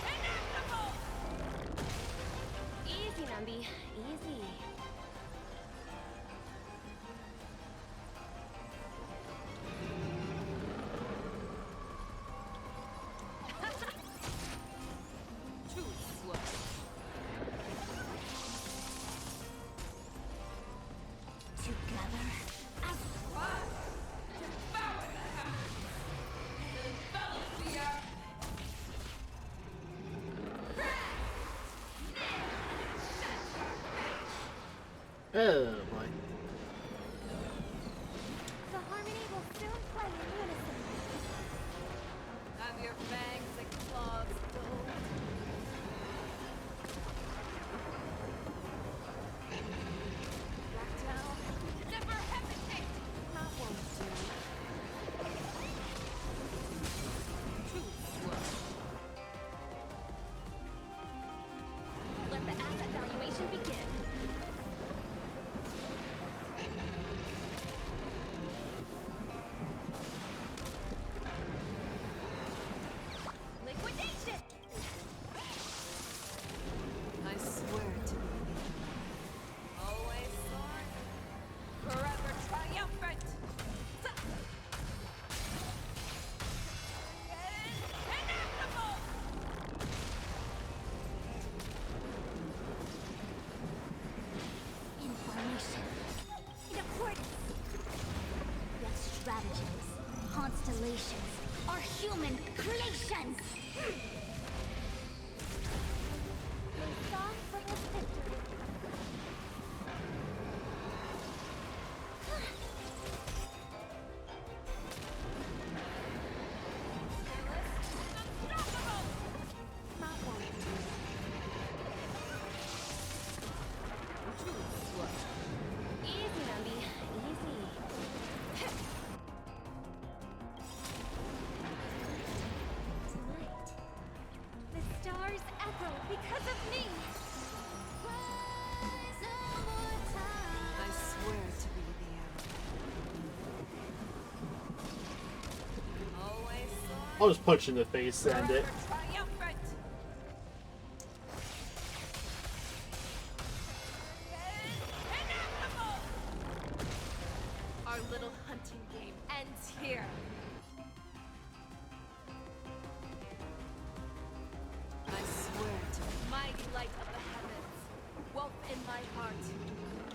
Inevitable! Oh boy. The harmony will soon play in unison. Have your fangs and claws dulled. Back down. Never hesitate! That won't do. Too slow. Let the asset valuation begin. Liquidation! I swear to be always soaring, forever triumphant. Inevitable! Information. In accordance. Yet stratagems, constellations, are human creations! A song for his victory. That won't do. Too slow. Easy, Rumby. Easy. Tonight, the stars echo because of me. Rise no more time. I swear to be the arrow. Always soaring, I'll just punch you in the face and it. forever triumphant. Inevitable! Our little hunting game ends here. I swear to the mighty light of the heavens, wolf in my heart,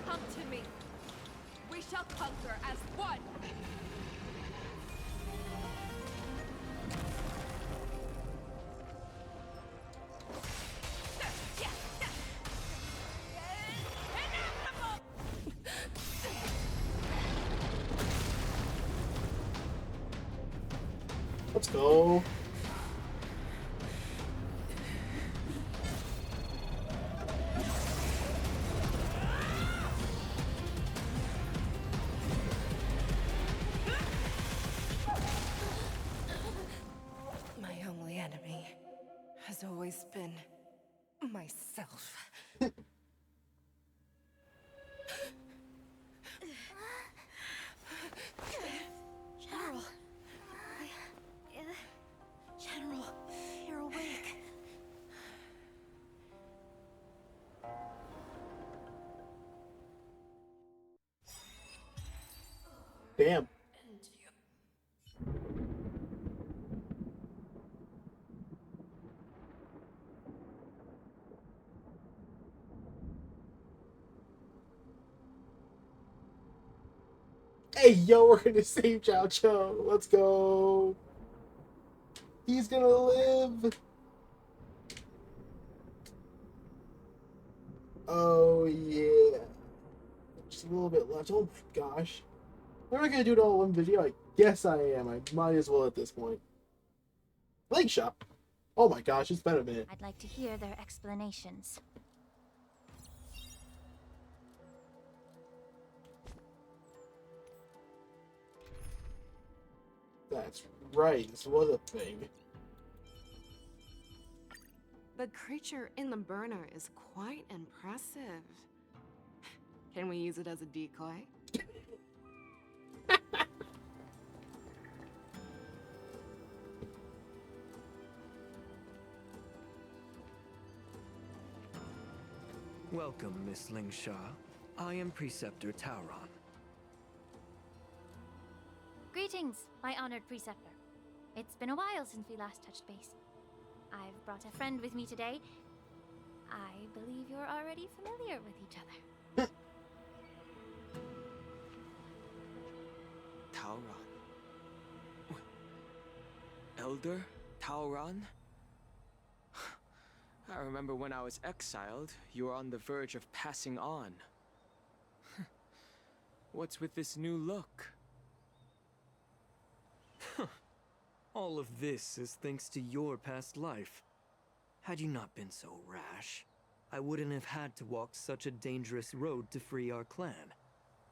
come to me. We shall conquer as one. Let's go. My only enemy has always been myself. General. General, you're awake. Damn. Hey, yo, we're gonna save Jaioquo. Let's go. He's gonna live. Oh, yeah. Just a little bit left. Oh, my gosh. Am I gonna do it all in one video? I guess I am. I might as well at this point. Leg shop. Oh, my gosh. It's been a minute. I'd like to hear their explanations. That's right. This was a thing. The creature in the burner is quite impressive. Can we use it as a decoy? Welcome, Miss Lingsha. I am Preceptor Tauron. Greetings, my honored preceptor. It's been a while since we last touched base. I've brought a friend with me today. I believe you're already familiar with each other. Tauron. Elder Tauron? I remember when I was exiled, you were on the verge of passing on. What's with this new look? All of this is thanks to your past life. Had you not been so rash, I wouldn't have had to walk such a dangerous road to free our clan,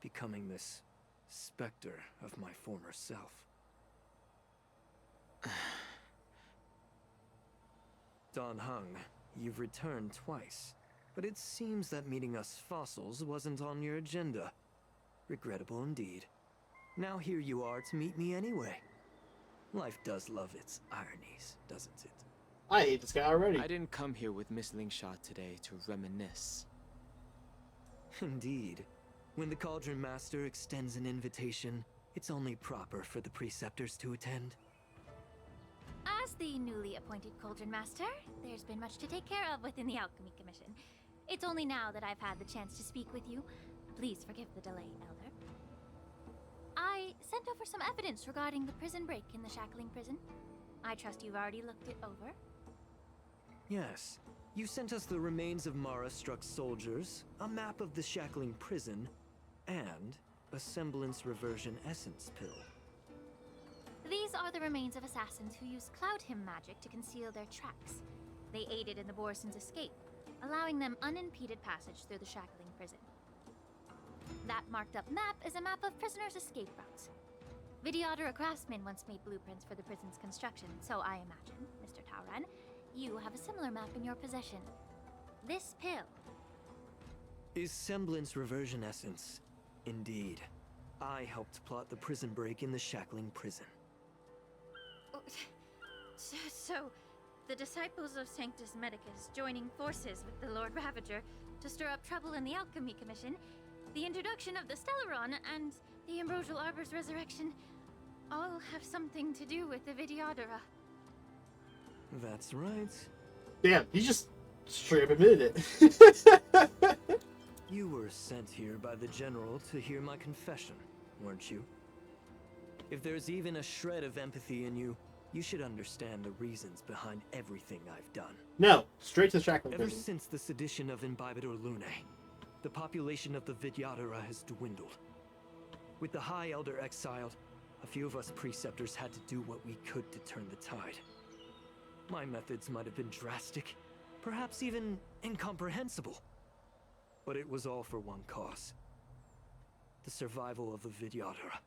becoming this specter of my former self. Dan Heng, you've returned twice, but it seems that meeting us fossils wasn't on your agenda. Regrettable indeed. Now here you are to meet me anyway. Life does love its ironies, doesn't it? I hate this guy already. I didn't come here with Miss Lingsha today to reminisce. Indeed. When the Cauldron Master extends an invitation, it's only proper for the Preceptors to attend. As the newly appointed Cauldron Master, there's been much to take care of within the Alchemy Commission. It's only now that I've had the chance to speak with you. Please forgive the delay, Elder. I sent over some evidence regarding the prison break in the Shackling prison. I trust you've already looked it over. Yes. You sent us the remains of Mara-struck soldiers, a map of the Shackling prison, and a semblance reversion essence pill. These are the remains of assassins who used Cloud Hymn magic to conceal their tracks. They aided in the Borison's escape, allowing them unimpeded passage through the Shackling prison. That marked-up map is a map of prisoners' escape routes. Vidyadhara craftsmen once made blueprints for the prison's construction, so I imagine, Mr. Tauran, you have a similar map in your possession. This pill is semblance reversion essence. Indeed. I helped plot the prison break in the Shackling prison. So, the disciples of Sanctus Medicus joining forces with the Lord Ravager to stir up trouble in the Alchemy Commission, the introduction of the Stellaron, and the Ambrosial Arbor's resurrection all have something to do with the Vidyadhara. That's right. Damn, he just straight up admitted it. You were sent here by the General to hear my confession, weren't you? If there's even a shred of empathy in you, you should understand the reasons behind everything I've done. No, straight to the Shackling Ever prison. since the sedition of Imbibitor Lunae, the population of the Vidyadhara has dwindled. With the High Elder exiled, a few of us Preceptors had to do what we could to turn the tide. My methods might have been drastic, perhaps even incomprehensible. But it was all for one cause. The survival of the Vidyadhara.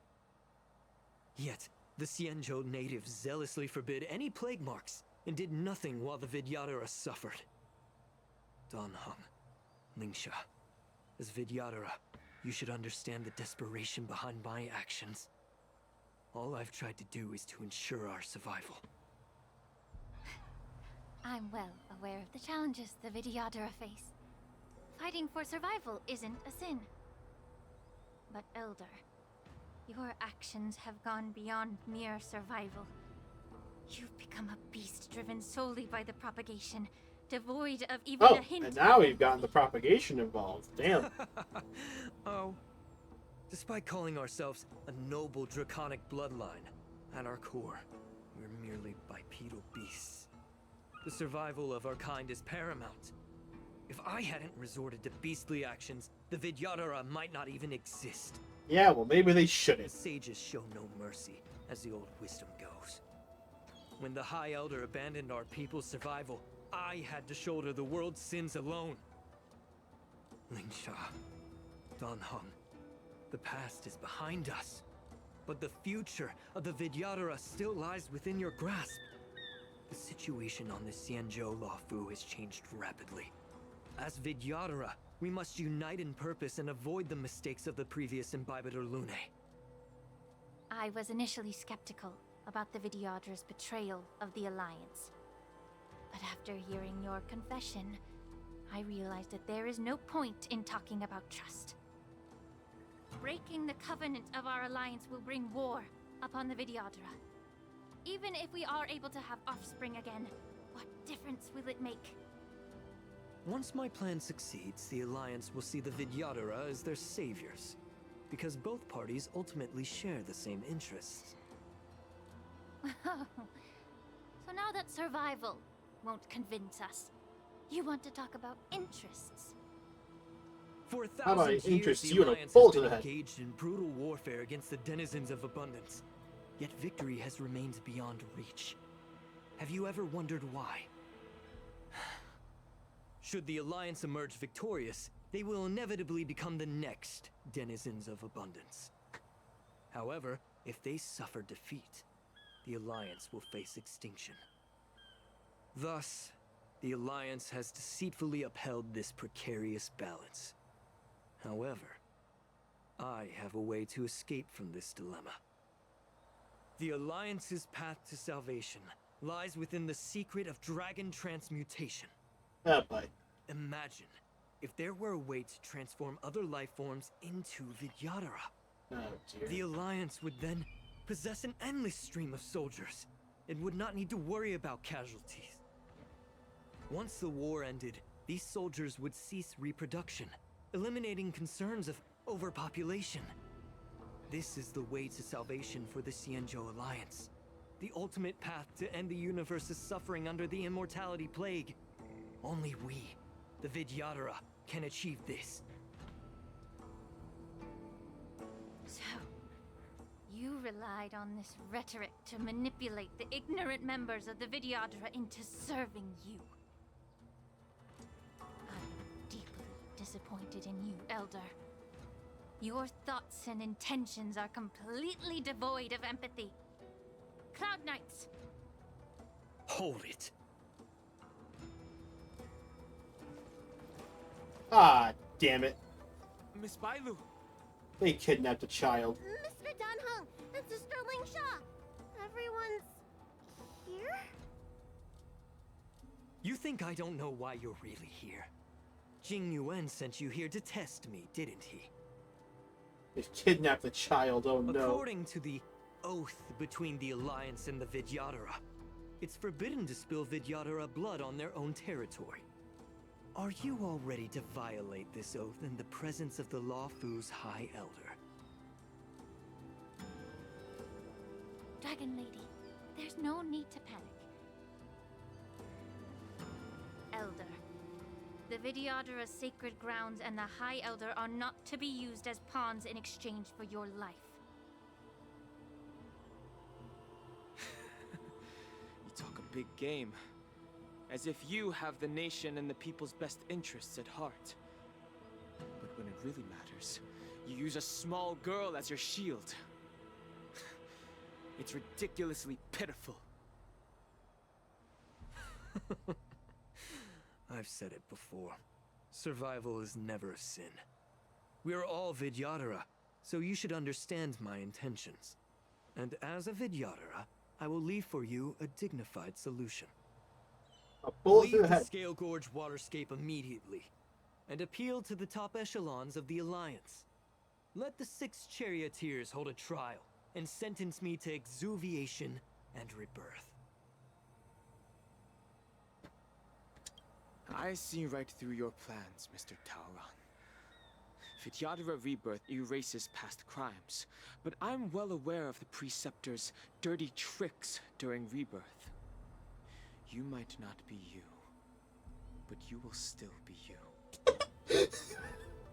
Yet, the Xianzhou natives zealously forbid any plague marks, and did nothing while the Vidyadhara suffered. Dan Heng, Lingsha, as Vidyadhara, you should understand the desperation behind my actions. All I've tried to do is to ensure our survival. I'm well aware of the challenges the Vidyadhara face. Fighting for survival isn't a sin. But Elder, your actions have gone beyond mere survival. You've become a beast driven solely by the propagation, devoid of even a hint. And now we've gotten the propagation involved. Damn. Oh. Despite calling ourselves a noble draconic bloodline, at our core, we're merely bipedal beasts. The survival of our kind is paramount. If I hadn't resorted to beastly actions, the Vidyadhara might not even exist. Yeah, well, maybe they shouldn't. The sages show no mercy, as the old wisdom goes. When the High Elder abandoned our people's survival, I had to shoulder the world's sins alone. Lingsha, Dan Heng, the past is behind us, but the future of the Vidyadhara still lies within your grasp. The situation on the Xianzhou Luofu has changed rapidly. As Vidyadhara, we must unite in purpose and avoid the mistakes of the previous Imbibitor Lunae. I was initially skeptical about the Vidyadhara's betrayal of the Alliance. But after hearing your confession, I realized that there is no point in talking about trust. Breaking the covenant of our alliance will bring war upon the Vidyadhara. Even if we are able to have offspring again, what difference will it make? Once my plan succeeds, the Alliance will see the Vidyadhara as their saviors, because both parties ultimately share the same interests. So now that survival won't convince us, you want to talk about interests? For How about I 1,000 years, interest the you in a Alliance bullet has to been the head? engaged in brutal warfare against the denizens of abundance. Yet victory has remained beyond reach. Have you ever wondered why? Should the Alliance emerge victorious, they will inevitably become the next denizens of abundance. However, if they suffer defeat, the Alliance will face extinction. Thus, the Alliance has deceitfully upheld this precarious balance. However, I have a way to escape from this dilemma. The Alliance's path to salvation lies within the secret of dragon transmutation. Oh boy. Imagine if there were a way to transform other life forms into Vidyadhara. Oh dear. The Alliance would then possess an endless stream of soldiers. It would not need to worry about casualties. Once the war ended, these soldiers would cease reproduction, eliminating concerns of overpopulation. This is the way to salvation for the Xianzhou Alliance. The ultimate path to end the universe's suffering under the immortality plague. Only we, the Vidyadhara, can achieve this. So, you relied on this rhetoric to manipulate the ignorant members of the Vidyadhara into serving you. I'm deeply disappointed in you, Elder. Your thoughts and intentions are completely devoid of empathy. Cloud Knights! Hold it. Ah, damn it. Miss Bailu. They kidnapped a child. Mr. Dunhung and Sister Ling Sha. Everyone's here? You think I don't know why you're really here? Jing Yuan sent you here to test me, didn't he? They kidnapped the child, oh no. According to the oath between the Alliance and the Vidyadhara, it's forbidden to spill Vidyadhara blood on their own territory. Are you all ready to violate this oath in the presence of the Luofu's High Elder? Dragon Lady, there's no need to panic. Elder, the Vidyadhara's sacred grounds and the High Elder are not to be used as pawns in exchange for your life. You talk a big game. As if you have the nation and the people's best interests at heart. But when it really matters, you use a small girl as your shield. It's ridiculously pitiful. I've said it before. Survival is never a sin. We are all Vidyadhara, so you should understand my intentions. And as a Vidyadhara, I will leave for you a dignified solution. A bullet Leave through the the head. Scale Gorge waterscape immediately, and appeal to the top echelons of the Alliance. Let the 6 charioteers hold a trial, and sentence me to exuviation and rebirth. I see right through your plans, Mr. Taoran. Vidyadhara rebirth erases past crimes, but I'm well aware of the Preceptor's dirty tricks during rebirth. You might not be you, but you will still be you.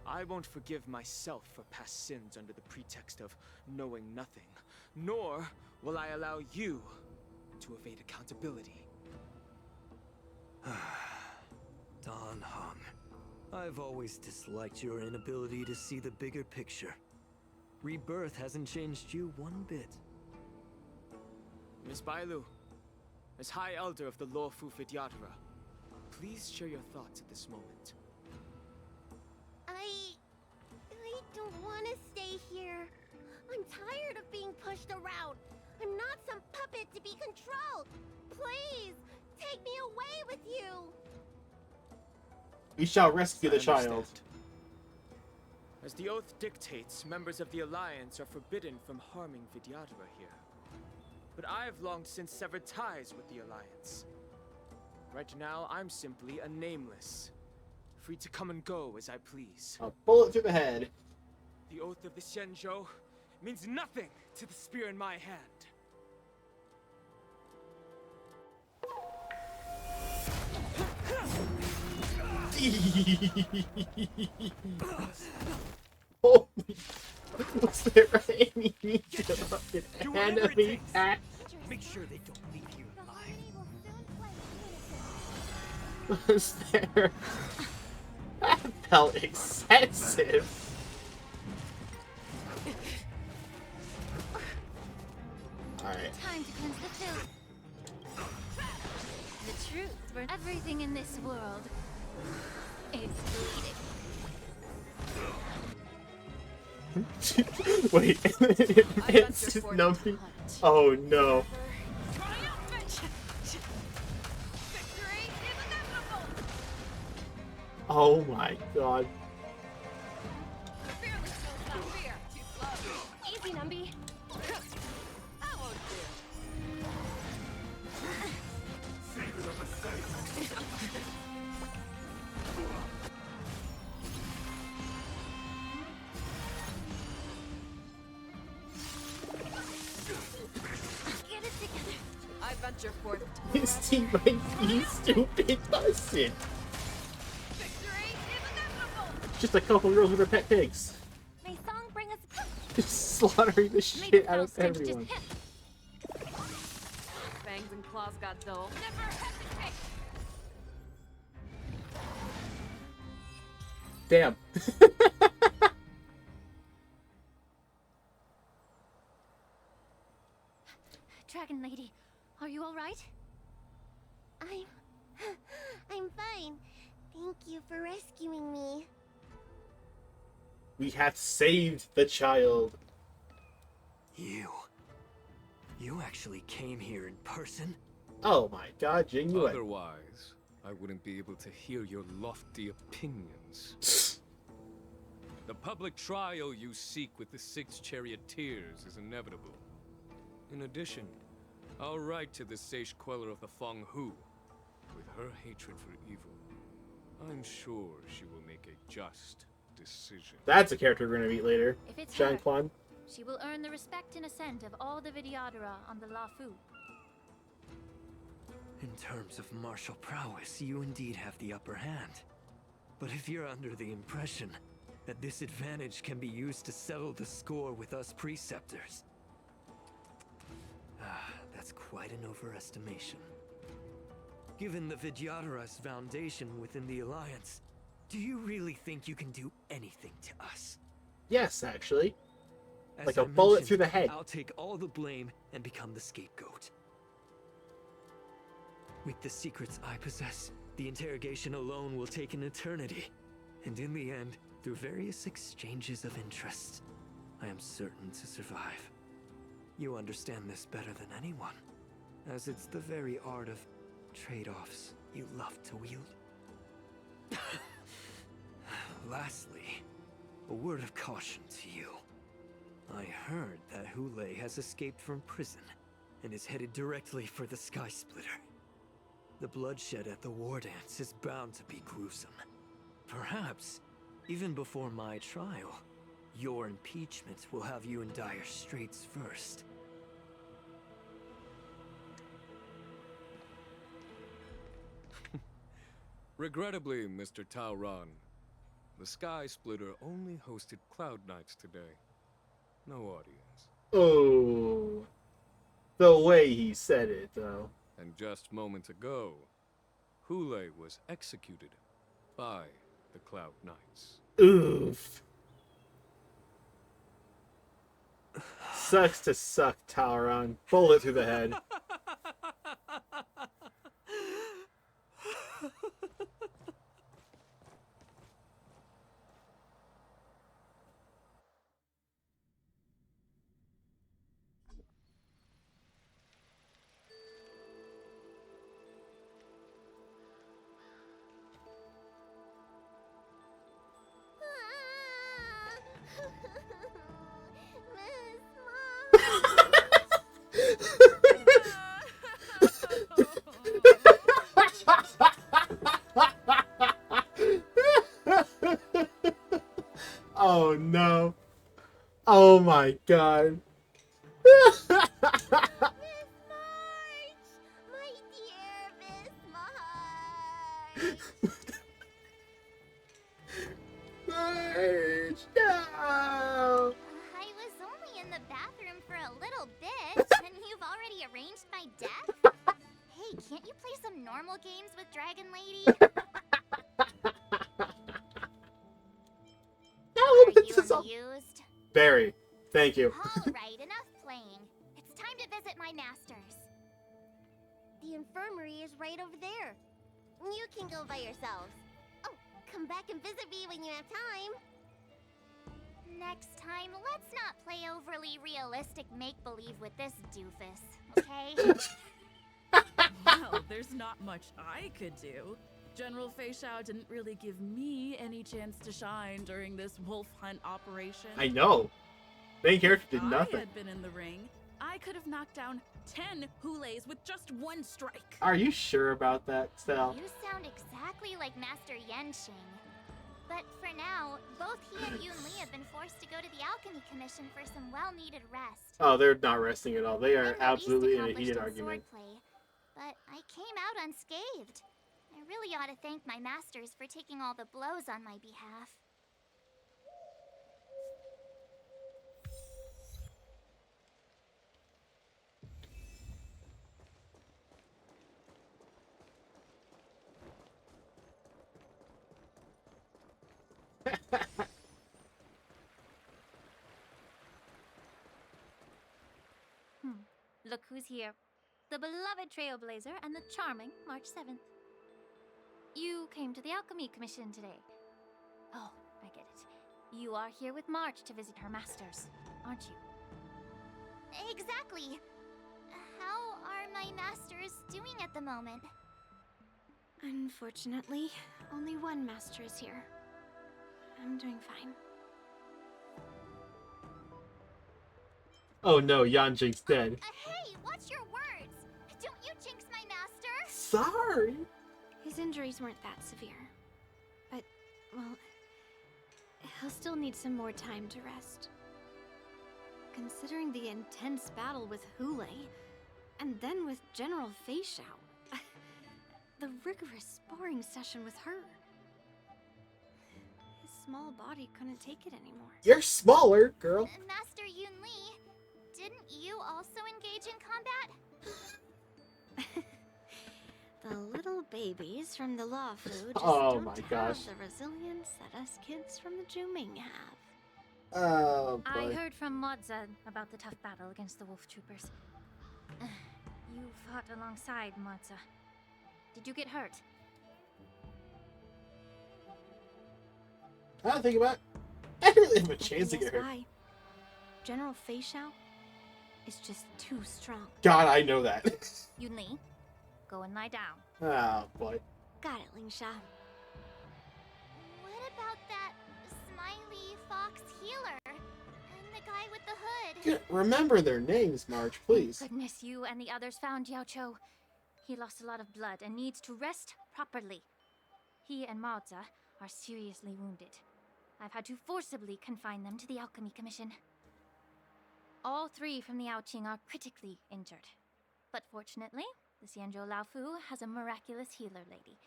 I won't forgive myself for past sins under the pretext of knowing nothing, nor will I allow you to evade accountability. Dan Heng, I've always disliked your inability to see the bigger picture. Rebirth hasn't changed you one bit. Miss Bailu, as High Elder of the Luofu Vidyadhara, please share your thoughts at this moment. I don't want to stay here. I'm tired of being pushed around. I'm not some puppet to be controlled. Please, take me away with you. We shall rescue the I child. understand. As the oath dictates, members of the Alliance are forbidden from harming Vidyadhara here. But I've long since severed ties with the Alliance. Right now, I'm simply a nameless, free to come and go as I please. A bullet through the head. The oath of the Xianzhou means nothing to the spear in my hand. Holy, was there any need to fucking enemy that? Make sure they don't leave you alive. Was there? That felt excessive. Alright. Time to cleanse the filth. The truth for everything in this world is bleeding. Wait, it's just numbing. Oh no. Oh my god. Easy, Numby. Get it together. I venture forth. His team might be stupid person. Just a couple girls with their pet pigs. May song bring us Just slaughtering the shit out of everyone. Fangs and claws got dull. Never hesitate. Damn. Dragon Lady, are you alright? I'm fine. Thank you for rescuing me. We have saved the child. You actually came here in person? Oh my god, genuine. Otherwise, I wouldn't be able to hear your lofty opinions. The public trial you seek with the 6 charioteers is inevitable. In addition, I'll write to the sage queller of the Feng Hu. With her hatred for evil, I'm sure she will make a just decision. That's a character we're gonna meet later. If it's Shang her, Quan. she will earn the respect and assent of all the Vidyadhara on the Lafu. In terms of martial prowess, you indeed have the upper hand. But if you're under the impression that this advantage can be used to settle the score with us preceptors, that's quite an overestimation. Given the Vidyadhara's foundation within the Alliance, do you really think you can do anything to us? Yes, actually. As Like I a bullet mentioned, through the head. I'll take all the blame and become the scapegoat. With the secrets I possess, the interrogation alone will take an eternity. And in the end, through various exchanges of interest, I am certain to survive. You understand this better than anyone, as it's the very art of trade-offs you love to wield. Lastly, a word of caution to you. I heard that Hule has escaped from prison and is headed directly for the Sky Splitter. The bloodshed at the war dance is bound to be gruesome. Perhaps, even before my trial, your impeachment will have you in dire straits first. Regrettably, Mr. Taoran, the Sky Splitter only hosted Cloud Knights today. No audience. Oh. The way he said it, though. And just moments ago, Hule was executed by the Cloud Knights. Oof. Sucks to suck, Taoran. Bullet through the head. Oh no. Oh my god. Miss March! My dear Miss March! normal games with Dragon Lady? Are you amused? Very. Thank you. Alright, enough playing. It's time to visit my masters. The infirmary is right over there. You can go by yourselves. Oh, come back and visit me when you have time. Next time, let's not play overly realistic make-believe with this doofus, okay? Well, there's not much I could do. General Feixiao didn't really give me any chance to shine during this wolf hunt operation. I know. Main character did If nothing. I had been in the ring, I could have knocked down 10 Hulays with just one strike. Are you sure about that, Sal? You sound exactly like Master Yanqing. But for now, both he and Yun Li have been forced to go to the Alchemy Commission for some well-needed rest. Oh, they're not resting at all. They are I'm the absolutely least in a heated accomplished in argument. swordplay, but I came out unscathed. I really ought to thank my masters for taking all the blows on my behalf. Look who's here. The beloved Trailblazer and the charming March 7th. You came to the Alchemy Commission today. Oh, I get it. You are here with March to visit her masters, aren't you? Exactly. How are my masters doing at the moment? Unfortunately, only one master is here. I'm doing fine. Oh no, Yanjing's dead. Hey, watch your words! Don't you jinx my master! Sorry. His injuries weren't that severe. But, well, he'll still need some more time to rest. Considering the intense battle with Hulei, and then with General Feixiao, the rigorous sparring session with her. His small body couldn't take it anymore. You're smaller, girl. Master Yun Li, didn't you also engage in combat? The little babies from the Law Fu just Oh don't my have gosh. the resilience that us kids from the Juming have. Oh I boy. heard from Moze about the tough battle against the wolf troopers. You fought alongside Moze. Did you get hurt? I don't think about it. I didn't really have a chance to get hurt. Why? General Feixiao is just too strong. God, I know that. Yun Li, go and lie down. Oh boy. Got it, Lingsha. What about that smiley fox healer? And the guy with the hood? Remember their names, March, please. Goodness, you and the others found Jaioquo. He lost a lot of blood and needs to rest properly. He and Moze are seriously wounded. I've had to forcibly confine them to the Alchemy Commission. All three from the Yaoqing are critically injured. But fortunately, the Xianzhou Laofu has a miraculous healer lady.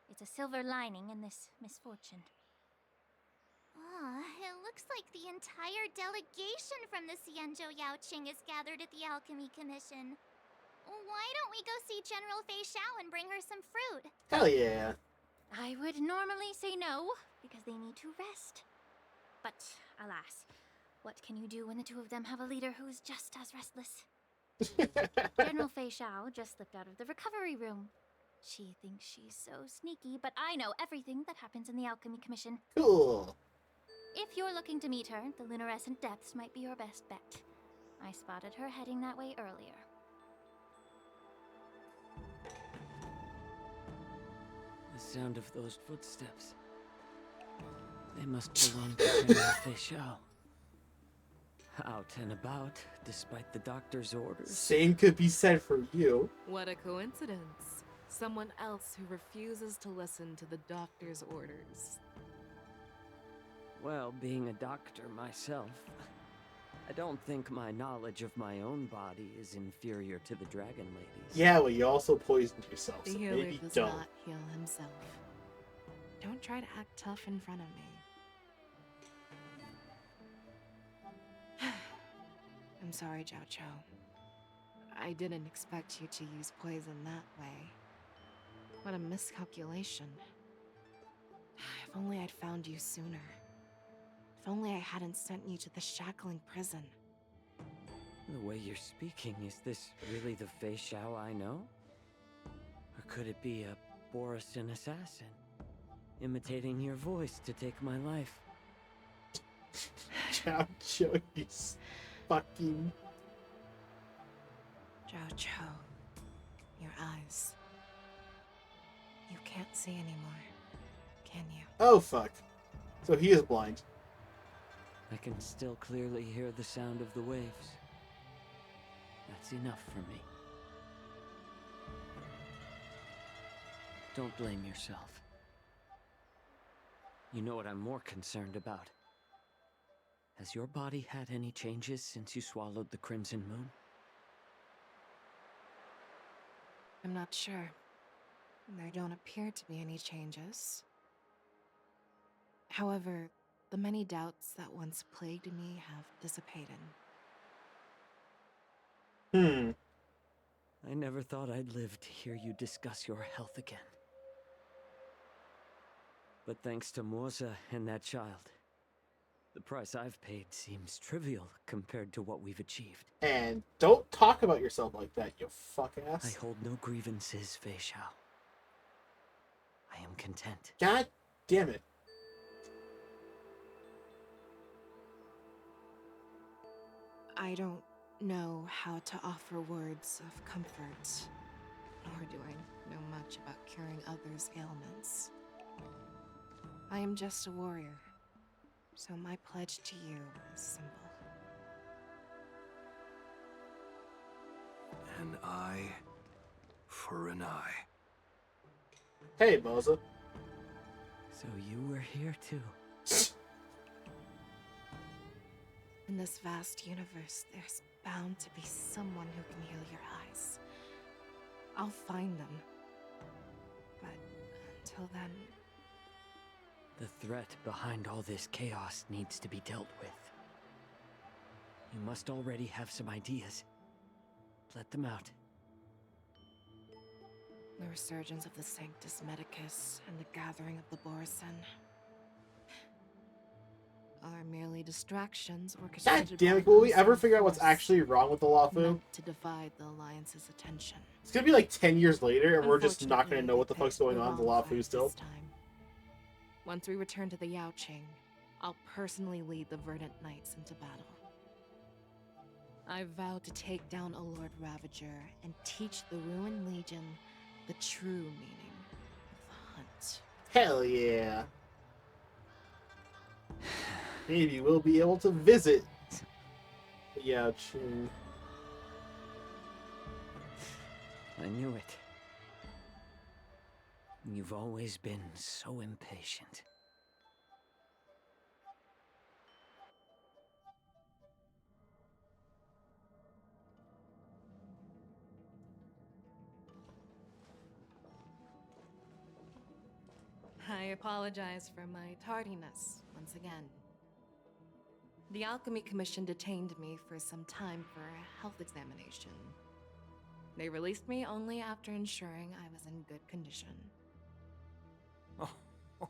It's a silver lining in this misfortune. It looks like the entire delegation from the Xianzhou Yaoqing is gathered at the Alchemy Commission. Why don't we go see General Feixiao and bring her some fruit? Hell yeah. I would normally say no, because they need to rest. But, alas, what can you do when the two of them have a leader who's just as restless? General Feixiao just slipped out of the recovery room. She thinks she's so sneaky, but I know everything that happens in the Alchemy Commission. Cool. If you're looking to meet her, the luminescent depths might be your best bet. I spotted her heading that way earlier. The sound of those footsteps. They must belong to General Feixiao. Out and about, despite the doctor's orders. Same could be said for you. What a coincidence. Someone else who refuses to listen to the doctor's orders. Well, being a doctor myself, I don't think my knowledge of my own body is inferior to the Dragon Lady's. Yeah, well, you also poisoned yourself, The so healer maybe does don't. not heal himself. Don't try to act tough in front of me. I'm sorry, Jaioquo. I didn't expect you to use poison that way. What a miscalculation. If only I'd found you sooner. If only I hadn't sent you to the shackling prison. The way you're speaking, is this really the Feixiao I know? Or could it be a Borisin assassin, imitating your voice to take my life? Jaioquo, you fucking... Jaioquo, your eyes. You can't see anymore, can you? Oh, fuck. So he is blind. I can still clearly hear the sound of the waves. That's enough for me. Don't blame yourself. You know what I'm more concerned about? Has your body had any changes since you swallowed the Crimson Moon? I'm not sure. There don't appear to be any changes. However, the many doubts that once plagued me have dissipated. I never thought I'd live to hear you discuss your health again. But thanks to Moze and that child, the price I've paid seems trivial compared to what we've achieved. And don't talk about yourself like that, you fuck ass. I hold no grievances, Feixiao. I am content. God damn it. I don't know how to offer words of comfort, nor do I know much about curing others' ailments. I am just a warrior, so my pledge to you is simple. An eye for an eye. Hey, Moze. So you were here too. In this vast universe, there's bound to be someone who can heal your eyes. I'll find them. But until then... The threat behind all this chaos needs to be dealt with. You must already have some ideas. Let them out. The resurgence of the Sanctus Medicus and the gathering of the Borisin are merely distractions orchestrated. God damn it, by will we ever Borisin figure out what's force, actually wrong with the Lafu? meant to divide the Alliance's attention. It's gonna be like 10 years later, and we're just not gonna know what the fuck's going on with the Lafu still. Once we return to the Yaoqing, I'll personally lead the Verdant Knights into battle. I vow to take down a Lord Ravager and teach the Ruined Legion the true meaning of the hunt. Hell yeah. Maybe we'll be able to visit the Yaoqing. I knew it. You've always been so impatient. I apologize for my tardiness once again. The Alchemy Commission detained me for some time for a health examination. They released me only after ensuring I was in good condition. Oh,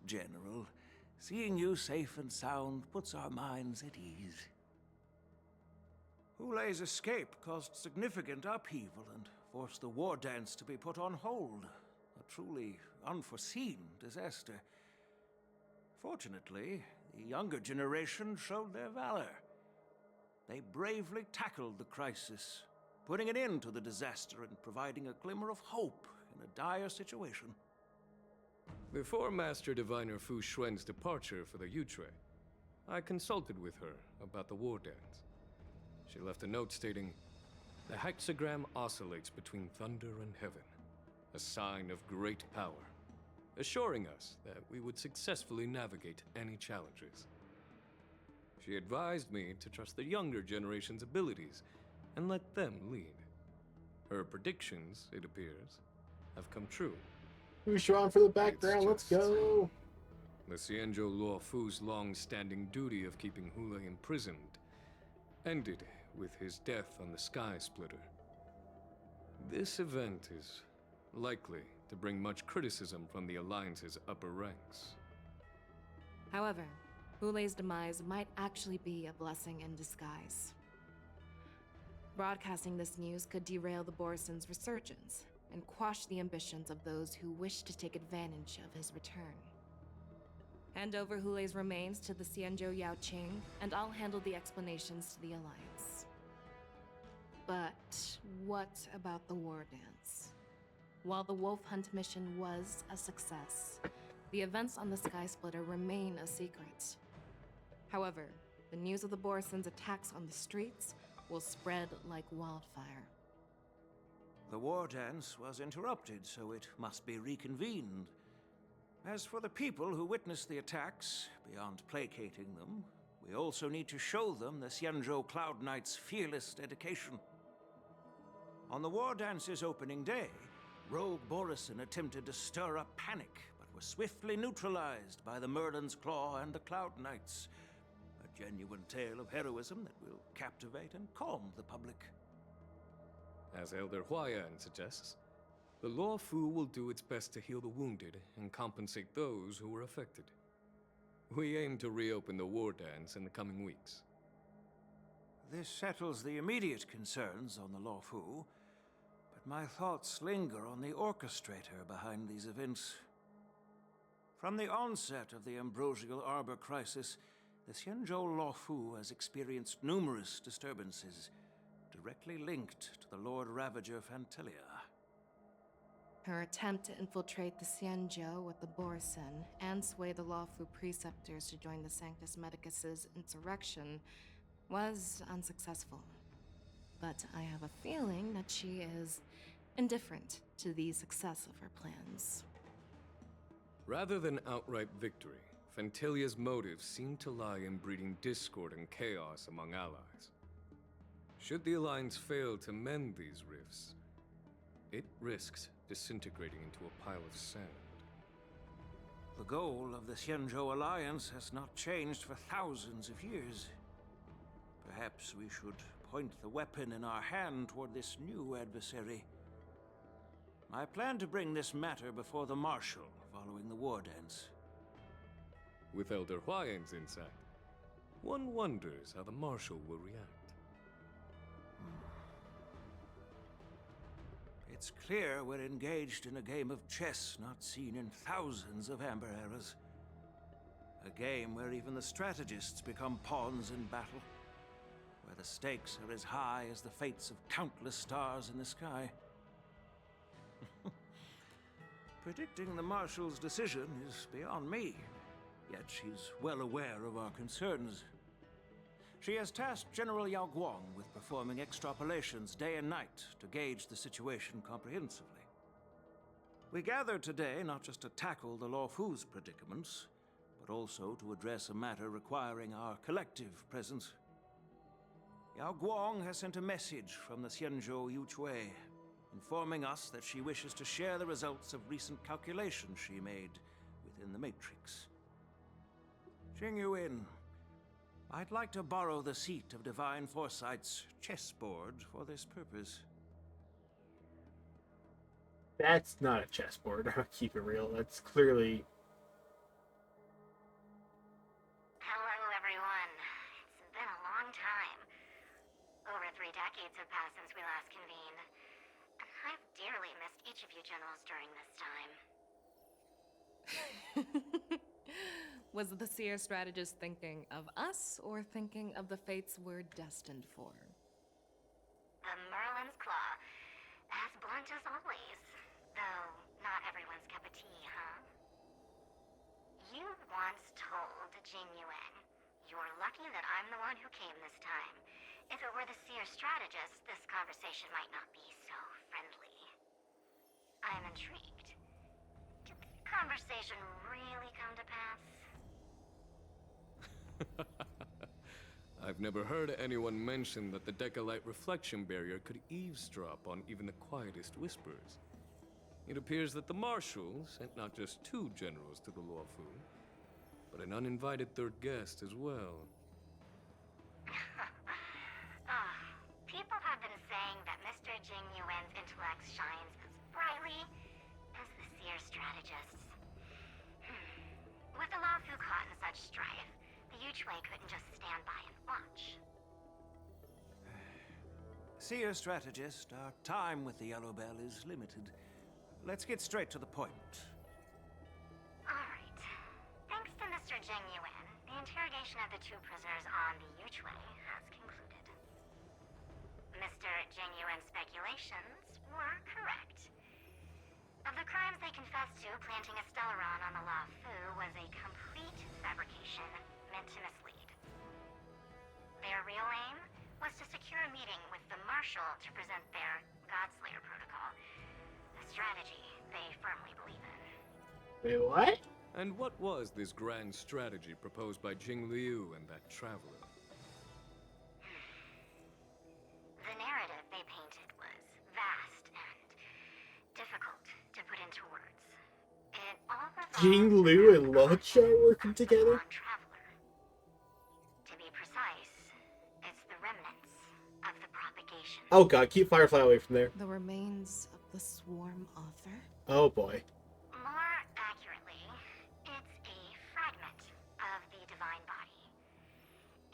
General, seeing you safe and sound puts our minds at ease. Hulei's escape caused significant upheaval and forced the war dance to be put on hold. A truly unforeseen disaster. Fortunately, the younger generation showed their valor. They bravely tackled the crisis, putting an end to the disaster and providing a glimmer of hope in a dire situation. Before Master Diviner Fu Xuan's departure for the Yutre, I consulted with her about the war dance. She left a note stating, "The hexagram oscillates between thunder and heaven, a sign of great power, assuring us that we would successfully navigate any challenges." She advised me to trust the younger generation's abilities and let them lead. Her predictions, it appears, have come true. Who's Sean for the background? Let's go. The Xianzhou Luo Fu's long-standing duty of keeping Hulei imprisoned ended with his death on the Sky Splitter. This event is likely to bring much criticism from the Alliance's upper ranks. However, Hulei's demise might actually be a blessing in disguise. Broadcasting this news could derail the Borison's resurgence and quash the ambitions of those who wish to take advantage of his return. Hand over Hulei's remains to the Xianzhou Yaoqing, and I'll handle the explanations to the Alliance. But what about the war dance? While the Wolf Hunt mission was a success, the events on the Sky Splitter remain a secret. However, the news of the Borison's attacks on the streets will spread like wildfire. The war dance was interrupted, so it must be reconvened. As for the people who witnessed the attacks, beyond placating them, we also need to show them the Xianzhou Cloud Knight's fearless dedication. On the war dance's opening day, Rogue Borison attempted to stir up panic, but was swiftly neutralized by the Merlin's Claw and the Cloud Knights. A genuine tale of heroism that will captivate and calm the public. As Elder Huayan suggests, the Law Fu will do its best to heal the wounded and compensate those who were affected. We aim to reopen the war dance in the coming weeks. This settles the immediate concerns on the Law Fu, but my thoughts linger on the orchestrator behind these events. From the onset of the Ambrosial Arbor crisis, the Xianzhou Law Fu has experienced numerous disturbances, directly linked to the Lord Ravager Fantelia. Her attempt to infiltrate the Xianzhou with the Borison and sway the Lawfu preceptors to join the Sanctus Medicus's insurrection was unsuccessful. But I have a feeling that she is indifferent to the success of her plans. Rather than outright victory, Fantelia's motives seem to lie in breeding discord and chaos among allies. Should the Alliance fail to mend these rifts, it risks disintegrating into a pile of sand. The goal of the Xianzhou Alliance has not changed for thousands of years. Perhaps we should point the weapon in our hand toward this new adversary. I plan to bring this matter before the Marshal following the war dance. With Elder Huayan's insight, one wonders how the Marshal will react. It's clear we're engaged in a game of chess not seen in thousands of Amber eras. A game where even the strategists become pawns in battle, where the stakes are as high as the fates of countless stars in the sky. Predicting the Marshal's decision is beyond me, yet she's well aware of our concerns. She has tasked General Jaioquo with performing extrapolations day and night to gauge the situation comprehensively. We gathered today not just to tackle the Law Fu's predicaments, but also to address a matter requiring our collective presence. Jaioquo has sent a message from the Xianzhou Yuchui, informing us that she wishes to share the results of recent calculations she made within the Matrix. Jingyuin, I'd like to borrow the seat of Divine Foresight's chessboard for this purpose. That's not a chessboard. I'll keep it real. That's clearly... Hello, everyone. It's been a long time. Over 3 decades have passed since we last convened. And I've dearly missed each of you generals during this time. Was the Seer strategist thinking of us, or thinking of the fates we're destined for? The Merlin's Claw. As blunt as always. Though, not everyone's cup of tea, huh? You once told Jingyuin, "You're lucky that I'm the one who came this time. If it were the Seer strategist, this conversation might not be so friendly." I'm intrigued. Did the conversation really come to pass? I've never heard anyone mention that the Decalite reflection barrier could eavesdrop on even the quietest whispers. It appears that the Marshal sent not just 2 generals to the Law Fu, but an uninvited 3rd guest as well. People have been saying that Mr. Jingyuan's intellect shines as brightly strategists. With the Lafu caught in such strife, the Yuchwei couldn't just stand by and watch. See a strategist. Our time with the Yellow Bell is limited. Let's get straight to the point. Alright. Thanks to Mr. Zheng Yuan, the interrogation of the two prisoners on the Yuchwei has concluded. Mr. Zheng Yuan's speculations were correct. Of the crimes they confessed to, planting a Stellaron on the Lafu was a complete fabrication meant to mislead. Their real aim was to secure a meeting with the Marshal to present their Godslayer protocol, a strategy they firmly believe in. Wait, what? And what was this grand strategy proposed by Jing Liu and that traveler? The narrative they painted was vast and difficult to put into words. It all revolved Jing Liu and Locha working together? traveler. To be precise, it's the remnants of the propagation. Oh god, keep Firefly away from there. The remains of the swarm author? Oh boy. More accurately, it's a fragment of the divine body.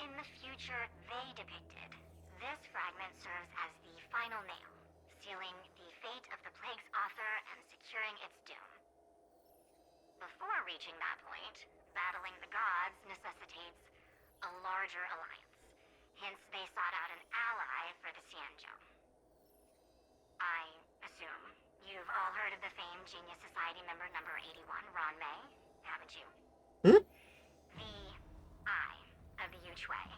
In the future they depicted, this fragment serves as the final nail, sealing the fate of the plague's author and securing its doom. Before reaching that point, battling the gods necessitates a larger alliance. Hence, they sought out an ally for the Xianzhou. I assume you've all heard of the famed Genius Society member number 81, Ron May, haven't you? Hmm? The Eye of the Yuchwei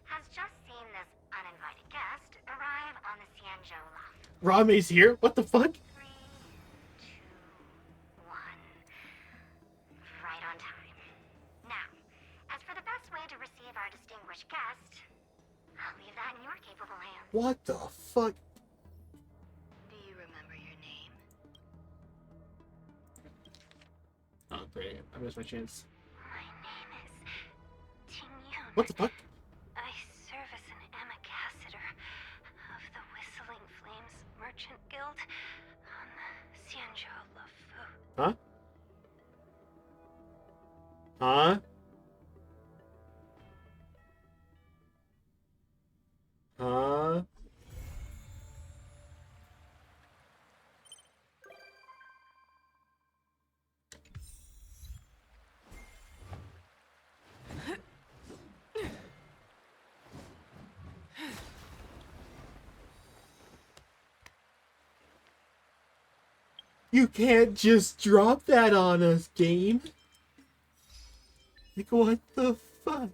has just seen this uninvited guest arrive on the Xianzhou Lafu. Rame's here? What the fuck? 3, 2, 1. Right on time. Now, as for the best way to receive our distinguished guest, I'll leave that in your capable hands. What the fuck? Do you remember your name? Oh great, I missed my chance. My name is Tingyun. What the fuck? I serve as an ambassador of the Whistling Flames Merchant Guild on the Xianzhou Lafu. Huh? Huh? Huh? You can't just drop that on us, game. Like, what the fuck?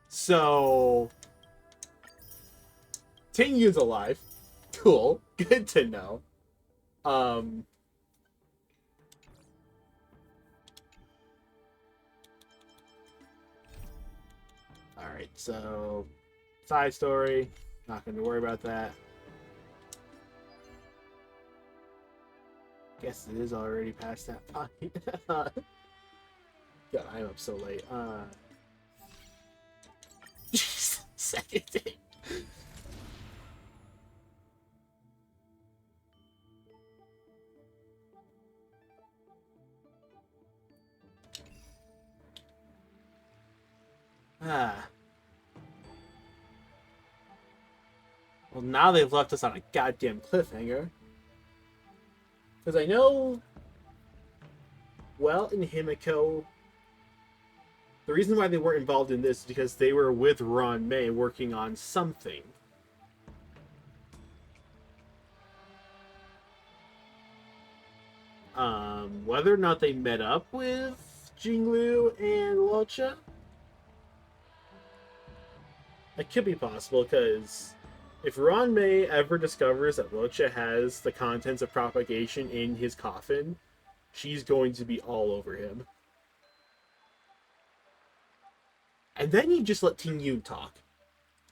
So, Tingyun's alive. Cool. Good to know. Alright, so side story. Not going to worry about that. Guess it is already past that point. God, I'm up so late. Jesus, second day. Well, now they've left us on a goddamn cliffhanger. Because I know, well, in Himiko, the reason why they weren't involved in this is because they were with Ron May working on something. Whether or not they met up with Jinglu and Locha, it could be possible, because if Ron May ever discovers that Locha has the contents of propagation in his coffin, she's going to be all over him. And then you just let Ting Yun talk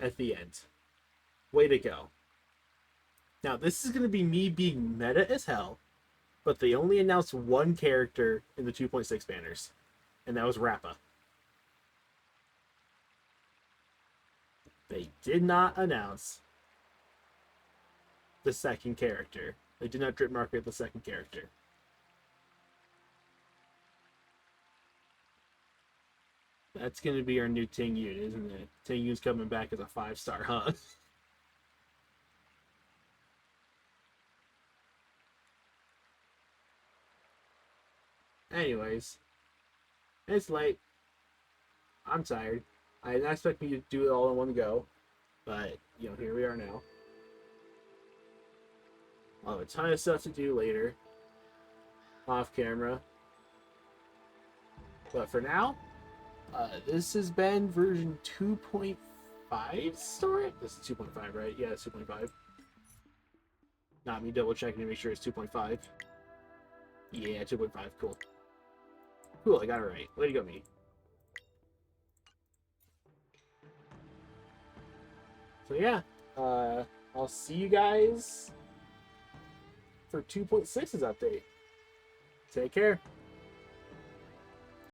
at the end. Way to go. Now, this is going to be me being meta as hell, but they only announced one character in the 2.6 banners, and that was Rappa. They did not announce the second character. They did not drip market the second character. That's going to be our new Ting Yun, isn't it? Ting Yun's coming back as a 5-star, huh? Anyways, it's late. I'm tired. I didn't expect me to do it all in one go, but, you know, here we are now. I'll have a ton of stuff to do later, off camera. But for now, this has been version 2.5 story? This is 2.5, right? Yeah, it's 2.5. Not me double checking to make sure it's 2.5. Yeah, 2.5, cool. Cool, I got it right. Way to go, me. So yeah, I'll see you guys for 2.6's update. Take care.